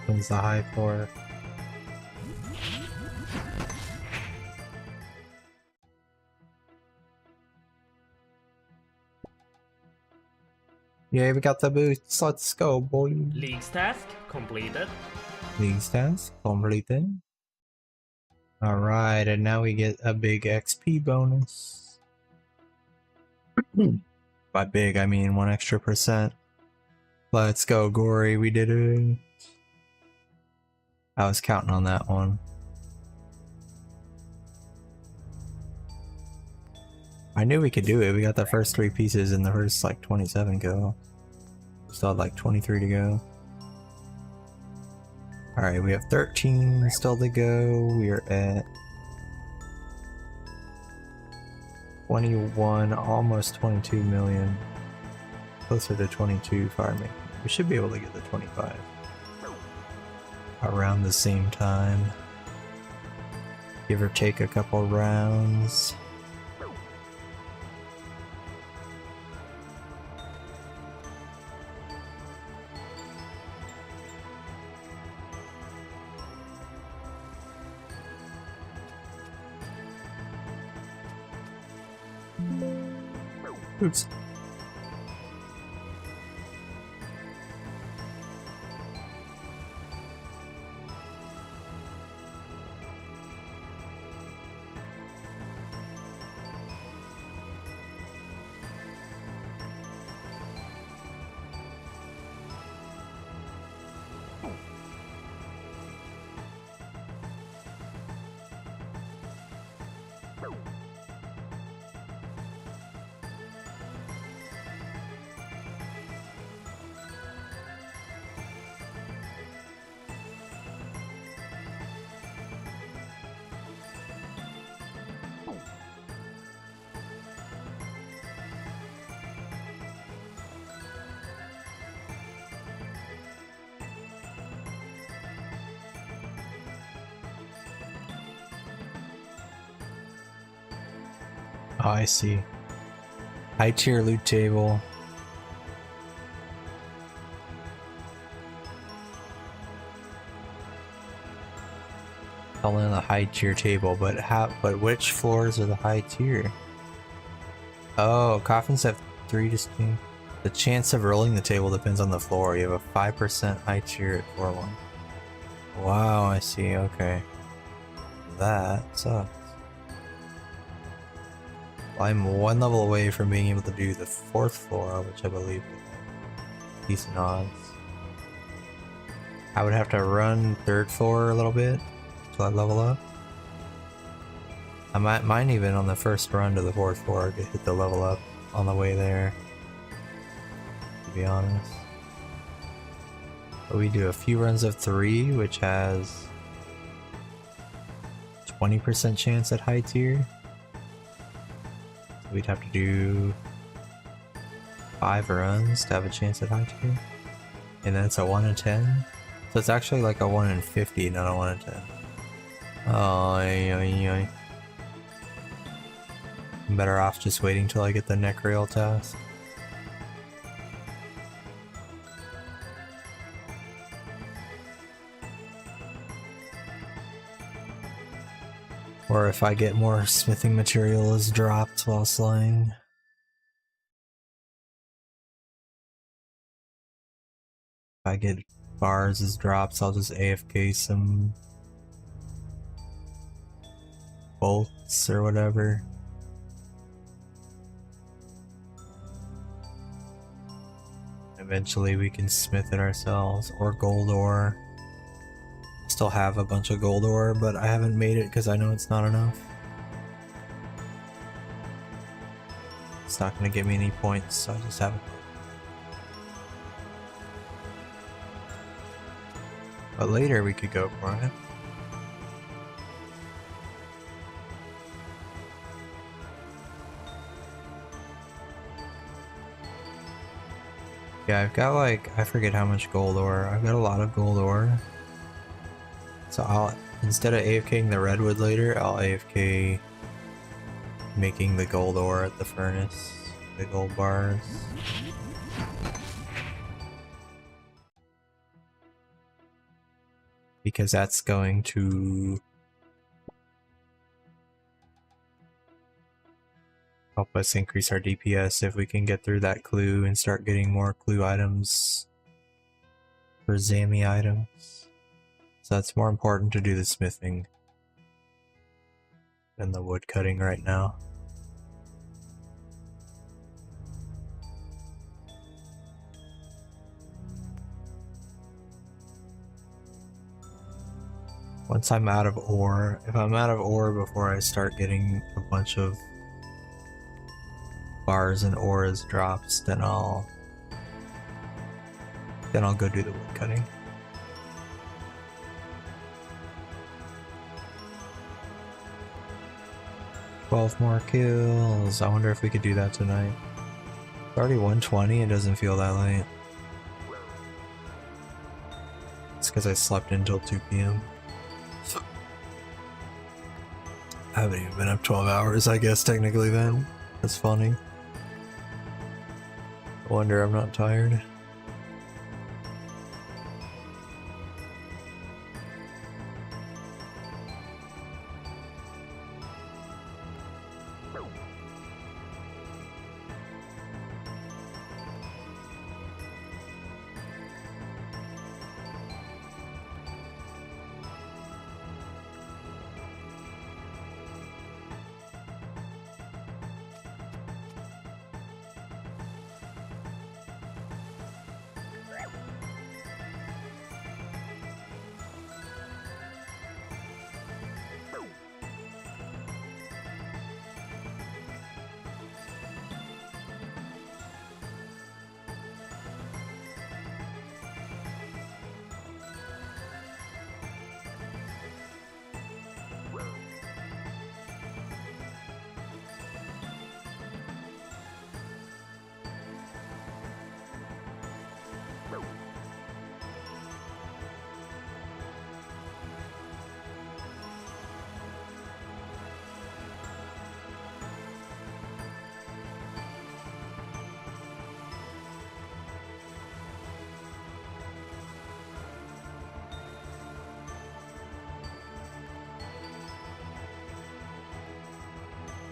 opens the high floor. Yeah, we got the boots. Let's go, boy. League's task completed. League's task completed. Alright, and now we get a big XP bonus. By big, I mean 1 extra %. Let's go, Gory. We did it. I was counting on that one. I knew we could do it. We got the first 3 pieces in the first like 27 go. We still had like 23 to go. Alright, we have 13 still to go. We are at 21, almost 22 million. Closer to 22 farming. We should be able to get the 25 around the same time. Give or take a couple rounds. Oops. Oh, I see. High tier loot table. All in the high tier table, but which floors are the high tier? Oh, coffins have 3 distinct. The chance of rolling the table depends on the floor. You have a 5% high tier at floor 1. Wow, I see. Okay. That sucks. I'm 1 level away from being able to do the 4th floor, which I believe is decent odds. I would have to run 3rd floor a little bit till I level up. I might even on the first run to the 4th floor to hit the level up on the way there, to be honest. But we do a few runs of 3, which has 20% chance at high tier. We'd have to do 5 runs to have a chance at high tier. And then it's a 1 in 10. So it's actually like a 1 in 50, not a 1 in 10. Oh, I'm better off just waiting till I get the neck rail task. Or if I get more smithing material is dropped while slaying. If I get bars as drops, I'll just AFK some bolts or whatever. Eventually we can smith it ourselves, or gold ore. Still have a bunch of gold ore, but I haven't made it because I know it's not enough. It's not going to give me any points, so I just haven't. But later we could go for it. Yeah, I've got like, I forget how much gold ore. I've got a lot of gold ore. So I'll, instead of AFKing the redwood later, I'll AFK making the gold ore at the furnace, the gold bars. because that's going to help us increase our DPS if we can get through that clue and start getting more clue items for Zammy items. So that's more important to do the smithing than the wood cutting right now. Once I'm out of ore, if I'm out of ore before I start getting a bunch of bars and ore as drops, then I'll go do the wood cutting. $12 more kills. I wonder if we could do that tonight. It's already 1:20. It doesn't feel that late. It's because I slept until 2 p.m. I haven't even been up 12 hours, I guess, technically then. That's funny. I wonder I'm not tired.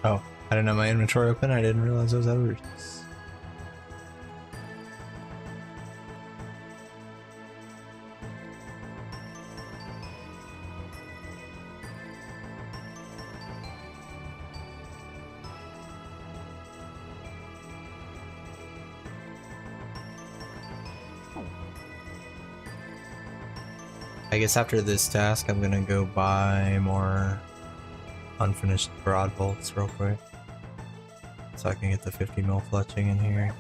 Oh, I didn't have my inventory open. I didn't realize those others. I guess after this task, I'm gonna go buy more unfinished broad bolts real quick, so I can get the 50 mil fletching in here.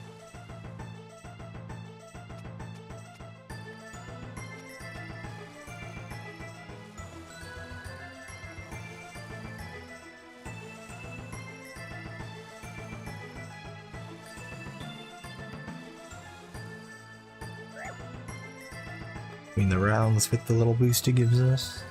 Between the rounds with the little boost it gives us.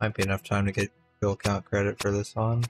Might be enough time to get kill count credit for this one.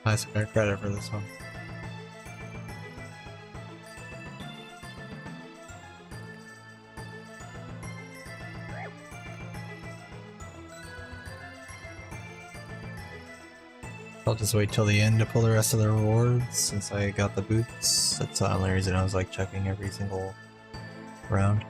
Nice credit for this one. I'll just wait till the end to pull the rest of the rewards since I got the boots. That's the only reason I was like checking every single round.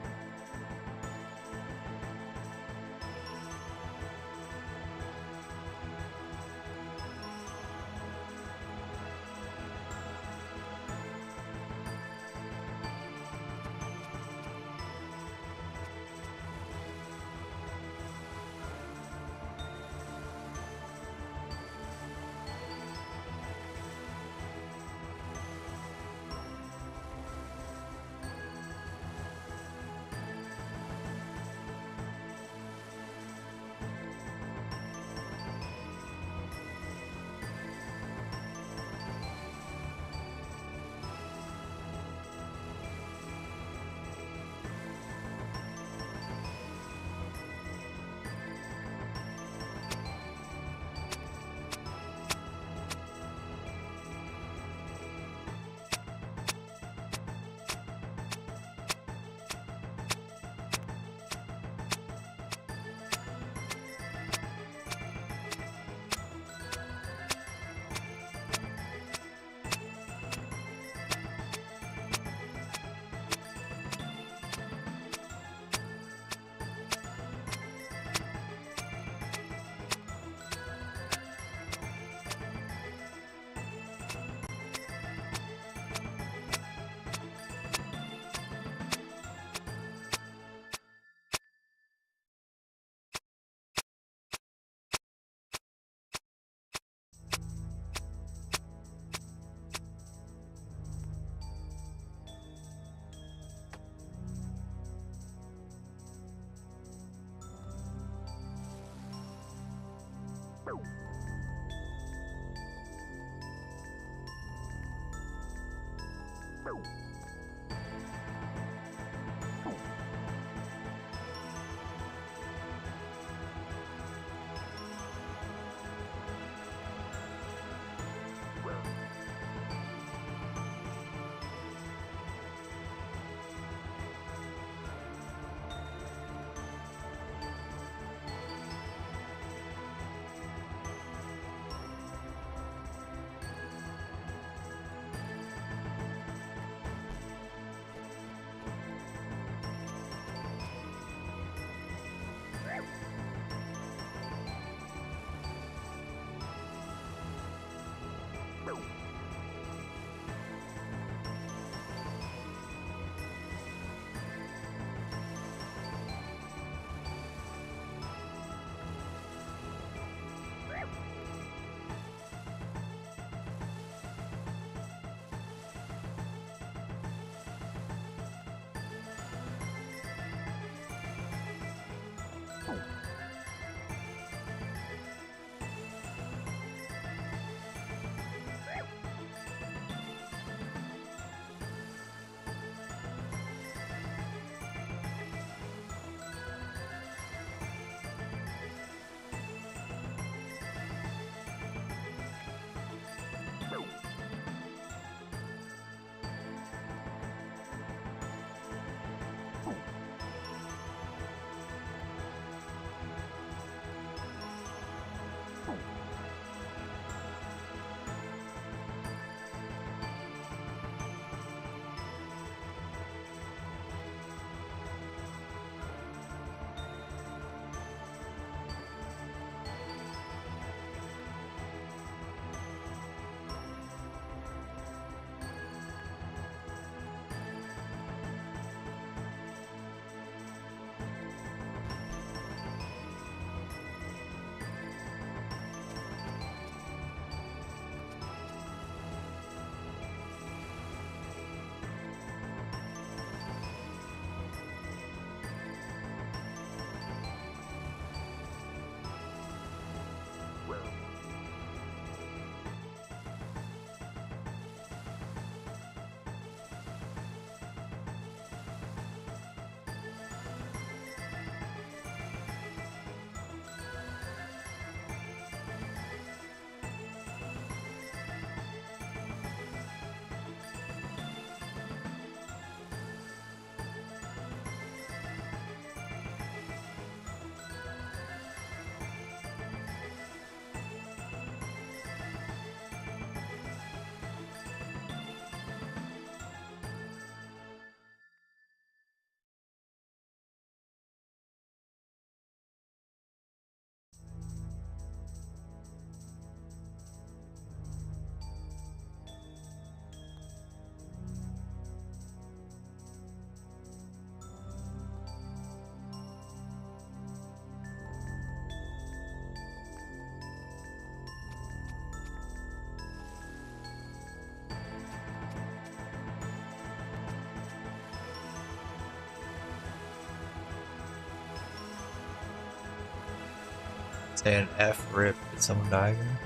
Say an F rip. Did someone die again?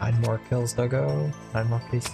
Nine more kills to go. 9 more KC.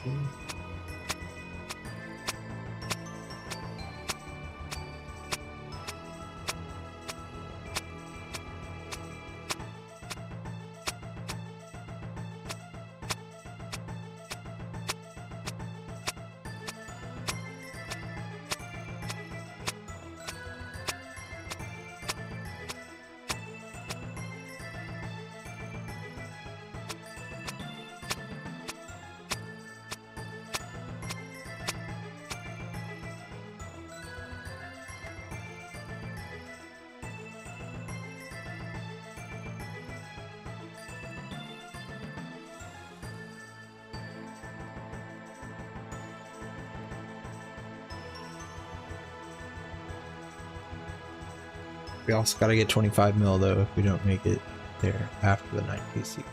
We also gotta get 25 mil though if we don't make it there after the 9 PC.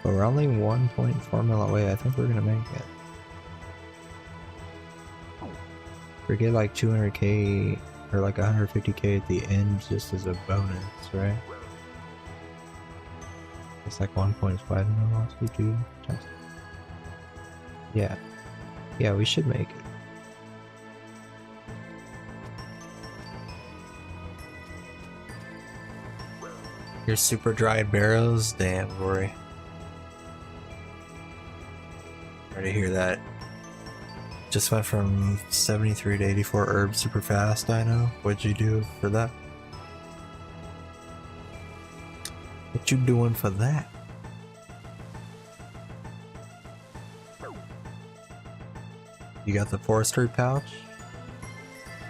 But we're only 1.4 mil away. I think we're gonna make it. We get like 200k or like 150k at the end just as a bonus, right? It's like 1.5 mil once we do test. Yeah. Yeah, we should make it. Your super dried barrows? Damn, Rory. Ready to hear that. Just went from 73 to 84 herbs super fast, I know. What'd you do for that? What you doing for that? You got the forestry pouch?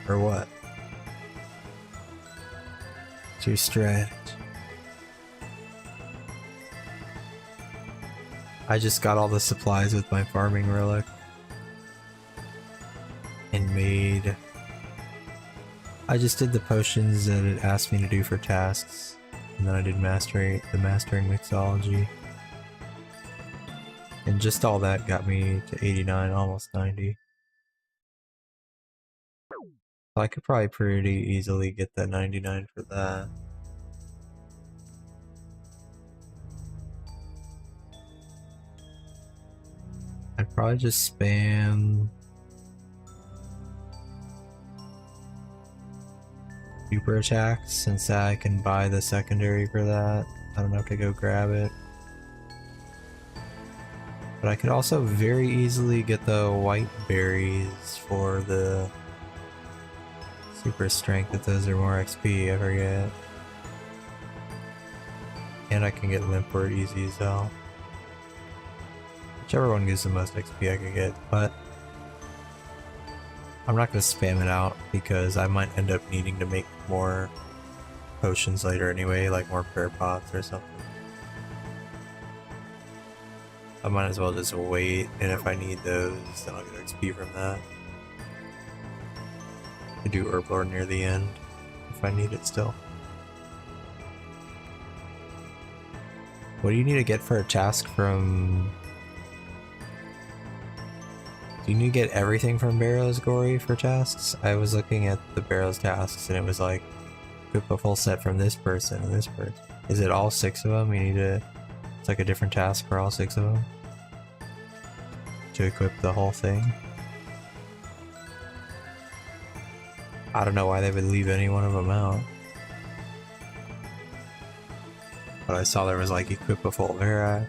Or what? It's your strat. I just got all the supplies with my farming relic. And made... I just did the potions that it asked me to do for tasks. And then I did the mastering mixology. And just all that got me to 89, almost 90. So I could probably pretty easily get that 99 for that. I'd probably just spam super attacks since I can buy the secondary for that. I don't have to go grab it. But I could also very easily get the white berries for the super strength if those are more XP, I forget. And I can get Limpwort easy as hell. Whichever one gives the most XP I could get, but I'm not going to spam it out because I might end up needing to make more potions later anyway, like more prayer pots or something. I might as well just wait, and if I need those, then I'll get XP from that. I do Herb Lord near the end, if I need it still. What do you need to get for a task from... Do you need to get everything from Barrows, Gory, for tasks? I was looking at the Barrows tasks and it was like, equip a full set from this person and this person. Is it all 6 of them? You need to... It's like a different task for all 6 of them? To equip the whole thing? I don't know why they would leave any one of them out. But I saw there was like, equip a full Verax.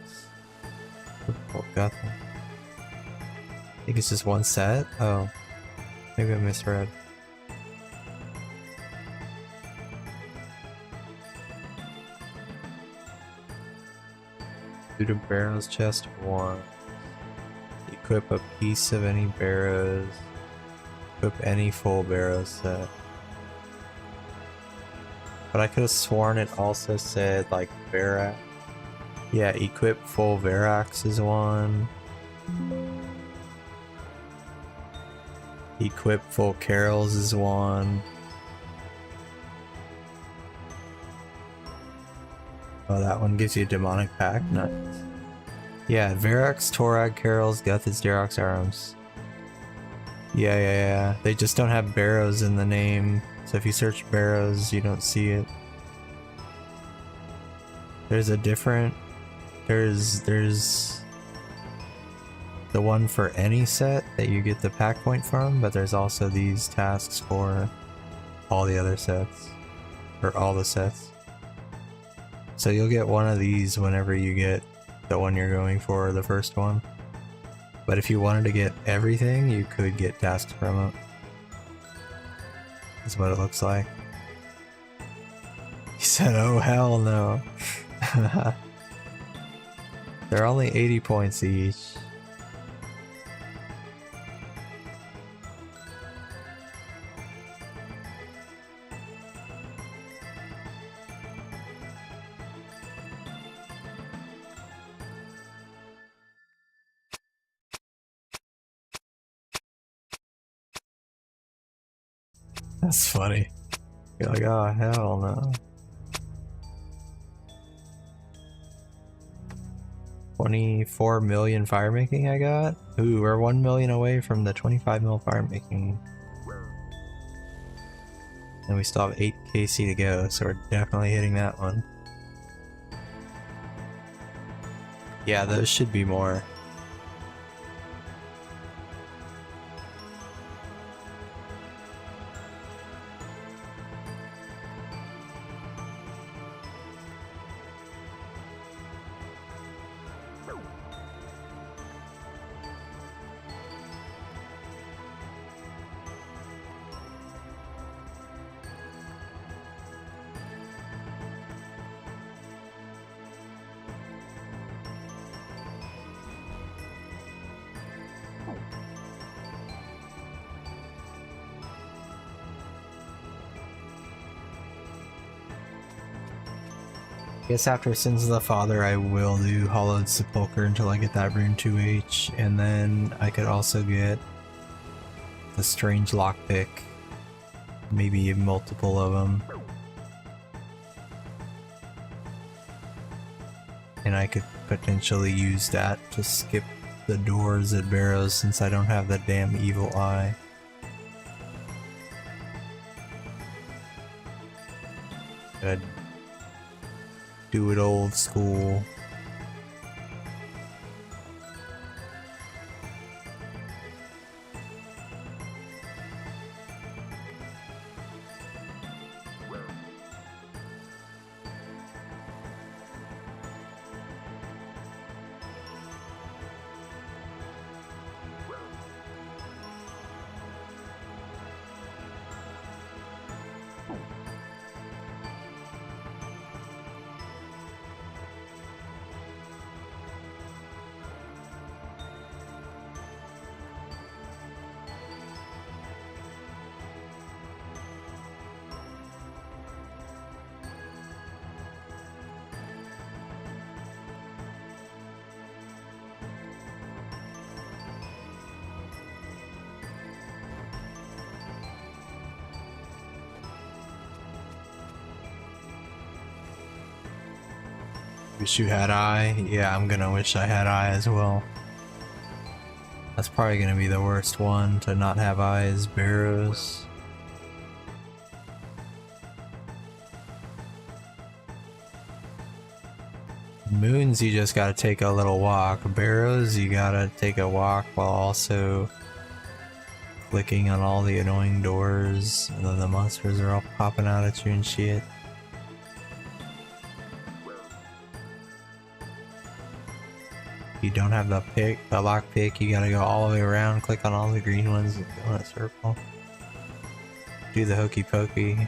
Equip a full Guthrum. I think it's just one set? Oh. Maybe I misread. Do the Barrows chest 1. Equip a piece of any Barrows. Equip any full Barrows set. But I could have sworn it also said like Verax. Yeah, equip full Verax is 1. Equip full Carols is 1. Oh, that one gives you a demonic pack? Nice. Yeah, Verax, Torag, Carols, Guthids, Darox, Arms. Yeah. They just don't have Barrows in the name. So if you search Barrows, you don't see it. There's a different... There's the one for any set that you get the pack point from, but there's also these tasks for all the other sets. Or all the sets. So you'll get one of these whenever you get the one you're going for, the first one. But if you wanted to get everything, you could get tasks from it. That's what it looks like. He said, oh hell no. They're only 80 points each. That's funny. You're like, oh hell no. 24 million fire making I got? Ooh, we're 1 million away from the 25 mil fire making. And we still have 8 KC to go, so we're definitely hitting that one. Yeah, those should be more. I guess after Sins of the Father I will do Hollowed Sepulchre until I get that rune 2H, and then I could also get the Strange Lockpick, maybe multiple of them. And I could potentially use that to skip the doors at Barrows since I don't have the damn evil eye. Good. Do it old school. Wish you had eye? Yeah, I'm gonna wish I had eye as well. That's probably gonna be the worst one to not have eye is Barrows. Moons, you just gotta take a little walk. Barrows, you gotta take a walk while also clicking on all the annoying doors, and then the monsters are all popping out at you and shit. If you don't have the lock pick, you gotta go all the way around, click on all the green ones, and go in a circle. Do the hokey pokey.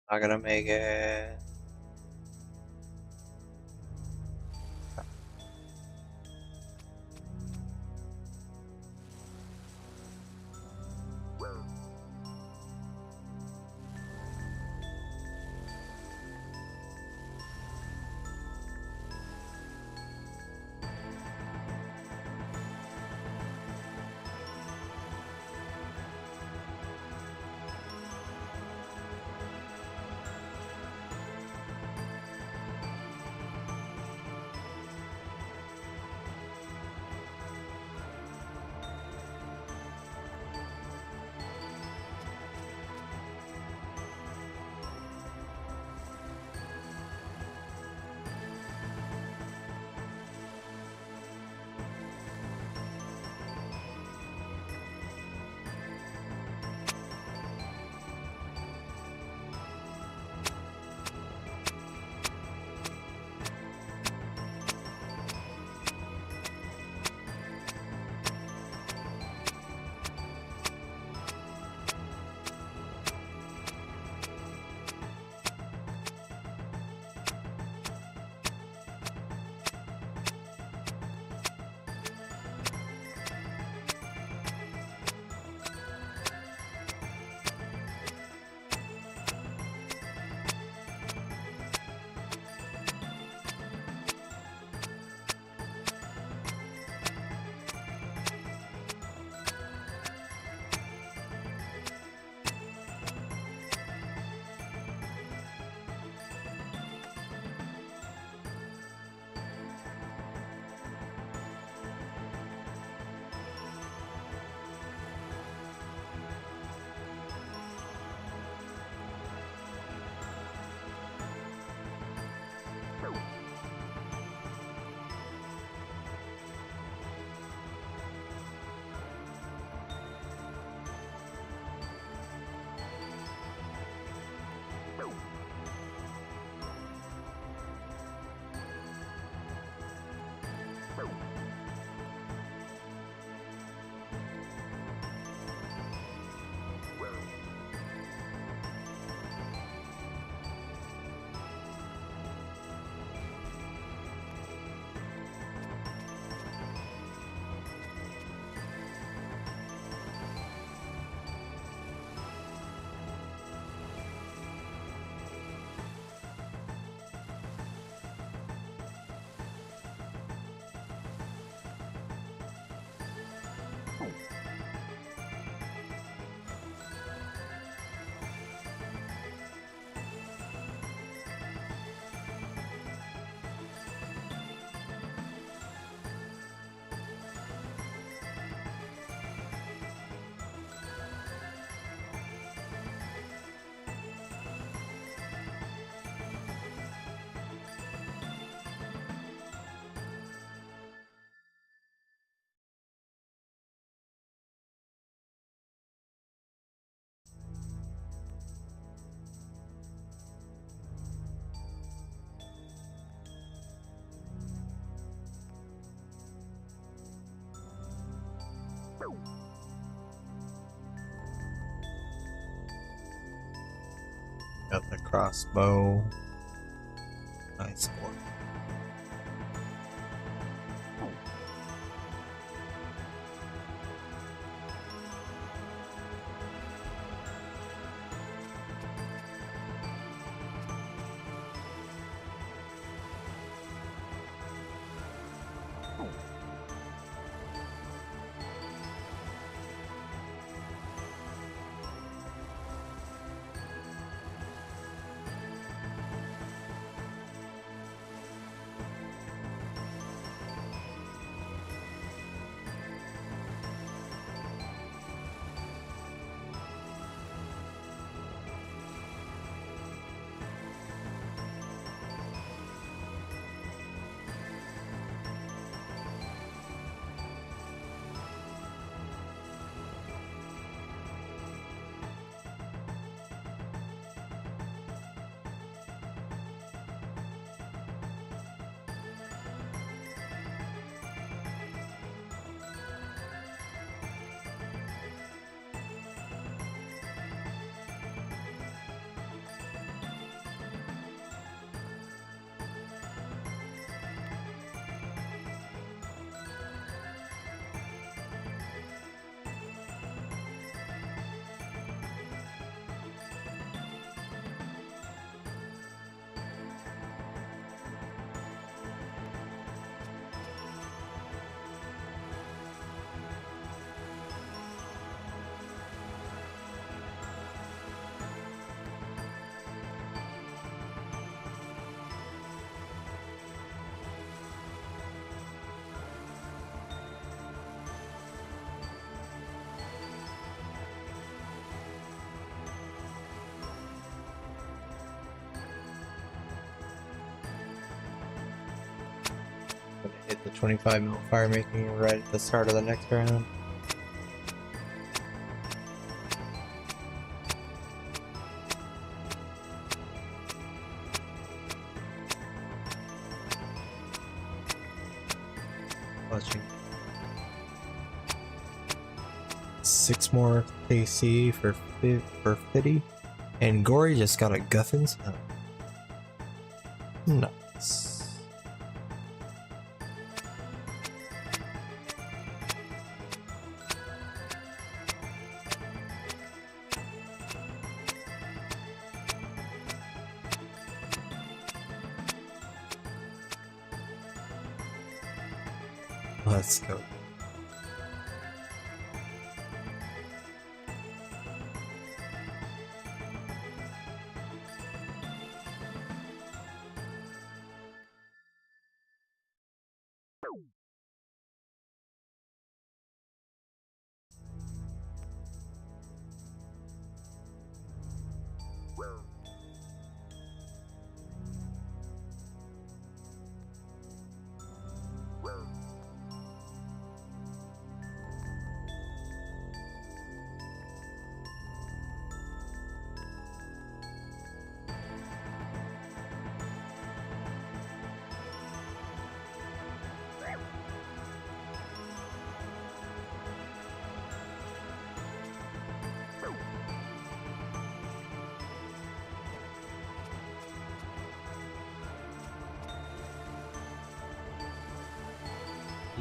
Not gonna make it. Got the crossbow. Nice one. Gonna hit the 25 mil fire making right at the start of the next round. Watching. 6 more KC for 50. And Gory just got a Guffins. Oh. Nice. Let's go.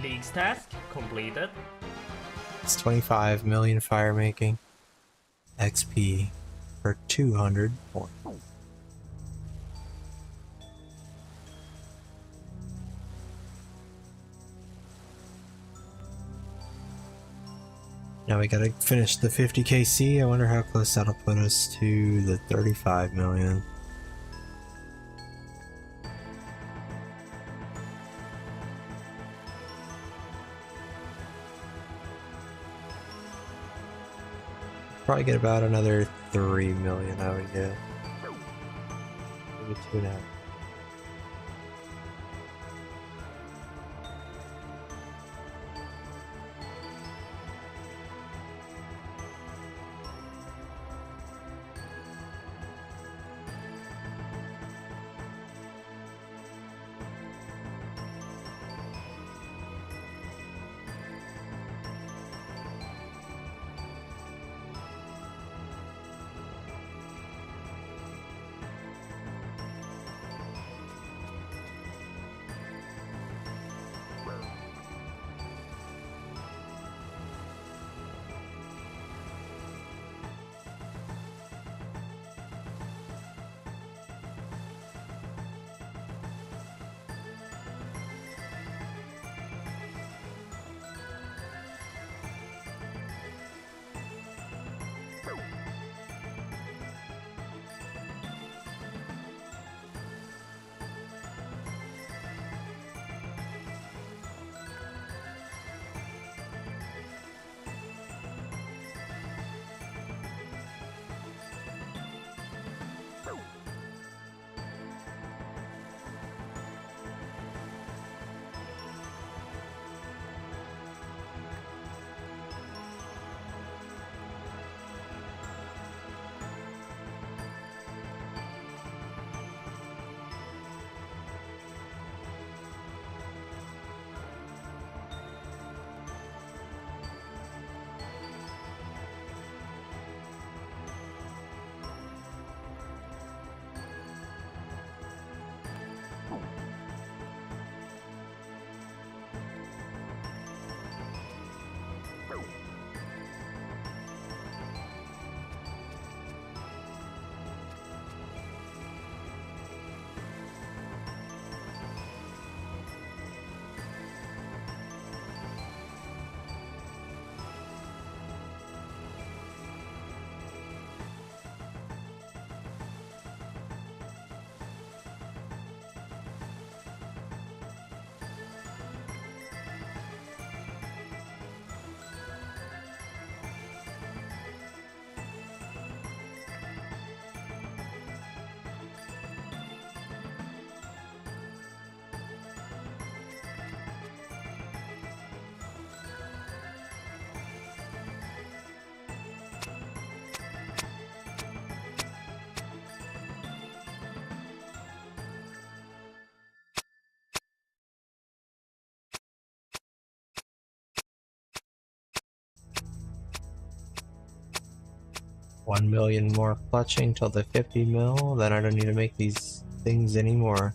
League's task completed. It's 25 million fire making. XP for 200 points. Now we gotta finish the 50 KC. I wonder how close that'll put us to the 35 million. Probably get about another 3 million, I would get. Maybe 2.5. 1 million more clutching till the 50 mil, then I don't need to make these things anymore.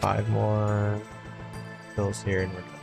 Five more fills here and we're done.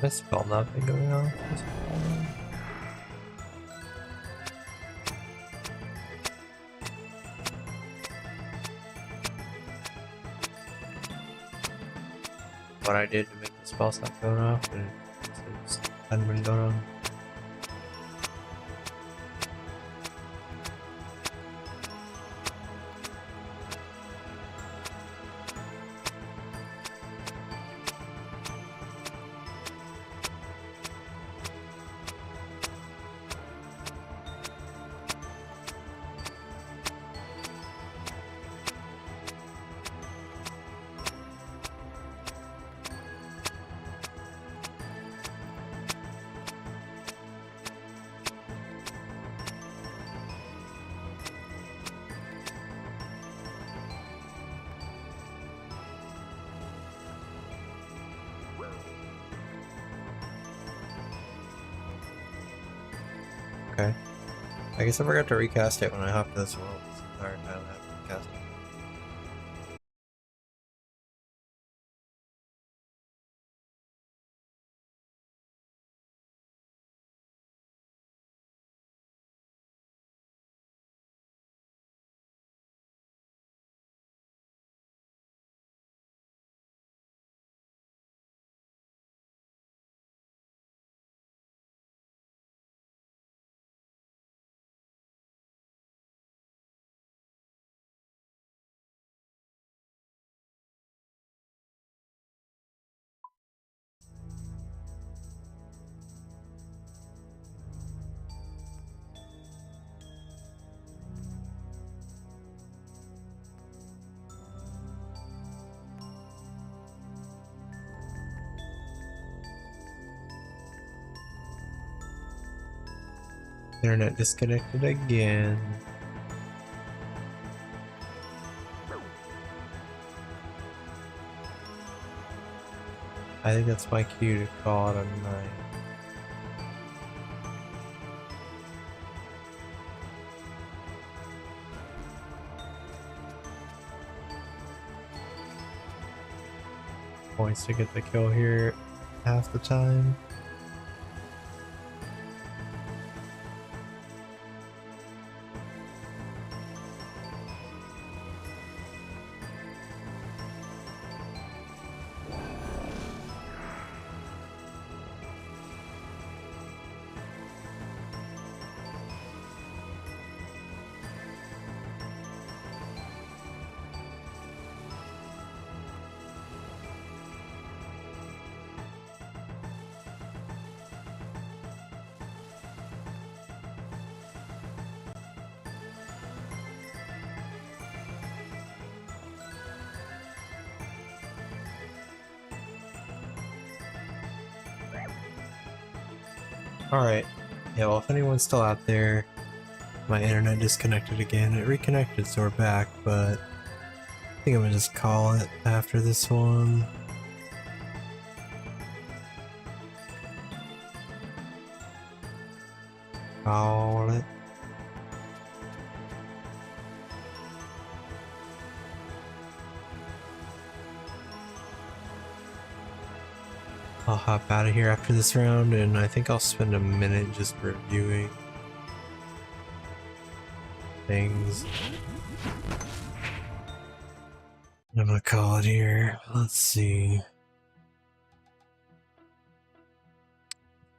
My spell not been going off. What I did to make the spell stop going off, and it's hadn't been going on. Okay. I guess I forgot to recast it when I hopped this world. Alright, I don't have to recast it. Internet disconnected again. I think that's my cue to call it a night. Points to get the kill here half the time. Alright, yeah, well if anyone's still out there, my internet disconnected again. It reconnected so we're back, but I think I'm gonna just call it after this one. Call it. I'll hop out of here after this round, and I think I'll spend a minute just reviewing things. I'm gonna call it here. Let's see.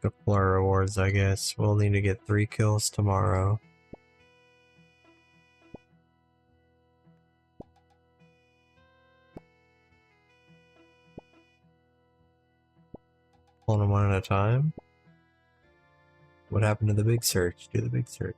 Go for our rewards, I guess. We'll need to get 3 kills tomorrow. Pulling them one at a time. What happened to the big search? Do the big search.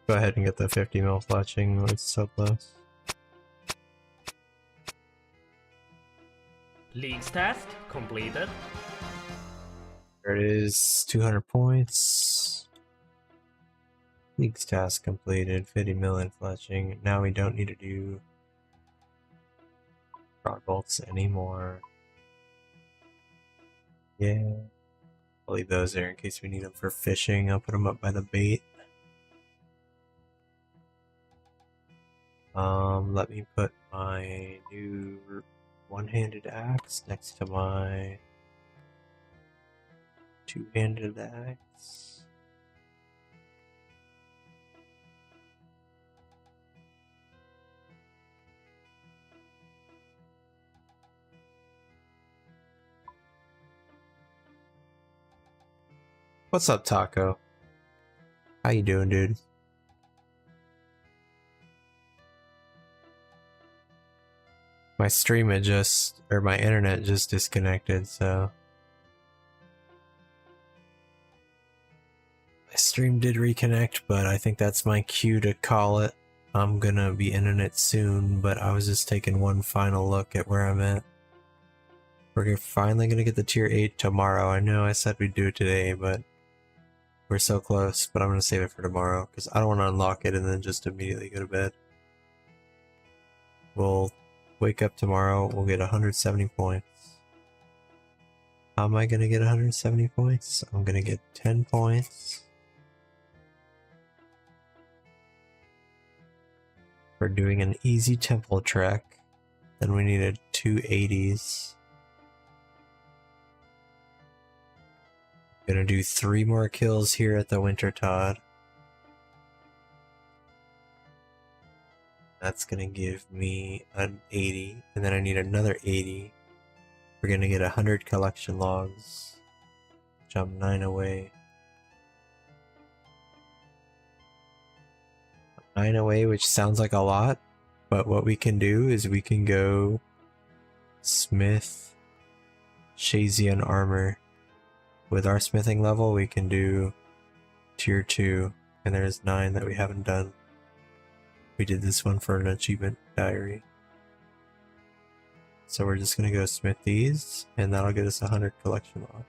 Go ahead and get the 50 mil fletching, it's so close. League's task completed. There it is, 200 points. League's task completed, 50 million fletching. Now we don't need to do frog bolts anymore. Yeah. I'll leave those there in case we need them for fishing. I'll put them up by the bait. Let me put my new one-handed axe next to my two-handed axe. What's up, Taco? How you doing, dude? My stream had just, or my internet just disconnected, so my stream did reconnect, but I think that's my cue to call it. I'm gonna be ending it soon, but I was just taking one final look at where I'm at. We're finally gonna get the tier 8 tomorrow. I know I said we'd do it today, but we're so close, but I'm gonna save it for tomorrow, because I don't want to unlock it and then just immediately go to bed. We'll wake up tomorrow, we'll get 170 points. How am I gonna get 170 points? I'm gonna get 10 points for doing an easy temple trek. Then we needed 280s. Gonna do 3 more kills here at the Winter Todd. That's gonna give me an 80, and then I need another 80. We're gonna get 100 collection logs. Jump 9 away. 9 away, which sounds like a lot, but what we can do is we can go smith Shazian armor. With our smithing level, we can do tier 2, and there's 9 that we haven't done. We did this one for an achievement diary. So we're just gonna go smith these, and that'll get us 100 collection logs.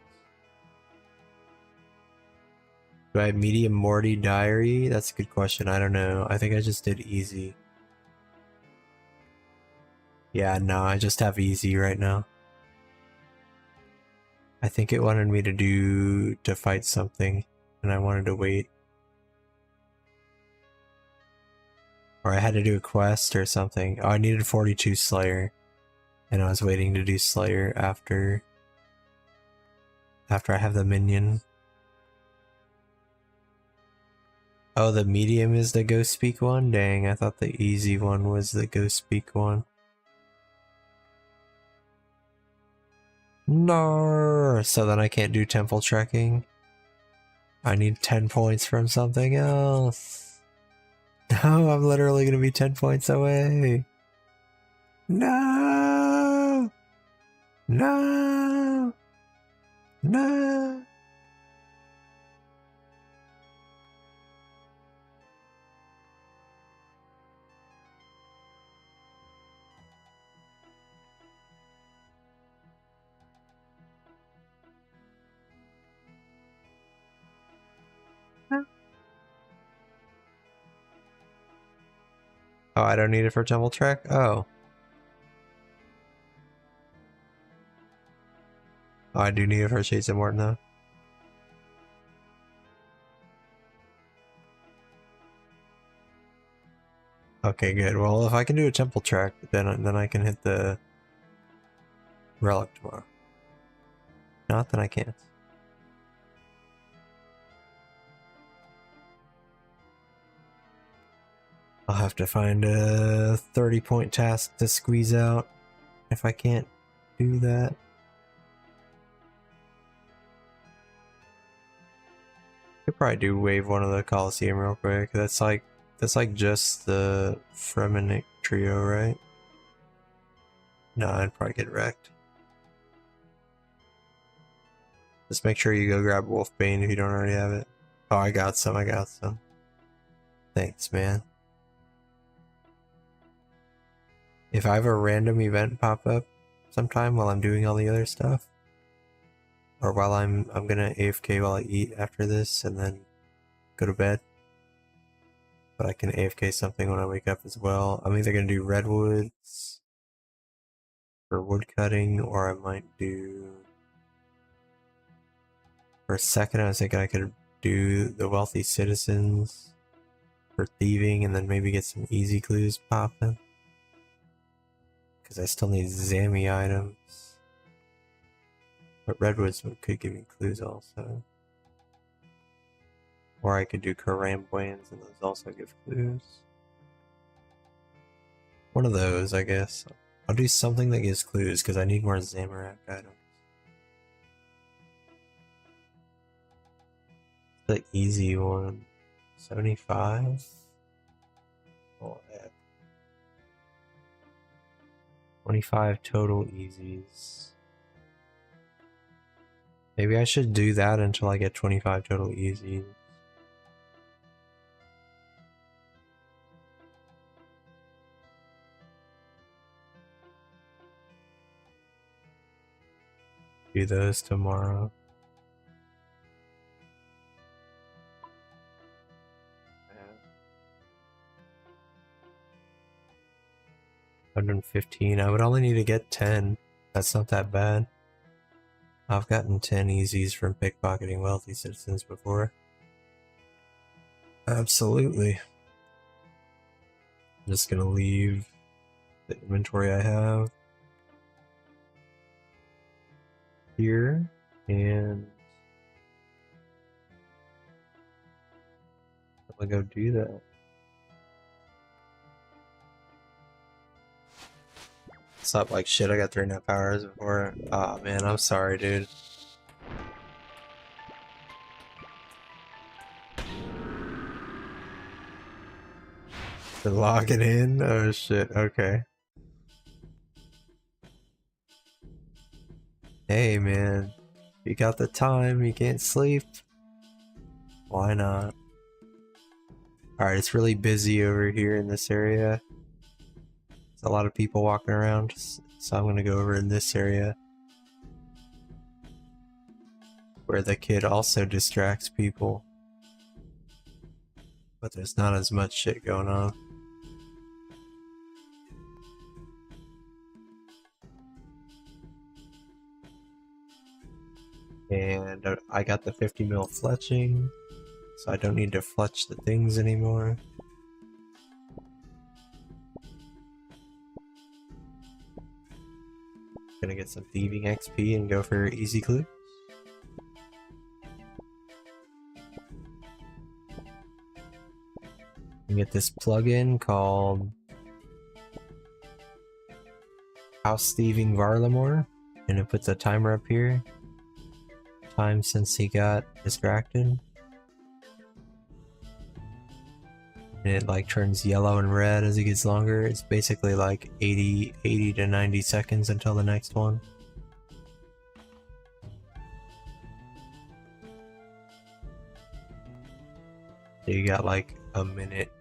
Do I have medium Morty diary? That's a good question. I don't know. I think I just did easy. Yeah, no, I just have easy right now. I think it wanted me to fight something, and I wanted to wait. Or I had to do a quest or something. Oh, I needed 42 Slayer, and I was waiting to do Slayer after I have the minion. Oh, the medium is the Ghost Speak one? Dang, I thought the easy one was the Ghost Speak one. No, so then I can't do temple trekking. I need 10 points from something else. No, I'm literally gonna be 10 points away. No! No! No! Oh, I don't need it for temple trek? Oh. Oh, I do need it for Shades of Morton though. Okay, good. Well, if I can do a temple trek, then I can hit the relic tomorrow. Not that I can't. I'll have to find a 30-point task to squeeze out if I can't do that. Could probably do wave 1 of the Coliseum real quick. That's like just the Fremenic trio, right? No, I'd probably get wrecked. Just make sure you go grab Wolfbane if you don't already have it. Oh, I got some. Thanks, man. If I have a random event pop up sometime while I'm doing all the other stuff, Or while I'm gonna AFK while I eat after this and then go to bed. But I can AFK something when I wake up as well. I'm either gonna do redwoods for wood cutting, or I might do... For a second I was thinking I could do the wealthy citizens for thieving and then maybe get some easy clues popping. Because I still need Zammy items. But redwoods could give me clues also. Or I could do Karambwans and those also give clues. One of those, I guess. I'll do something that gives clues because I need more Zamorak items. The easy one. 75? Oh, yeah. 25 total easies. Maybe I should do that until I get 25 total easies. Do those tomorrow. Yeah. 115. I would only need to get 10. That's not that bad. I've gotten 10 easies from pickpocketing wealthy citizens before. Absolutely. I'm just gonna leave the inventory I have here, and I'm gonna go do that. Slept like shit. I got 3.5 hours before. Aw, man, I'm sorry, dude. They're logging in? Oh shit, okay. Hey man, you got the time, you can't sleep. Why not? Alright, it's really busy over here in this area. There's a lot of people walking around, so I'm gonna go over in this area. Where the kid also distracts people. But there's not as much shit going on. And I got the 50 mil fletching, so I don't need to fletch the things anymore. Gonna get some thieving XP and go for easy clue. And get this plugin called House Thieving Varlamore, and it puts a timer up here. Time since he got distracted. And it like turns yellow and red as it gets longer. It's basically like 80 to 90 seconds until the next one. So you got like a minute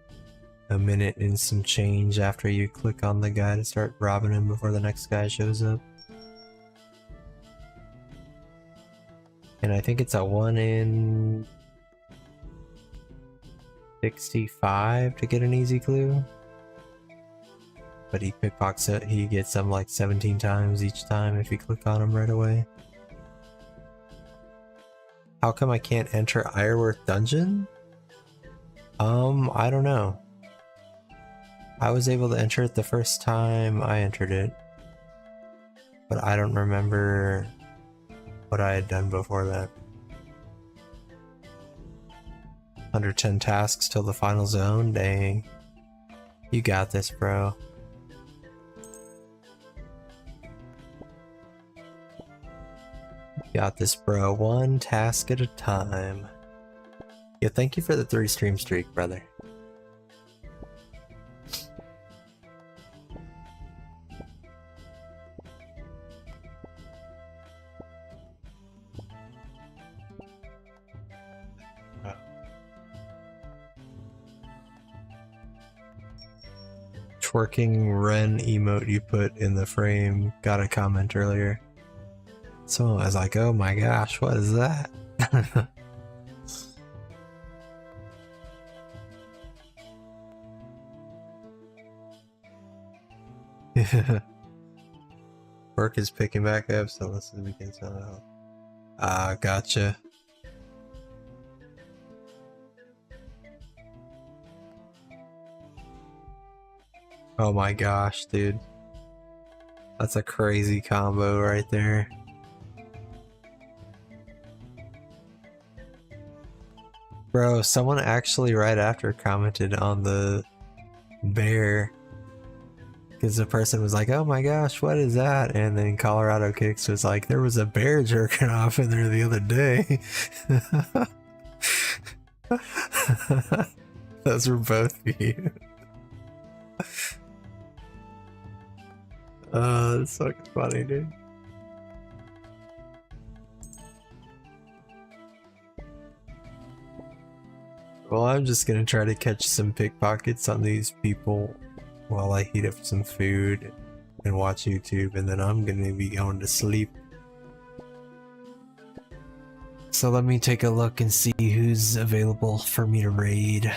and some change after you click on the guy to start robbing him before the next guy shows up. And I think it's a 1 in 65 to get an easy clue. But he pickpockets it, he gets them like 17 times each time if you click on him right away. How come I can't enter Ironworth Dungeon? I don't know. I was able to enter it the first time I entered it. But I don't remember what I had done before that. 110 tasks till the final zone? Dang. You got this, bro. Got this, bro. One task at a time. Yeah, thank you for the 3 stream streak, brother. Twerking Ren emote you put in the frame got a comment earlier. So I was like, oh my gosh, what is that? Work is picking back up, so this is the weekend. Ah, gotcha. Oh my gosh, dude. That's a crazy combo right there. Bro, someone actually right after commented on the bear. Because the person was like, oh my gosh, what is that? And then Colorado Kicks was like, there was a bear jerking off in there the other day. Those were both you. That's fucking funny, dude. Well, I'm just gonna try to catch some pickpockets on these people while I heat up some food and watch YouTube, and then I'm gonna be going to sleep. So let me take a look and see who's available for me to raid.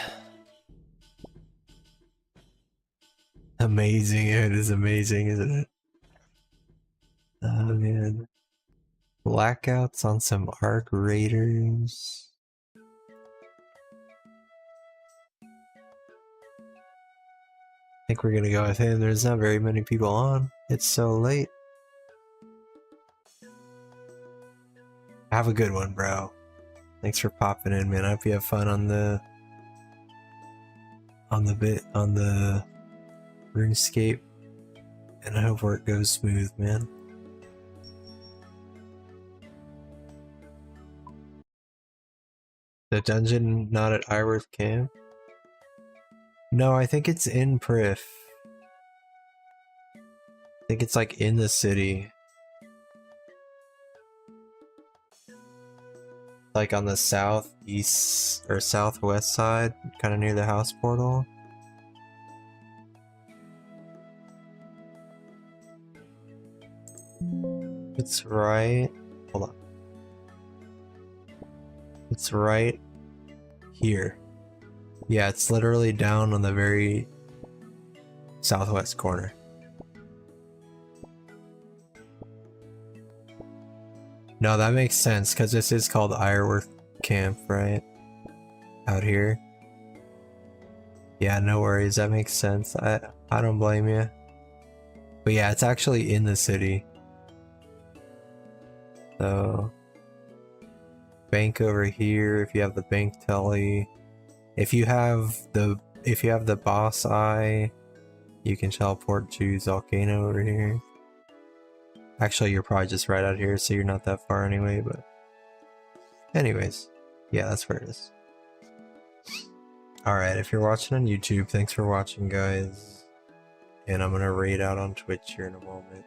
Amazing, it is amazing, isn't it? Oh man. Blackouts on some Arc Raiders. I think we're gonna go with him. There's not very many people on. It's so late. Have a good one, bro. Thanks for popping in, man. I hope you have fun on the RuneScape, and I hope work goes smooth, man. The dungeon not at Iworth Camp? No, I think it's in Prif. I think it's like in the city. Like on the southeast or southwest side, kind of near the house portal. It's right. Hold on. It's right here. Yeah, it's literally down on the very southwest corner. No, that makes sense because this is called Ironworth Camp, right? Out here. Yeah, no worries. That makes sense. I don't blame you. But yeah, it's actually in the city. So bank over here if you have the bank telly. If you have the boss eye, you can teleport to Volcano over here. Actually, you're probably just right out here, so you're not that far anyway, but anyways, yeah, that's where it is. Alright, if you're watching on YouTube, thanks for watching, guys. And I'm gonna raid out on Twitch here in a moment.